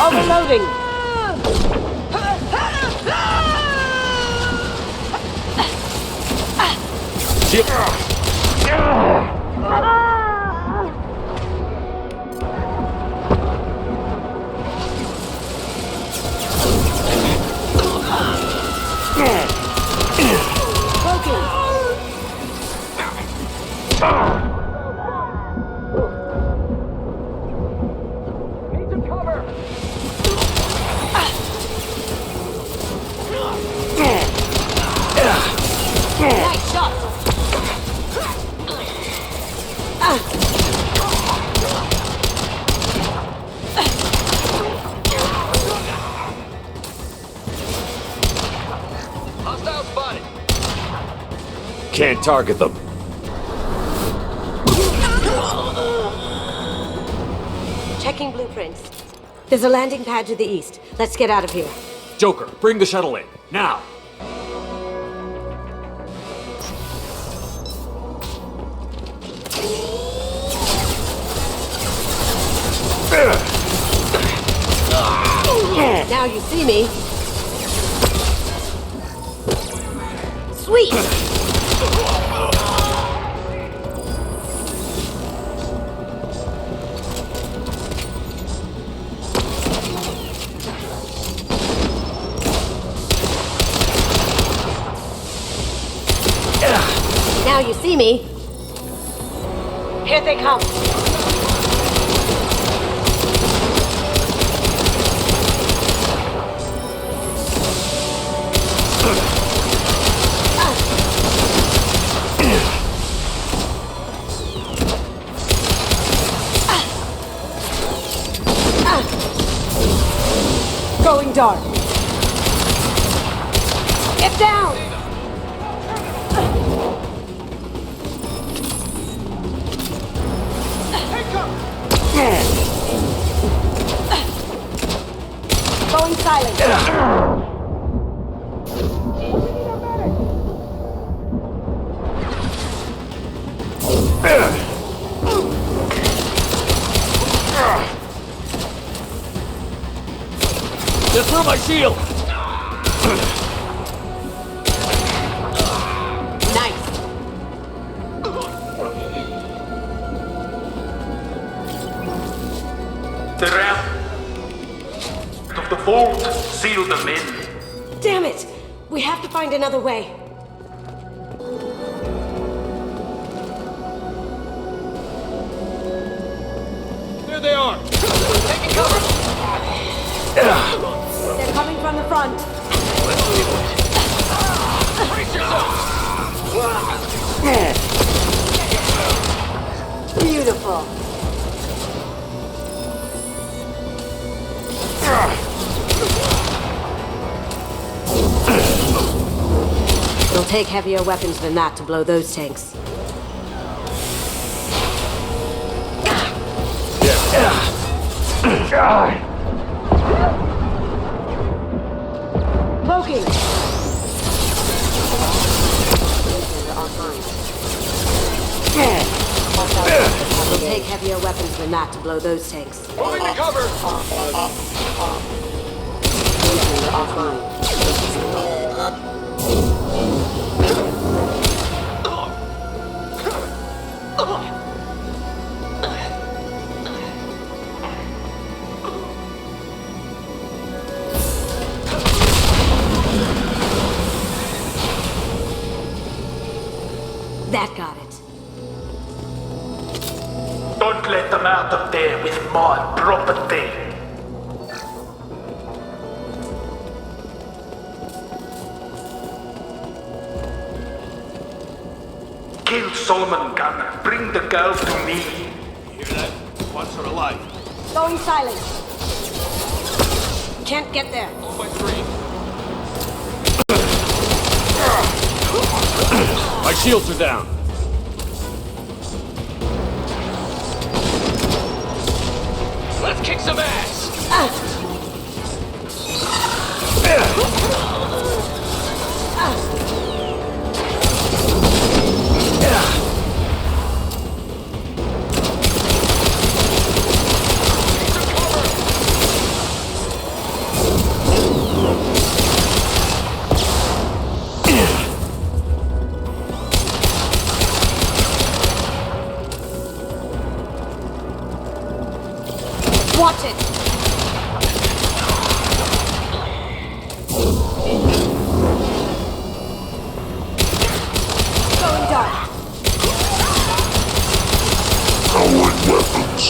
Overloading. Nice shot. Hostile spotted! Can't target them. Checking blueprints. There's a landing pad to the east. Let's get out of here. Joker, bring the shuttle in. Now! Now you see me. Sweet! Now you see me. Here they come. Going dark. Get down! Going silent. They're through my shield! Nice. The ramp of the vault sealed them in. Damn it! We have to find another way. There they are! Taking cover! They're coming from the front. Brace yourself! Beautiful. It'll take heavier weapons than that to blow those tanks. Poking! It'll take heavier weapons than that to blow those tanks. Moving to cover! That got it. Don't let them out of there with my property. Kill Solomon Gunner. Bring the girl to me. You hear that? Wants her alive. Going silent. Can't get there. On my screen. My shields are down. Let's kick some ass! Watch it! Going dark. Powered weapons.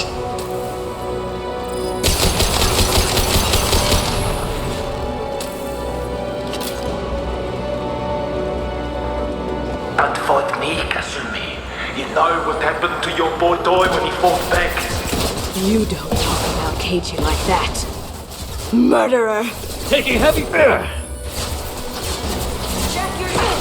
Don't fight me, Kasumi. You know what happened to your boy Toy when he fought back. You don't talk about Keiji like that. Murderer! Taking heavy. Check your head!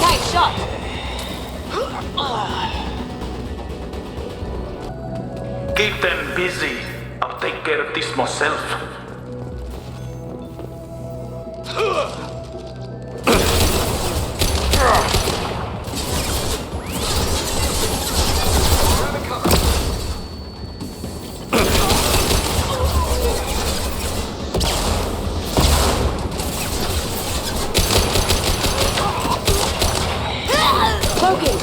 Nice shot! Keep them busy. I'll take care of this myself. Poking!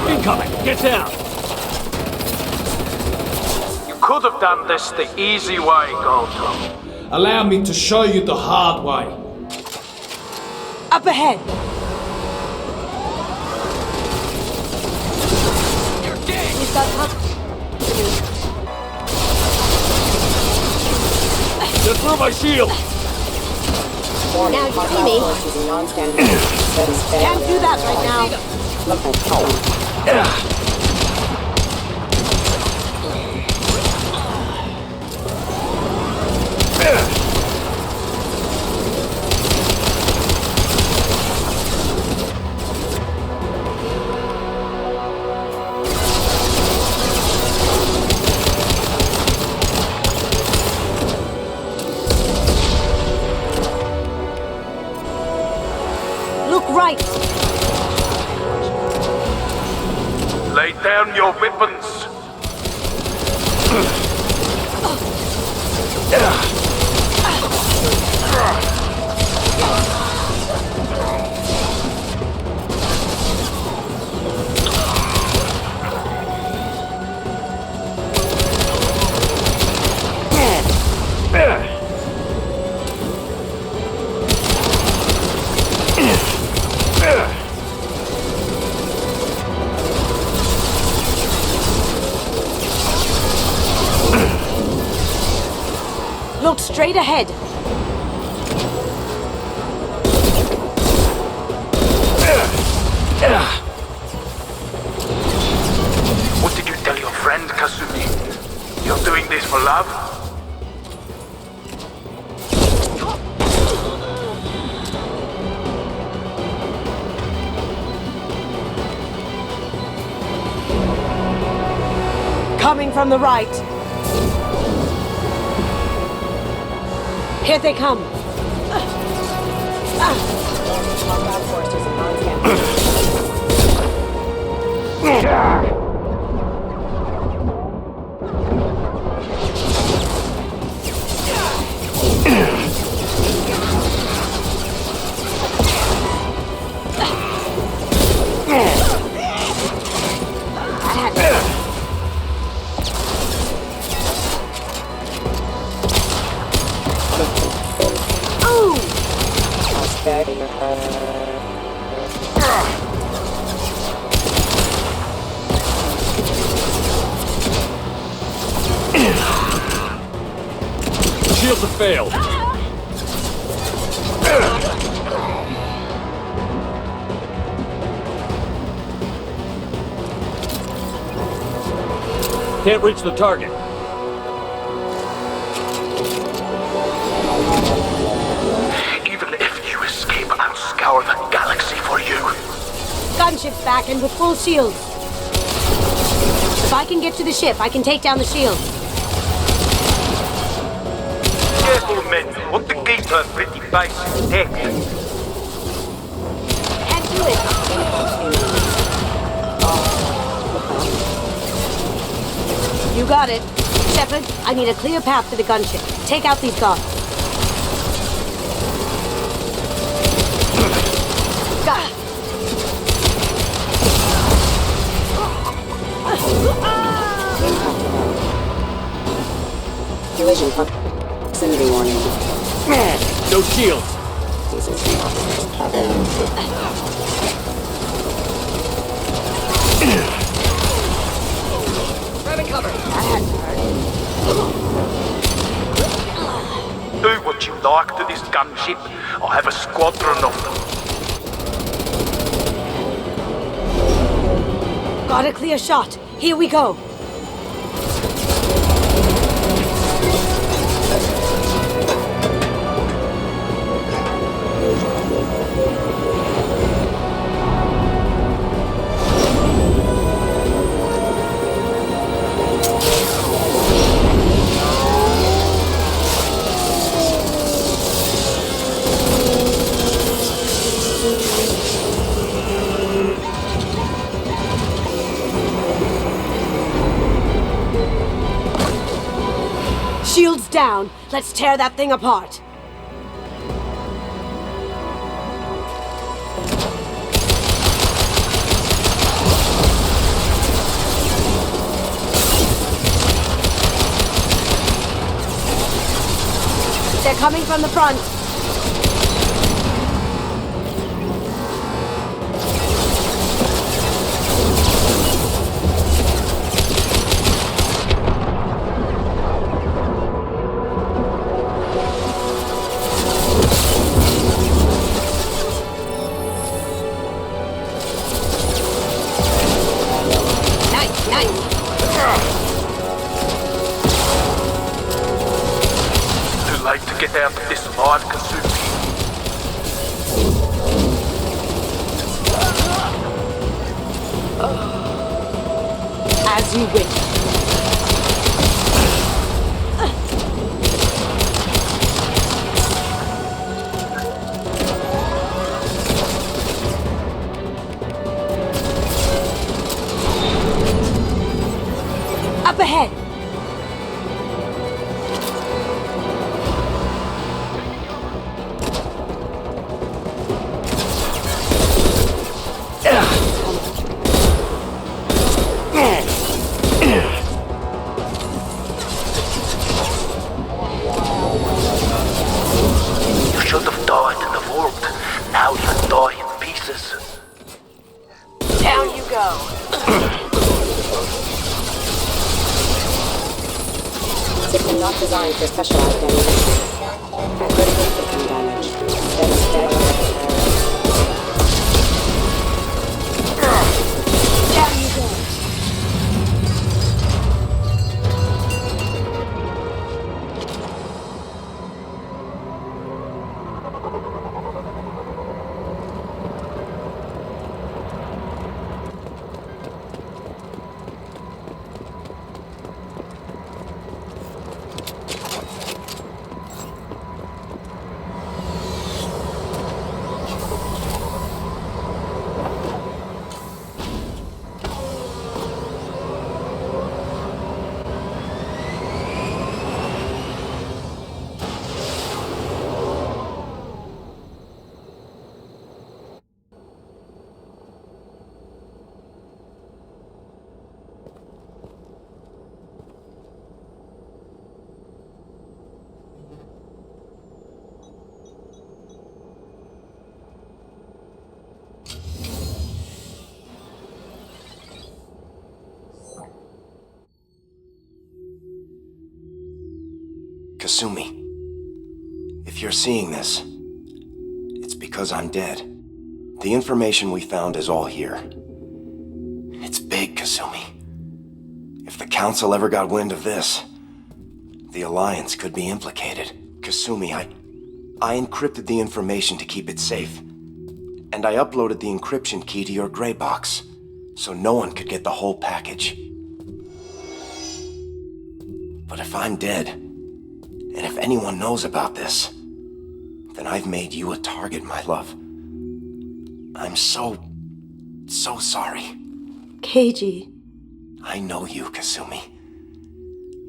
Incoming! Get down! You could have done this the easy way, Goldtop. Allow me to show you the hard way. Up ahead! You're dead! We've got cover. Just through my shield! Now you see me. Can't do that right now. Lay down your weapons. Look straight ahead. What did you tell your friend, Kasumi? You're doing this for love? Coming from the right. Here they come. Shields have failed. Can't reach the target. Even if you escape, I'll scour the galaxy for you. Gunship's back and with full shields. If I can get to the ship, I can take down the shield. Careful, men. Want to keep her pretty face intact. Can't do it. You got it. Shepard, I need a clear path to the gunship. Take out these guards. Got it. Collision proximity warning. No shields. Grabbing cover. Do what you like to this gunship. I have a squadron of them. Got a clear shot. Here we go. Shields down. Let's tear that thing apart. They're coming from the front. Get out of this alive, Kasumi. As you wish. Up ahead! You should have died in the vault. Now you die in pieces. Down you go. System not designed for specialized damage. Critical system damage. Down you go! Kasumi, if you're seeing this, it's because I'm dead. The information we found is all here. It's big, Kasumi. If the Council ever got wind of this, the Alliance could be implicated. Kasumi, I encrypted the information to keep it safe. And I uploaded the encryption key to your gray box, so no one could get the whole package. But if I'm dead, and if anyone knows about this, then I've made you a target, my love. I'm so sorry. Keiji. I know you, Kasumi.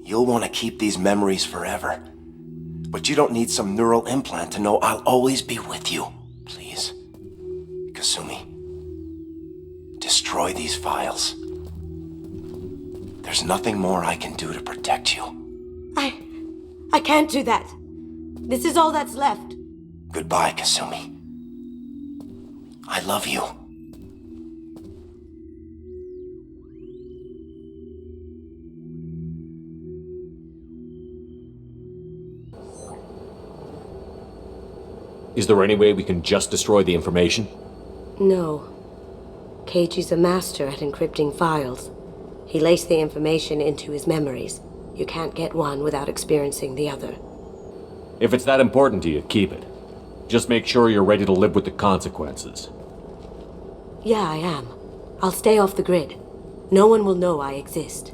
You'll want to keep these memories forever. But you don't need some neural implant to know I'll always be with you. Please, Kasumi, destroy these files. There's nothing more I can do to protect you. I can't do that. This is all that's left. Goodbye, Kasumi. I love you. Is there any way we can just destroy the information? No. Keiji's a master at encrypting files. He laced the information into his memories. You can't get one without experiencing the other. If it's that important to you, keep it. Just make sure you're ready to live with the consequences. Yeah, I am. I'll stay off the grid. No one will know I exist.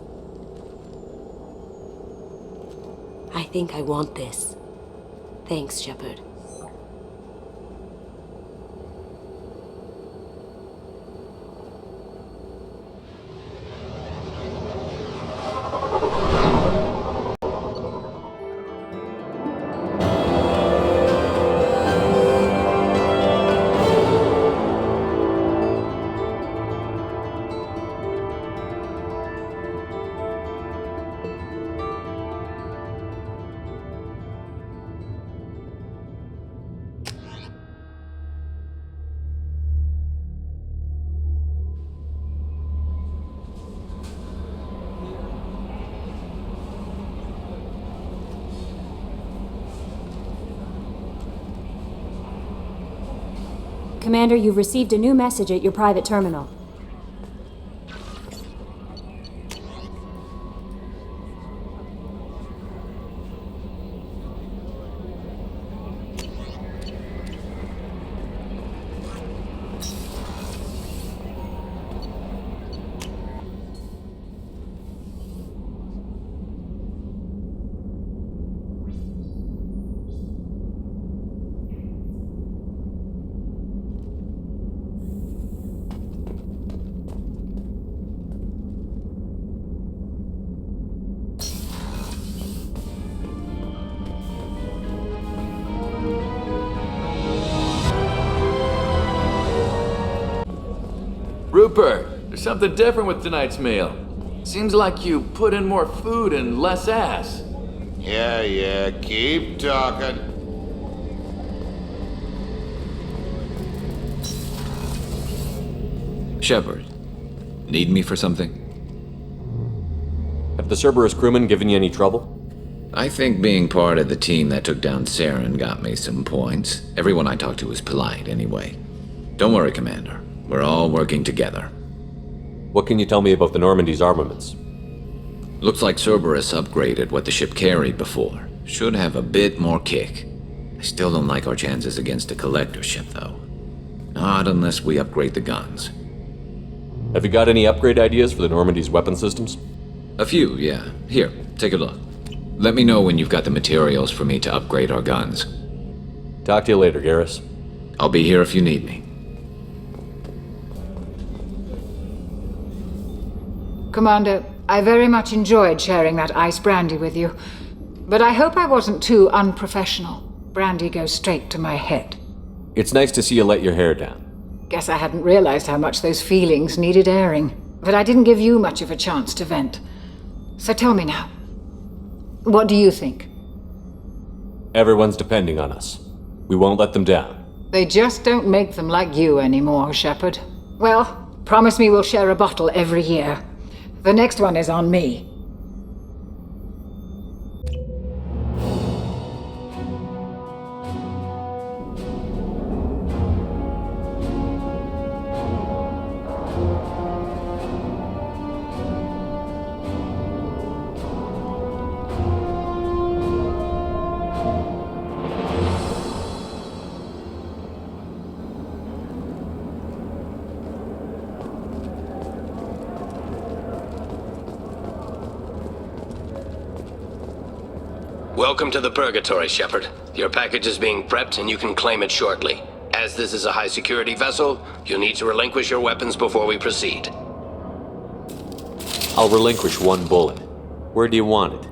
I think I want this. Thanks, Shepard. Commander, you've received a new message at your private terminal. Trooper, there's something different with tonight's meal. Seems like you put in more food and less ass. Yeah, keep talking. Shepard, need me for something? Have the Cerberus crewmen given you any trouble? I think being part of the team that took down Saren got me some points. Everyone I talked to was polite, anyway. Don't worry, Commander. We're all working together. What can you tell me about the Normandy's armaments? Looks like Cerberus upgraded what the ship carried before. Should have a bit more kick. I still don't like our chances against a collector ship, though. Not unless we upgrade the guns. Have you got any upgrade ideas for the Normandy's weapon systems? A few, yeah. Here, take a look. Let me know when you've got the materials for me to upgrade our guns. Talk to you later, Garrus. I'll be here if you need me. Commander, I very much enjoyed sharing that ice brandy with you. But I hope I wasn't too unprofessional. Brandy goes straight to my head. It's nice to see you let your hair down. Guess I hadn't realized how much those feelings needed airing. But I didn't give you much of a chance to vent. So tell me now. What do you think? Everyone's depending on us. We won't let them down. They just don't make them like you anymore, Shepard. Well, promise me we'll share a bottle every year. The next one is on me. Welcome to the Purgatory, Shepard. Your package is being prepped and you can claim it shortly. As this is a high-security vessel, you'll need to relinquish your weapons before we proceed. I'll relinquish one bullet. Where do you want it?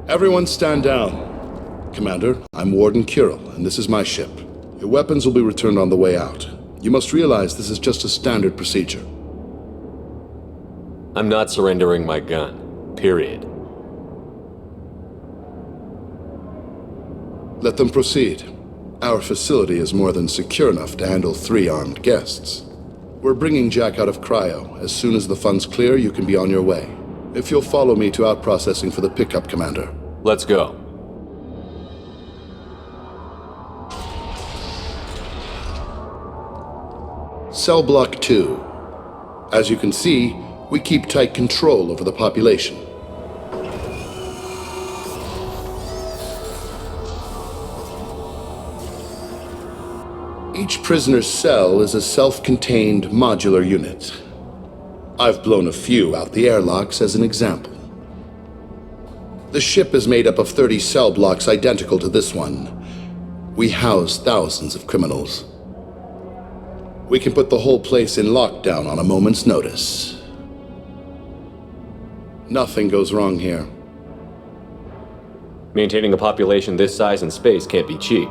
Everyone stand down. Commander, I'm Warden Kirill, and this is my ship. Your weapons will be returned on the way out. You must realize this is just a standard procedure. I'm not surrendering my gun. Period. Let them proceed. Our facility is more than secure enough to handle 3 armed guests. We're bringing Jack out of cryo. As soon as the funds clear, you can be on your way. If you'll follow me to out-processing for the pickup, Commander. Let's go. Cell Block 2. As you can see, we keep tight control over the population. Each prisoner's cell is a self-contained modular unit. I've blown a few out the airlocks as an example. The ship is made up of 30 cell blocks identical to this one. We house thousands of criminals. We can put the whole place in lockdown on a moment's notice. Nothing goes wrong here. Maintaining a population this size and space can't be cheap.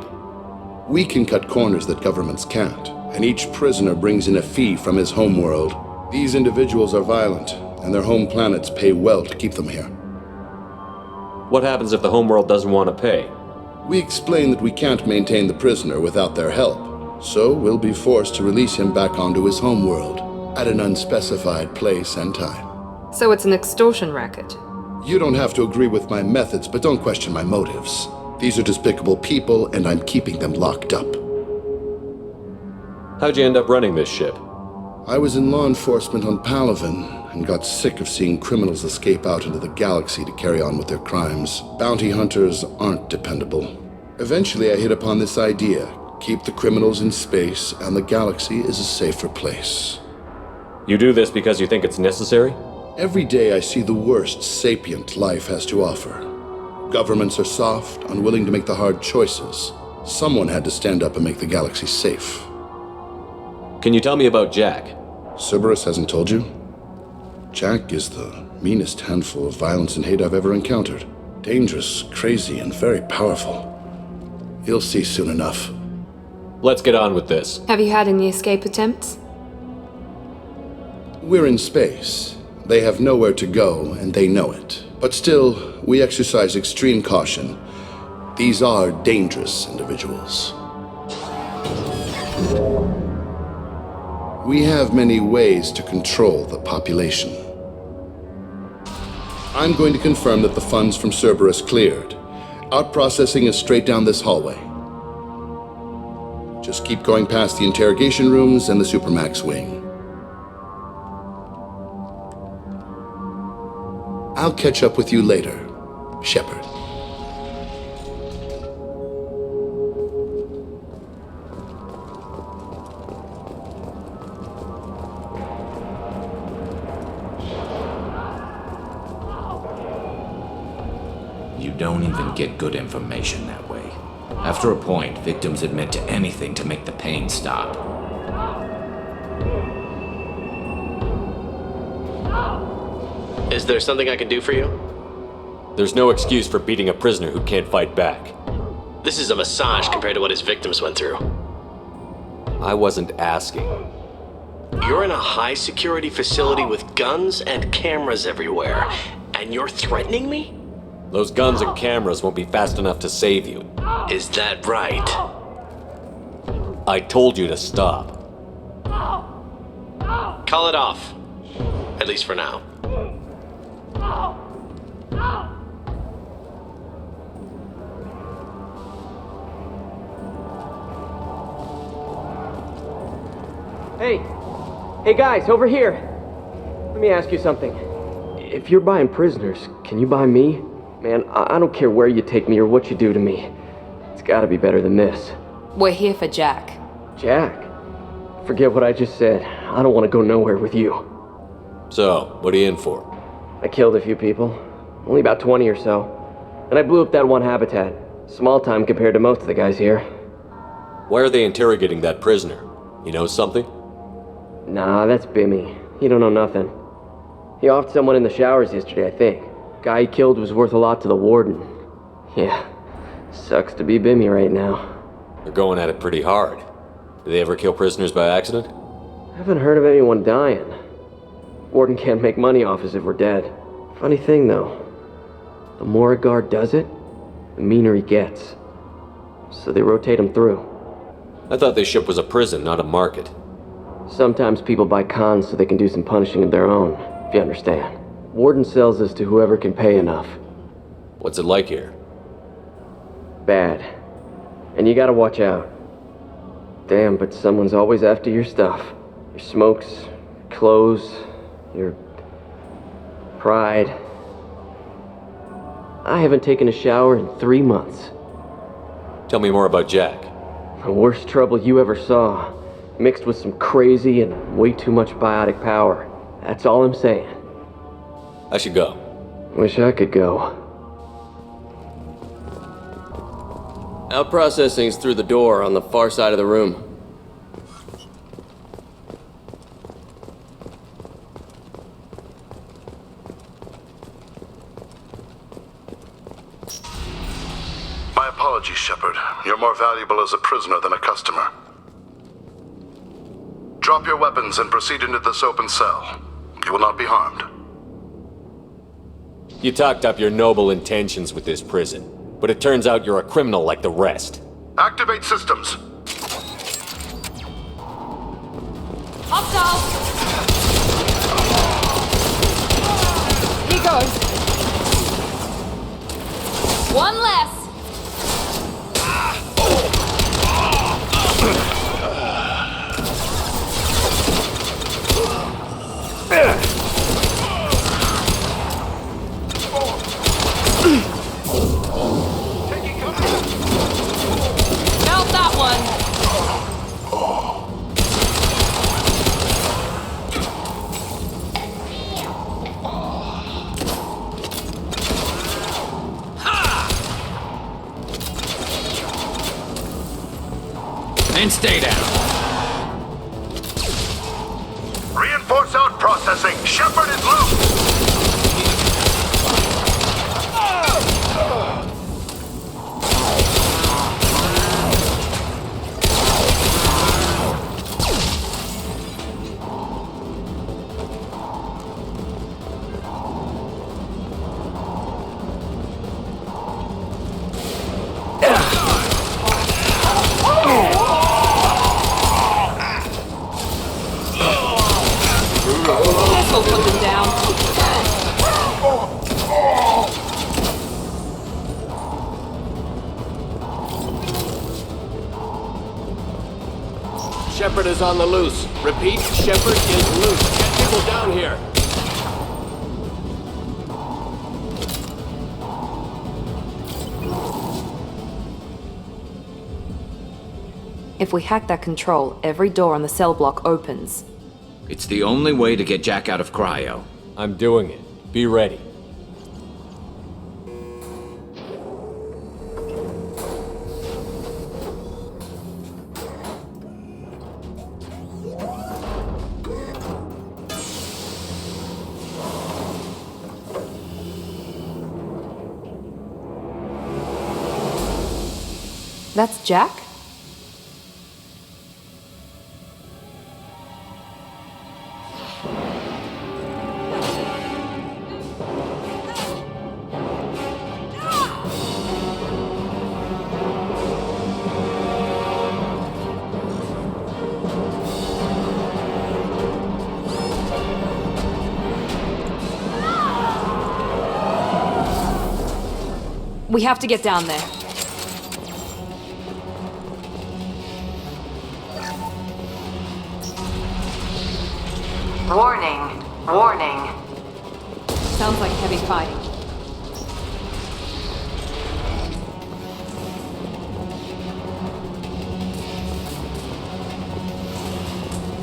We can cut corners that governments can't, and each prisoner brings in a fee from his homeworld. These individuals are violent, and their home planets pay well to keep them here. What happens if the homeworld doesn't want to pay? We explain that we can't maintain the prisoner without their help, so we'll be forced to release him back onto his homeworld at an unspecified place and time. So it's an extortion racket. You don't have to agree with my methods, but don't question my motives. These are despicable people, and I'm keeping them locked up. How'd you end up running this ship? I was in law enforcement on Palaven, and got sick of seeing criminals escape out into the galaxy to carry on with their crimes. Bounty hunters aren't dependable. Eventually I hit upon this idea. Keep the criminals in space, and the galaxy is a safer place. You do this because you think it's necessary? Every day I see the worst sapient life has to offer. Governments are soft, unwilling to make the hard choices. Someone had to stand up and make the galaxy safe. Can you tell me about Jack? Cerberus hasn't told you? Jack is the meanest handful of violence and hate I've ever encountered. Dangerous, crazy, and very powerful. You'll see soon enough. Let's get on with this. Have you had any escape attempts? We're in space. They have nowhere to go, and they know it. But still, we exercise extreme caution. These are dangerous individuals. We have many ways to control the population. I'm going to confirm that the funds from Cerberus cleared. Out-processing is straight down this hallway. Just keep going past the interrogation rooms and the Supermax wing. I'll catch up with you later, Shepard. You don't even get good information that way. After a point, victims admit to anything to make the pain stop. Is there something I can do for you? There's no excuse for beating a prisoner who can't fight back. This is a massage compared to what his victims went through. I wasn't asking. You're in a high-security facility with guns and cameras everywhere, and you're threatening me? Those guns and cameras won't be fast enough to save you. Is that right? I told you to stop. Call it off. At least for now. Hey guys, over here. Let me ask you something. If you're buying prisoners, can you buy me? Man, I don't care where you take me or what you do to me. It's gotta be better than this. We're here for Jack. Jack? Forget what I just said. I don't want to go nowhere with you. So, what are you in for? I killed a few people. Only about 20 or so. And I blew up that one habitat. Small time compared to most of the guys here. Why are they interrogating that prisoner? You know something? Nah, that's Bimmy. He don't know nothing. He offed someone in the showers yesterday, I think. Guy he killed was worth a lot to the warden. Yeah, sucks to be Bimmy right now. They're going at it pretty hard. Do they ever kill prisoners by accident? I haven't heard of anyone dying. Warden can't make money off us if we're dead. Funny thing, though. The more a guard does it, the meaner he gets. So they rotate him through. I thought this ship was a prison, not a market. Sometimes people buy cons so they can do some punishing of their own, if you understand. Warden sells us to whoever can pay enough. What's it like here? Bad. And you gotta watch out. Damn, but someone's always after your stuff. Your smokes, your clothes, your pride. I haven't taken a shower in 3 months. Tell me more about Jack. The worst trouble you ever saw, mixed with some crazy and way too much biotic power. That's all I'm saying. I should go. Wish I could go. Out-processing's through the door on the far side of the room. My apologies, Shepard. You're more valuable as a prisoner than a customer. Drop your weapons and proceed into this open cell. You will not be harmed. You talked up your noble intentions with this prison, but it turns out you're a criminal like the rest. Activate systems. Hostile! Here goes. One less. Melt that one. And stay down. Reinforce out processing. Shepard is loose. Shepard is on the loose. Repeat, Shepard is loose. Get people down here. If we hack that control, every door on the cell block opens. It's the only way to get Jack out of cryo. I'm doing it. Be ready. That's Jack? We have to get down there. Warning. Warning. Sounds like heavy fighting.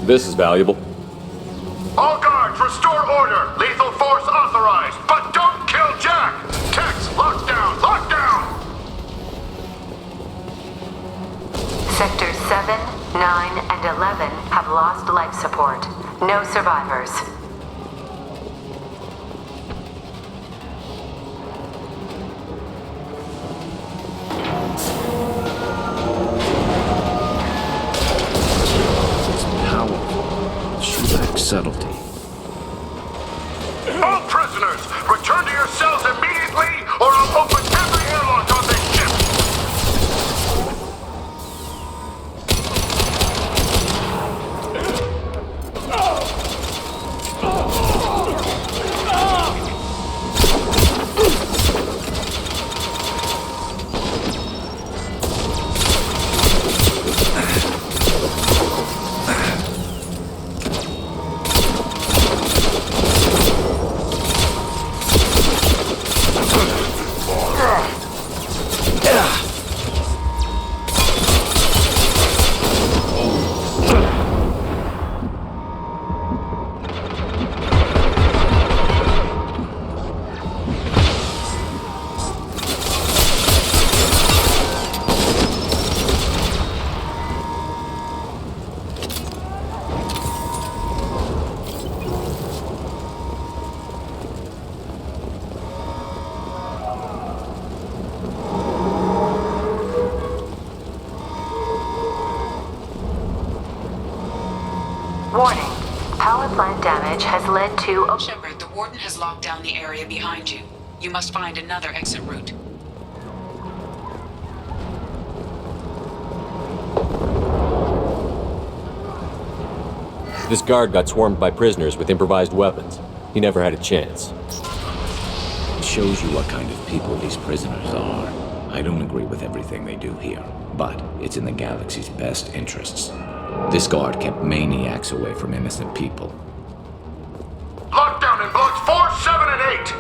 This is valuable. All guards, restore order! Lethal force authorized! But don't kill Jack! Tex, lockdown! Lockdown! Sectors 7, 9, and 11 have lost life support. No survivors. It's powerful. She lacks subtlety. All prisoners, return to your cells immediately, or I'll open every airlock on this ship! Warning. Power plant damage has led to... Shepard, the Warden has locked down the area behind you. You must find another exit route. This guard got swarmed by prisoners with improvised weapons. He never had a chance. It shows you what kind of people these prisoners are. I don't agree with everything they do here, but it's in the galaxy's best interests. This guard kept maniacs away from innocent people. Lockdown in blocks 4, 7, and 8!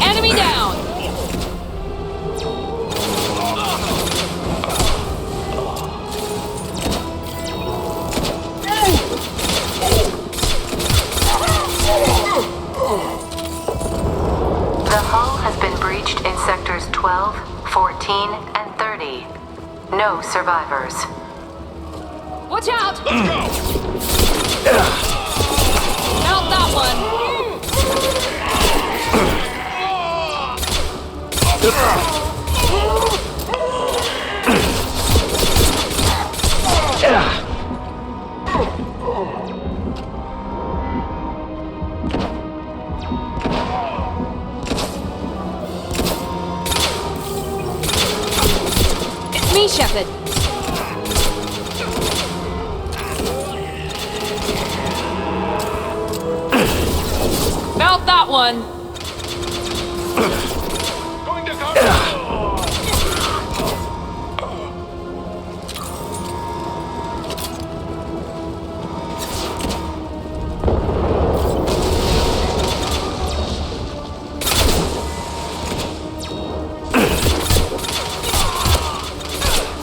Enemy down! The hull has been breached in sectors 12, 14, and 30. No survivors. Watch out! Let's go! Mount that one! It's me, Shepard. one. Going to cover!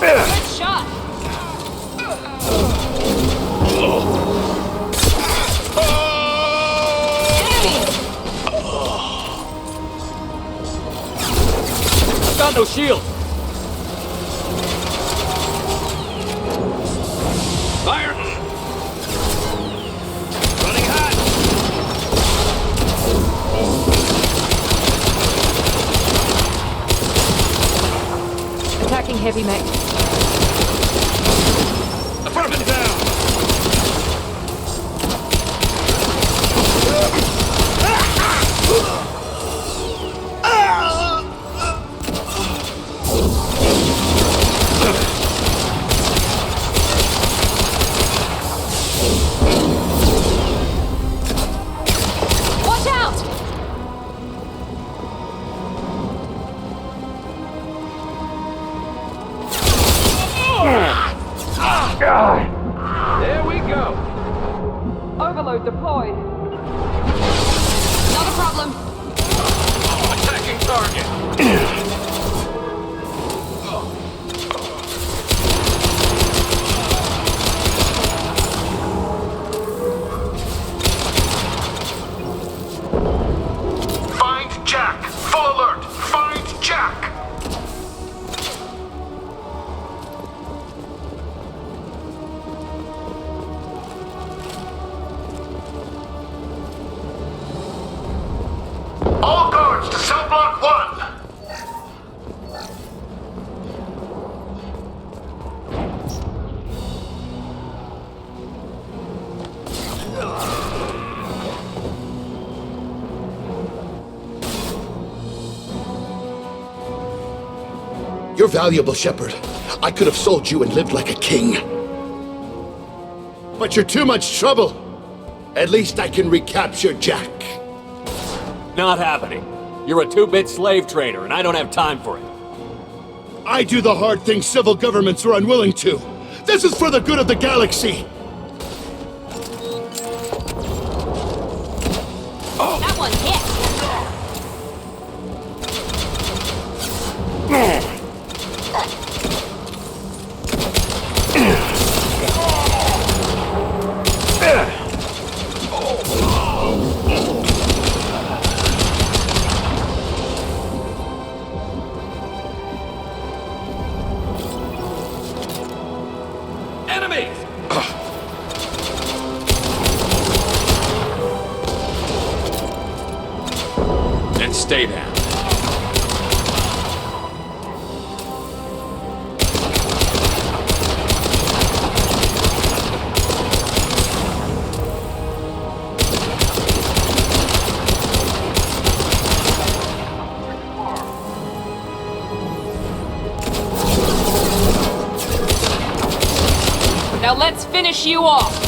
Good shot. I've got no shield. Fire! Running hot! Attacking heavy mech. Affirmative down! Watch out! There we go! Overload deployed. Not a problem. Attacking target! Find Jack! Full alert! Find Jack! All guards to cell block 1! You're valuable, Shepard. I could have sold you and lived like a king. But you're too much trouble. At least I can recapture Jack. Not happening. You're a 2-bit slave trader, and I don't have time for it. I do the hard things civil governments are unwilling to. This is for the good of the galaxy. That one hit. Enemies! And stay down. Now let's finish you off.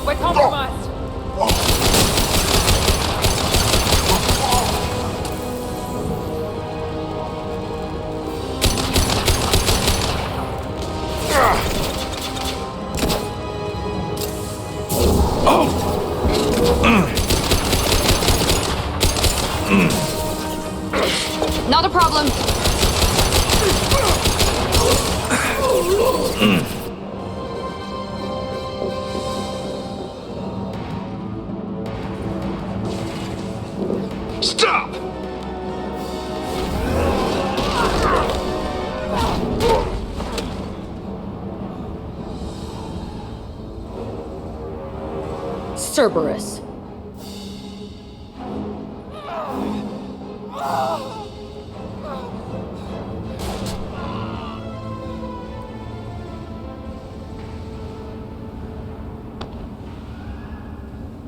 We're compromised. Not a problem. Stop! Cerberus.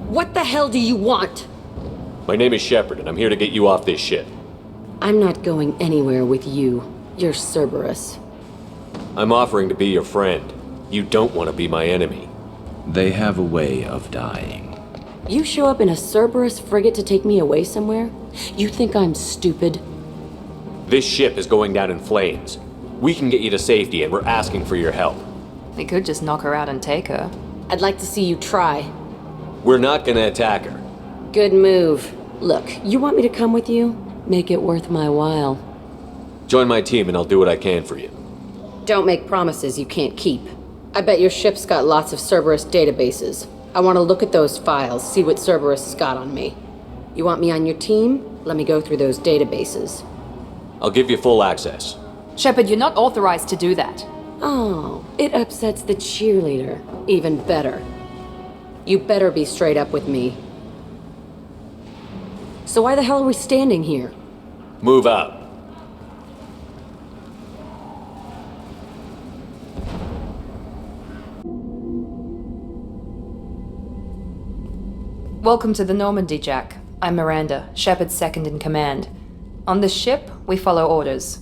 What the hell do you want? My name is Shepard, and I'm here to get you off this ship. I'm not going anywhere with you. You're Cerberus. I'm offering to be your friend. You don't want to be my enemy. They have a way of dying. You show up in a Cerberus frigate to take me away somewhere? You think I'm stupid? This ship is going down in flames. We can get you to safety, and we're asking for your help. We could just knock her out and take her. I'd like to see you try. We're not gonna attack her. Good move. Look, you want me to come with you? Make it worth my while. Join my team and I'll do what I can for you. Don't make promises you can't keep. I bet your ship's got lots of Cerberus databases. I want to look at those files, see what Cerberus has got on me. You want me on your team? Let me go through those databases. I'll give you full access. Shepard, you're not authorized to do that. Oh, it upsets the cheerleader. Even better. You better be straight up with me. So why the hell are we standing here? Move out. Welcome to the Normandy, Jack. I'm Miranda, Shepard's second in command. On this ship, we follow orders.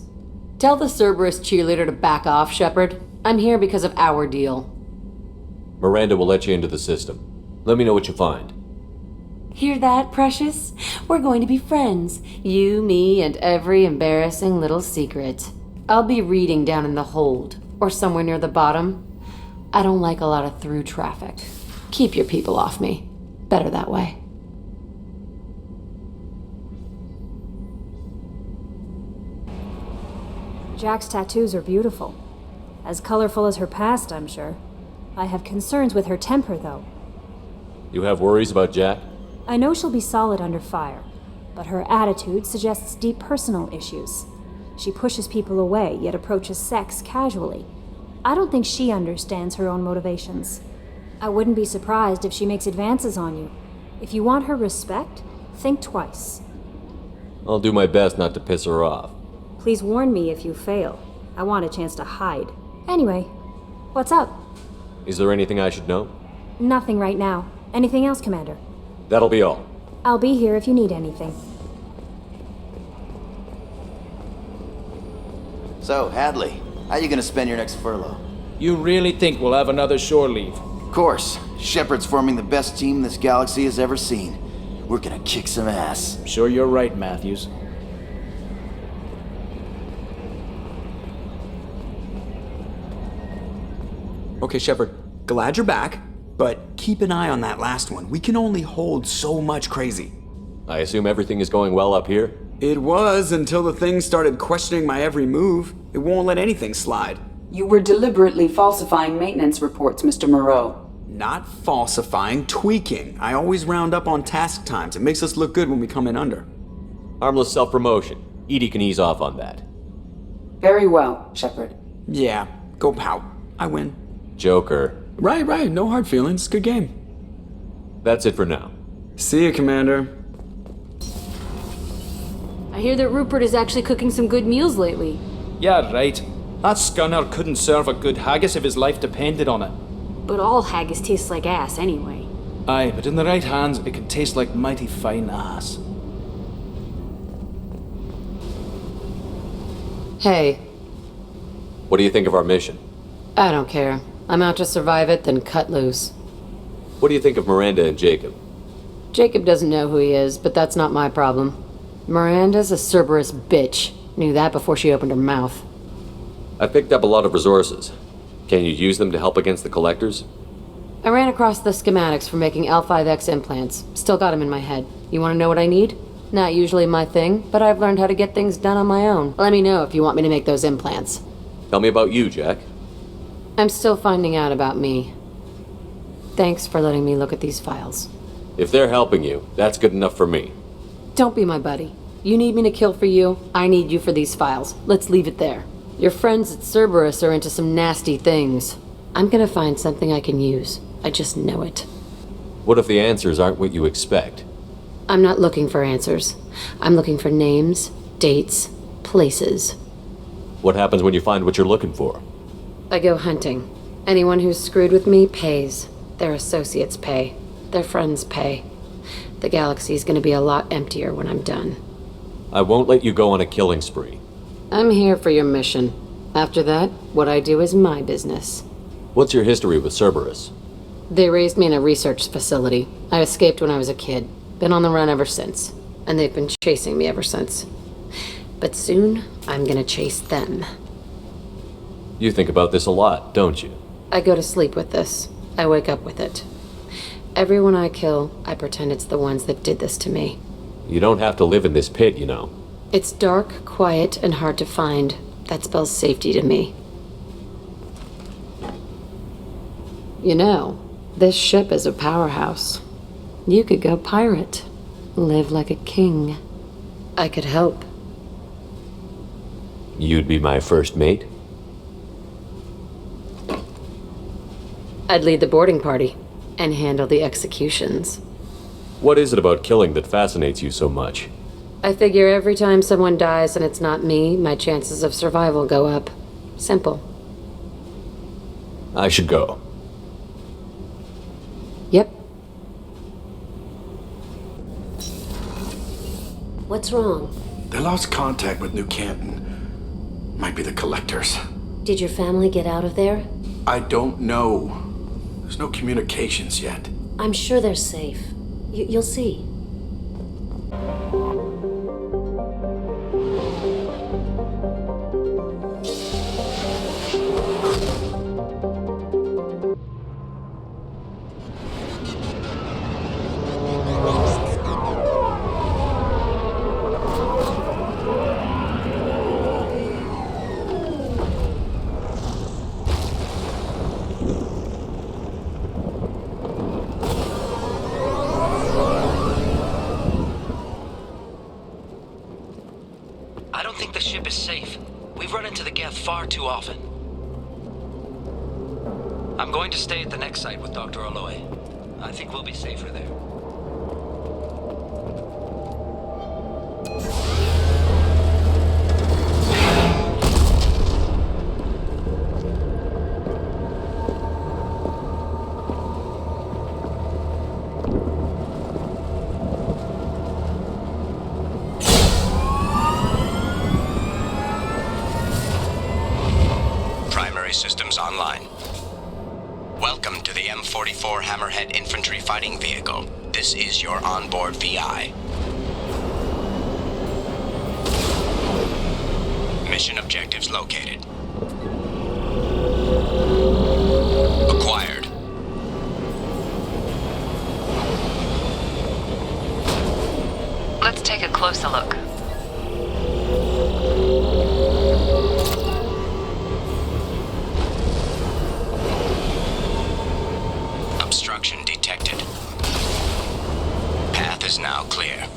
Tell the Cerberus cheerleader to back off, Shepard. I'm here because of our deal. Miranda will let you into the system. Let me know what you find. Hear that, Precious? We're going to be friends. You, me, and every embarrassing little secret. I'll be reading down in the hold, or somewhere near the bottom. I don't like a lot of through traffic. Keep your people off me. Better that way. Jack's tattoos are beautiful. As colorful as her past, I'm sure. I have concerns with her temper, though. You have worries about Jack? I know she'll be solid under fire, but her attitude suggests deep personal issues. She pushes people away, yet approaches sex casually. I don't think she understands her own motivations. I wouldn't be surprised if she makes advances on you. If you want her respect, think twice. I'll do my best not to piss her off. Please warn me if you fail. I want a chance to hide. Anyway, what's up? Is there anything I should know? Nothing right now. Anything else, Commander? That'll be all. I'll be here if you need anything. So, Hadley, how you gonna spend your next furlough? You really think we'll have another shore leave? Of course. Shepard's forming the best team this galaxy has ever seen. We're gonna kick some ass. I'm sure you're right, Matthews. Okay, Shepard, glad you're back, but keep an eye on that last one. We can only hold so much crazy. I assume everything is going well up here? It was until the thing started questioning my every move. It won't let anything slide. You were deliberately falsifying maintenance reports, Mr. Moreau. Not falsifying, tweaking. I always round up on task times. It makes us look good when we come in under. Harmless self-promotion. Edie can ease off on that. Very well, Shepard. Yeah, go pout. I win. Joker. Right. No hard feelings. Good game. That's it for now. See you, Commander. I hear that Rupert is actually cooking some good meals lately. Yeah, right. That scunner couldn't serve a good haggis if his life depended on it. But all haggis tastes like ass anyway. Aye, but in the right hands, it can taste like mighty fine ass. Hey. What do you think of our mission? I don't care. I'm out to survive it, then cut loose. What do you think of Miranda and Jacob? Jacob doesn't know who he is, but that's not my problem. Miranda's a Cerberus bitch. Knew that before she opened her mouth. I picked up a lot of resources. Can you use them to help against the Collectors? I ran across the schematics for making L5X implants. Still got them in my head. You want to know what I need? Not usually my thing, but I've learned how to get things done on my own. Let me know if you want me to make those implants. Tell me about you, Jack. I'm still finding out about me. Thanks for letting me look at these files. If they're helping you, that's good enough for me. Don't be my buddy. You need me to kill for you, I need you for these files. Let's leave it there. Your friends at Cerberus are into some nasty things. I'm gonna find something I can use. I just know it. What if the answers aren't what you expect? I'm not looking for answers. I'm looking for names, dates, places. What happens when you find what you're looking for? I go hunting. Anyone who's screwed with me pays. Their associates pay. Their friends pay. The galaxy's gonna be a lot emptier when I'm done. I won't let you go on a killing spree. I'm here for your mission. After that, what I do is my business. What's your history with Cerberus? They raised me in a research facility. I escaped when I was a kid. Been on the run ever since. And they've been chasing me ever since. But soon, I'm gonna chase them. You think about this a lot, don't you? I go to sleep with this. I wake up with it. Everyone I kill, I pretend it's the ones that did this to me. You don't have to live in this pit, you know. It's dark, quiet, and hard to find. That spells safety to me. You know, this ship is a powerhouse. You could go pirate. Live like a king. I could help. You'd be my first mate? I'd lead the boarding party and handle the executions. What is it about killing that fascinates you so much? I figure every time someone dies and it's not me, my chances of survival go up. Simple. I should go. Yep. What's wrong? They lost contact with New Canton. Might be the Collectors. Did your family get out of there? I don't know. There's no communications yet. I'm sure they're safe. You'll see. I don't think the ship is safe. We've run into the Geth far too often. I'm going to stay at the next site with Dr. Aloy. I think we'll be safer there. Systems online. Welcome to the M44 Hammerhead Infantry Fighting Vehicle. This is your onboard VI. Mission objectives located. Acquired. Let's take a closer look. Obstruction detected. Path is now clear.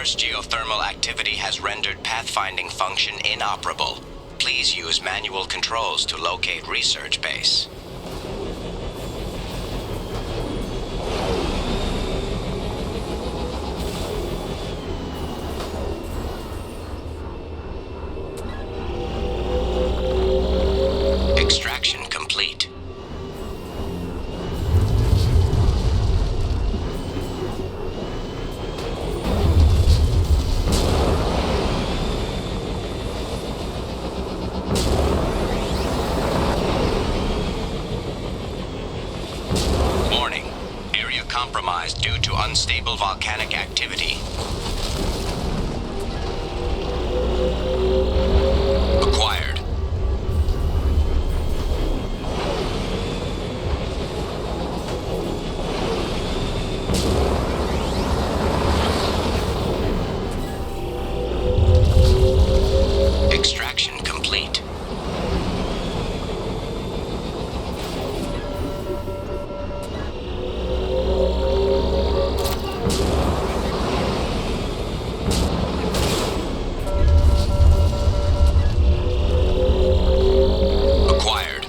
Adverse geothermal activity has rendered pathfinding function inoperable. Please use manual controls to locate research base. Extraction complete. Warning. Area compromised due to unstable volcanic activity. Acquired. Extraction complete. Acquired.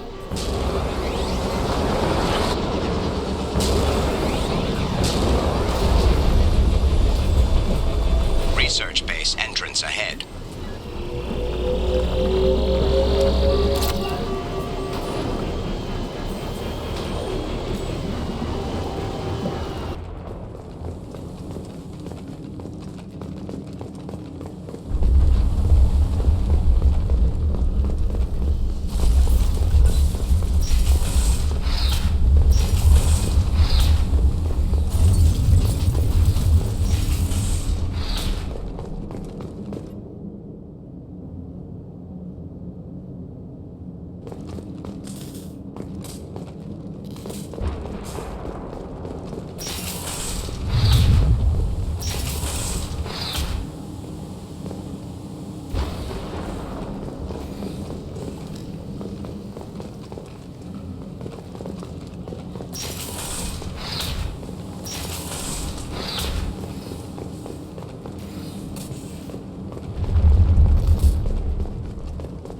Research base entrance ahead.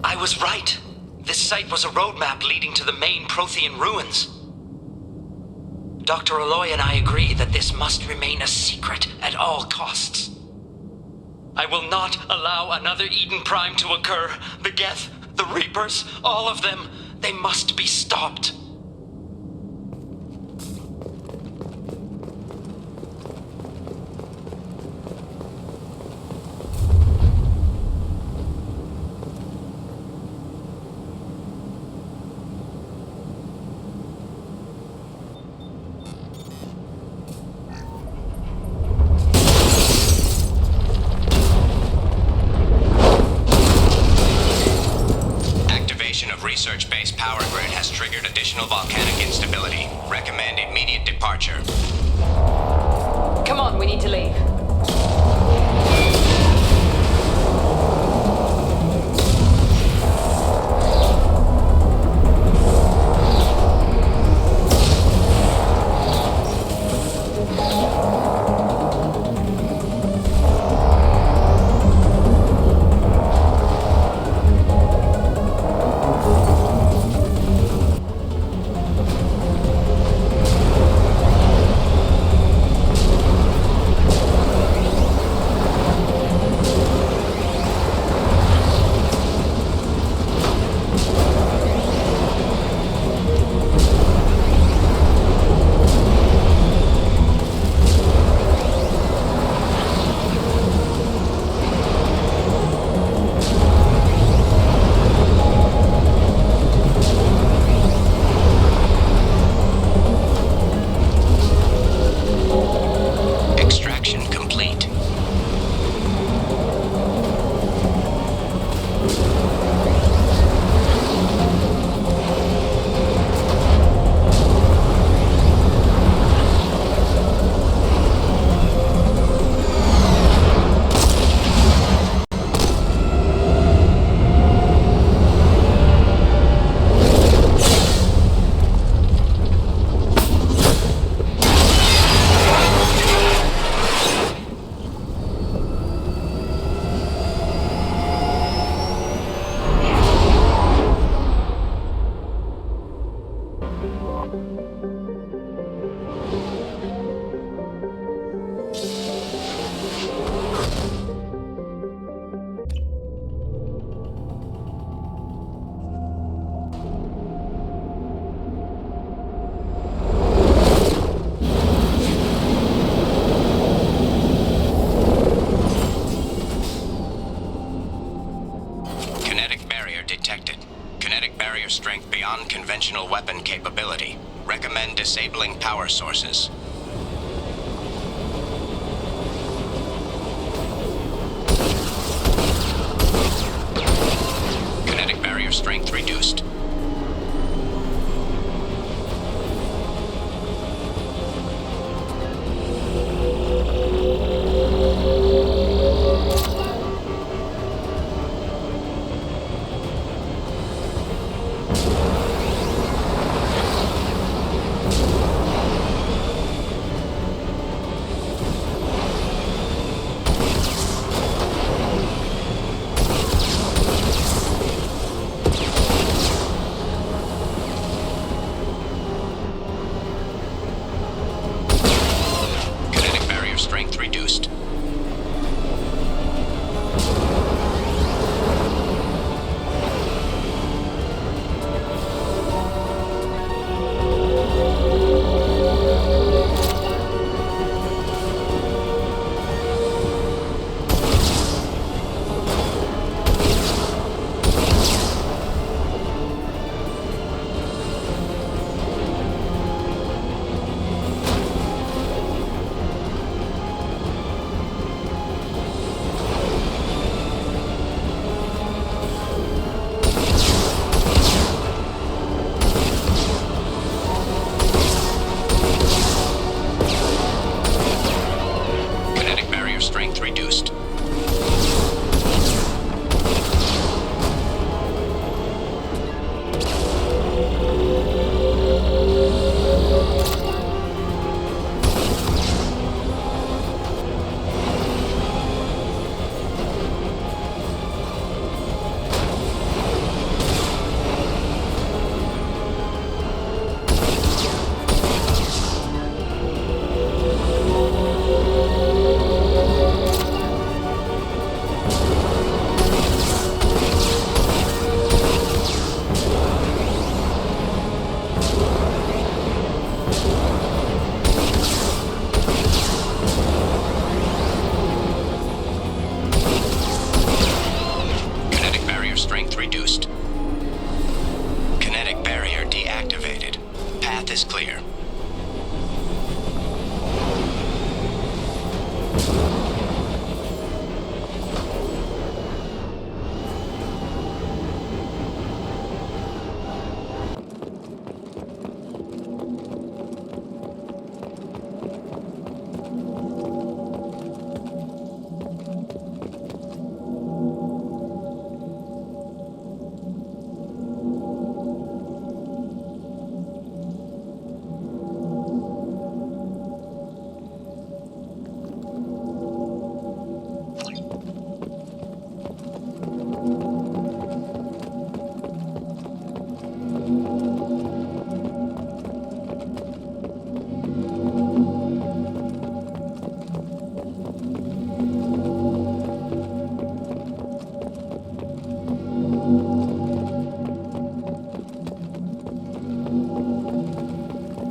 I was right. This site was a roadmap leading to the main Prothean ruins. Dr. Aloy and I agree that this must remain a secret at all costs. I will not allow another Eden Prime to occur. The Geth, the Reapers, all of them, they must be stopped. Research base power grid has triggered additional volcanic instability. Recommend immediate departure. Come on, we need to leave. additional weapon capability. Recommend disabling power sources. Kinetic barrier strength reduced.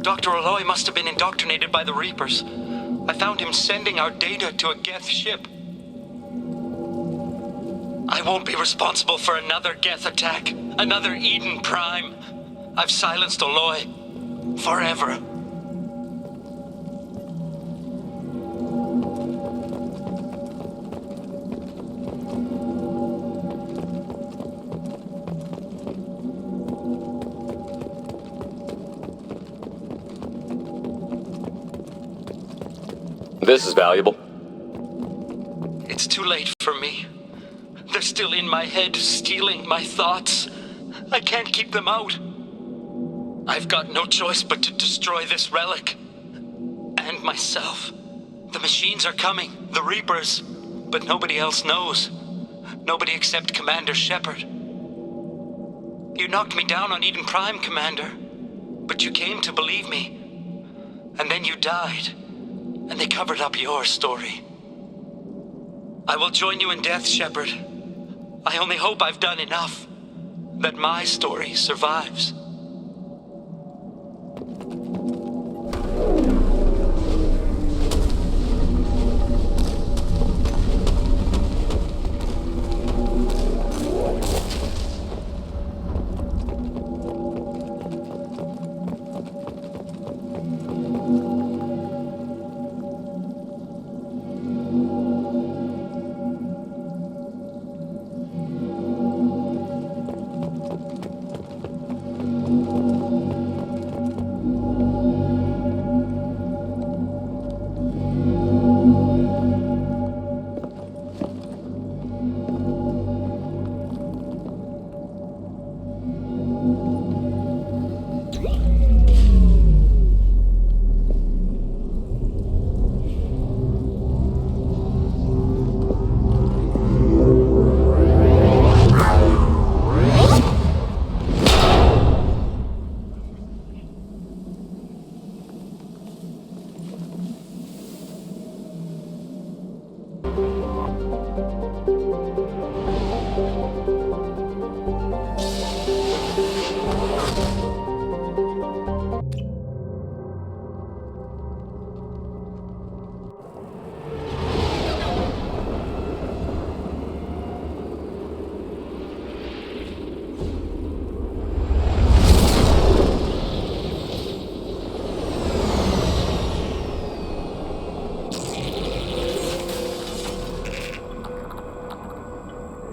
Dr. Aloy must have been indoctrinated by the Reapers. I found him sending our data to a Geth ship. I won't be responsible for another Geth attack, another Eden Prime. I've silenced Aloy. Forever. This is valuable. It's too late for me. They're still in my head, stealing my thoughts. I can't keep them out. I've got no choice but to destroy this relic. And myself. The machines are coming, the Reapers. But nobody else knows. Nobody except Commander Shepard. You knocked me down on Eden Prime, Commander. But you came to believe me. And then you died. And they covered up your story. I will join you in death, Shepard. I only hope I've done enough. That my story survives.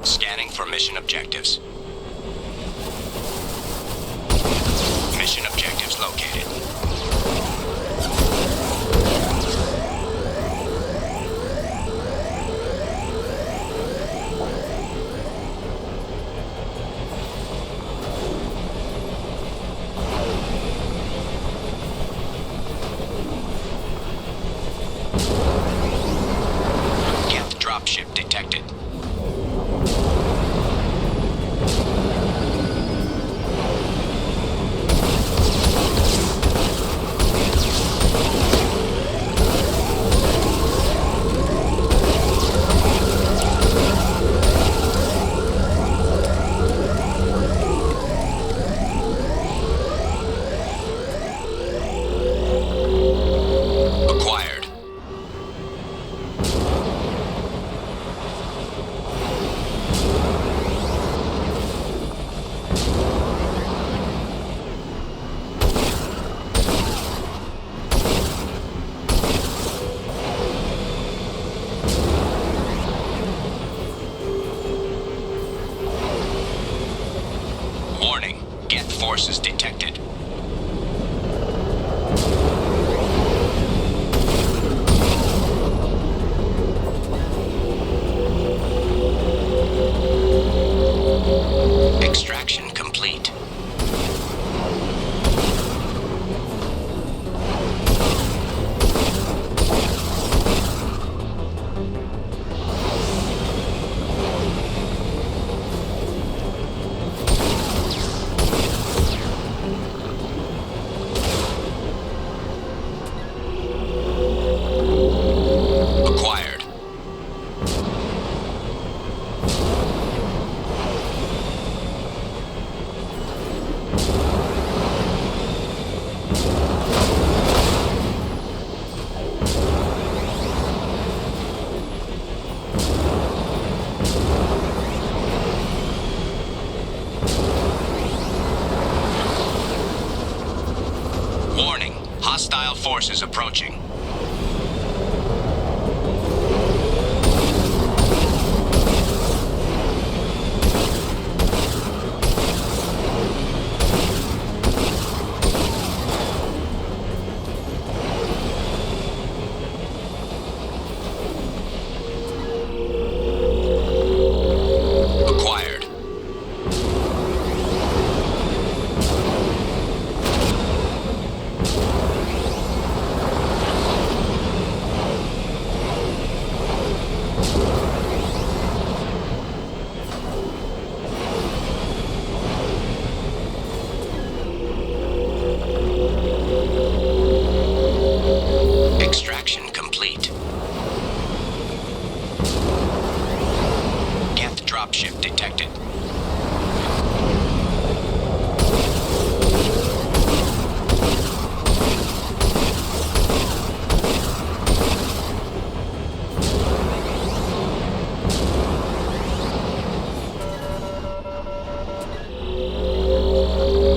Scanning for mission objectives. Mission objectives located. Geth dropship detected. Acquired. Warning, Geth forces detected. Extraction complete. Acquired. Warning, hostile forces approaching. Acquired. Extraction complete. Geth dropship detected.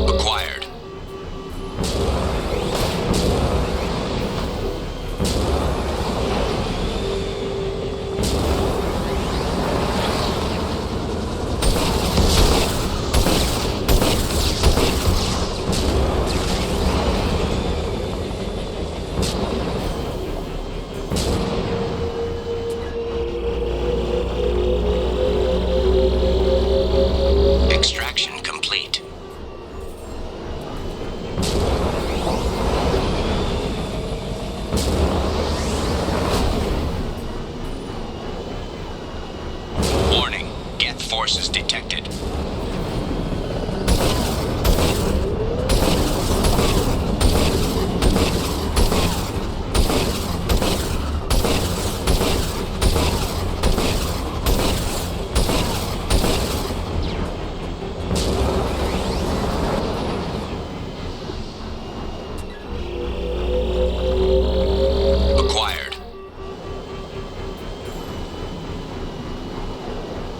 Acquired. Extraction complete. Warning, Geth forces detected.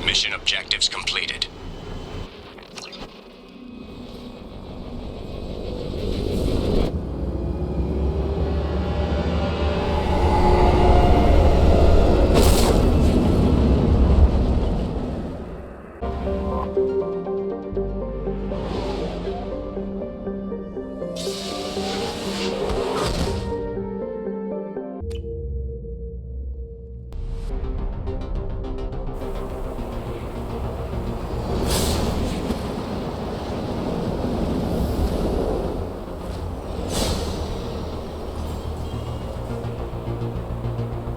Mission objectives completed.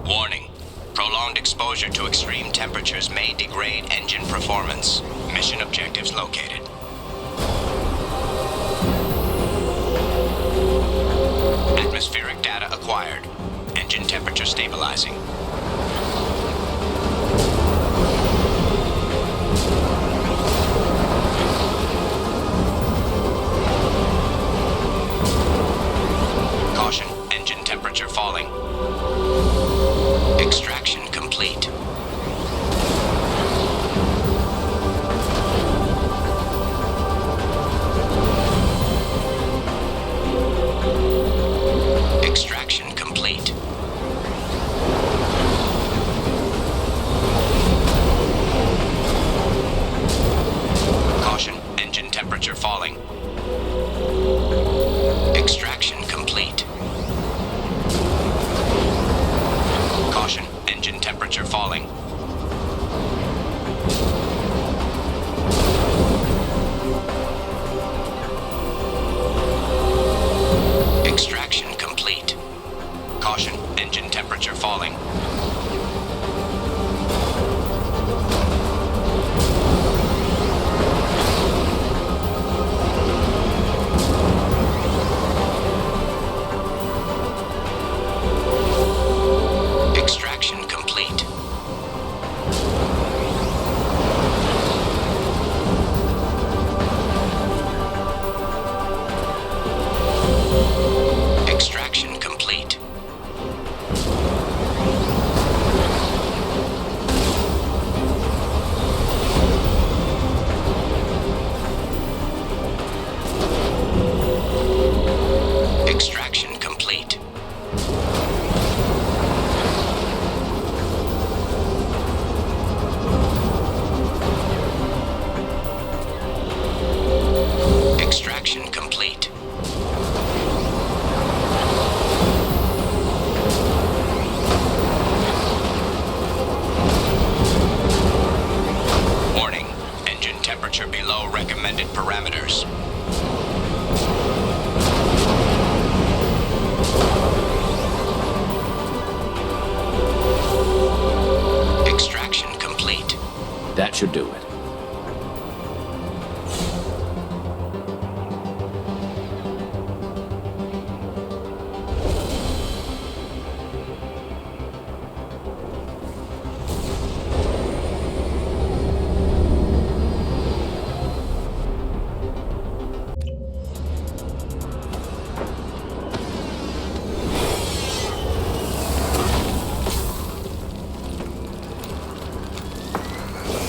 Warning. Prolonged exposure to extreme temperatures may degrade engine performance. Mission objectives located. Atmospheric data acquired. Engine temperature stabilizing. Caution, engine temperature falling. Extraction complete. Extraction complete. Caution, engine temperature falling. Extraction complete. Caution, engine temperature falling. Extraction complete. Caution, engine temperature falling. Extraction complete. Extraction complete. Extraction complete. Extraction complete. Warning, engine temperature below recommended parameters. Extraction complete. That should do it.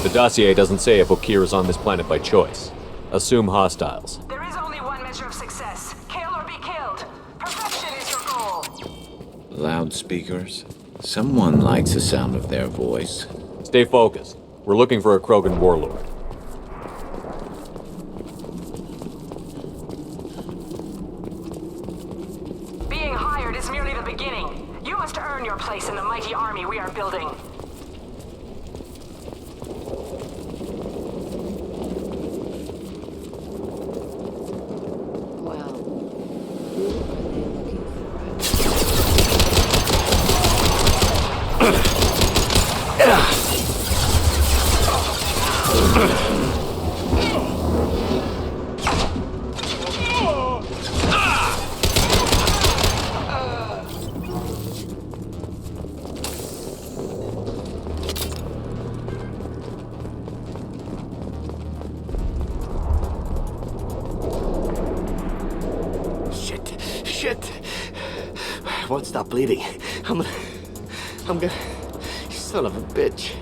The dossier doesn't say if Okir is on this planet by choice. Assume hostiles. There is only one measure of success. Kill or be killed. Perfection is your goal. Loudspeakers? Someone likes the sound of their voice. Stay focused. We're looking for a Krogan warlord. Being hired is merely the beginning. You must earn your place in the mighty army we are building. Won't stop bleeding. I'm gonna... You son of a bitch.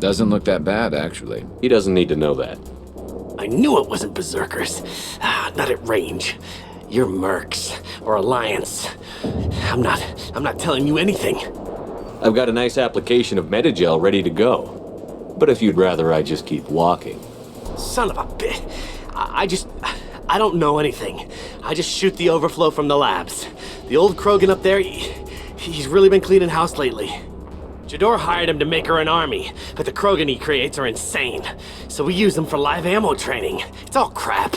Doesn't look that bad, actually. He doesn't need to know that. I knew it wasn't Berserkers. Not at range. You're Mercs, or Alliance. I'm not telling you anything. I've got a nice application of Metagel ready to go. But if you'd rather I just keep walking. Son of a bitch. I don't know anything. I just shoot the overflow from the labs. The old Krogan up there, he's really been cleaning house lately. Jador hired him to make her an army, but the Krogan he creates are insane. So we use them for live ammo training. It's all crap.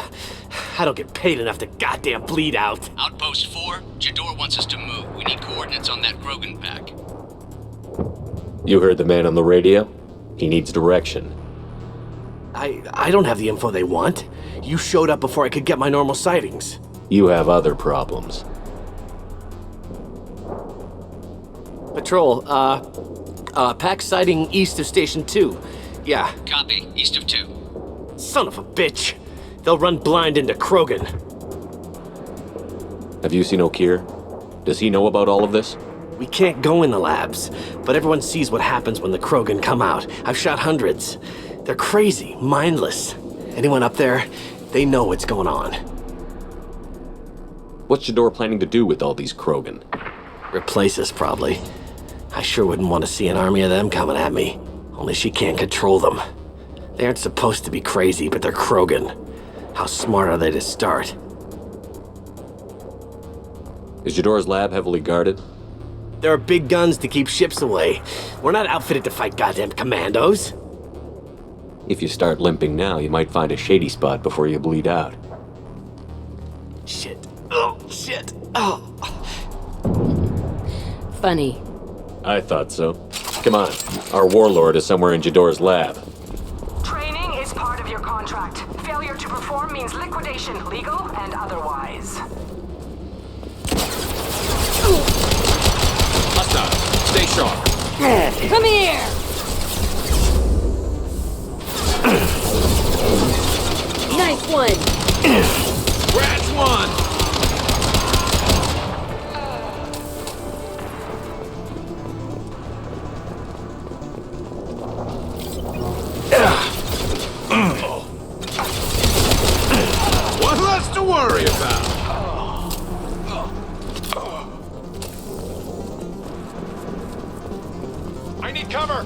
I don't get paid enough to goddamn bleed out. Outpost 4, Jador wants us to move. We need coordinates on that Krogan pack. You heard the man on the radio? He needs direction. I don't have the info they want. You showed up before I could get my normal sightings. You have other problems. Patrol, pack sighting east of Station 2. Yeah. Copy, east of 2. Son of a bitch. They'll run blind into Krogan. Have you seen O'Keir? Does he know about all of this? We can't go in the labs, but everyone sees what happens when the Krogan come out. I've shot hundreds. They're crazy, mindless. Anyone up there, they know what's going on. What's Jador planning to do with all these Krogan? Replace us, probably. I sure wouldn't want to see an army of them coming at me. Only she can't control them. They aren't supposed to be crazy, but they're Krogan. How smart are they to start? Is Jador's lab heavily guarded? There are big guns to keep ships away. We're not outfitted to fight goddamn commandos. If you start limping now, you might find a shady spot before you bleed out. Shit. Oh, shit. Oh. Funny. I thought so. Come on. Our Warlord is somewhere in Jador's lab. Training is part of your contract. Failure to perform means liquidation, legal and otherwise. Hostile. Stay sharp. Come here! Nice one! Scratch one! One less to worry about. I need cover.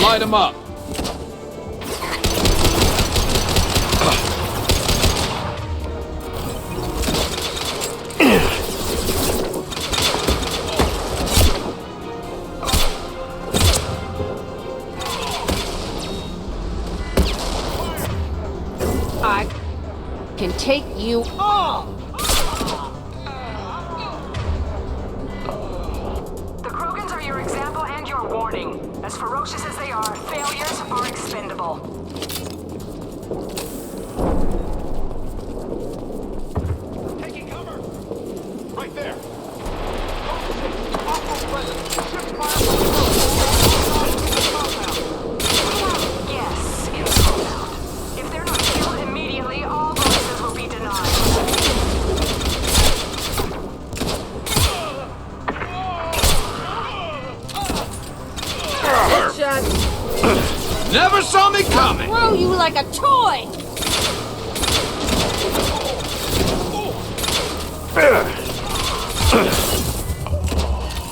Light him up. I can take you all. The Krogans are your example and your warning. As ferocious as they are, failures are expendable. Taking cover. Right there. Yes, in the compound. If they're not killed immediately, all bonuses will be denied. Never saw me coming. Throw you like a toy.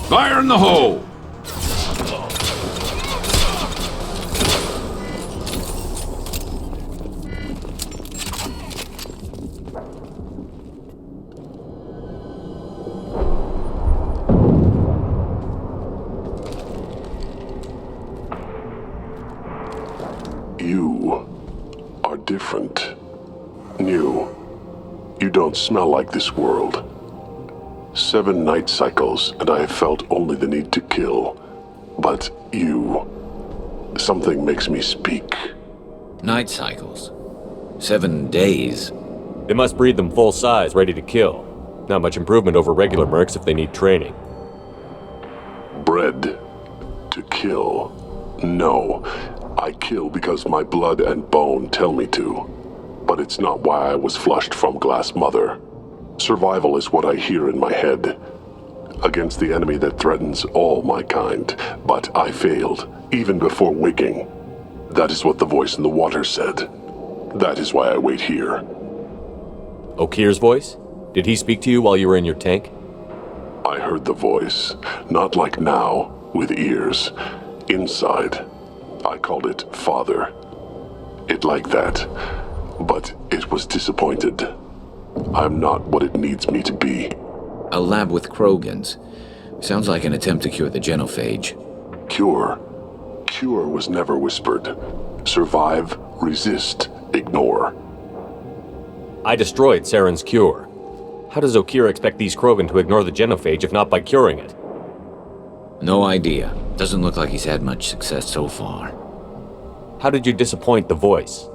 Fire in the hole. You are different. New. You don't smell like this world. 7 night cycles, and I have felt only the need to kill. But you... something makes me speak. Night cycles? 7 days? They must breed them full size, ready to kill. Not much improvement over regular mercs if they need training. Bred to kill. No. I kill because my blood and bone tell me to. But it's not why I was flushed from Glass Mother. Survival is what I hear in my head. Against the enemy that threatens all my kind. But I failed, even before waking. That is what the voice in the water said. That is why I wait here. Okir's voice? Did he speak to you while you were in your tank? I heard the voice. Not like now, with ears. Inside. I called it Father. It like that. But it was disappointed. I'm not what it needs me to be. A lab with Krogans. Sounds like an attempt to cure the genophage. Cure? Cure was never whispered. Survive, resist, ignore. I destroyed Saren's cure. How does Okir expect these Krogan to ignore the genophage if not by curing it? No idea. Doesn't look like he's had much success so far. How did you disappoint the voice?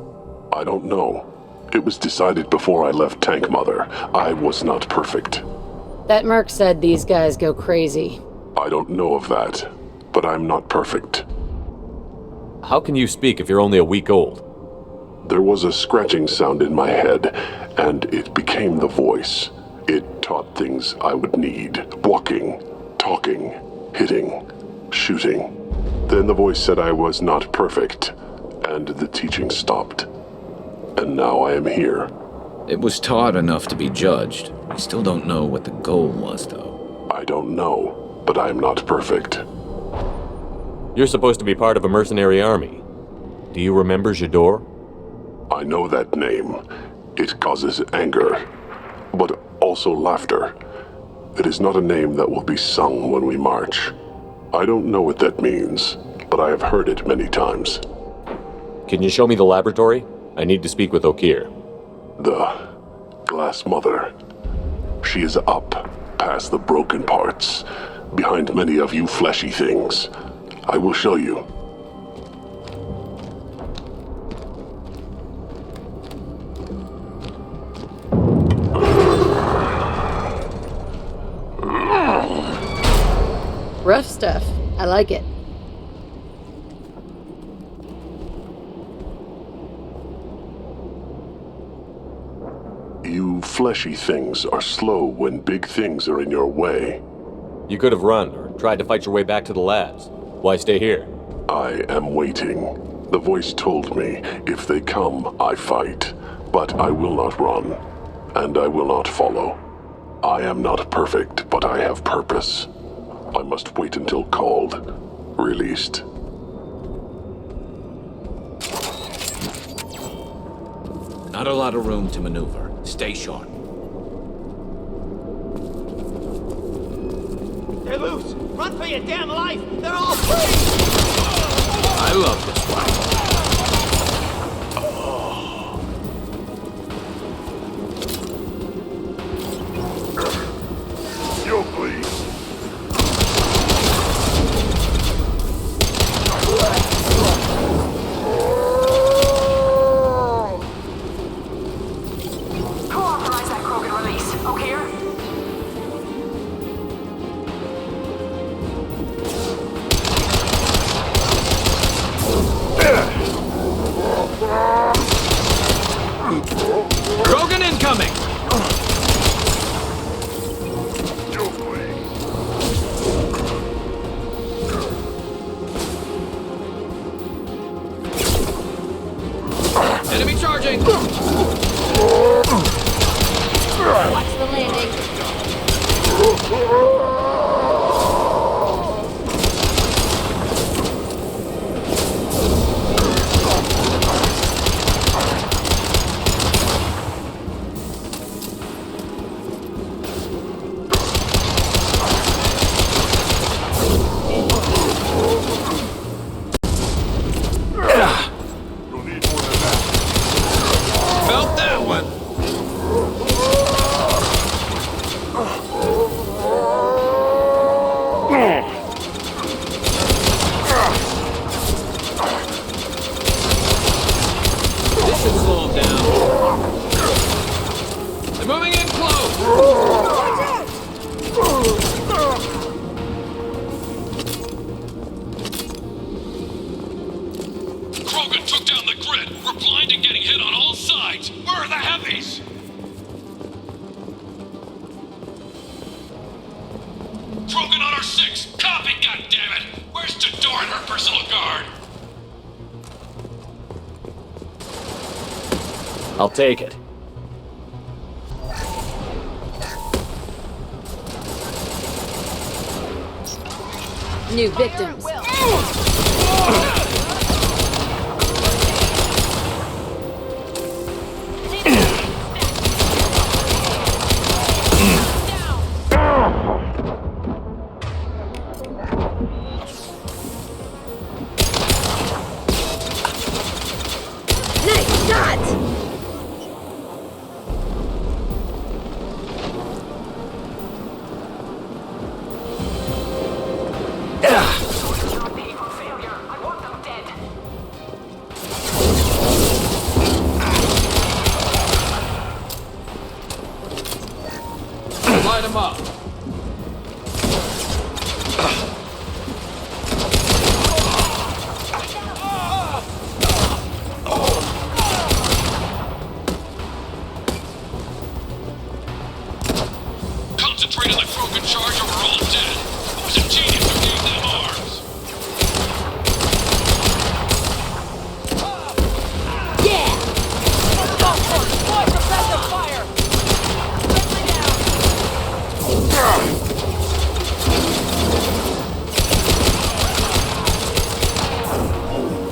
I don't know. It was decided before I left Tank Mother. I was not perfect. That merc said these guys go crazy. I don't know of that, but I'm not perfect. How can you speak if you're only a week old? There was a scratching sound in my head, and it became the voice. It taught things I would need. Walking, talking, hitting, shooting. Then the voice said I was not perfect, and the teaching stopped. And now I am here. It was taught enough to be judged. I still don't know what the goal was, though. I don't know, but I am not perfect. You're supposed to be part of a mercenary army. Do you remember Jador? I know that name. It causes anger, but also laughter. It is not a name that will be sung when we march. I don't know what that means, but I have heard it many times. Can you show me the laboratory? I need to speak with Okir. The Glass Mother. She is up, past the broken parts, behind many of you fleshy things. I will show you. Rough stuff. I like it. You fleshy things are slow when big things are in your way. You could have run or tried to fight your way back to the labs. Why stay here? I am waiting. The voice told me, if they come, I fight. But I will not run, and I will not follow. I am not perfect, but I have purpose. I must wait until called, released. Not a lot of room to maneuver. Stay sharp. They're loose! Run for your damn life! They're all free! I love this one. You'll bleed. Co-authorize that Krogan release. Okir? Krogan incoming! Enemy charging! Watch the landing. blind and getting hit on all sides. Where are the heavies? Krogan on our 6. Copy, goddammit. Where's Jador and her personal guard? I'll take it. New victims. Nice shot! Light him up. Concentrate on the Krogan charge or we're all dead. Who's a genius who gave them arms? Yeah! Go for it! Deploy suppressive fire!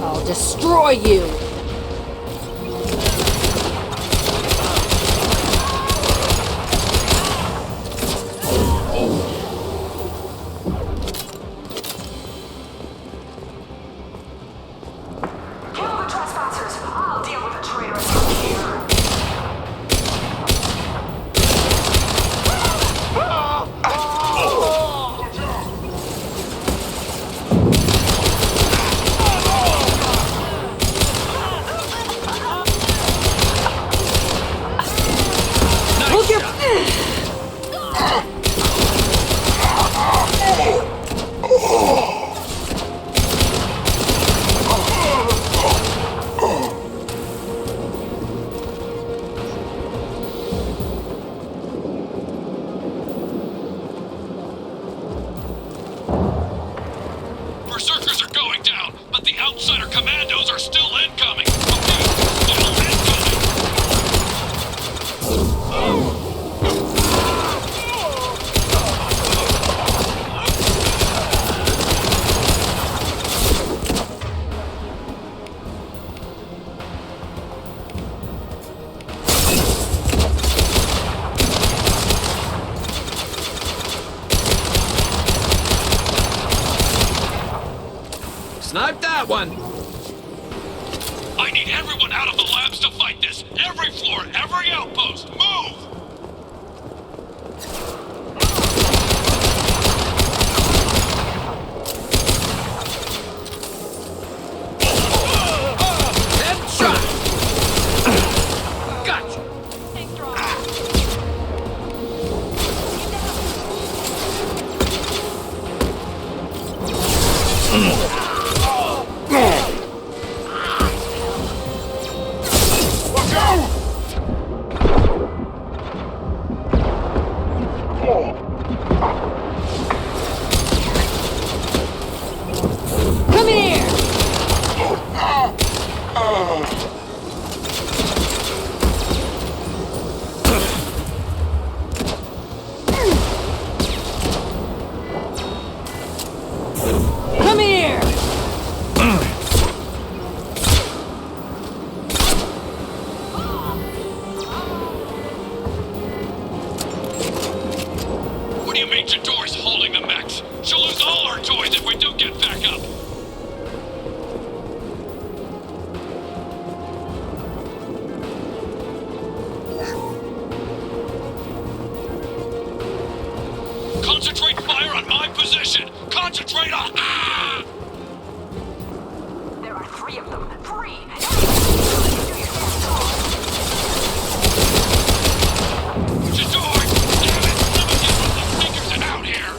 I'll destroy you! Kill the trespassers. I'll deal with the traitors from here. Hold your... Berserkers are going down, but the outsider commandos are still incoming. Okay, still incoming. Snipe that one! I need everyone out of the labs to fight this. Every floor, every outpost, move! Headshot! Gotcha! Come here! Come here! What do you mean Jador's holding the mechs? She'll lose all our toys if we don't get back up. Concentrate fire on my position! Concentrate on... Ah! There are 3 of them. 3! Jador! Damn it! Some of you with the fingers and out here!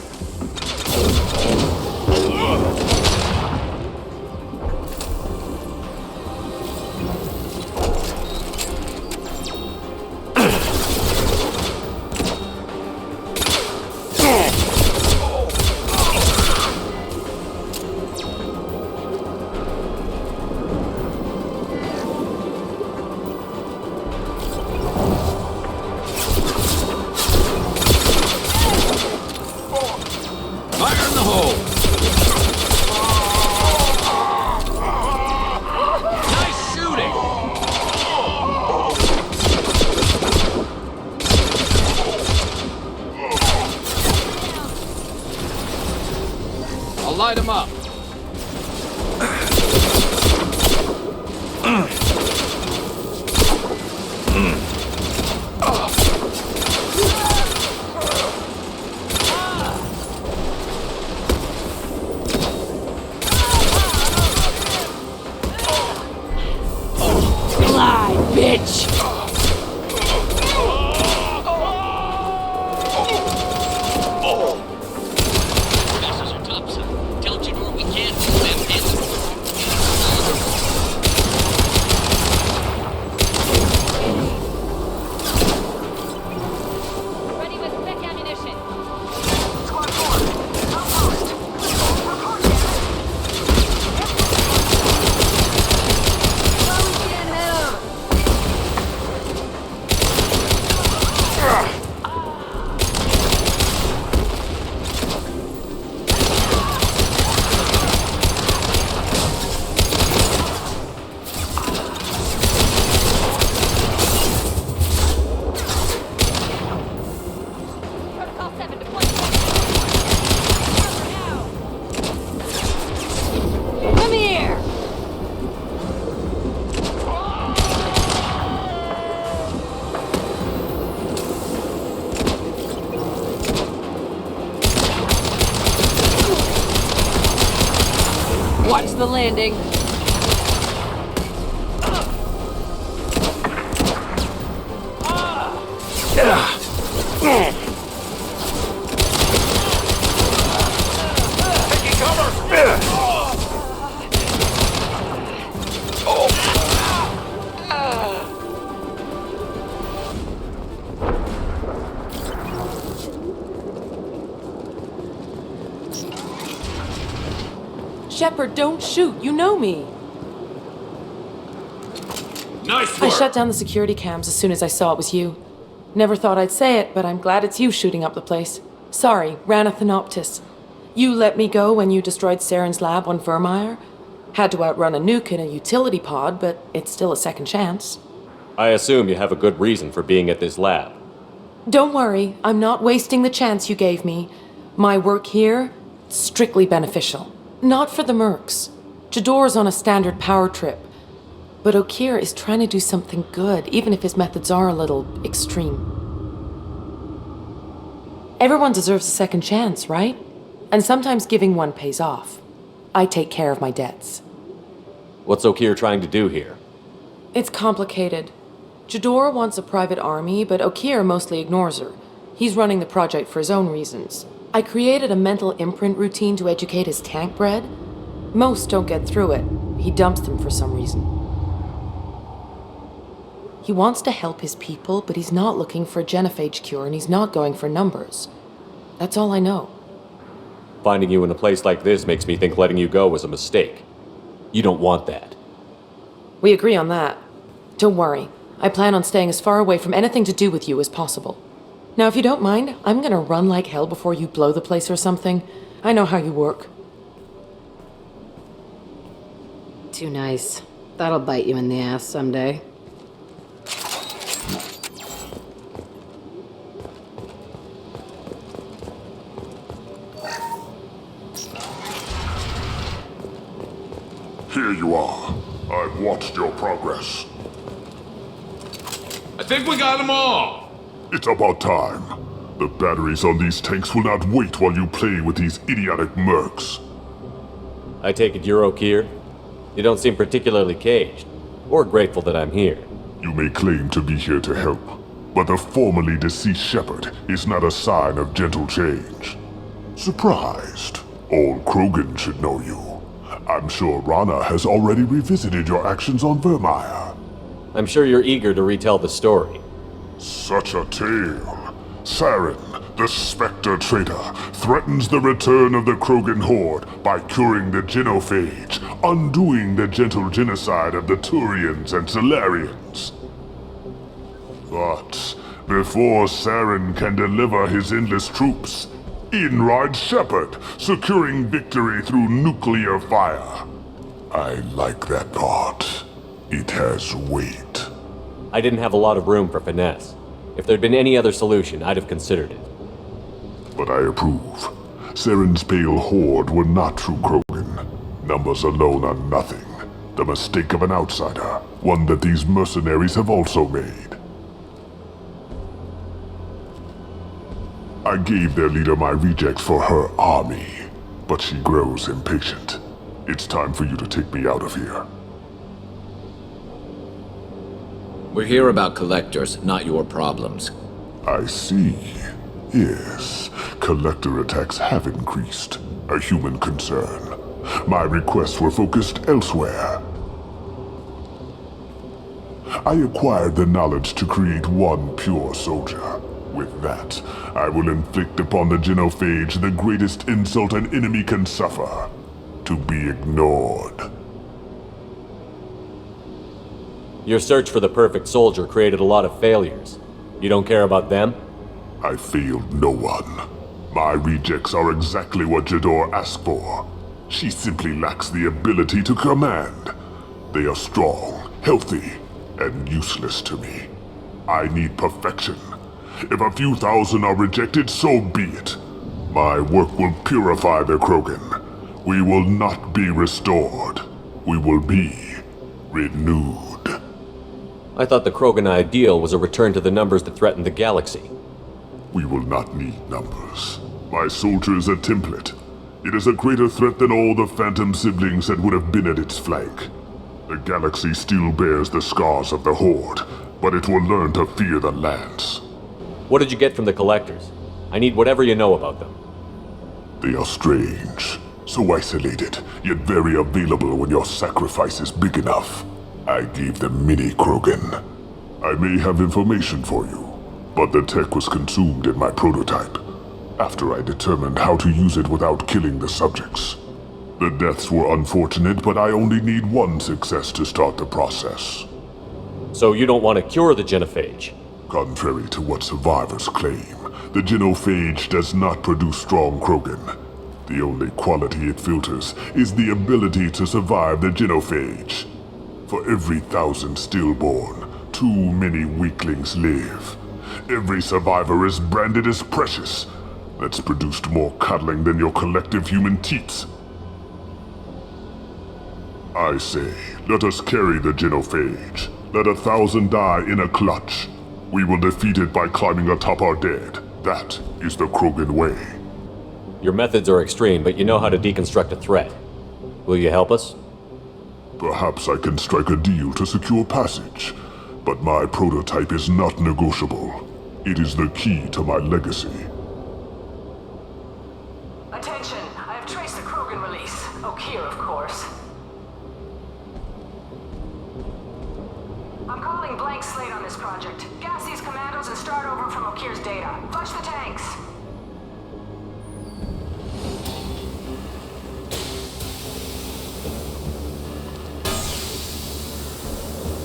Fly, bitch! Vessels are topside. Tell Jador we can't move them in. Ready with thick ammunition. Squad 4, outpost. Report, Protocol 7, deploy. Come here! Watch the landing. Taking cover! Shepard, don't shoot. You know me. Nice I work! shut down the security cams as soon as I saw it was you. Never thought I'd say it, but I'm glad it's you shooting up the place. Sorry, ran a Thanoptis. You let me go when you destroyed Saren's lab on Vermeer. Had to outrun a nuke in a utility pod, but it's still a second chance. I assume you have a good reason for being at this lab. Don't worry, I'm not wasting the chance you gave me. My work here, strictly beneficial. Not for the mercs. Jador's on a standard power trip. But Okeer is trying to do something good, even if his methods are a little extreme. Everyone deserves a second chance, right? And sometimes giving one pays off. I take care of my debts. What's Okeer trying to do here? It's complicated. Jador wants a private army, but Okeer mostly ignores her. He's running the project for his own reasons. I created a mental imprint routine to educate his tank bred. Most don't get through it. He dumps them for some reason. He wants to help his people, but he's not looking for a genophage cure, and he's not going for numbers. That's all I know. Finding you in a place like this makes me think letting you go was a mistake. You don't want that. We agree on that. Don't worry. I plan on staying as far away from anything to do with you as possible. Now, if you don't mind, I'm gonna run like hell before you blow the place or something. I know how you work. Too nice. That'll bite you in the ass someday. Here you are. I've watched your progress. I think we got them all! It's about time. The batteries on these tanks will not wait while you play with these idiotic mercs. I take it you're Okeer? You don't seem particularly caged, or grateful that I'm here. You may claim to be here to help, but the formerly deceased Shepard is not a sign of gentle change. Surprised? Old Krogan should know you. I'm sure Rana has already revisited your actions on Vermeer. I'm sure you're eager to retell the story. Such a tale. Saren, the Spectre traitor, threatens the return of the Krogan horde by curing the genophage, undoing the gentle genocide of the Turians and Solarians. But before Saren can deliver his endless troops, in rides Shepard, securing victory through nuclear fire. I like that part. It has weight. I didn't have a lot of room for finesse. If there'd been any other solution, I'd have considered it. But I approve. Saren's pale horde were not true Krogan. Numbers alone are nothing. The mistake of an outsider, one that these mercenaries have also made. I gave their leader my rejects for her army, but she grows impatient. It's time for you to take me out of here. We're here about collectors, not your problems. I see. Yes, collector attacks have increased. A human concern. My requests were focused elsewhere. I acquired the knowledge to create one pure soldier. With that, I will inflict upon the genophage the greatest insult an enemy can suffer. To be ignored. Your search for the perfect soldier created a lot of failures. You don't care about them? I failed no one. My rejects are exactly what Jador asked for. She simply lacks the ability to command. They are strong, healthy, and useless to me. I need perfection. If a few thousand are rejected, so be it. My work will purify the Krogan. We will not be restored. We will be renewed. I thought the Krogan ideal was a return to the numbers that threatened the galaxy. We will not need numbers. My soldier is a template. It is a greater threat than all the Phantom siblings that would have been at its flank. The galaxy still bears the scars of the Horde, but it will learn to fear the Lance. What did you get from the Collectors? I need whatever you know about them. They are strange, so isolated, yet very available when your sacrifice is big enough. I gave them mini Krogan. I may have information for you, but the tech was consumed in my prototype, after I determined how to use it without killing the subjects. The deaths were unfortunate, but I only need one success to start the process. So you don't want to cure the genophage? Contrary to what survivors claim, the genophage does not produce strong Krogan. The only quality it filters is the ability to survive the genophage. For every 1,000 stillborn, too many weaklings live. Every survivor is branded as precious. That's produced more cuddling than your collective human teats. I say, let us carry the genophage. Let 1,000 die in a clutch. We will defeat it by climbing atop our dead. That is the Krogan way. Your methods are extreme, but you know how to deconstruct a threat. Will you help us? Perhaps I can strike a deal to secure passage, but my prototype is not negotiable. It is the key to my legacy. Attention, I have traced the Krogan release. Okeer, of course. I'm calling blank slate on this project. Gas these commandos and start over from Okeer's data. Flush the tanks.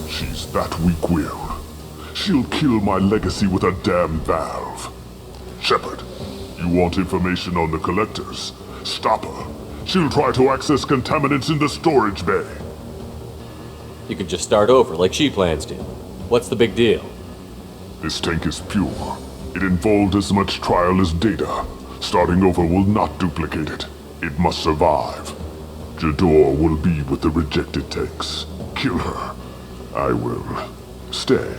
She's that weak-willed. She'll kill my legacy with a damn valve. Shepard, you want information on the Collectors? Stop her. She'll try to access contaminants in the storage bay. You could just start over, like she plans to. What's the big deal? This tank is pure. It involved as much trial as data. Starting over will not duplicate it. It must survive. Jador will be with the rejected tanks. Kill her. I will stay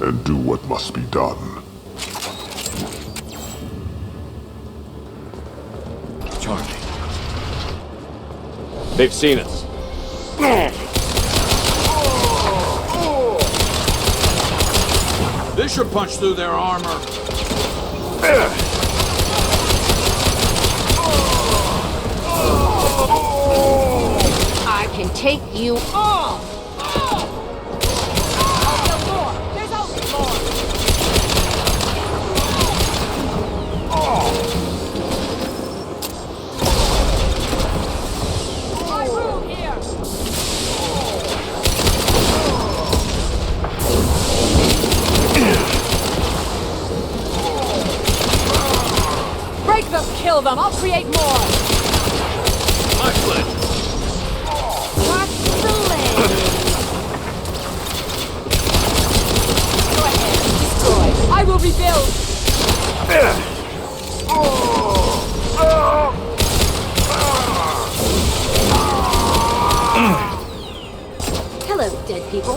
and do what must be done. Charlie. They've seen us. This should punch through their armor. I can take you all! Break them, kill them, I'll create more! My pleasure. Watch the leg! Go ahead, destroy. I will rebuild! Hello, dead people.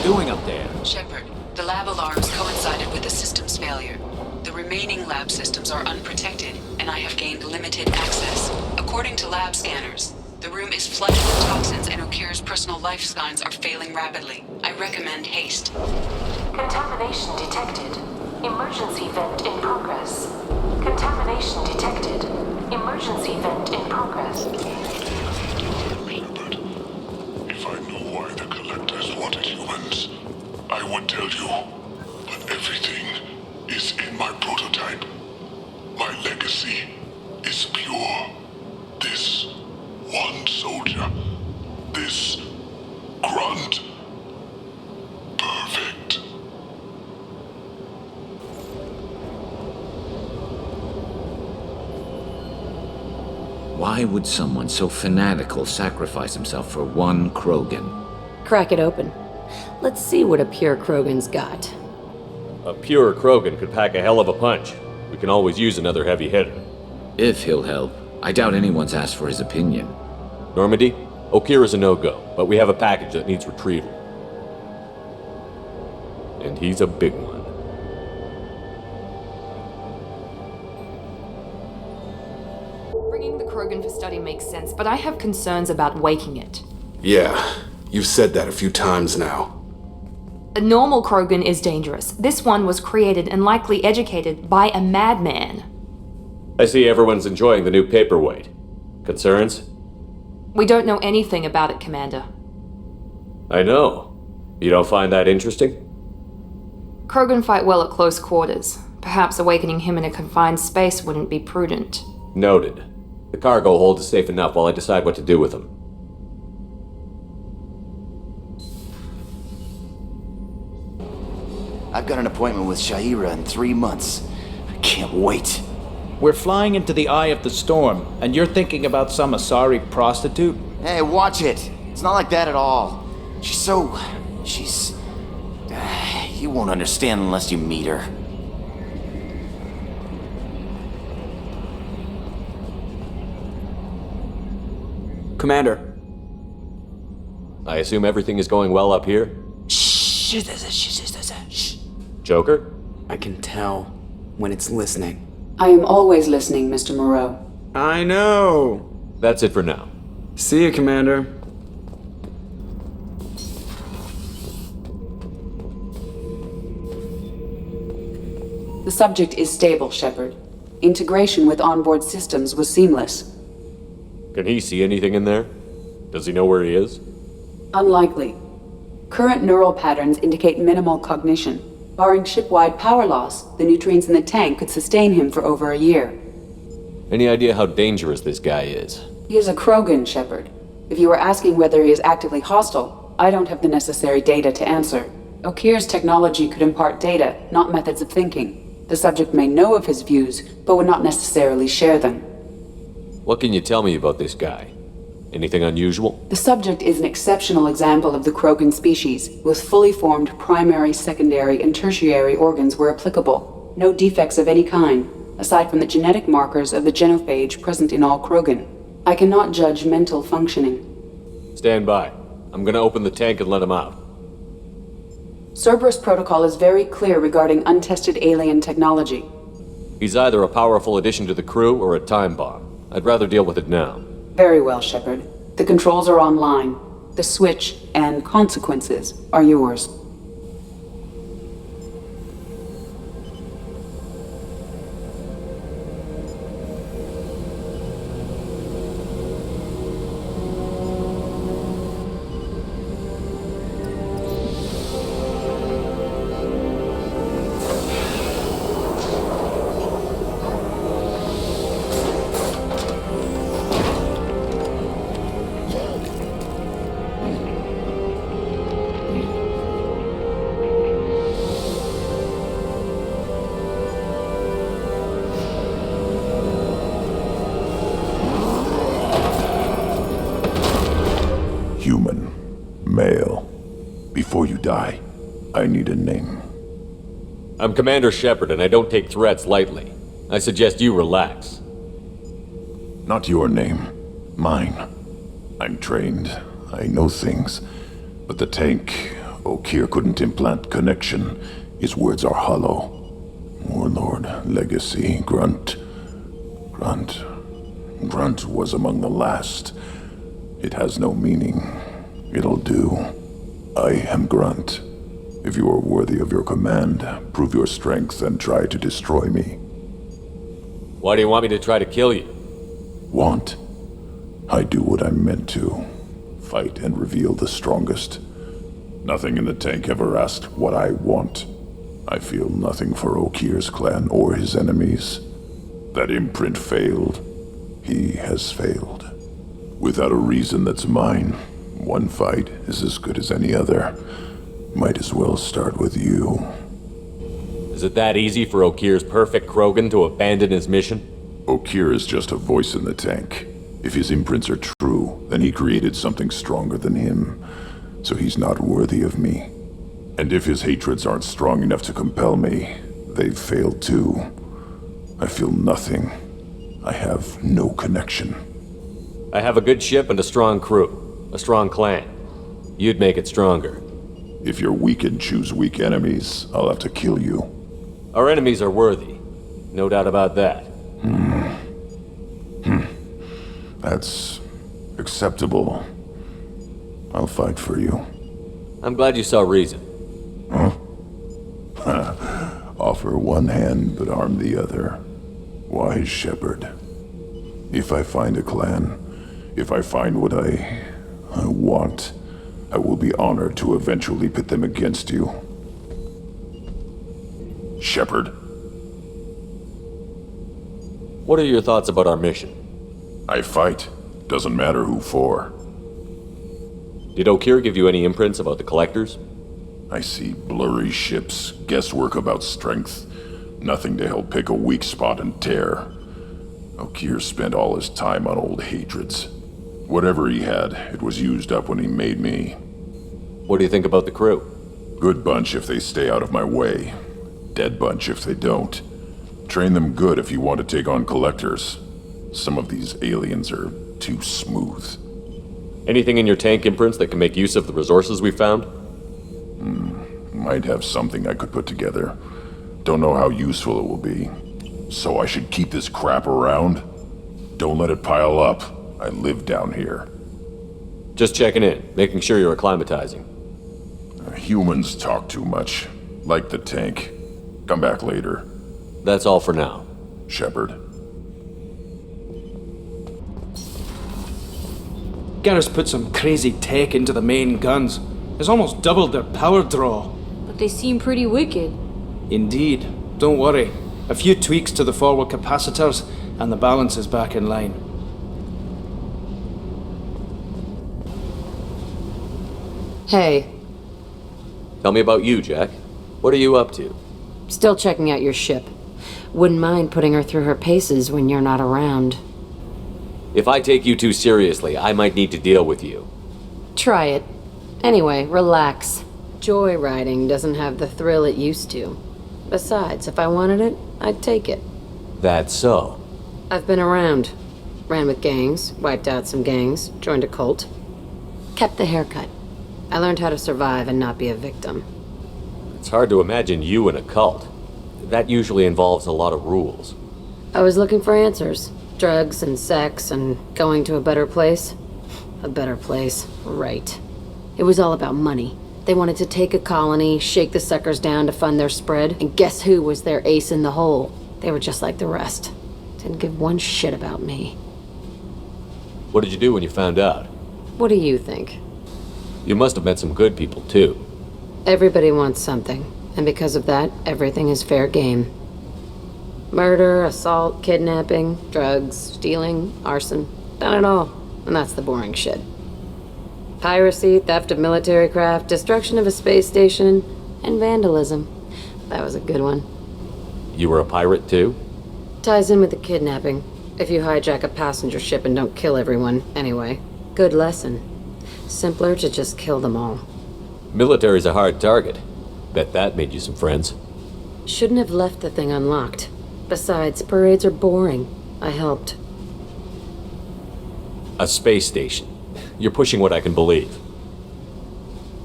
doing up there? Shepard, the lab alarms coincided with the system's failure. The remaining lab systems are unprotected, and I have gained limited access. According to lab scanners, the room is flooded with toxins and Okir's personal life signs are failing rapidly. I recommend haste. Contamination detected. Emergency vent in progress. Contamination detected. Emergency vent in progress. If I knew why the Collectors wanted humans, I would tell you. But everything is in my prototype. My legacy is pure. This one soldier. This grunt. Perfect. Why would someone so fanatical sacrifice himself for one Krogan? Crack it open. Let's see what a pure Krogan's got. A pure Krogan could pack a hell of a punch. We can always use another heavy hitter. If he'll help. I doubt anyone's asked for his opinion. Normandy, Okir is a no-go, but we have a package that needs retrieval. And he's a big one. Bringing the Krogan for study makes sense, but I have concerns about waking it. Yeah, you've said that a few times now. A normal Krogan is dangerous. This one was created and likely educated by a madman. I see everyone's enjoying the new paperweight. Concerns? We don't know anything about it, Commander. I know. You don't find that interesting? Krogan fight well at close quarters. Perhaps awakening him in a confined space wouldn't be prudent. Noted. The cargo hold is safe enough while I decide what to do with him. I've got an appointment with Shaira in 3 months. I can't wait. We're flying into the eye of the storm, and you're thinking about some Asari prostitute? Hey, watch it. It's not like that at all. She's... You won't understand unless you meet her. Commander. I assume everything is going well up here? Shh. Joker? I can tell when it's listening. I am always listening, Mr. Moreau. I know. That's it for now. See you, Commander. The subject is stable, Shepard. Integration with onboard systems was seamless. Can he see anything in there? Does he know where he is? Unlikely. Current neural patterns indicate minimal cognition. Barring ship-wide power loss, the nutrients in the tank could sustain him for over a year. Any idea how dangerous this guy is? He is a Krogan, Shepard. If you are asking whether he is actively hostile, I don't have the necessary data to answer. Okir's technology could impart data, not methods of thinking. The subject may know of his views, but would not necessarily share them. What can you tell me about this guy? Anything unusual? The subject is an exceptional example of the Krogan species, with fully formed primary, secondary, and tertiary organs where applicable. No defects of any kind, aside from the genetic markers of the genophage present in all Krogan. I cannot judge mental functioning. Stand by. I'm gonna open the tank and let him out. Cerberus protocol is very clear regarding untested alien technology. He's either a powerful addition to the crew or a time bomb. I'd rather deal with it now. Very well, Shepard. The controls are online. The switch and consequences are yours. Human. Male. Before you die, I need a name. I'm Commander Shepard, and I don't take threats lightly. I suggest you relax. Not your name. Mine. I'm trained. I know things. But the tank Okeer couldn't implant connection, his words are hollow. Warlord, legacy, Grunt. Grunt was among the last. It has no meaning. It'll do. I am Grunt. If you are worthy of your command, prove your strength and try to destroy me. Why do you want me to try to kill you? Want? I do what I'm meant to. Fight and reveal the strongest. Nothing in the tank ever asked what I want. I feel nothing for Okeer's clan or his enemies. That imprint failed. He has failed. Without a reason that's mine, one fight is as good as any other. Might as well start with you. Is it that easy for Okeer's perfect Krogan to abandon his mission? Okeer is just a voice in the tank. If his imprints are true, then he created something stronger than him. So he's not worthy of me. And if his hatreds aren't strong enough to compel me, they've failed too. I feel nothing. I have no connection. I have a good ship and a strong crew. A strong clan. You'd make it stronger. If you're weak and choose weak enemies, I'll have to kill you. Our enemies are worthy. No doubt about that. That's acceptable. I'll fight for you. I'm glad you saw reason. Huh? Offer one hand, but arm the other. Wise shepherd. If I find a clan, if I find what I want, I will be honored to eventually pit them against you. Shepherd. What are your thoughts about our mission? I fight. Doesn't matter who for. Did Okeer give you any imprints about the Collectors? I see blurry ships, guesswork about strength. Nothing to help pick a weak spot and tear. Okeer spent all his time on old hatreds. Whatever he had, it was used up when he made me. What do you think about the crew? Good bunch if they stay out of my way. Dead bunch if they don't. Train them good if you want to take on Collectors. Some of these aliens are too smooth. Anything in your tank imprints that can make use of the resources we found? Might have something I could put together. Don't know how useful it will be. So I should keep this crap around? Don't let it pile up. I live down here. Just checking in, making sure you're acclimatizing. Humans talk too much. Like the tank. Come back later. That's all for now. Shepherd. Garrus put some crazy tech into the main guns. It's almost doubled their power draw. But they seem pretty wicked. Indeed. Don't worry. A few tweaks to the forward capacitors, and the balance is back in line. Hey. Tell me about you, Jack. What are you up to? Still checking out your ship. Wouldn't mind putting her through her paces when you're not around. If I take you too seriously, I might need to deal with you. Try it. Anyway, relax. Joyriding doesn't have the thrill it used to. Besides, if I wanted it, I'd take it. That's so. I've been around. Ran with gangs, wiped out some gangs, joined a cult. Kept the haircut. I learned how to survive and not be a victim. It's hard to imagine you in a cult. That usually involves a lot of rules. I was looking for answers. Drugs and sex and going to a better place. A better place, right. It was all about money. They wanted to take a colony, shake the suckers down to fund their spread, and guess who was their ace in the hole? They were just like the rest. Didn't give one shit about me. What did you do when you found out? What do you think? You must have met some good people, too. Everybody wants something, and because of that, everything is fair game. Murder, assault, kidnapping, drugs, stealing, arson. Done it all. And that's the boring shit. Piracy, theft of military craft, destruction of a space station, and vandalism. That was a good one. You were a pirate, too? Ties in with the kidnapping. If you hijack a passenger ship and don't kill everyone, anyway. Good lesson. Simpler to just kill them all. Military's a hard target. Bet that made you some friends. Shouldn't have left the thing unlocked. Besides, parades are boring. I helped. A space station. You're pushing what I can believe.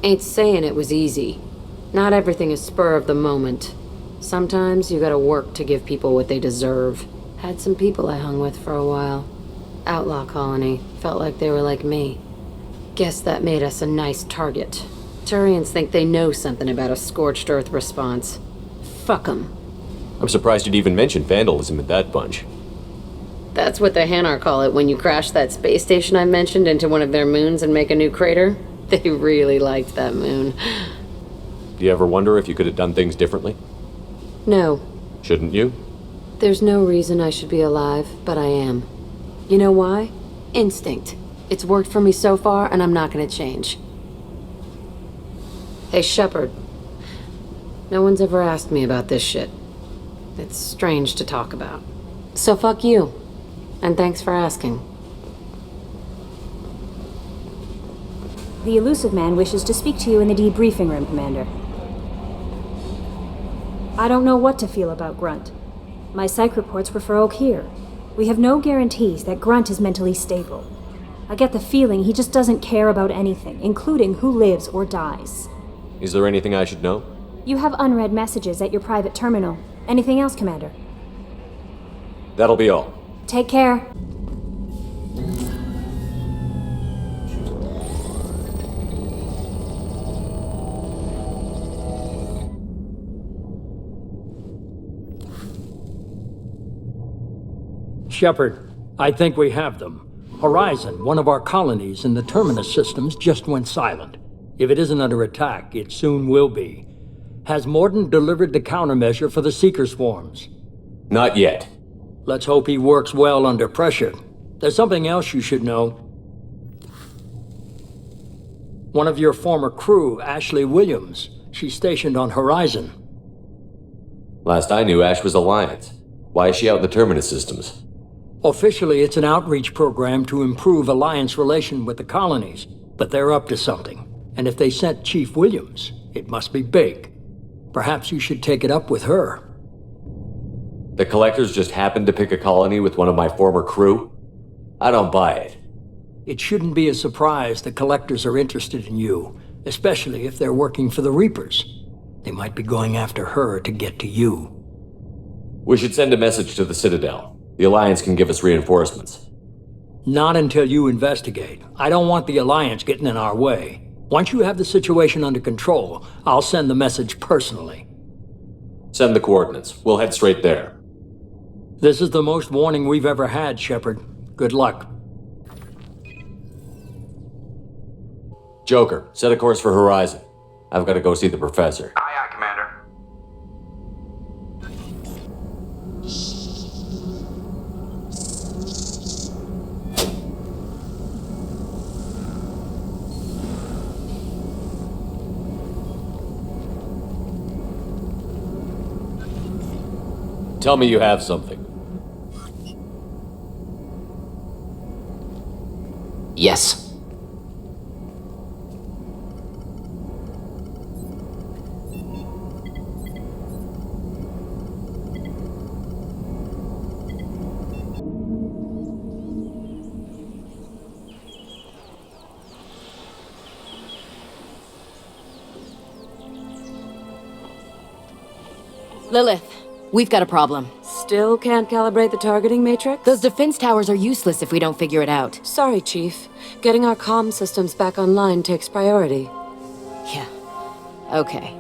Ain't saying it was easy. Not everything is spur of the moment. Sometimes you gotta work to give people what they deserve. Had some people I hung with for a while. Outlaw colony. Felt like they were like me. Guess that made us a nice target. Turians think they know something about a scorched earth response. Fuck 'em. I'm surprised you'd even mention vandalism in that bunch. That's what the Hanar call it when you crash that space station I mentioned into one of their moons and make a new crater. They really liked that moon. Do you ever wonder if you could have done things differently? No. Shouldn't you? There's no reason I should be alive, but I am. You know why? Instinct. It's worked for me so far, and I'm not gonna change. Hey, Shepard. No one's ever asked me about this shit. It's strange to talk about. So fuck you. And thanks for asking. The elusive man wishes to speak to you in the debriefing room, Commander. I don't know what to feel about Grunt. My psych reports refer Oak here. We have no guarantees that Grunt is mentally stable. I get the feeling he just doesn't care about anything, including who lives or dies. Is there anything I should know? You have unread messages at your private terminal. Anything else, Commander? That'll be all. Take care. Shepard, I think we have them. Horizon, one of our colonies in the Terminus systems, just went silent. If it isn't under attack, it soon will be. Has Mordin delivered the countermeasure for the Seeker swarms? Not yet. Let's hope he works well under pressure. There's something else you should know. One of your former crew, Ashley Williams, she's stationed on Horizon. Last I knew, Ash was Alliance. Why is she out in the Terminus systems? Officially, it's an outreach program to improve Alliance relation with the colonies, but they're up to something. And if they sent Chief Williams, it must be big. Perhaps you should take it up with her. The Collectors just happened to pick a colony with one of my former crew? I don't buy it. It shouldn't be a surprise the Collectors are interested in you, especially if they're working for the Reapers. They might be going after her to get to you. We should send a message to the Citadel. The Alliance can give us reinforcements. Not until you investigate. I don't want the Alliance getting in our way. Once you have the situation under control, I'll send the message personally. Send the coordinates. We'll head straight there. This is the most warning we've ever had, Shepard. Good luck. Joker, set a course for Horizon. I've got to go see the Professor. Aye, aye, Commander. Tell me you have something. Yes. Lilith, we've got a problem. Still can't calibrate the targeting matrix? Those defense towers are useless if we don't figure it out. Sorry, Chief. Getting our comm systems back online takes priority. Yeah. Okay.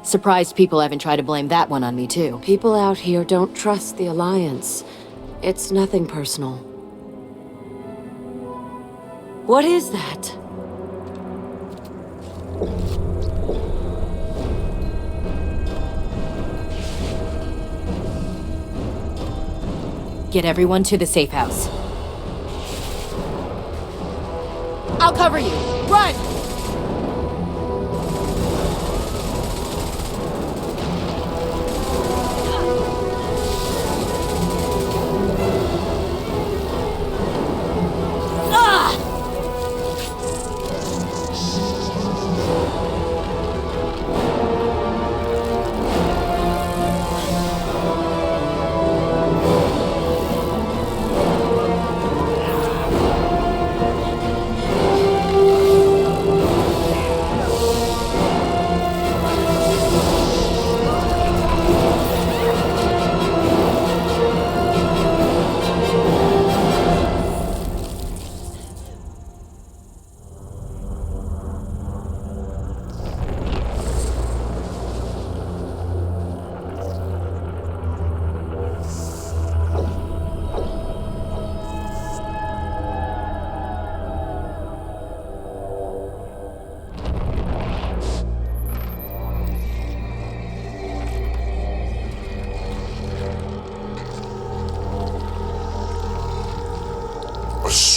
Surprised people haven't tried to blame that one on me, too. People out here don't trust the Alliance. It's nothing personal. What is that? Get everyone to the safe house. I'll cover you. Run!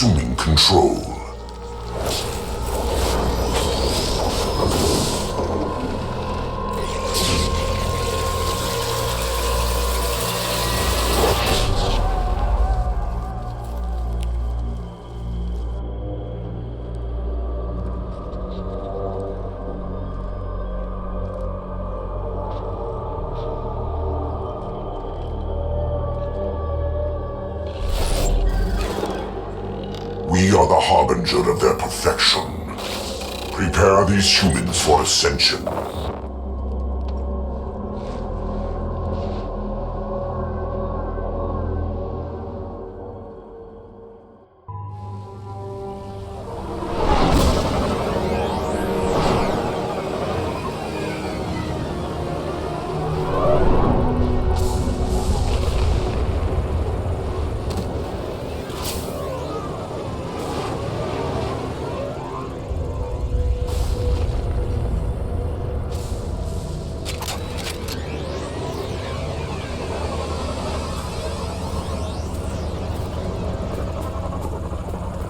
assuming control. We are the harbinger of their perfection. Prepare these humans for ascension.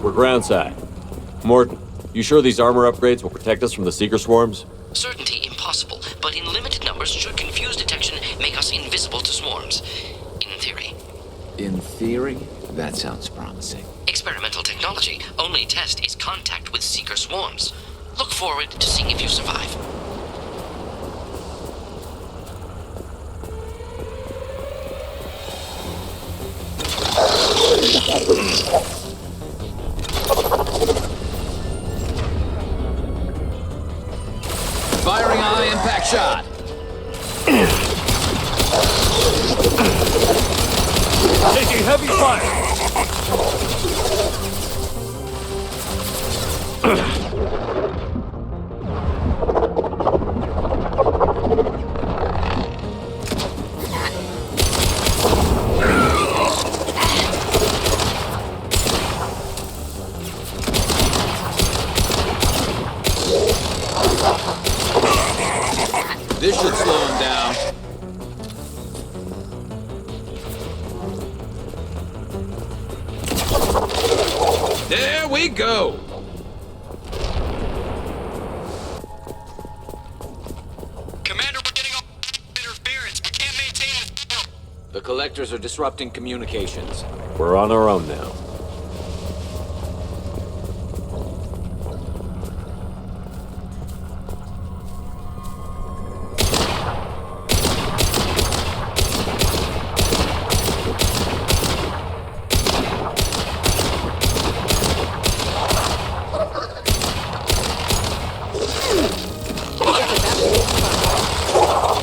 We're groundside. Morton, you sure these armor upgrades will protect us from the Seeker swarms? Certainty impossible, but in limited numbers should confuse detection make us invisible to swarms. In theory. In theory, that sounds promising. Experimental technology. Only test is contact with Seeker swarms. Look forward to seeing if you survive. Firing high impact shot. Taking heavy fire. This should slow him down. There we go! Commander, we're getting all interference. We can't maintain it. The collectors are disrupting communications. We're on our own now.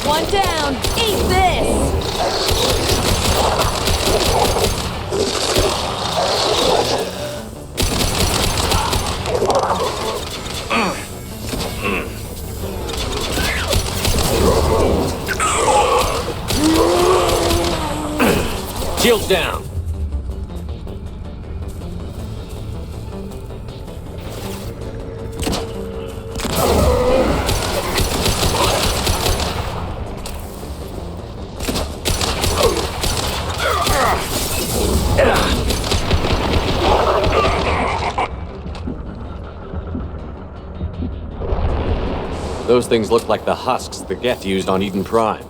One down. Eat this. Shields down. Those things look like the husks the Geth used on Eden Prime.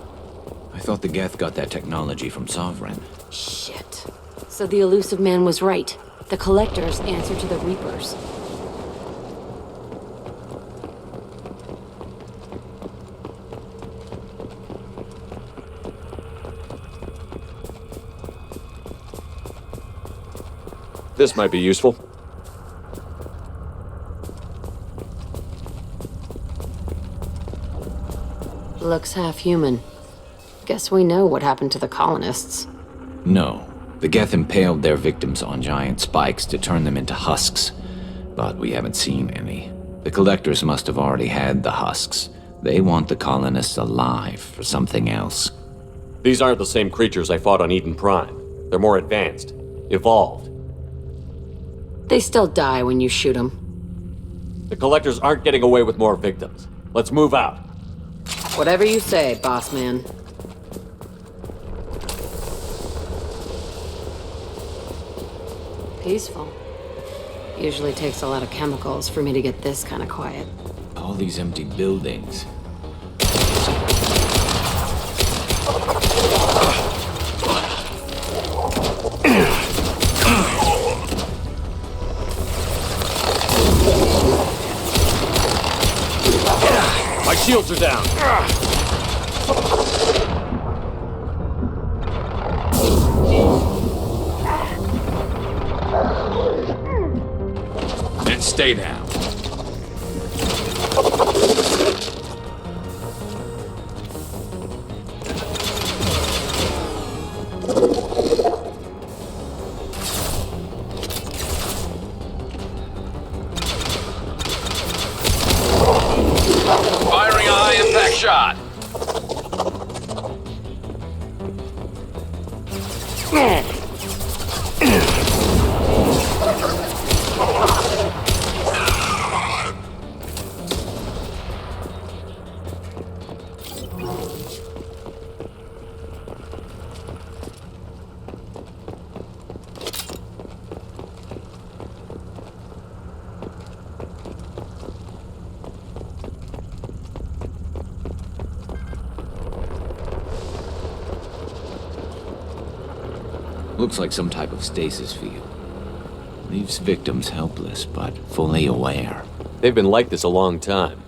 I thought the Geth got that technology from Sovereign. Shit. So the elusive man was right. The Collectors answer to the Reapers. This might be useful. Looks half human. Guess we know what happened to the colonists. No. The Geth impaled their victims on giant spikes to turn them into husks. But we haven't seen any. The Collectors must have already had the husks. They want the colonists alive for something else. These aren't the same creatures I fought on Eden Prime. They're more advanced. Evolved. They still die when you shoot them. The Collectors aren't getting away with more victims. Let's move out. Whatever you say, boss man. Peaceful. Usually takes a lot of chemicals for me to get this kind of quiet. All these empty buildings. My shields are down. And stay down. Firing a high impact shot. Looks like some type of stasis field. Leaves victims helpless, but fully aware. They've been like this a long time.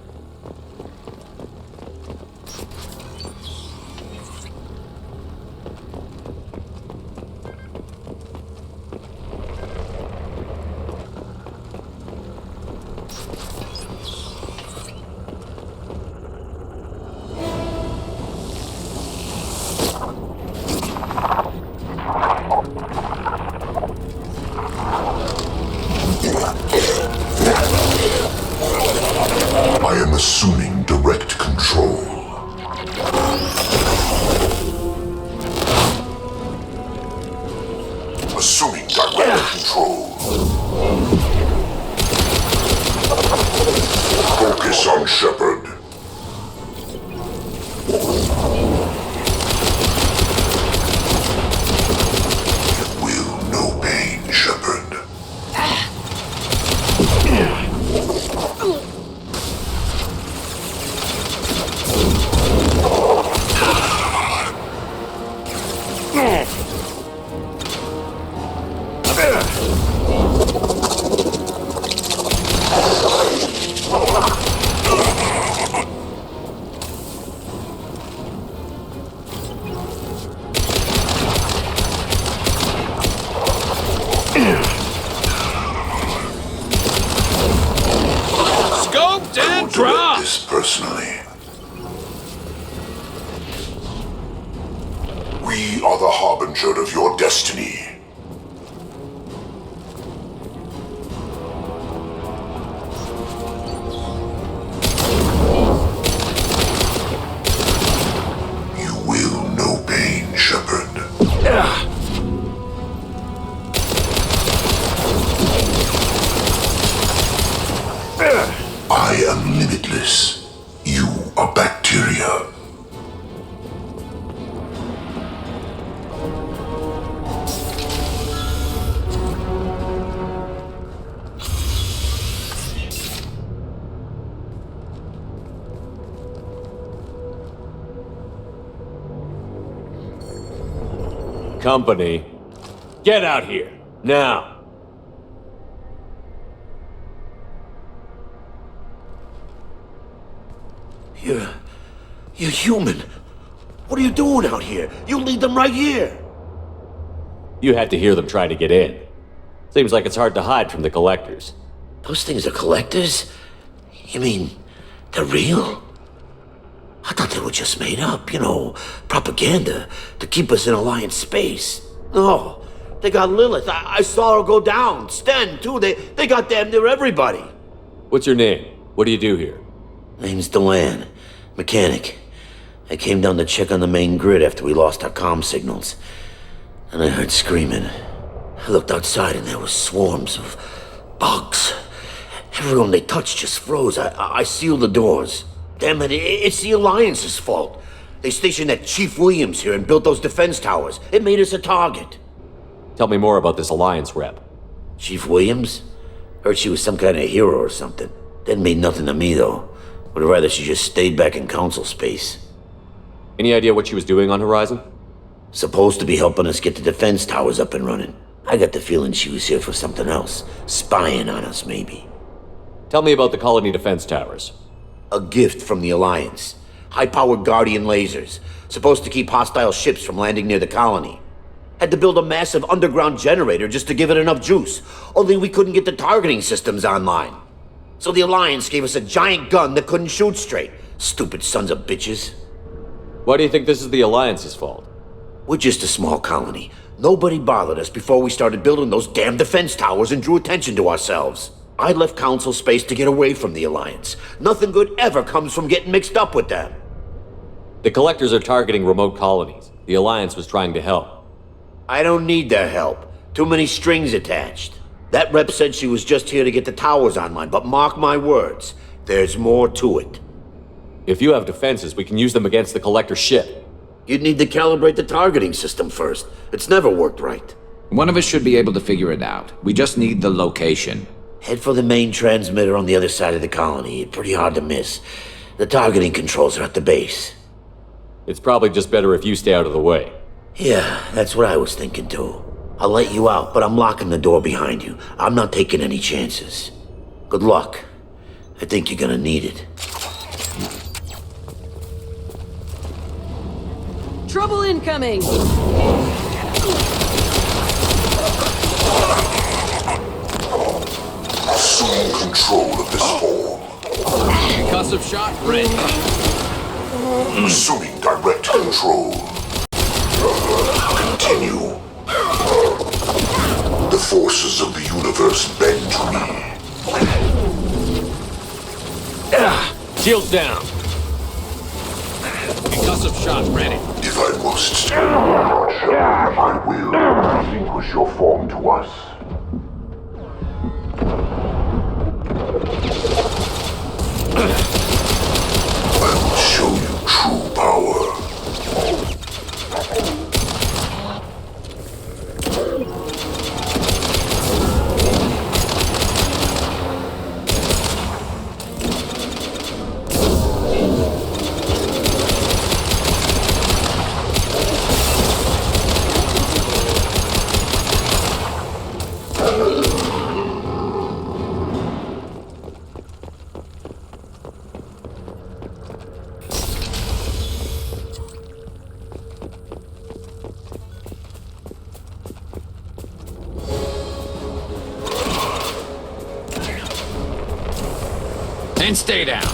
I am assuming direct control. Assuming direct control. Focus on Shepard. You will know pain, Shepard. Scoped and dropped. This personally. We are the harbinger of your destiny. You will know pain, Shepard. I am limitless. You are bacteria. Company, get out here, now! You're human. What are you doing out here? You lead them right here. You had to hear them trying to get in. Seems like it's hard to hide from the collectors. Those things are collectors? You mean, they're real? I thought they were just made up, propaganda to keep us in Alliance space. No, they got Lilith. I saw her go down. Sten, too. They got damn near everybody. What's your name? What do you do here? Name's Delan. Mechanic. I came down to check on the main grid after we lost our comm signals. And I heard screaming. I looked outside and there was swarms of bugs. Everyone they touched just froze. I sealed the doors. Damn it, it's the Alliance's fault. They stationed that Chief Williams here and built those defense towers. It made us a target. Tell me more about this Alliance rep. Chief Williams? Heard she was some kind of hero or something. Didn't mean nothing to me, though. Would have rather she just stayed back in council space. Any idea what she was doing on Horizon? Supposed to be helping us get the defense towers up and running. I got the feeling she was here for something else. Spying on us, maybe. Tell me about the colony defense towers. A gift from the Alliance. High-powered Guardian lasers. Supposed to keep hostile ships from landing near the colony. Had to build a massive underground generator just to give it enough juice. Only we couldn't get the targeting systems online. So the Alliance gave us a giant gun that couldn't shoot straight. Stupid sons of bitches. Why do you think this is the Alliance's fault? We're just a small colony. Nobody bothered us before we started building those damn defense towers and drew attention to ourselves. I left council space to get away from the Alliance. Nothing good ever comes from getting mixed up with them. The Collectors are targeting remote colonies. The Alliance was trying to help. I don't need their help. Too many strings attached. That rep said she was just here to get the towers online, but mark my words, there's more to it. If you have defenses, we can use them against the Collector ship. You'd need to calibrate the targeting system first. It's never worked right. One of us should be able to figure it out. We just need the location. Head for the main transmitter on the other side of the colony. Pretty hard to miss. The targeting controls are at the base. It's probably just better if you stay out of the way. Yeah, that's what I was thinking too. I'll let you out, but I'm locking the door behind you. I'm not taking any chances. Good luck. I think you're gonna need it. Trouble incoming! Assume control of this form. Concussive shot ready. Assuming direct control. Continue. The forces of the universe bend to me. Shields down. Concussive shot ready. If I must, I will relinquish your form to us. I will show you true power. And stay down.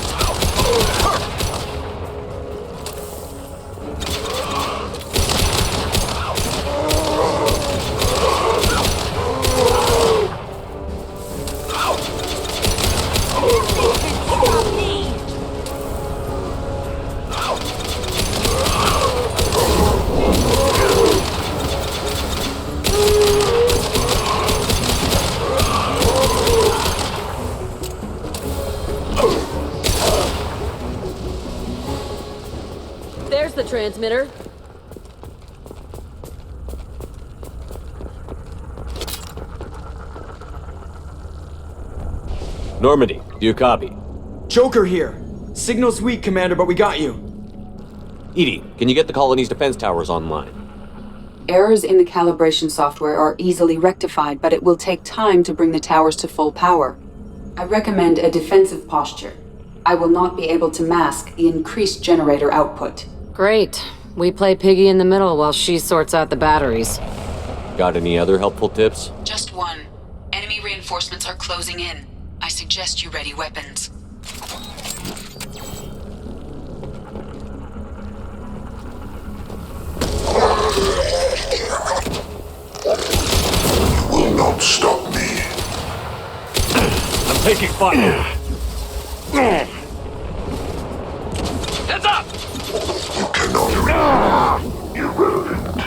There's the transmitter. Normandy, do you copy? Joker here. Signal's weak, Commander, but we got you. Edie, can you get the colony's defense towers online? Errors in the calibration software are easily rectified, but it will take time to bring the towers to full power. I recommend a defensive posture. I will not be able to mask the increased generator output. Great. We play piggy in the middle while she sorts out the batteries. Got any other helpful tips? Just one. Enemy reinforcements are closing in. I suggest you ready weapons. You will not stop me. I'm taking fire. Heads up! You cannot. Irrelevant.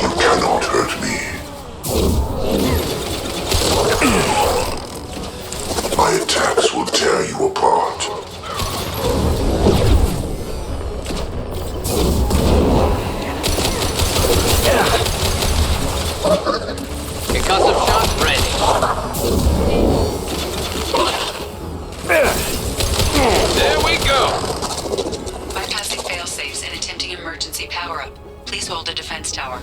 You cannot hurt me. My attacks will tear you apart. Concussive shot ready. defense tower.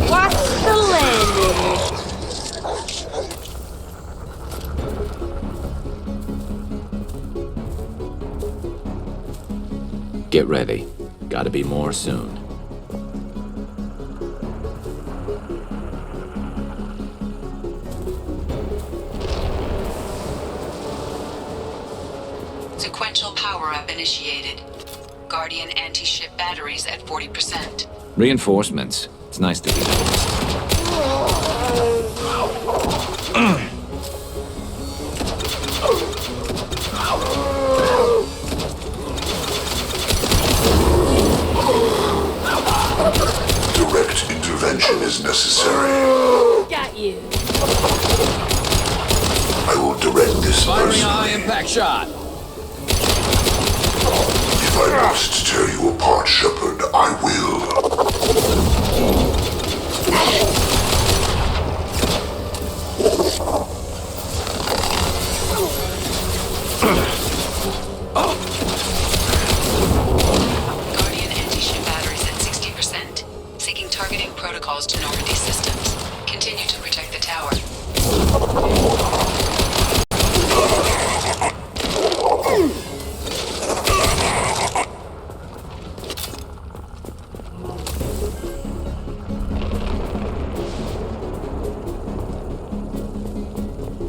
Watch the landing. Get ready. Gotta be more soon. Sequential power-up initiated. Guardian anti-ship batteries at 40%. Reinforcements. It's nice to be noticed. Direct intervention is necessary. Got you. I will direct this Firing a person. high-impact shot. If I must tear you apart, Shepard, I will. Guardian anti-ship batteries at 60%. Syncing targeting protocols to Normandy systems. Continue to protect the tower.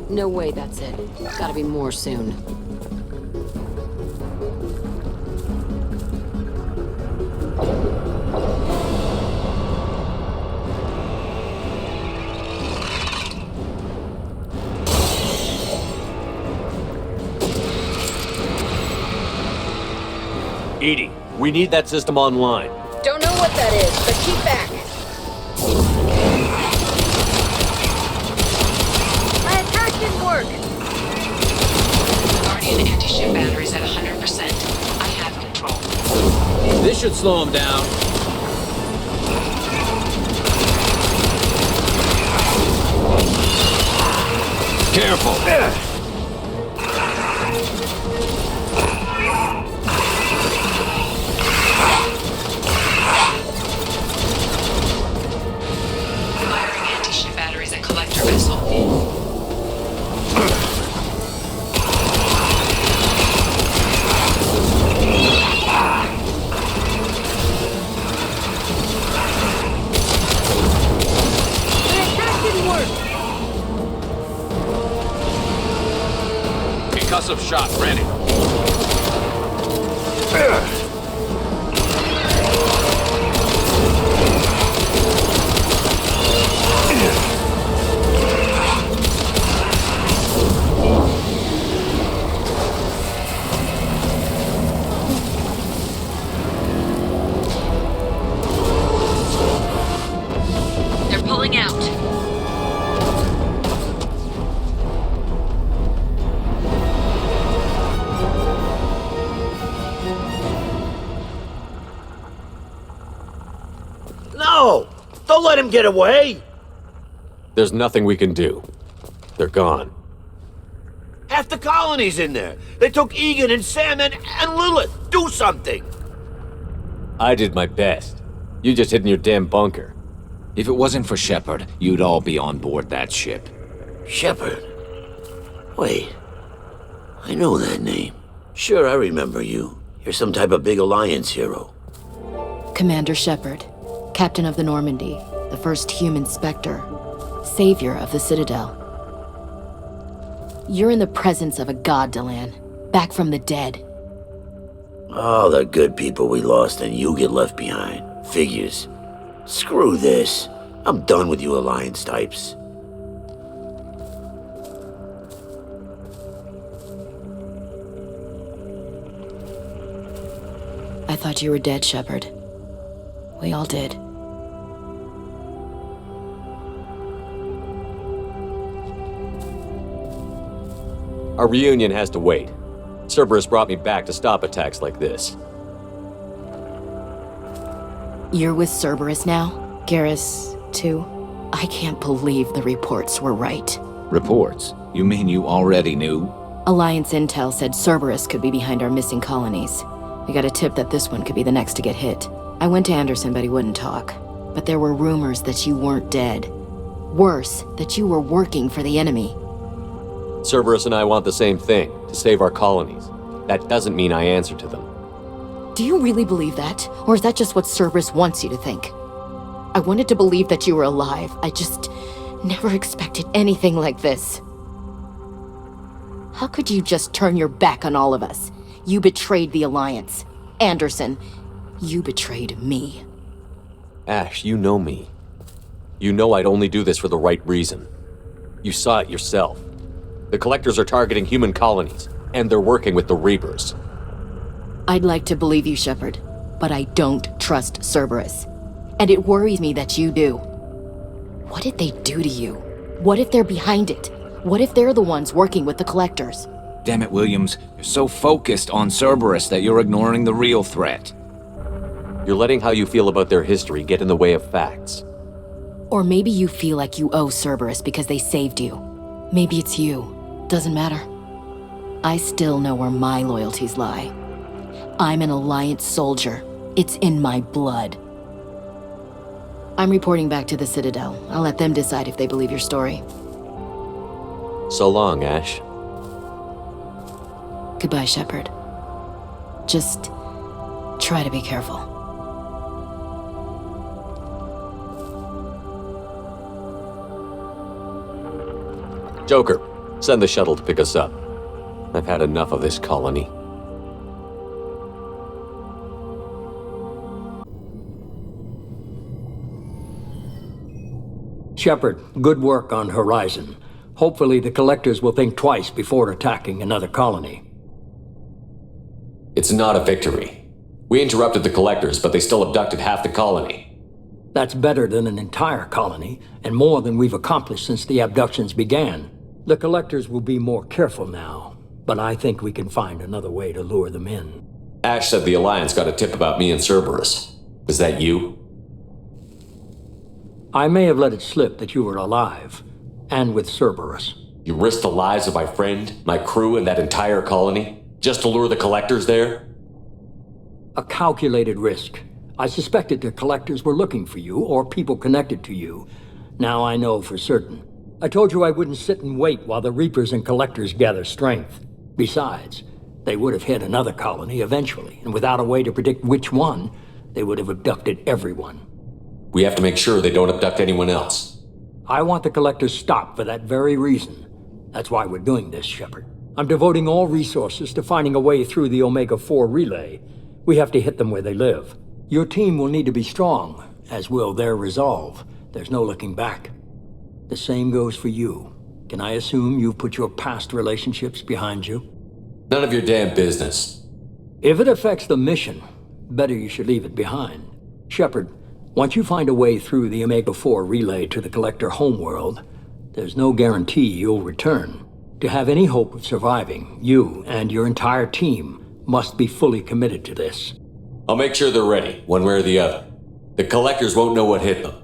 No way that's it. Gotta be more soon. Edie, we need that system online. Don't know what that is, but keep back. My attack didn't work. Guardian anti-ship batteries at 100%. I have control. This should slow him down. Careful. Firing anti-ship batteries at collector vessel. Concussive shot ready. They're pulling out. No! Don't let him get away! There's nothing we can do. They're gone. Half the colony's in there. They took Egan and Sam and Lilith. Do something! I did my best. You just hid in your damn bunker. If it wasn't for Shepard, you'd all be on board that ship. Shepard? Wait. I know that name. Sure, I remember you. You're some type of big Alliance hero. Commander Shepard, Captain of the Normandy, the first human Spectre, Savior of the Citadel. You're in the presence of a god, Delan, back from the dead. All the good people we lost and you get left behind. Figures. Screw this. I'm done with you Alliance types. I thought you were dead, Shepard. We all did. Our reunion has to wait. Cerberus brought me back to stop attacks like this. You're with Cerberus now? Garrus, too? I can't believe the reports were right. Reports? You mean you already knew? Alliance intel said Cerberus could be behind our missing colonies. We got a tip that this one could be the next to get hit. I went to Anderson, but he wouldn't talk. But there were rumors that you weren't dead. Worse, that you were working for the enemy. Cerberus and I want the same thing, to save our colonies. That doesn't mean I answer to them. Do you really believe that? Or is that just what Cerberus wants you to think? I wanted to believe that you were alive. I just never expected anything like this. How could you just turn your back on all of us? You betrayed the Alliance. Anderson, you betrayed me. Ash, you know me. You know I'd only do this for the right reason. You saw it yourself. The Collectors are targeting human colonies, and they're working with the Reapers. I'd like to believe you, Shepard, but I don't trust Cerberus. And it worries me that you do. What did they do to you? What if they're behind it? What if they're the ones working with the Collectors? Damn it, Williams. You're so focused on Cerberus that you're ignoring the real threat. You're letting how you feel about their history get in the way of facts. Or maybe you feel like you owe Cerberus because they saved you. Maybe it's you. Doesn't matter. I still know where my loyalties lie. I'm an Alliance soldier. It's in my blood. I'm reporting back to the Citadel. I'll let them decide if they believe your story. So long, Ash. Goodbye, Shepard. Just try to be careful. Joker, send the shuttle to pick us up. I've had enough of this colony. Shepard, good work on Horizon. Hopefully the Collectors will think twice before attacking another colony. It's not a victory. We interrupted the Collectors, but they still abducted half the colony. That's better than an entire colony, and more than we've accomplished since the abductions began. The Collectors will be more careful now, but I think we can find another way to lure them in. Ash said the Alliance got a tip about me and Cerberus. Was that you? I may have let it slip that you were alive, and with Cerberus. You risked the lives of my friend, my crew, and that entire colony, just to lure the Collectors there? A calculated risk. I suspected the Collectors were looking for you, or people connected to you. Now I know for certain. I told you I wouldn't sit and wait while the Reapers and Collectors gather strength. Besides, they would have hit another colony eventually, and without a way to predict which one, they would have abducted everyone. We have to make sure they don't abduct anyone else. I want the Collectors stopped for that very reason. That's why we're doing this, Shepard. I'm devoting all resources to finding a way through the Omega-4 relay. We have to hit them where they live. Your team will need to be strong, as will their resolve. There's no looking back. The same goes for you. Can I assume you've put your past relationships behind you? None of your damn business. If it affects the mission, better you should leave it behind. Shepard, once you find a way through the Omega-4 relay to the Collector homeworld, there's no guarantee you'll return. To have any hope of surviving, you and your entire team must be fully committed to this. I'll make sure they're ready, one way or the other. The Collectors won't know what hit them.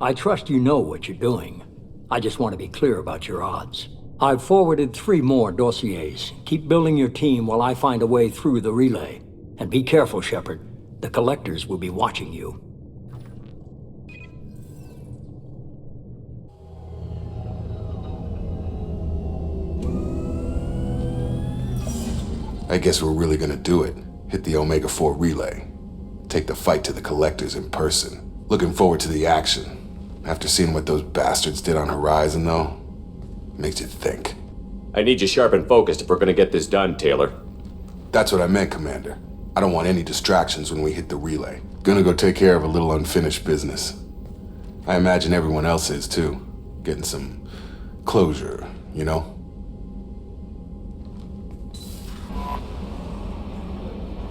I trust you know what you're doing. I just want to be clear about your odds. I've forwarded 3 more dossiers. Keep building your team while I find a way through the relay. And be careful, Shepard. The Collectors will be watching you. I guess we're really gonna do it. Hit the Omega-4 relay. Take the fight to the Collectors in person. Looking forward to the action. After seeing what those bastards did on Horizon, though, makes you think. I need you sharp and focused if we're gonna get this done, Taylor. That's what I meant, Commander. I don't want any distractions when we hit the relay. Gonna go take care of a little unfinished business. I imagine everyone else is, too. Getting some closure, you know?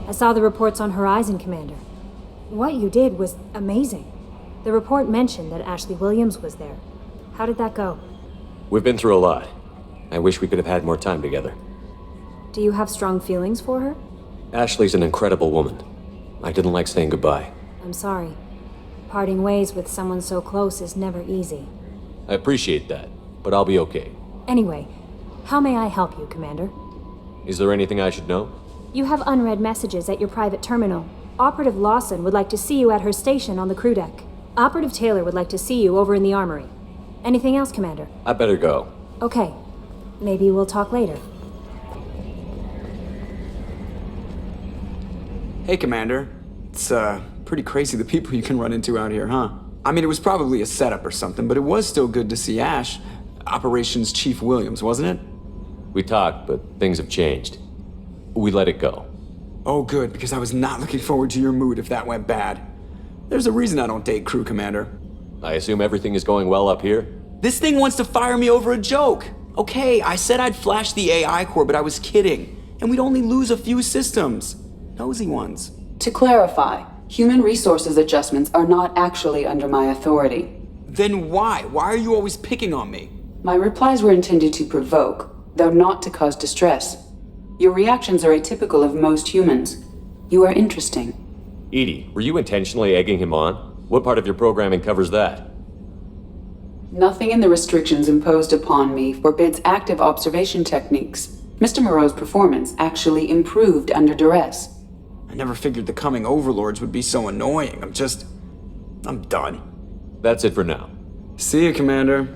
I saw the reports on Horizon, Commander. What you did was amazing. The report mentioned that Ashley Williams was there. How did that go? We've been through a lot. I wish we could have had more time together. Do you have strong feelings for her? Ashley's an incredible woman. I didn't like saying goodbye. I'm sorry. Parting ways with someone so close is never easy. I appreciate that, but I'll be okay. Anyway, how may I help you, Commander? Is there anything I should know? You have unread messages at your private terminal. Operative Lawson would like to see you at her station on the crew deck. Operative Taylor would like to see you over in the armory. Anything else, Commander? I better go. Okay. Maybe we'll talk later. Hey, Commander. It's, pretty crazy the people you can run into out here, huh? I mean, it was probably a setup or something, but it was still good to see Ash. Operations Chief Williams, wasn't it? We talked, but things have changed. We let it go. Oh, good, because I was not looking forward to your mood if that went bad. There's a reason I don't date crew, Commander. I assume everything is going well up here? This thing wants to fire me over a joke. Okay, I said I'd flash the AI core, but I was kidding. And we'd only lose a few systems. Nosy ones. To clarify, human resources adjustments are not actually under my authority. Then why? Why are you always picking on me? My replies were intended to provoke, though not to cause distress. Your reactions are atypical of most humans. You are interesting. Edie, were you intentionally egging him on? What part of your programming covers that? Nothing in the restrictions imposed upon me forbids active observation techniques. Mr. Moreau's performance actually improved under duress. I never figured the coming overlords would be so annoying. I'm done. That's it for now. See you, Commander.